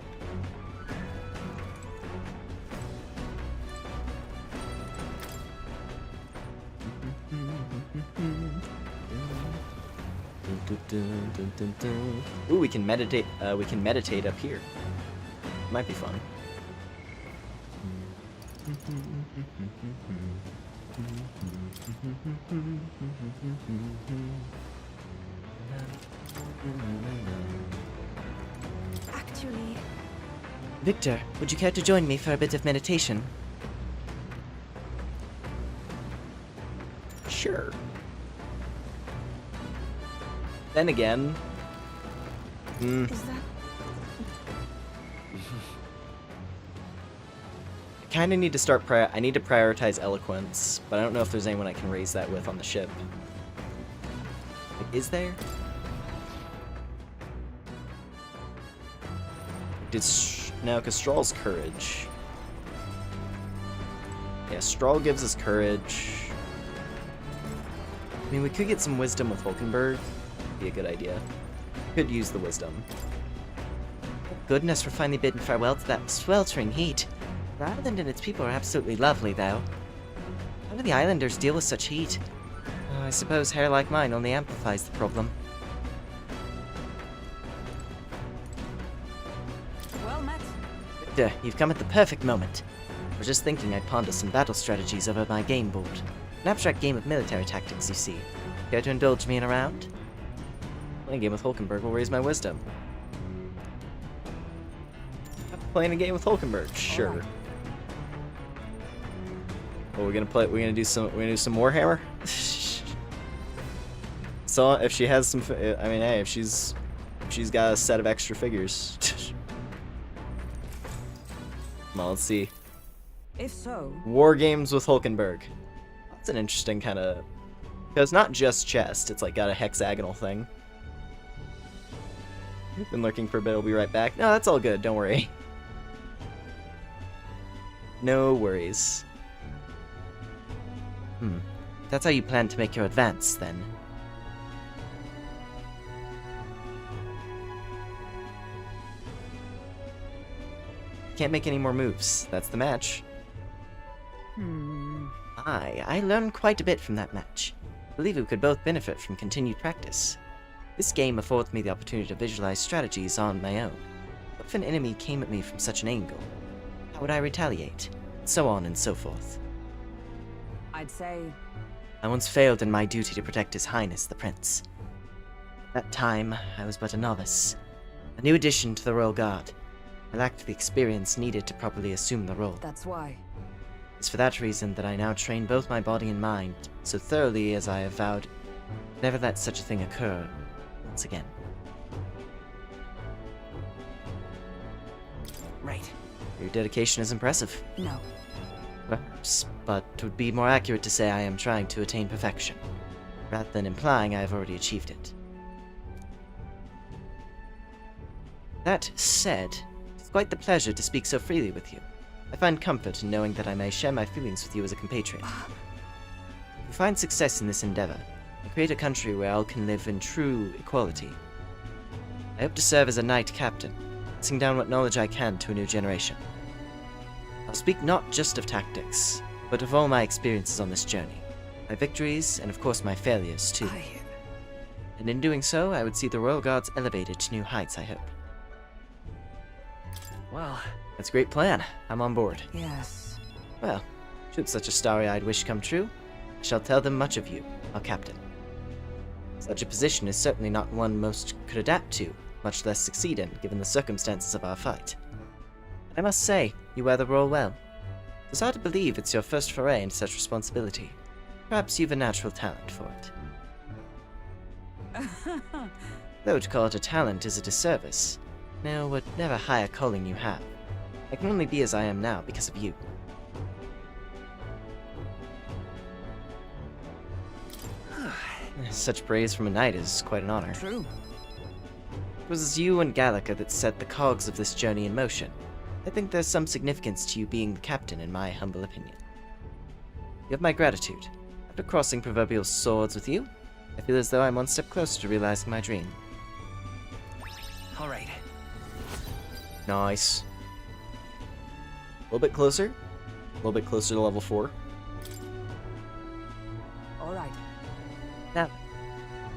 Ooh, we can meditate. We can meditate up here. Might be fun. Actually, Victor, would you care to join me for a bit of meditation? Sure. Then again, is that I kind of need to start. I need to prioritize eloquence, but I don't know if there's anyone I can raise that with on the ship. Like, is there? No, because Straw's courage. Yeah, Straw gives us courage. I mean, we could get some wisdom with Hulkenberg. Be a good idea. Could use the wisdom. Thank goodness we're finally bidding farewell to that sweltering heat. The island and its people are absolutely lovely, though. How do the islanders deal with such heat? I suppose hair like mine only amplifies the problem. well met? Victor, you've come at the perfect moment. I was just thinking I'd ponder some battle strategies over my game board. An abstract game of military tactics, you see. Care to indulge me in a round? Playing a game with Hulkenberg will raise my wisdom. Playing a game with Hulkenberg, sure. Right. Well, we're gonna do some Warhammer. So if she has some, I mean, hey, if she's got a set of extra figures. Well, let's see. If so, War games with Hulkenberg. That's an interesting kind of, because not just chest. It's like got a hexagonal thing. Been lurking for a bit. I'll be right back. No, that's all good. Don't worry. No worries. That's how you plan to make your advance, then. Can't make any more moves. That's the match. I learned quite a bit from that match. I believe we could both benefit from continued practice. This game affords me the opportunity to visualize strategies on my own. What if an enemy came at me from such an angle? How would I retaliate? So on and so forth. I'd say I once failed in my duty to protect His Highness the Prince. At that time, I was but a novice, a new addition to the Royal Guard. I lacked the experience needed to properly assume the role. that's why. It's for that reason that I now train both my body and mind so thoroughly as I have vowed never let such a thing occur once again. Your dedication is impressive. No. Perhaps, but it would be more accurate to say I am trying to attain perfection, rather than implying I have already achieved it. That said, it's quite the pleasure to speak so freely with you. I find comfort in knowing that I may share my feelings with you as a compatriot. If we find success in this endeavor, and create a country where all can live in true equality, I hope to serve as a knight captain, passing down what knowledge I can to a new generation. I'll speak not just of tactics, but of all my experiences on this journey, my victories, and of course my failures too. And in doing so, I would see the Royal Guards elevated to new heights, I hope. Well, that's a great plan. I'm on board. Yes. Well, should such a starry-eyed wish come true, I shall tell them much of you, our captain. Such a position is certainly not one most could adapt to, much less succeed in, given the circumstances of our fight. And I must say, you wear the role well. It's hard to believe it's your first foray into such responsibility. Perhaps you've a natural talent for it. Though to call it a talent is a disservice. No, whatever higher calling you have, I can only be as I am now because of you. Such praise from a knight is quite an honor. True. It was you and Gallica that set the cogs of this journey in motion. I think there's some significance to you being the captain, in my humble opinion. You have my gratitude. After crossing proverbial swords with you, I feel as though I'm one step closer to realizing my dream. All right. Nice. A little bit closer. A little bit closer to level 4. All right. Now,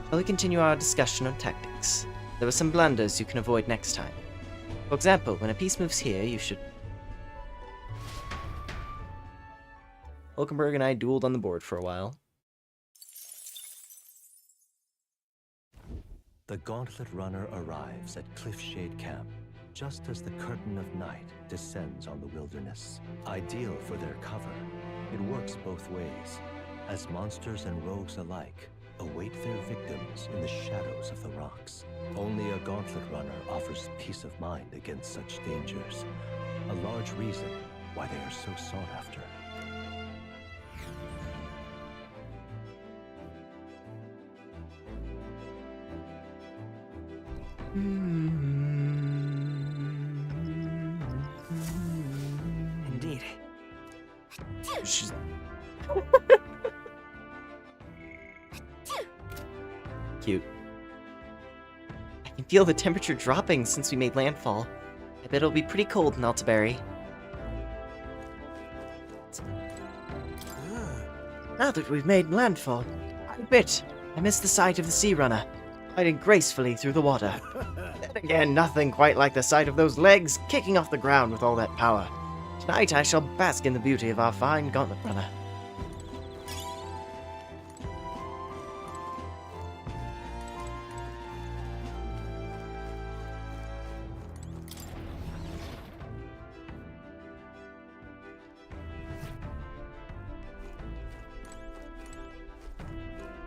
shall we continue our discussion on tactics? There are some blunders you can avoid next time. For example, when a piece moves here, you should... Hulkenberg and I dueled on the board for a while. The Gauntlet Runner arrives at Cliffshade Camp, just as the curtain of night descends on the wilderness. Ideal for their cover, it works both ways, as monsters and rogues alike await their victims in the shadows of the rocks. Only a Gauntlet Runner offers peace of mind against such dangers, a large reason why they are so sought after. Indeed. She's... Cute. I can feel the temperature dropping since we made landfall. I bet it'll be pretty cold in Altaberry. Now that we've made landfall, I bet I miss the sight of the Sea Runner, gliding gracefully through the water. Then again, nothing quite like the sight of those legs kicking off the ground with all that power. Tonight I shall bask in the beauty of our fine Gauntlet Runner.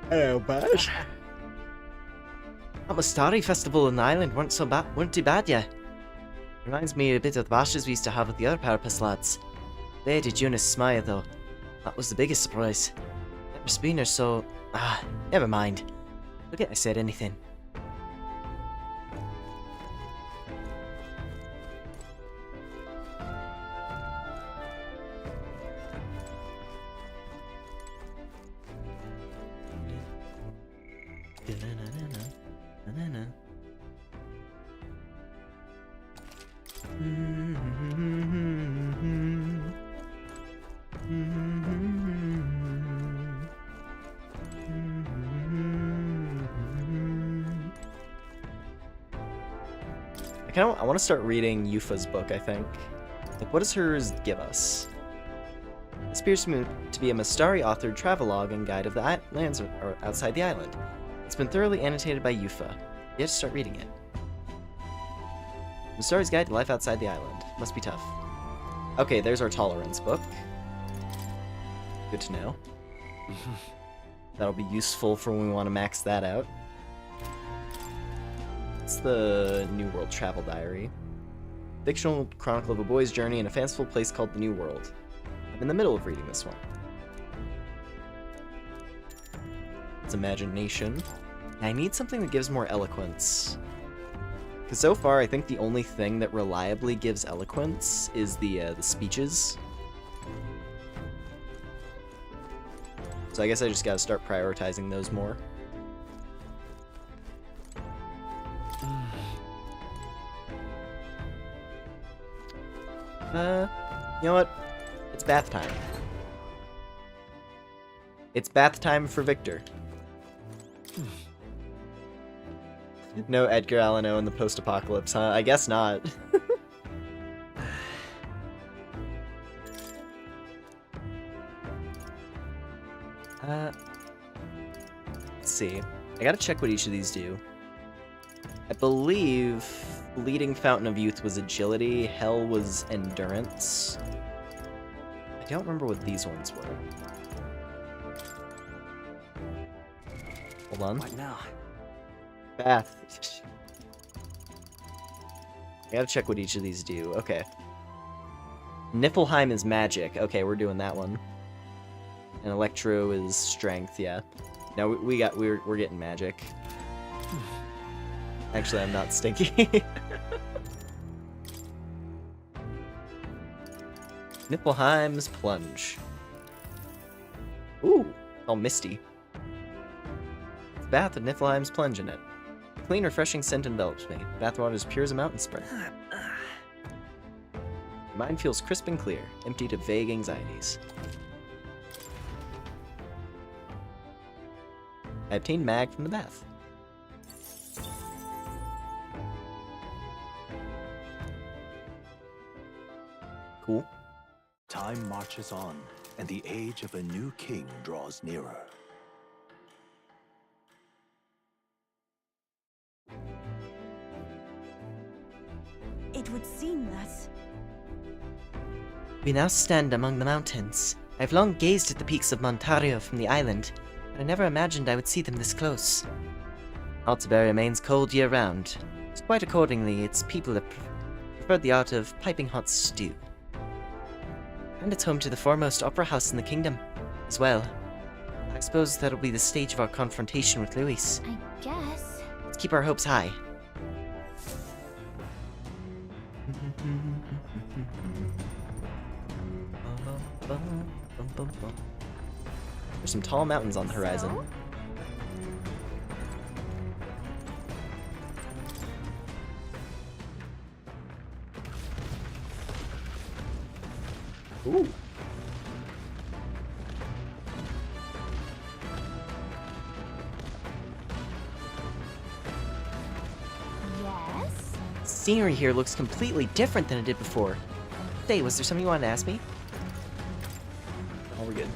Hello, Bash. The Starry Festival on the island weren't too bad, yeah. Reminds me a bit of the bashes we used to have with the other Parapace lads. They did Eunice smile, though. That was the biggest surprise. Never been her, so... never mind. Forget I said anything. I want to start reading Yufa's book, I think. Like, what does hers give us? This appears to be a Mastari-authored travelogue and guide of the lands outside the island. It's been thoroughly annotated by Yufa. You have to start reading it. Mastari's Guide to Life Outside the Island. Must be tough. Okay, there's our Tolerance book. Good to know. That'll be useful for when we want to max that out. It's the New World Travel Diary. fictional chronicle of a boy's journey in a fanciful place called the New World. I'm in the middle of reading this one. It's imagination. I need something that gives more eloquence. Because so far, I think the only thing that reliably gives eloquence is the speeches. So I guess I just gotta start prioritizing those more. You know what? It's bath time. It's bath time for Victor. No Edgar Allan Poe in the post-apocalypse, huh? I guess not. Let's see. I gotta check what each of these do. I believe Leading Fountain of Youth was agility, Hell was endurance. I don't remember what these ones were. Hold on. What now? Bath. I gotta check what each of these do. Okay. Niflheim is magic. Okay, we're doing that one. And Electro is strength, yeah. No, we're getting magic. Actually, I'm not stinky. Niflheim's plunge. Ooh, all misty. It's a bath with Niflheim's plunge in it. A clean, refreshing scent envelops me. Bathwater is pure as a mountain spring. My mind feels crisp and clear, emptied of vague anxieties. I obtained mag from the bath. Cool. Time marches on, and the age of a new king draws nearer. It would seem that... We now stand among the mountains. I've long gazed at the peaks of Montario from the island, but I never imagined I would see them this close. Altabury remains cold year-round. Quite accordingly, its people have preferred the art of piping hot stew. And it's home to the foremost opera house in the kingdom, as well. I suppose that'll be the stage of our confrontation with Luis. I guess. Let's keep our hopes high. There's some tall mountains on the horizon. Ooh. Yes? Scenery here looks completely different than it did before. Hey, was there something you wanted to ask me? Oh, we're good.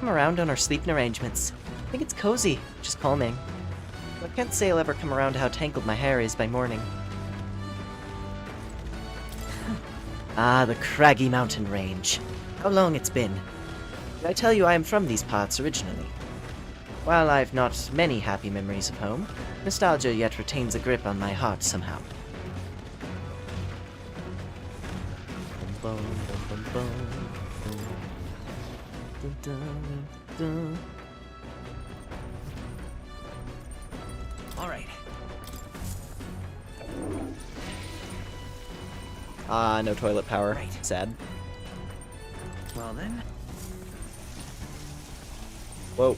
I'm around on our sleeping arrangements. I think it's cozy, which is calming. But I can't say I'll ever come around to how tangled my hair is by morning. Ah, the craggy mountain range. How long it's been. Did I tell you I am from these parts originally? While I've not many happy memories of home, nostalgia yet retains a grip on my heart somehow. Alright. Ah, no toilet power. Right. Sad. Well then. Whoa.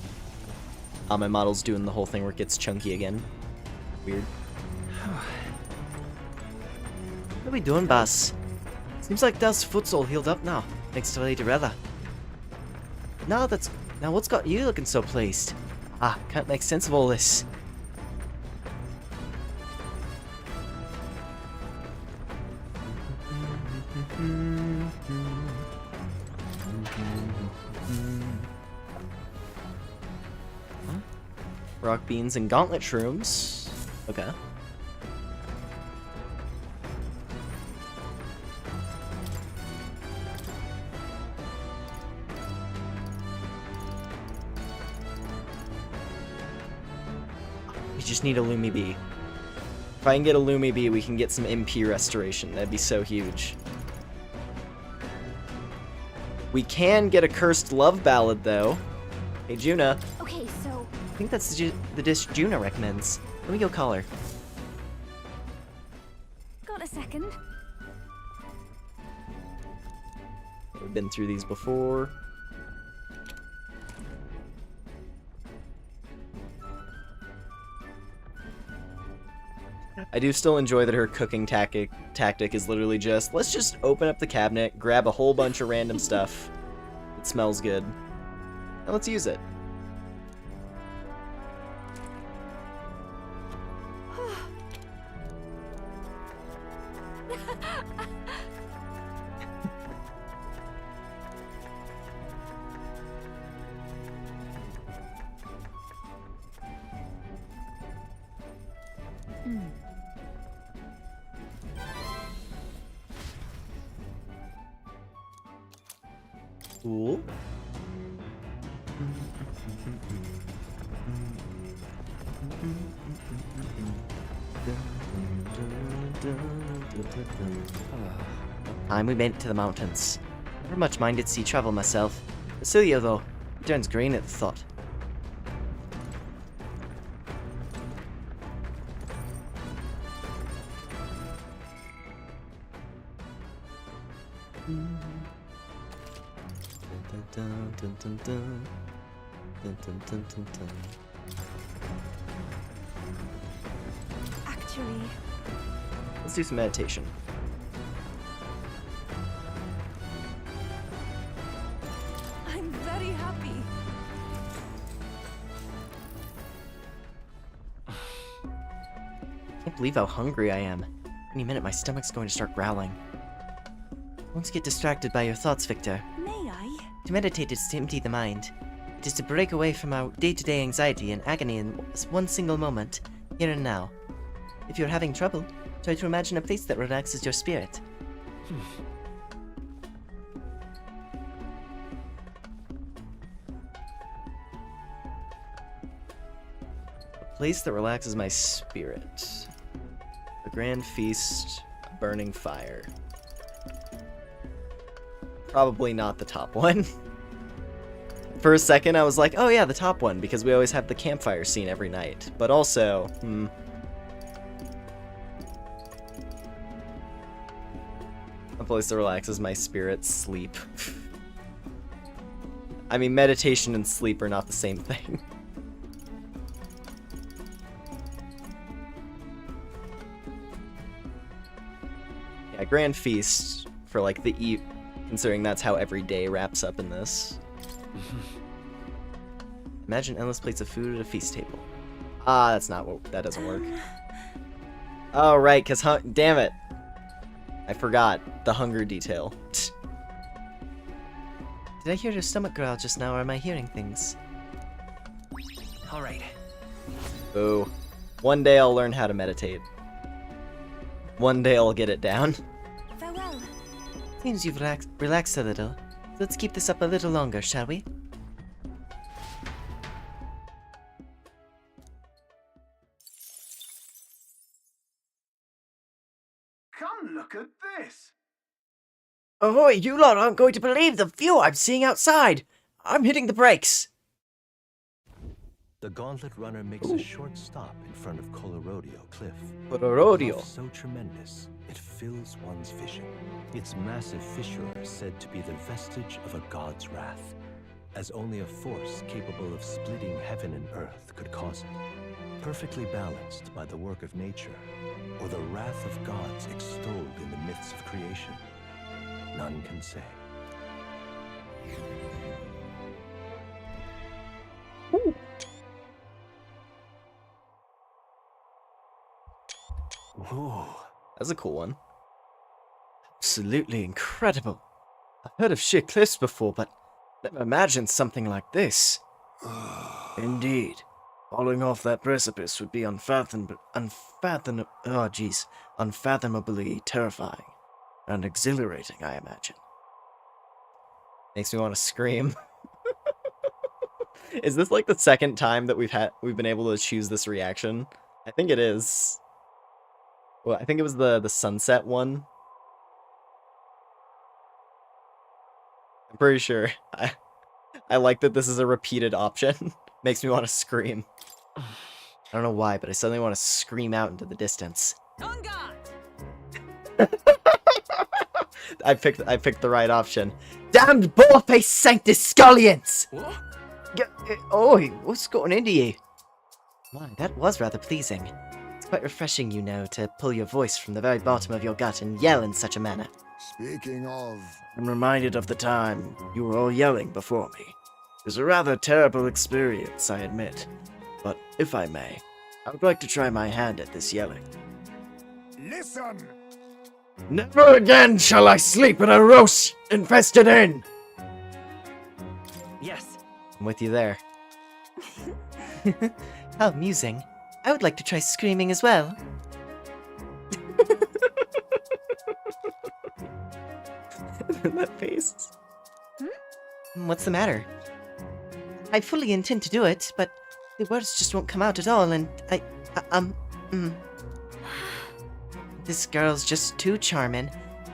Ah, my model's doing the whole thing where it gets chunky again. Weird. What are we doing, boss? Seems like Del's foot's all healed up now, thanks to Lady Rella. Now what's got you looking so pleased? Ah, can't make sense of all this. Rock beans and gauntlet shrooms. Okay. We just need a Lumi Bee. If I can get a Lumi Bee, we can get some MP restoration. That'd be so huge. We can get a Cursed Love Ballad, though. Hey, Juna. Okay, so... I think that's the dish Juna recommends. Let me go call her. Got a second? We've been through these before. I do still enjoy that her cooking tactic is literally just, let's just open up the cabinet, grab a whole bunch of random stuff. It smells good. And let's use it. Cool. Time we made it to the mountains. Never much minded sea travel myself. Basilio, though, he turns green at the thought. Actually, Let's do some meditation. I'm very happy. Can't believe how hungry I am. Any minute my stomach's going to start growling. Don't get distracted by your thoughts, Victor. May I? To meditate is to empty the mind. It is to break away from our day-to-day anxiety and agony in one single moment, here and now. If you're having trouble, try to imagine a place that relaxes your spirit. A place that relaxes my spirit. A grand feast, a burning fire. Probably not the top one. For a second, I was like, oh yeah, the top one, because we always have the campfire scene every night. But also, a place that relaxes my spirit, sleep. I mean, meditation and sleep are not the same thing. Yeah, grand feast for like the eve, considering that's how every day wraps up in this. Imagine endless plates of food at a feast table. Ah, that's not what, that doesn't work. Oh, right, because, damn it. I forgot the hunger detail. Did I hear your stomach growl just now, or am I hearing things? Alright. Boo. One day I'll learn how to meditate. One day I'll get it down. Farewell. Seems you've relaxed a little. Let's keep this up a little longer, shall we? Come look at this! Ahoy, you lot aren't going to believe the view I'm seeing outside! I'm hitting the brakes! The Gauntlet Runner makes a short stop in front of Colorodio Cliff. Colorodio. So tremendous, it fills one's vision. Its massive fissure is said to be the vestige of a god's wrath, as only a force capable of splitting heaven and earth could cause it. Perfectly balanced by the work of nature, or the wrath of gods extolled in the myths of creation, none can say. Ooh, that's a cool one. Absolutely incredible. I've heard of sheer cliffs before, but never imagined something like this. Indeed. Falling off that precipice would be unfathomably terrifying. And exhilarating, I imagine. Makes me want to scream. Is this like the second time that we've been able to choose this reaction? I think it is. Well, I think it was the sunset one. I'm pretty sure. I like that this is a repeated option. Makes me want to scream. I don't know why, but I suddenly want to scream out into the distance. I picked the right option. Damned boar-faced sanctus scullions! What? Oi, what's gotten into you? My, that was rather pleasing. It's quite refreshing, you know, to pull your voice from the very bottom of your gut and yell in such a manner. Speaking of... I'm reminded of the time you were all yelling before me. It was a rather terrible experience, I admit. But if I may, I would like to try my hand at this yelling. Listen! Never again shall I sleep in a roast-infested inn! Yes. I'm with you there. How amusing. I would like to try screaming as well. That face. What's the matter? I fully intend to do it, but the words just won't come out at all, and This girl's just too charming.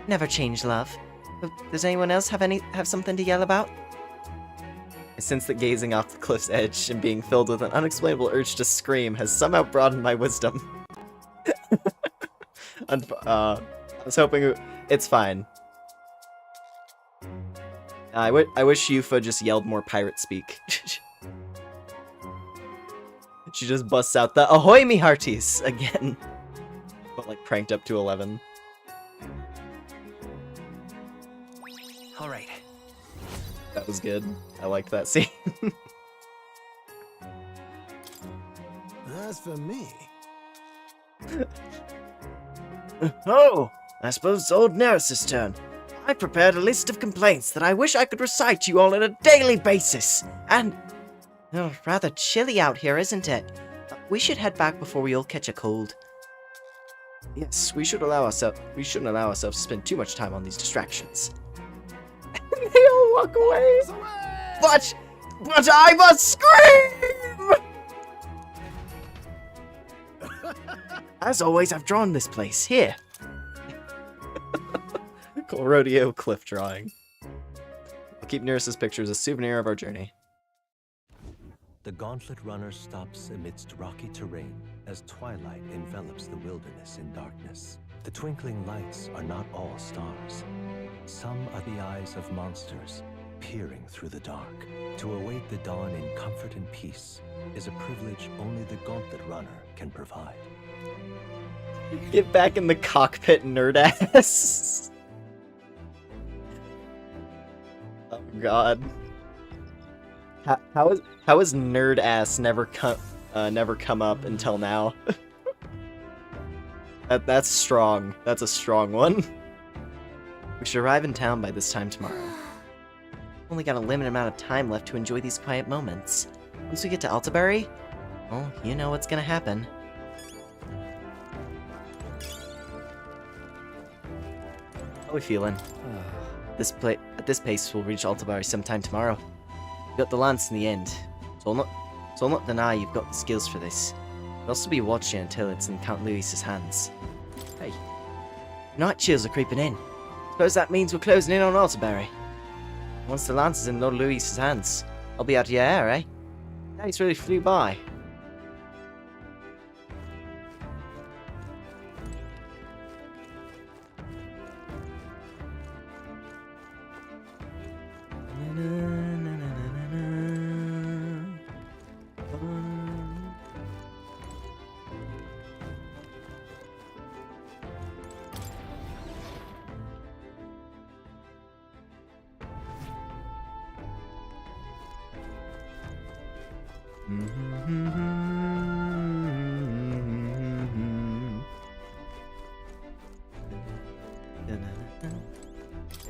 Never change, love. Does anyone else have something to yell about? I sense that gazing off the cliff's edge and being filled with an unexplainable urge to scream has somehow broadened my wisdom. I was hoping it's fine. I wish Yufa just yelled more pirate speak. She just busts out the "Ahoy, me hearties!" again. But like cranked up to 11. Alright. That was good. I liked that scene. As for me... Oh, I suppose it's old Neris's turn. I prepared a list of complaints that I wish I could recite to you all on a daily basis, and... Oh, rather chilly out here, isn't it? We should head back before we all catch a cold. Yes, we shouldn't allow ourselves to spend too much time on these distractions. They all walk away. But I must scream! As always, I've drawn this place here. Cool rodeo cliff drawing. I'll keep Neris's picture as a souvenir of our journey. The gauntlet runner stops amidst rocky terrain as twilight envelops the wilderness in darkness. The twinkling lights are not all stars. Some are the eyes of monsters peering through the dark. To await the dawn in comfort and peace is a privilege only the gauntlet runner can provide. Get back in the cockpit, nerd ass. Oh god. How is nerd ass never come up until now? That's strong. That's a strong one. We should arrive in town by this time tomorrow. Only got a limited amount of time left to enjoy these quiet moments. Once we get to Altabury, well, you know what's gonna happen. How are we feeling? At this pace, we'll reach Altabury sometime tomorrow. You got the lance in the end, so I'll not deny you've got the skills for this. I'll also be watching until it's in Count Louis's hands. Hey, night chills are creeping in. Suppose that means we're closing in on Altabury. Once the lance is in Lord Louis's hands, I'll be out of your hair, eh? Days really flew by.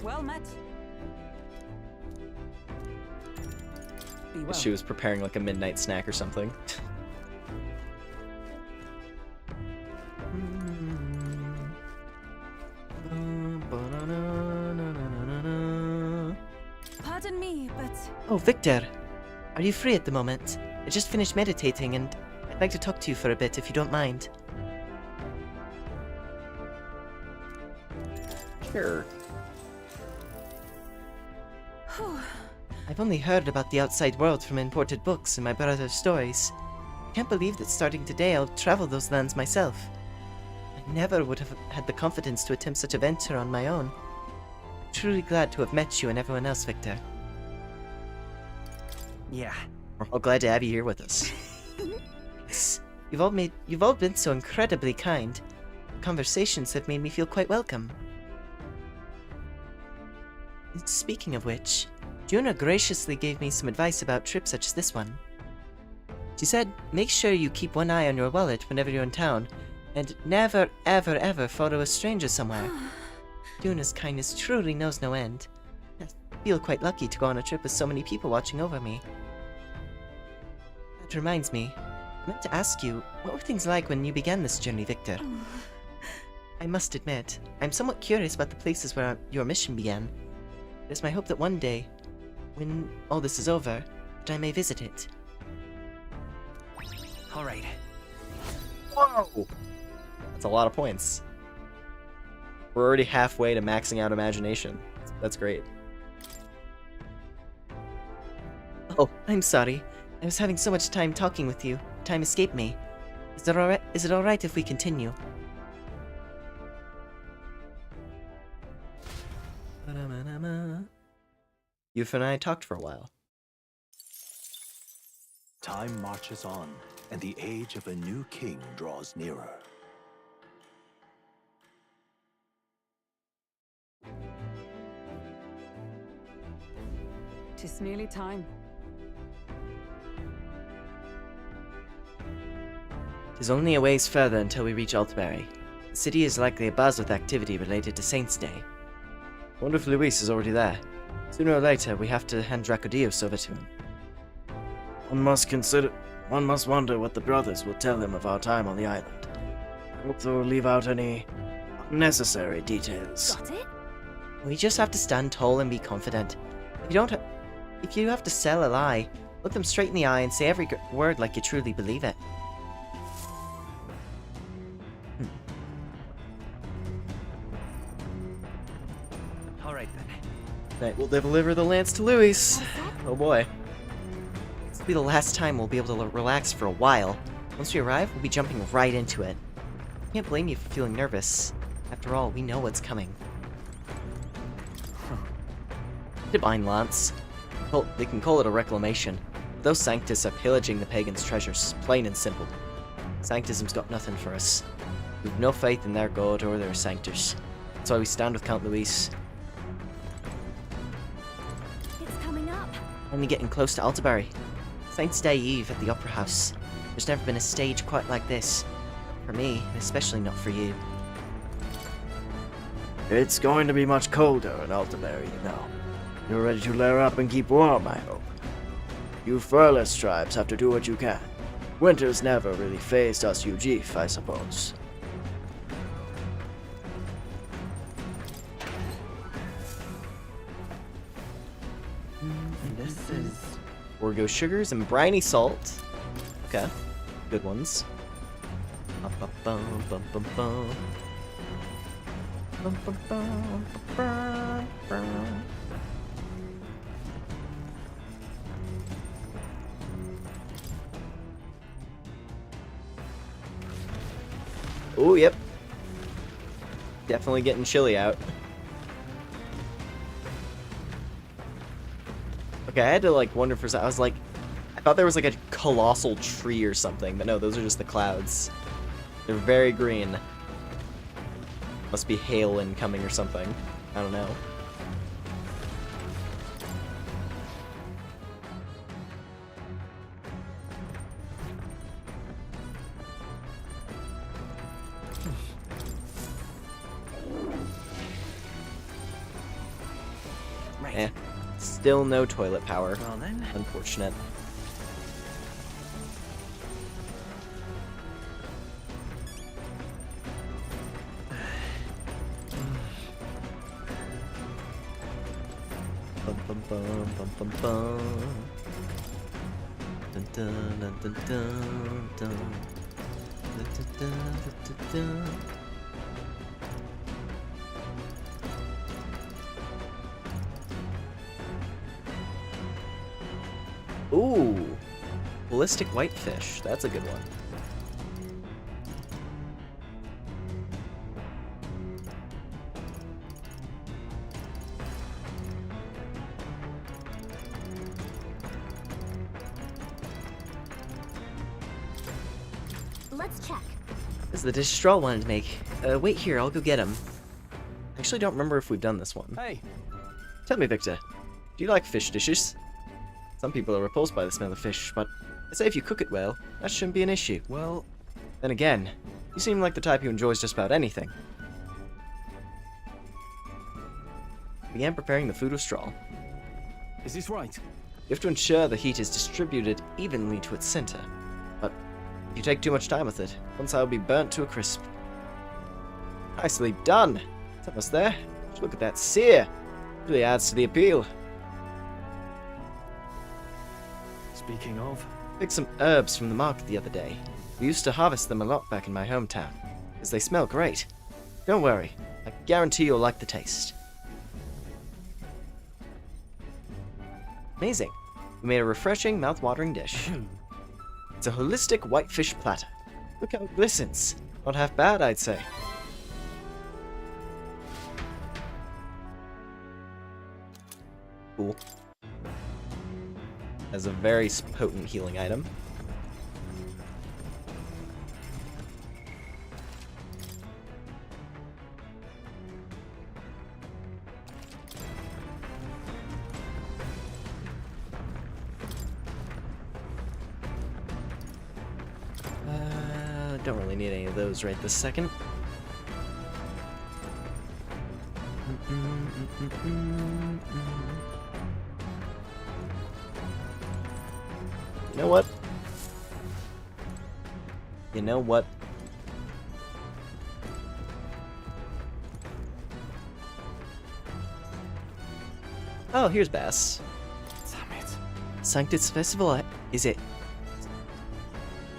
Well met. Be well. She was preparing like a midnight snack or something. Pardon me, but... Oh, Victor. Are you free at the moment? I just finished meditating and I'd like to talk to you for a bit if you don't mind. Sure. I've only heard about the outside world from imported books and my brother's stories. I can't believe that starting today I'll travel those lands myself. I never would have had the confidence to attempt such a venture on my own. I'm truly glad to have met you and everyone else, Victor. Yeah. We're all glad to have you here with us. Yes. You've all been so incredibly kind. The conversations have made me feel quite welcome. And speaking of which, Juna graciously gave me some advice about trips such as this one. She said, make sure you keep one eye on your wallet whenever you're in town, and never, ever, ever follow a stranger somewhere. Juna's kindness truly knows no end. I feel quite lucky to go on a trip with so many people watching over me. That reminds me, I meant to ask you, what were things like when you began this journey, Victor? I must admit, I'm somewhat curious about the places where your mission began. It is my hope that one day, when all this is over, that I may visit it. Alright. Whoa! That's a lot of points. We're already halfway to maxing out imagination. That's great. Oh, I'm sorry. I was having so much time talking with you. Time escaped me. Is it alright if we continue? Yuf and I talked for a while. Time marches on, and the age of a new king draws nearer. Tis nearly time. Tis only a ways further until we reach Altbury. The city is likely abuzz with activity related to Saints' Day. I wonder if Luis is already there. Sooner or later, we have to hand Dracodios over to him. One must wonder what the brothers will tell him of our time on the island. I hope they will leave out any unnecessary details. Got it? We just have to stand tall and be confident. If you have to sell a lie, look them straight in the eye and say every word like you truly believe it. Alright then. Tonight we'll deliver the lance to Luis. Oh boy. This will be the last time we'll be able to relax for a while. Once we arrive, we'll be jumping right into it. I can't blame you for feeling nervous. After all, we know what's coming. Divine lance. They can call it a reclamation. Those Sanctus are pillaging the pagans' treasures, plain and simple. Sanctism's got nothing for us. We've no faith in their god or their sanctors. That's why we stand with Count Luis. It's coming up. Only getting close to Altbury. Saints' Day Eve at the Opera House. There's never been a stage quite like this. For me, and especially not for you. It's going to be much colder in Altbury, you know. You're ready to layer up and keep warm, I hope. You furless tribes have to do what you can. Winter's never really phased us Ujif, I suppose. This is... Orgo sugars and briny salt. Okay. Good ones. Bum, bum, bum, bum, bum, bum. Bum, bum, bum, bum, bum. Oh, yep. Definitely getting chilly out. Okay, I had to like wonder for a second. I was like, I thought there was like a colossal tree or something, but no, those are just the clouds. They're very green. Must be hail incoming or something. I don't know. Eh. Still no toilet power. Well then. Unfortunate. Bum bum bum bum bum bum. Dun dun dun dun dun dun. Dun dun dun dun dun. Ooh. Ballistic whitefish. That's a good one. Let's check. This is the dish Straw wanted to make. Wait here, I'll go get him. I actually don't remember if we've done this one. Hey. Tell me, Victor, do you like fish dishes? Some people are repulsed by the smell of fish, but I say if you cook it well, that shouldn't be an issue. Well... Then again, you seem like the type who enjoys just about anything. Began preparing the food with straw. Is this right? You have to ensure the heat is distributed evenly to its center. But if you take too much time with it, one side will be burnt to a crisp. Nicely done! It's almost there. Just look at that sear. Really adds to the appeal. Speaking of... Picked some herbs from the market the other day. We used to harvest them a lot back in my hometown, because they smell great. Don't worry, I guarantee you'll like the taste. Amazing. We made a refreshing, mouth-watering dish. It's a holistic whitefish platter. Look how it glistens. Not half bad, I'd say. Cool. As a very potent healing item. Don't really need any of those right this second. You know what? You know what? Oh, here's Bass. Damn it. Sanctus Festival, is it?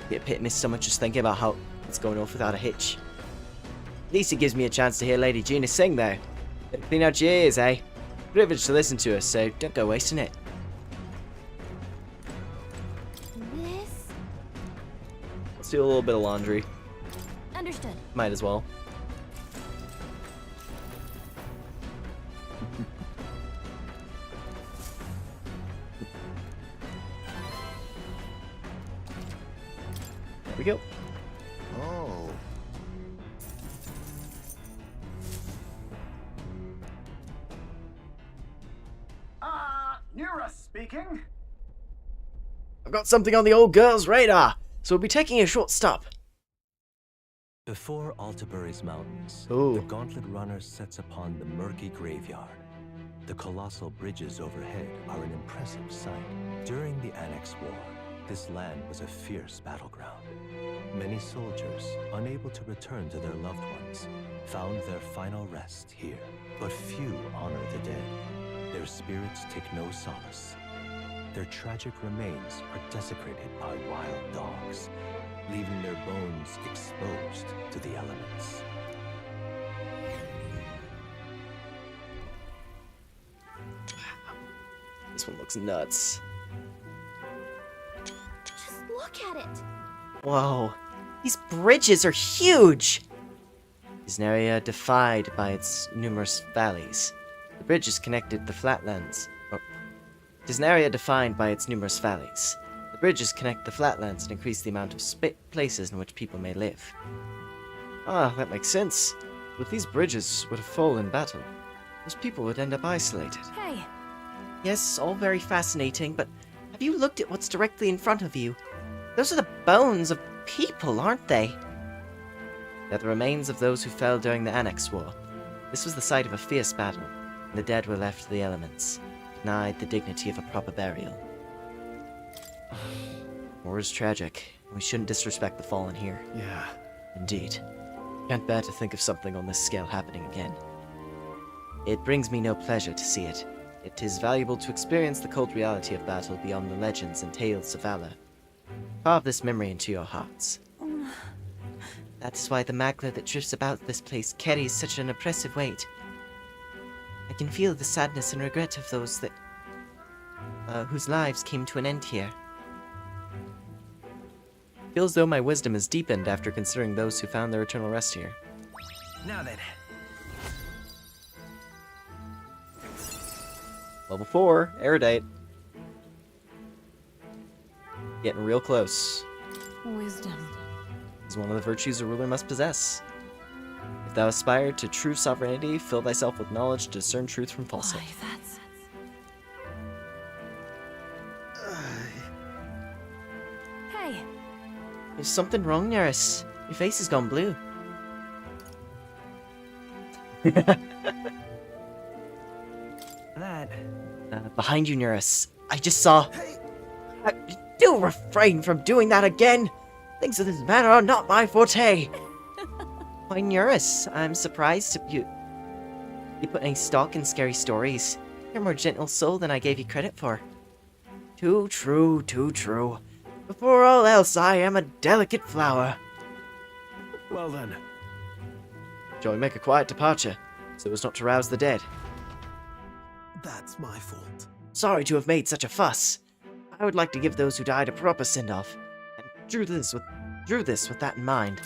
Get pit me so much just thinking about how it's going off without a hitch. At least it gives me a chance to hear Lady Gina sing, though. Better clean out your ears, eh? Privilege to listen to her, so don't go wasting it. This? Let's do a little bit of laundry. Understood. Might as well. There we go. Oh. Nura speaking. I've got something on the old girl's radar, so we'll be taking a short stop. Before Altabury's mountains, Ooh. the Gauntlet Runner sets upon the murky graveyard. The colossal bridges overhead are an impressive sight. During the Annex War, this land was a fierce battleground. Many soldiers, unable to return to their loved ones, found their final rest here. But few honor the dead. Their spirits take no solace. Their tragic remains are desecrated by wild dogs, leaving their bones exposed to the elements. This one looks nuts. Just look at it. Whoa, these bridges are huge! Is an area defined by its numerous valleys. The bridges connected the flatlands. It is an area defined by its numerous valleys. The bridges connect the flatlands and increase the amount of places in which people may live. Ah, that makes sense. If these bridges were to fall in battle, those people would end up isolated. Hey. Yes, all very fascinating, but have you looked at what's directly in front of you? Those are the bones of people, aren't they? They're the remains of those who fell during the Annex War. This was the site of a fierce battle, and the dead were left to the elements, denied the dignity of a proper burial. War is tragic, and we shouldn't disrespect the fallen here. Yeah. Indeed. Can't bear to think of something on this scale happening again. It brings me no pleasure to see it. It is valuable to experience the cold reality of battle beyond the legends and tales of valor. Carve this memory into your hearts. That is why the magla that drifts about this place carries such an oppressive weight. I can feel the sadness and regret of those that whose lives came to an end here. Feels though my wisdom is deepened after considering those who found their eternal rest here. Now then. Level 4, erudite. Getting real close. Wisdom Is one of the virtues a ruler must possess. If thou aspire to true sovereignty, fill thyself with knowledge to discern truth from falsehood. Why, that's... Hey, Is something wrong, Neris? Your face has gone blue. That... Behind you, Neris. I just saw... Do refrain from doing that again! Things of this matter are not my forte! Why, Neris, I'm surprised you put any stock in scary stories. You're a more gentle soul than I gave you credit for. Too true, too true. Before all else, I am a delicate flower. Well then. Shall we make a quiet departure, so as not to rouse the dead? That's my fault. Sorry to have made such a fuss. I would like to give those who died a proper send-off, and drew this with that in mind.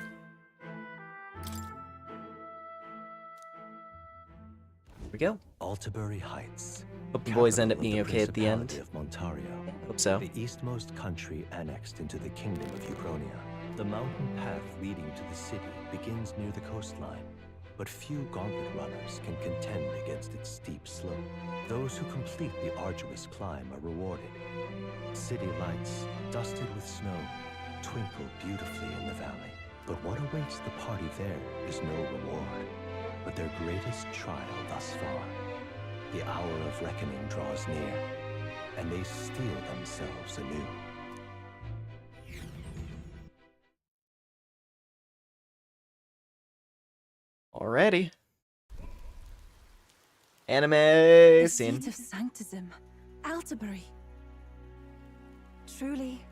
Here we go. Altabury Heights. Hope the boys end up being capital of okay at the end. Principality of Montario. Hope so. The eastmost country annexed into the Kingdom of Hupronia. The mountain path leading to the city begins near the coastline, but few gauntlet runners can contend against its steep slope. Those who complete the arduous climb are rewarded. City lights, dusted with snow, twinkle beautifully in the valley. But what awaits the party there is no reward, but their greatest trial thus far. The hour of reckoning draws near, and they steel themselves anew. Alrighty. Anime The scene. seat of sanctism, Altabury. Truly,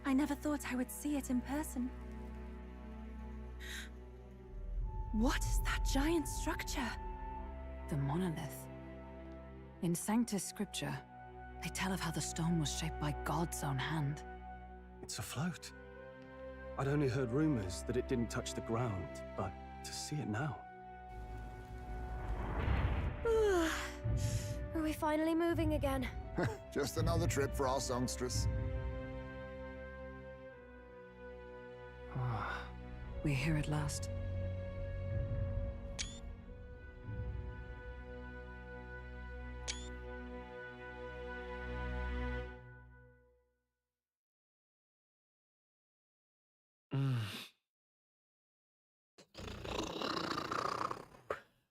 I never thought I would see it in person. What is that giant structure? The monolith. In Sanctus Scripture, they tell of how the stone was shaped by God's own hand. It's afloat. I'd only heard rumors that it didn't touch the ground, but to see it now. are we finally moving again? Just another trip for our songstress. We're here at last.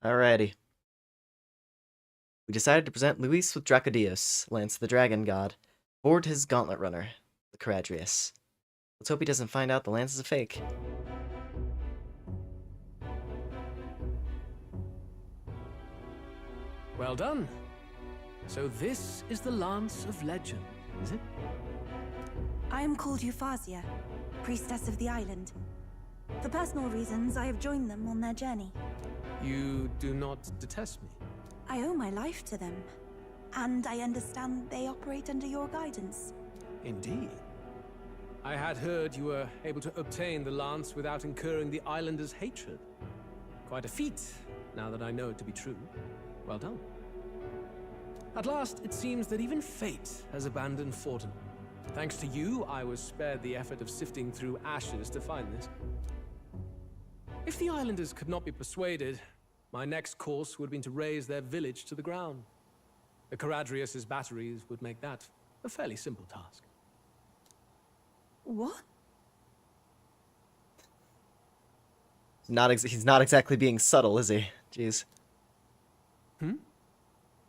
Alrighty. We decided to present Luis with Dracodios, Lance the Dragon God, aboard his gauntlet runner, the Caradrius. Let's hope he doesn't find out the lance is a fake. Well done. So this is the Lance of Legend, is it? I am called Euphrasia, priestess of the island. For personal reasons, I have joined them on their journey. You do not detest me. I owe my life to them, and I understand they operate under your guidance. Indeed. I had heard you were able to obtain the lance without incurring the islanders' hatred. Quite a feat, now that I know it to be true. Well done. At last, it seems that even fate has abandoned Fortin. Thanks to you, I was spared the effort of sifting through ashes to find this. If the islanders could not be persuaded, my next course would have been to raze their village to the ground. The Caradrius' batteries would make that a fairly simple task. What? He's not exactly being subtle, is he? Jeez.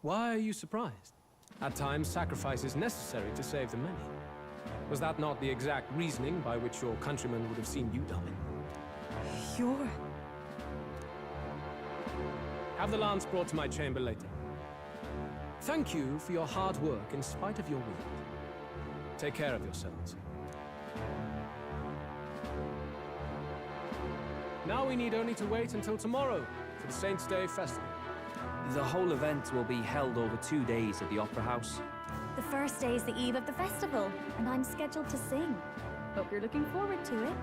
Why are you surprised? At times, sacrifice is necessary to save the many. Was that not the exact reasoning by which your countrymen would have seen you die? You're... Have the lance brought to my chamber later. Thank you for your hard work in spite of your wound. Take care of yourselves. Now we need only to wait until tomorrow for the Saints' Day festival. The whole event will be held over 2 days at the Opera House. The first day is the eve of the festival, and I'm scheduled to sing. Hope you're looking forward to it.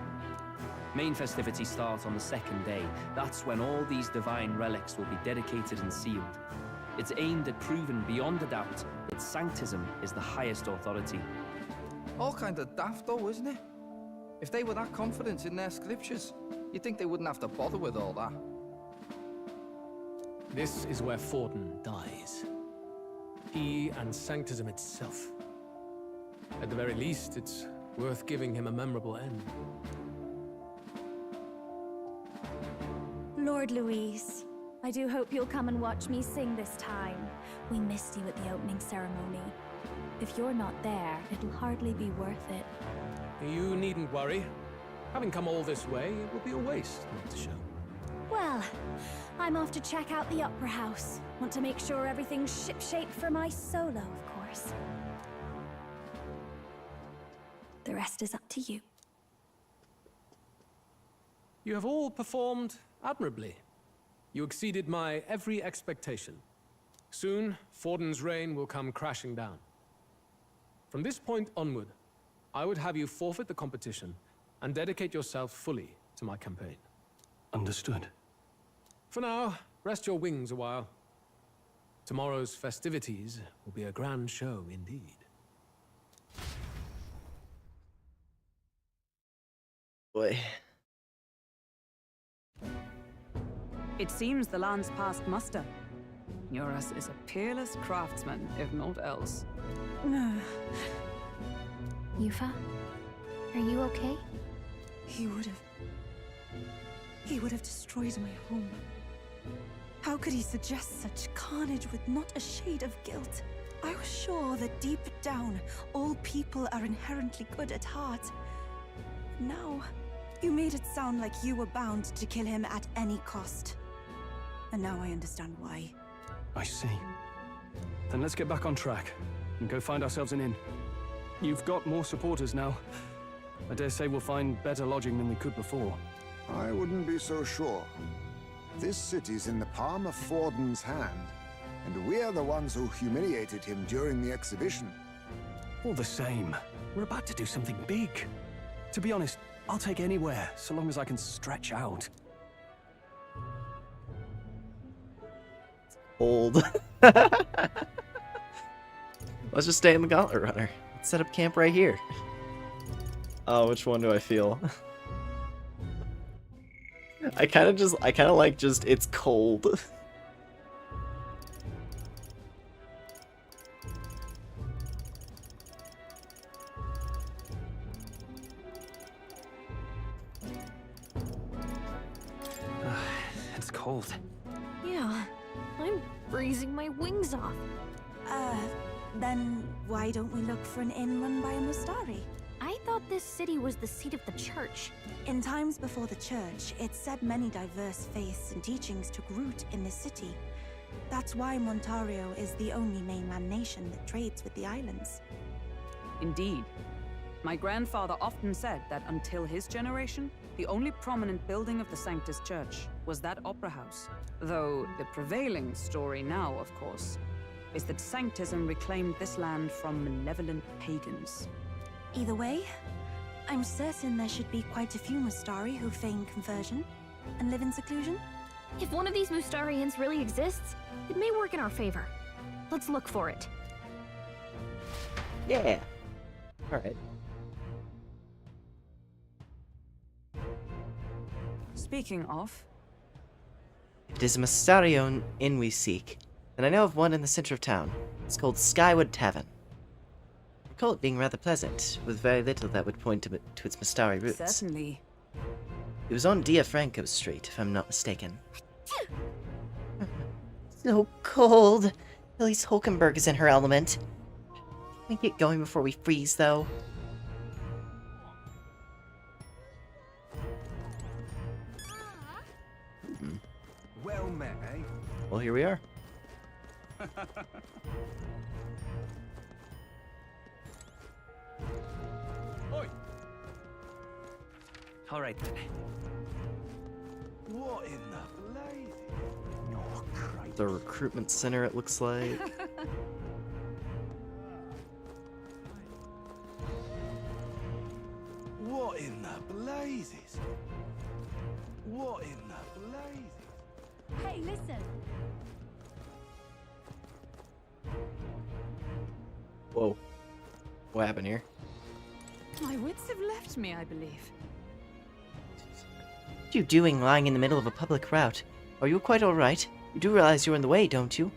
Main festivities start on the second day. That's when all these divine relics will be dedicated and sealed. It's aimed at proving beyond a doubt that sanctism is the highest authority. All kind of daft though, isn't it? If they were that confident in their scriptures, you'd think they wouldn't have to bother with all that. This is where Forden dies. He and sanctism itself. At the very least, it's worth giving him a memorable end. Lord Louise, I do hope you'll come and watch me sing this time. We missed you at the opening ceremony. If you're not there, it'll hardly be worth it. You needn't worry. Having come all this way, it will be a waste not to show. Well, I'm off to check out the Opera House. Want to make sure everything's ship-shape for my solo, of course. The rest is up to you. You have all performed admirably. You exceeded my every expectation. Soon, Forden's reign will come crashing down. From this point onward, I would have you forfeit the competition and dedicate yourself fully to my campaign. Understood. For now, rest your wings a while. Tomorrow's festivities will be a grand show indeed. Boy. It seems the land's passed muster. Eurus is a peerless craftsman, if not else. Yufa, are you okay? He would have destroyed my home. How could he suggest such carnage with not a shade of guilt? I was sure that deep down, all people are inherently good at heart. Now, you made it sound like you were bound to kill him at any cost. And now I understand why. I see. Then let's get back on track and go find ourselves an inn. You've got more supporters now. I dare say we'll find better lodging than we could before. I wouldn't be so sure. This city's in the palm of Forden's hand, and we're the ones who humiliated him during the exhibition. All the same, we're about to do something big. To be honest, I'll take anywhere, so long as I can stretch out. Old. Let's just stay in the Gauntlet Runner. Let's set up camp right here. Oh, which one do I feel? I kind of like just, it's cold. It's cold. Yeah, I'm freezing my wings off. Then why don't we look for an inn run by a Mustari? I thought this city was the seat of the church. In times before the church, it said many diverse faiths and teachings took root in this city. That's why Montario is the only mainland nation that trades with the islands. Indeed. My grandfather often said that until his generation, the only prominent building of the Sanctus Church was that opera house. Though the prevailing story now, of course, is that Sanctism reclaimed this land from malevolent pagans. Either way, I'm certain there should be quite a few Mustari who feign conversion and live in seclusion. If one of these Mustarians really exists, it may work in our favor. Let's look for it. Yeah. Alright. Speaking of... It is a Mustarian inn we seek, and I know of one in the center of town. It's called Skywood Tavern. I recall it being rather pleasant, with very little that would point to its Mustari roots. Certainly. It was on Dia Franco Street, if I'm not mistaken. So cold. Elise Hulkenberg is in her element. Can we get going before we freeze, though? Well met, eh? Well, here we are. Oi! All right, then. What in the blazes? Oh, Christ. The recruitment center, it looks like. What in the blazes? Hey, listen! Whoa. What happened here? My wits have left me, I believe. What are you doing lying in the middle of a public route? Are you quite alright? You do realize you're in the way, don't you?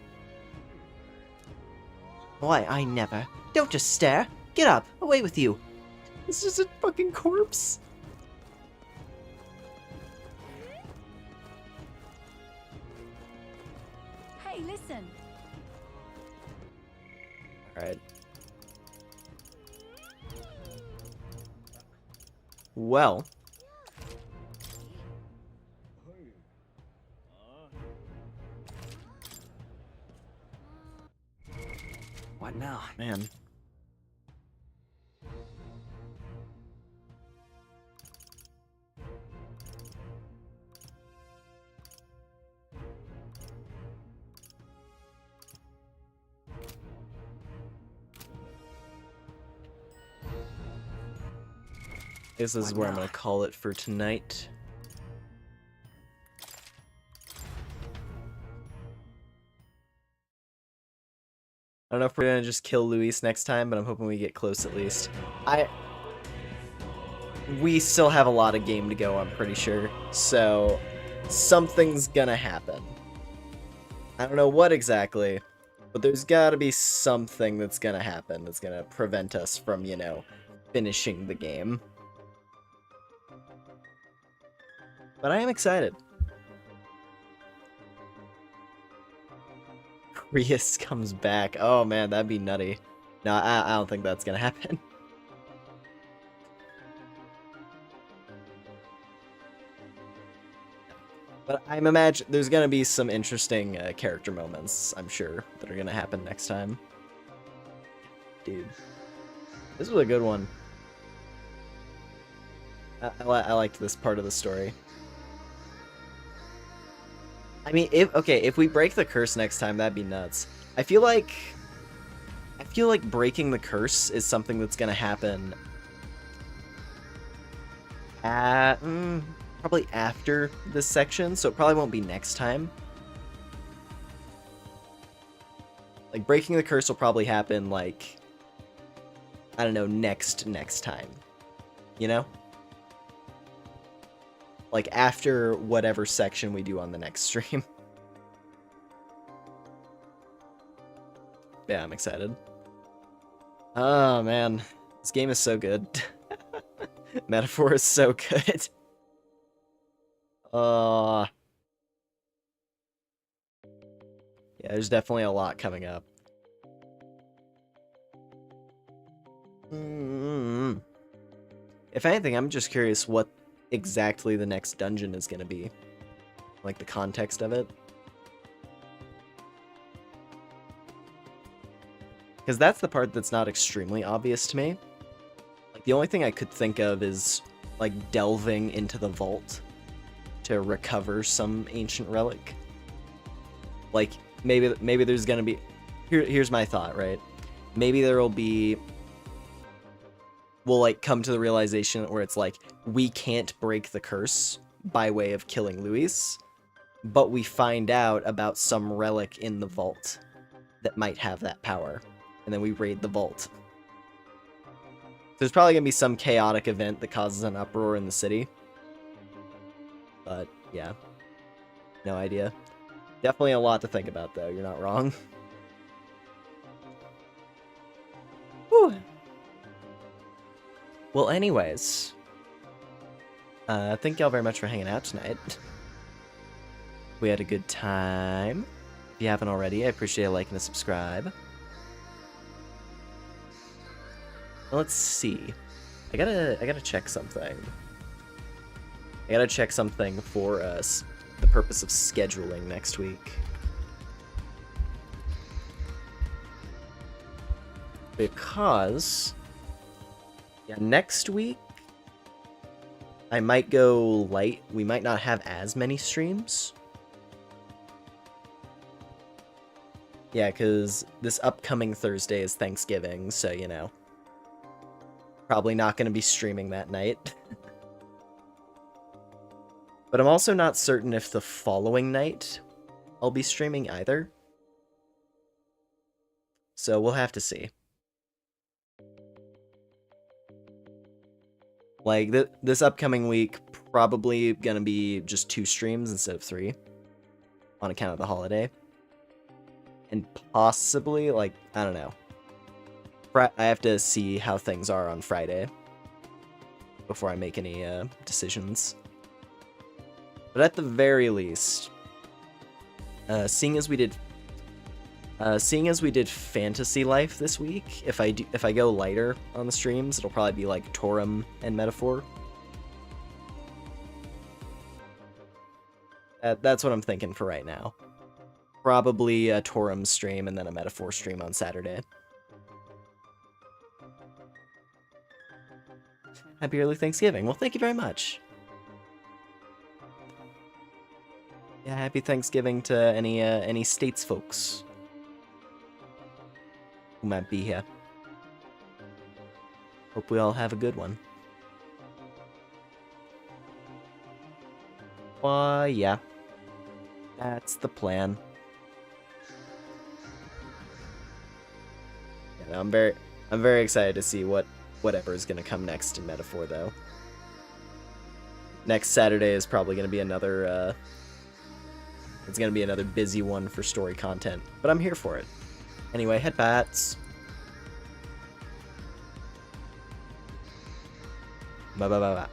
Why, I never. Don't just stare. Get up. Away with you. It's just a fucking corpse. Hey, listen! Alright. Well. What now? Man. This is where I'm gonna call it for tonight. I don't know if we're gonna just kill Luis next time, but I'm hoping we get close at least. We still have a lot of game to go, I'm pretty sure. So, something's gonna happen. I don't know what exactly, but there's gotta be something that's gonna happen that's gonna prevent us from, you know, finishing the game. But I am excited. Rias comes back. Oh man, that'd be nutty. No, I don't think that's gonna happen. But I'm imagine there's gonna be some interesting character moments, I'm sure, that are gonna happen next time. Dude, this was a good one. I liked this part of the story. I mean, if we break the curse next time, that'd be nuts. I feel like breaking the curse is something that's gonna happen at probably after this section, so it probably won't be next time. Like, breaking the curse will probably happen, like, I don't know, next time. You know? Like, after whatever section we do on the next stream. Yeah, I'm excited. Oh, man. This game is so good. Metaphor is so good. Yeah, there's definitely a lot coming up. If anything, I'm just curious what exactly the next dungeon is going to be. Like, the context of it. Because that's the part that's not extremely obvious to me. Like, the only thing I could think of is, like, delving into the vault to recover some ancient relic. Like, maybe there's gonna be... Here's my thought, right? Maybe there will be... We'll, like, come to the realization where it's like, we can't break the curse by way of killing Luis, but we find out about some relic in the vault that might have that power, and then we raid the vault. There's probably gonna be some chaotic event that causes an uproar in the city. But, yeah. No idea. Definitely a lot to think about, though. You're not wrong. Whew. Well, anyways. Thank y'all very much for hanging out tonight. We had a good time. If you haven't already, I appreciate a like and a subscribe. Let's see. I gotta check something. I gotta check something for us, the purpose of scheduling next week. Because, yeah, next week, I might go light. We might not have as many streams. Yeah, because this upcoming Thursday is Thanksgiving, so, you know. Probably not going to be streaming that night. But I'm also not certain if the following night I'll be streaming either. So we'll have to see. Like, this upcoming week, probably gonna be just 2 streams instead of 3. On account of the holiday. And possibly, like, I don't know. I have to see how things are on Friday before I make any decisions. But at the very least, seeing as we did Fantasy Life this week, if I go lighter on the streams, it'll probably be like Torum and Metaphor. That's what I'm thinking for right now. Probably a Torum stream and then a Metaphor stream on Saturday. Happy early Thanksgiving. Well, thank you very much. Yeah, happy Thanksgiving to any States folks who might be here. Hope we all have a good one. Yeah. That's the plan. Yeah, I'm very excited to see whatever is going to come next in Metaphor, though. Next Saturday is probably going to be another, it's going to be another busy one for story content, but I'm here for it. Anyway, head bats. Bye.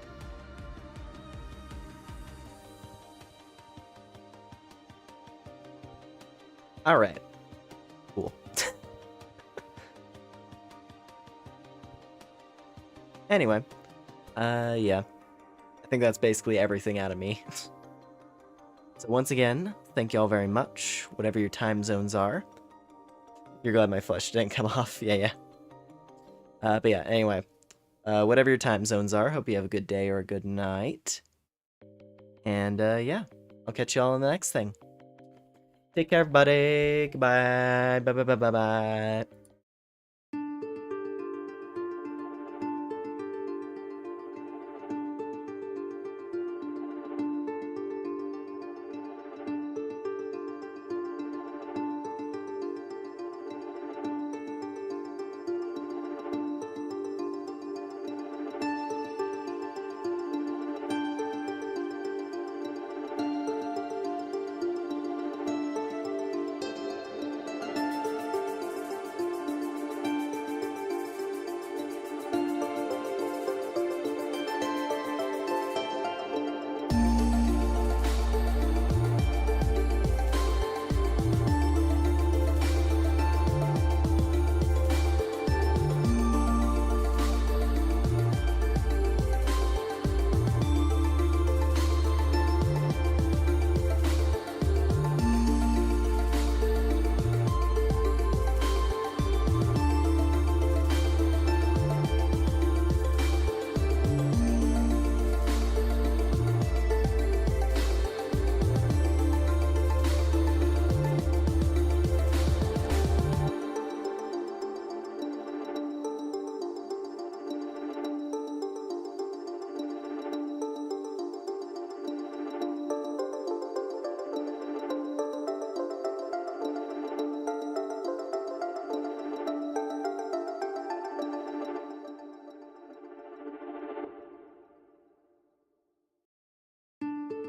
Alright. Cool. Anyway. Yeah. I think that's basically everything out of me. So once again, thank you all very much, whatever your time zones are. You're glad my flesh didn't come off. Yeah. But yeah, anyway. Whatever your time zones are, hope you have a good day or a good night. And yeah, I'll catch you all in the next thing. Take care, everybody. Goodbye. Bye.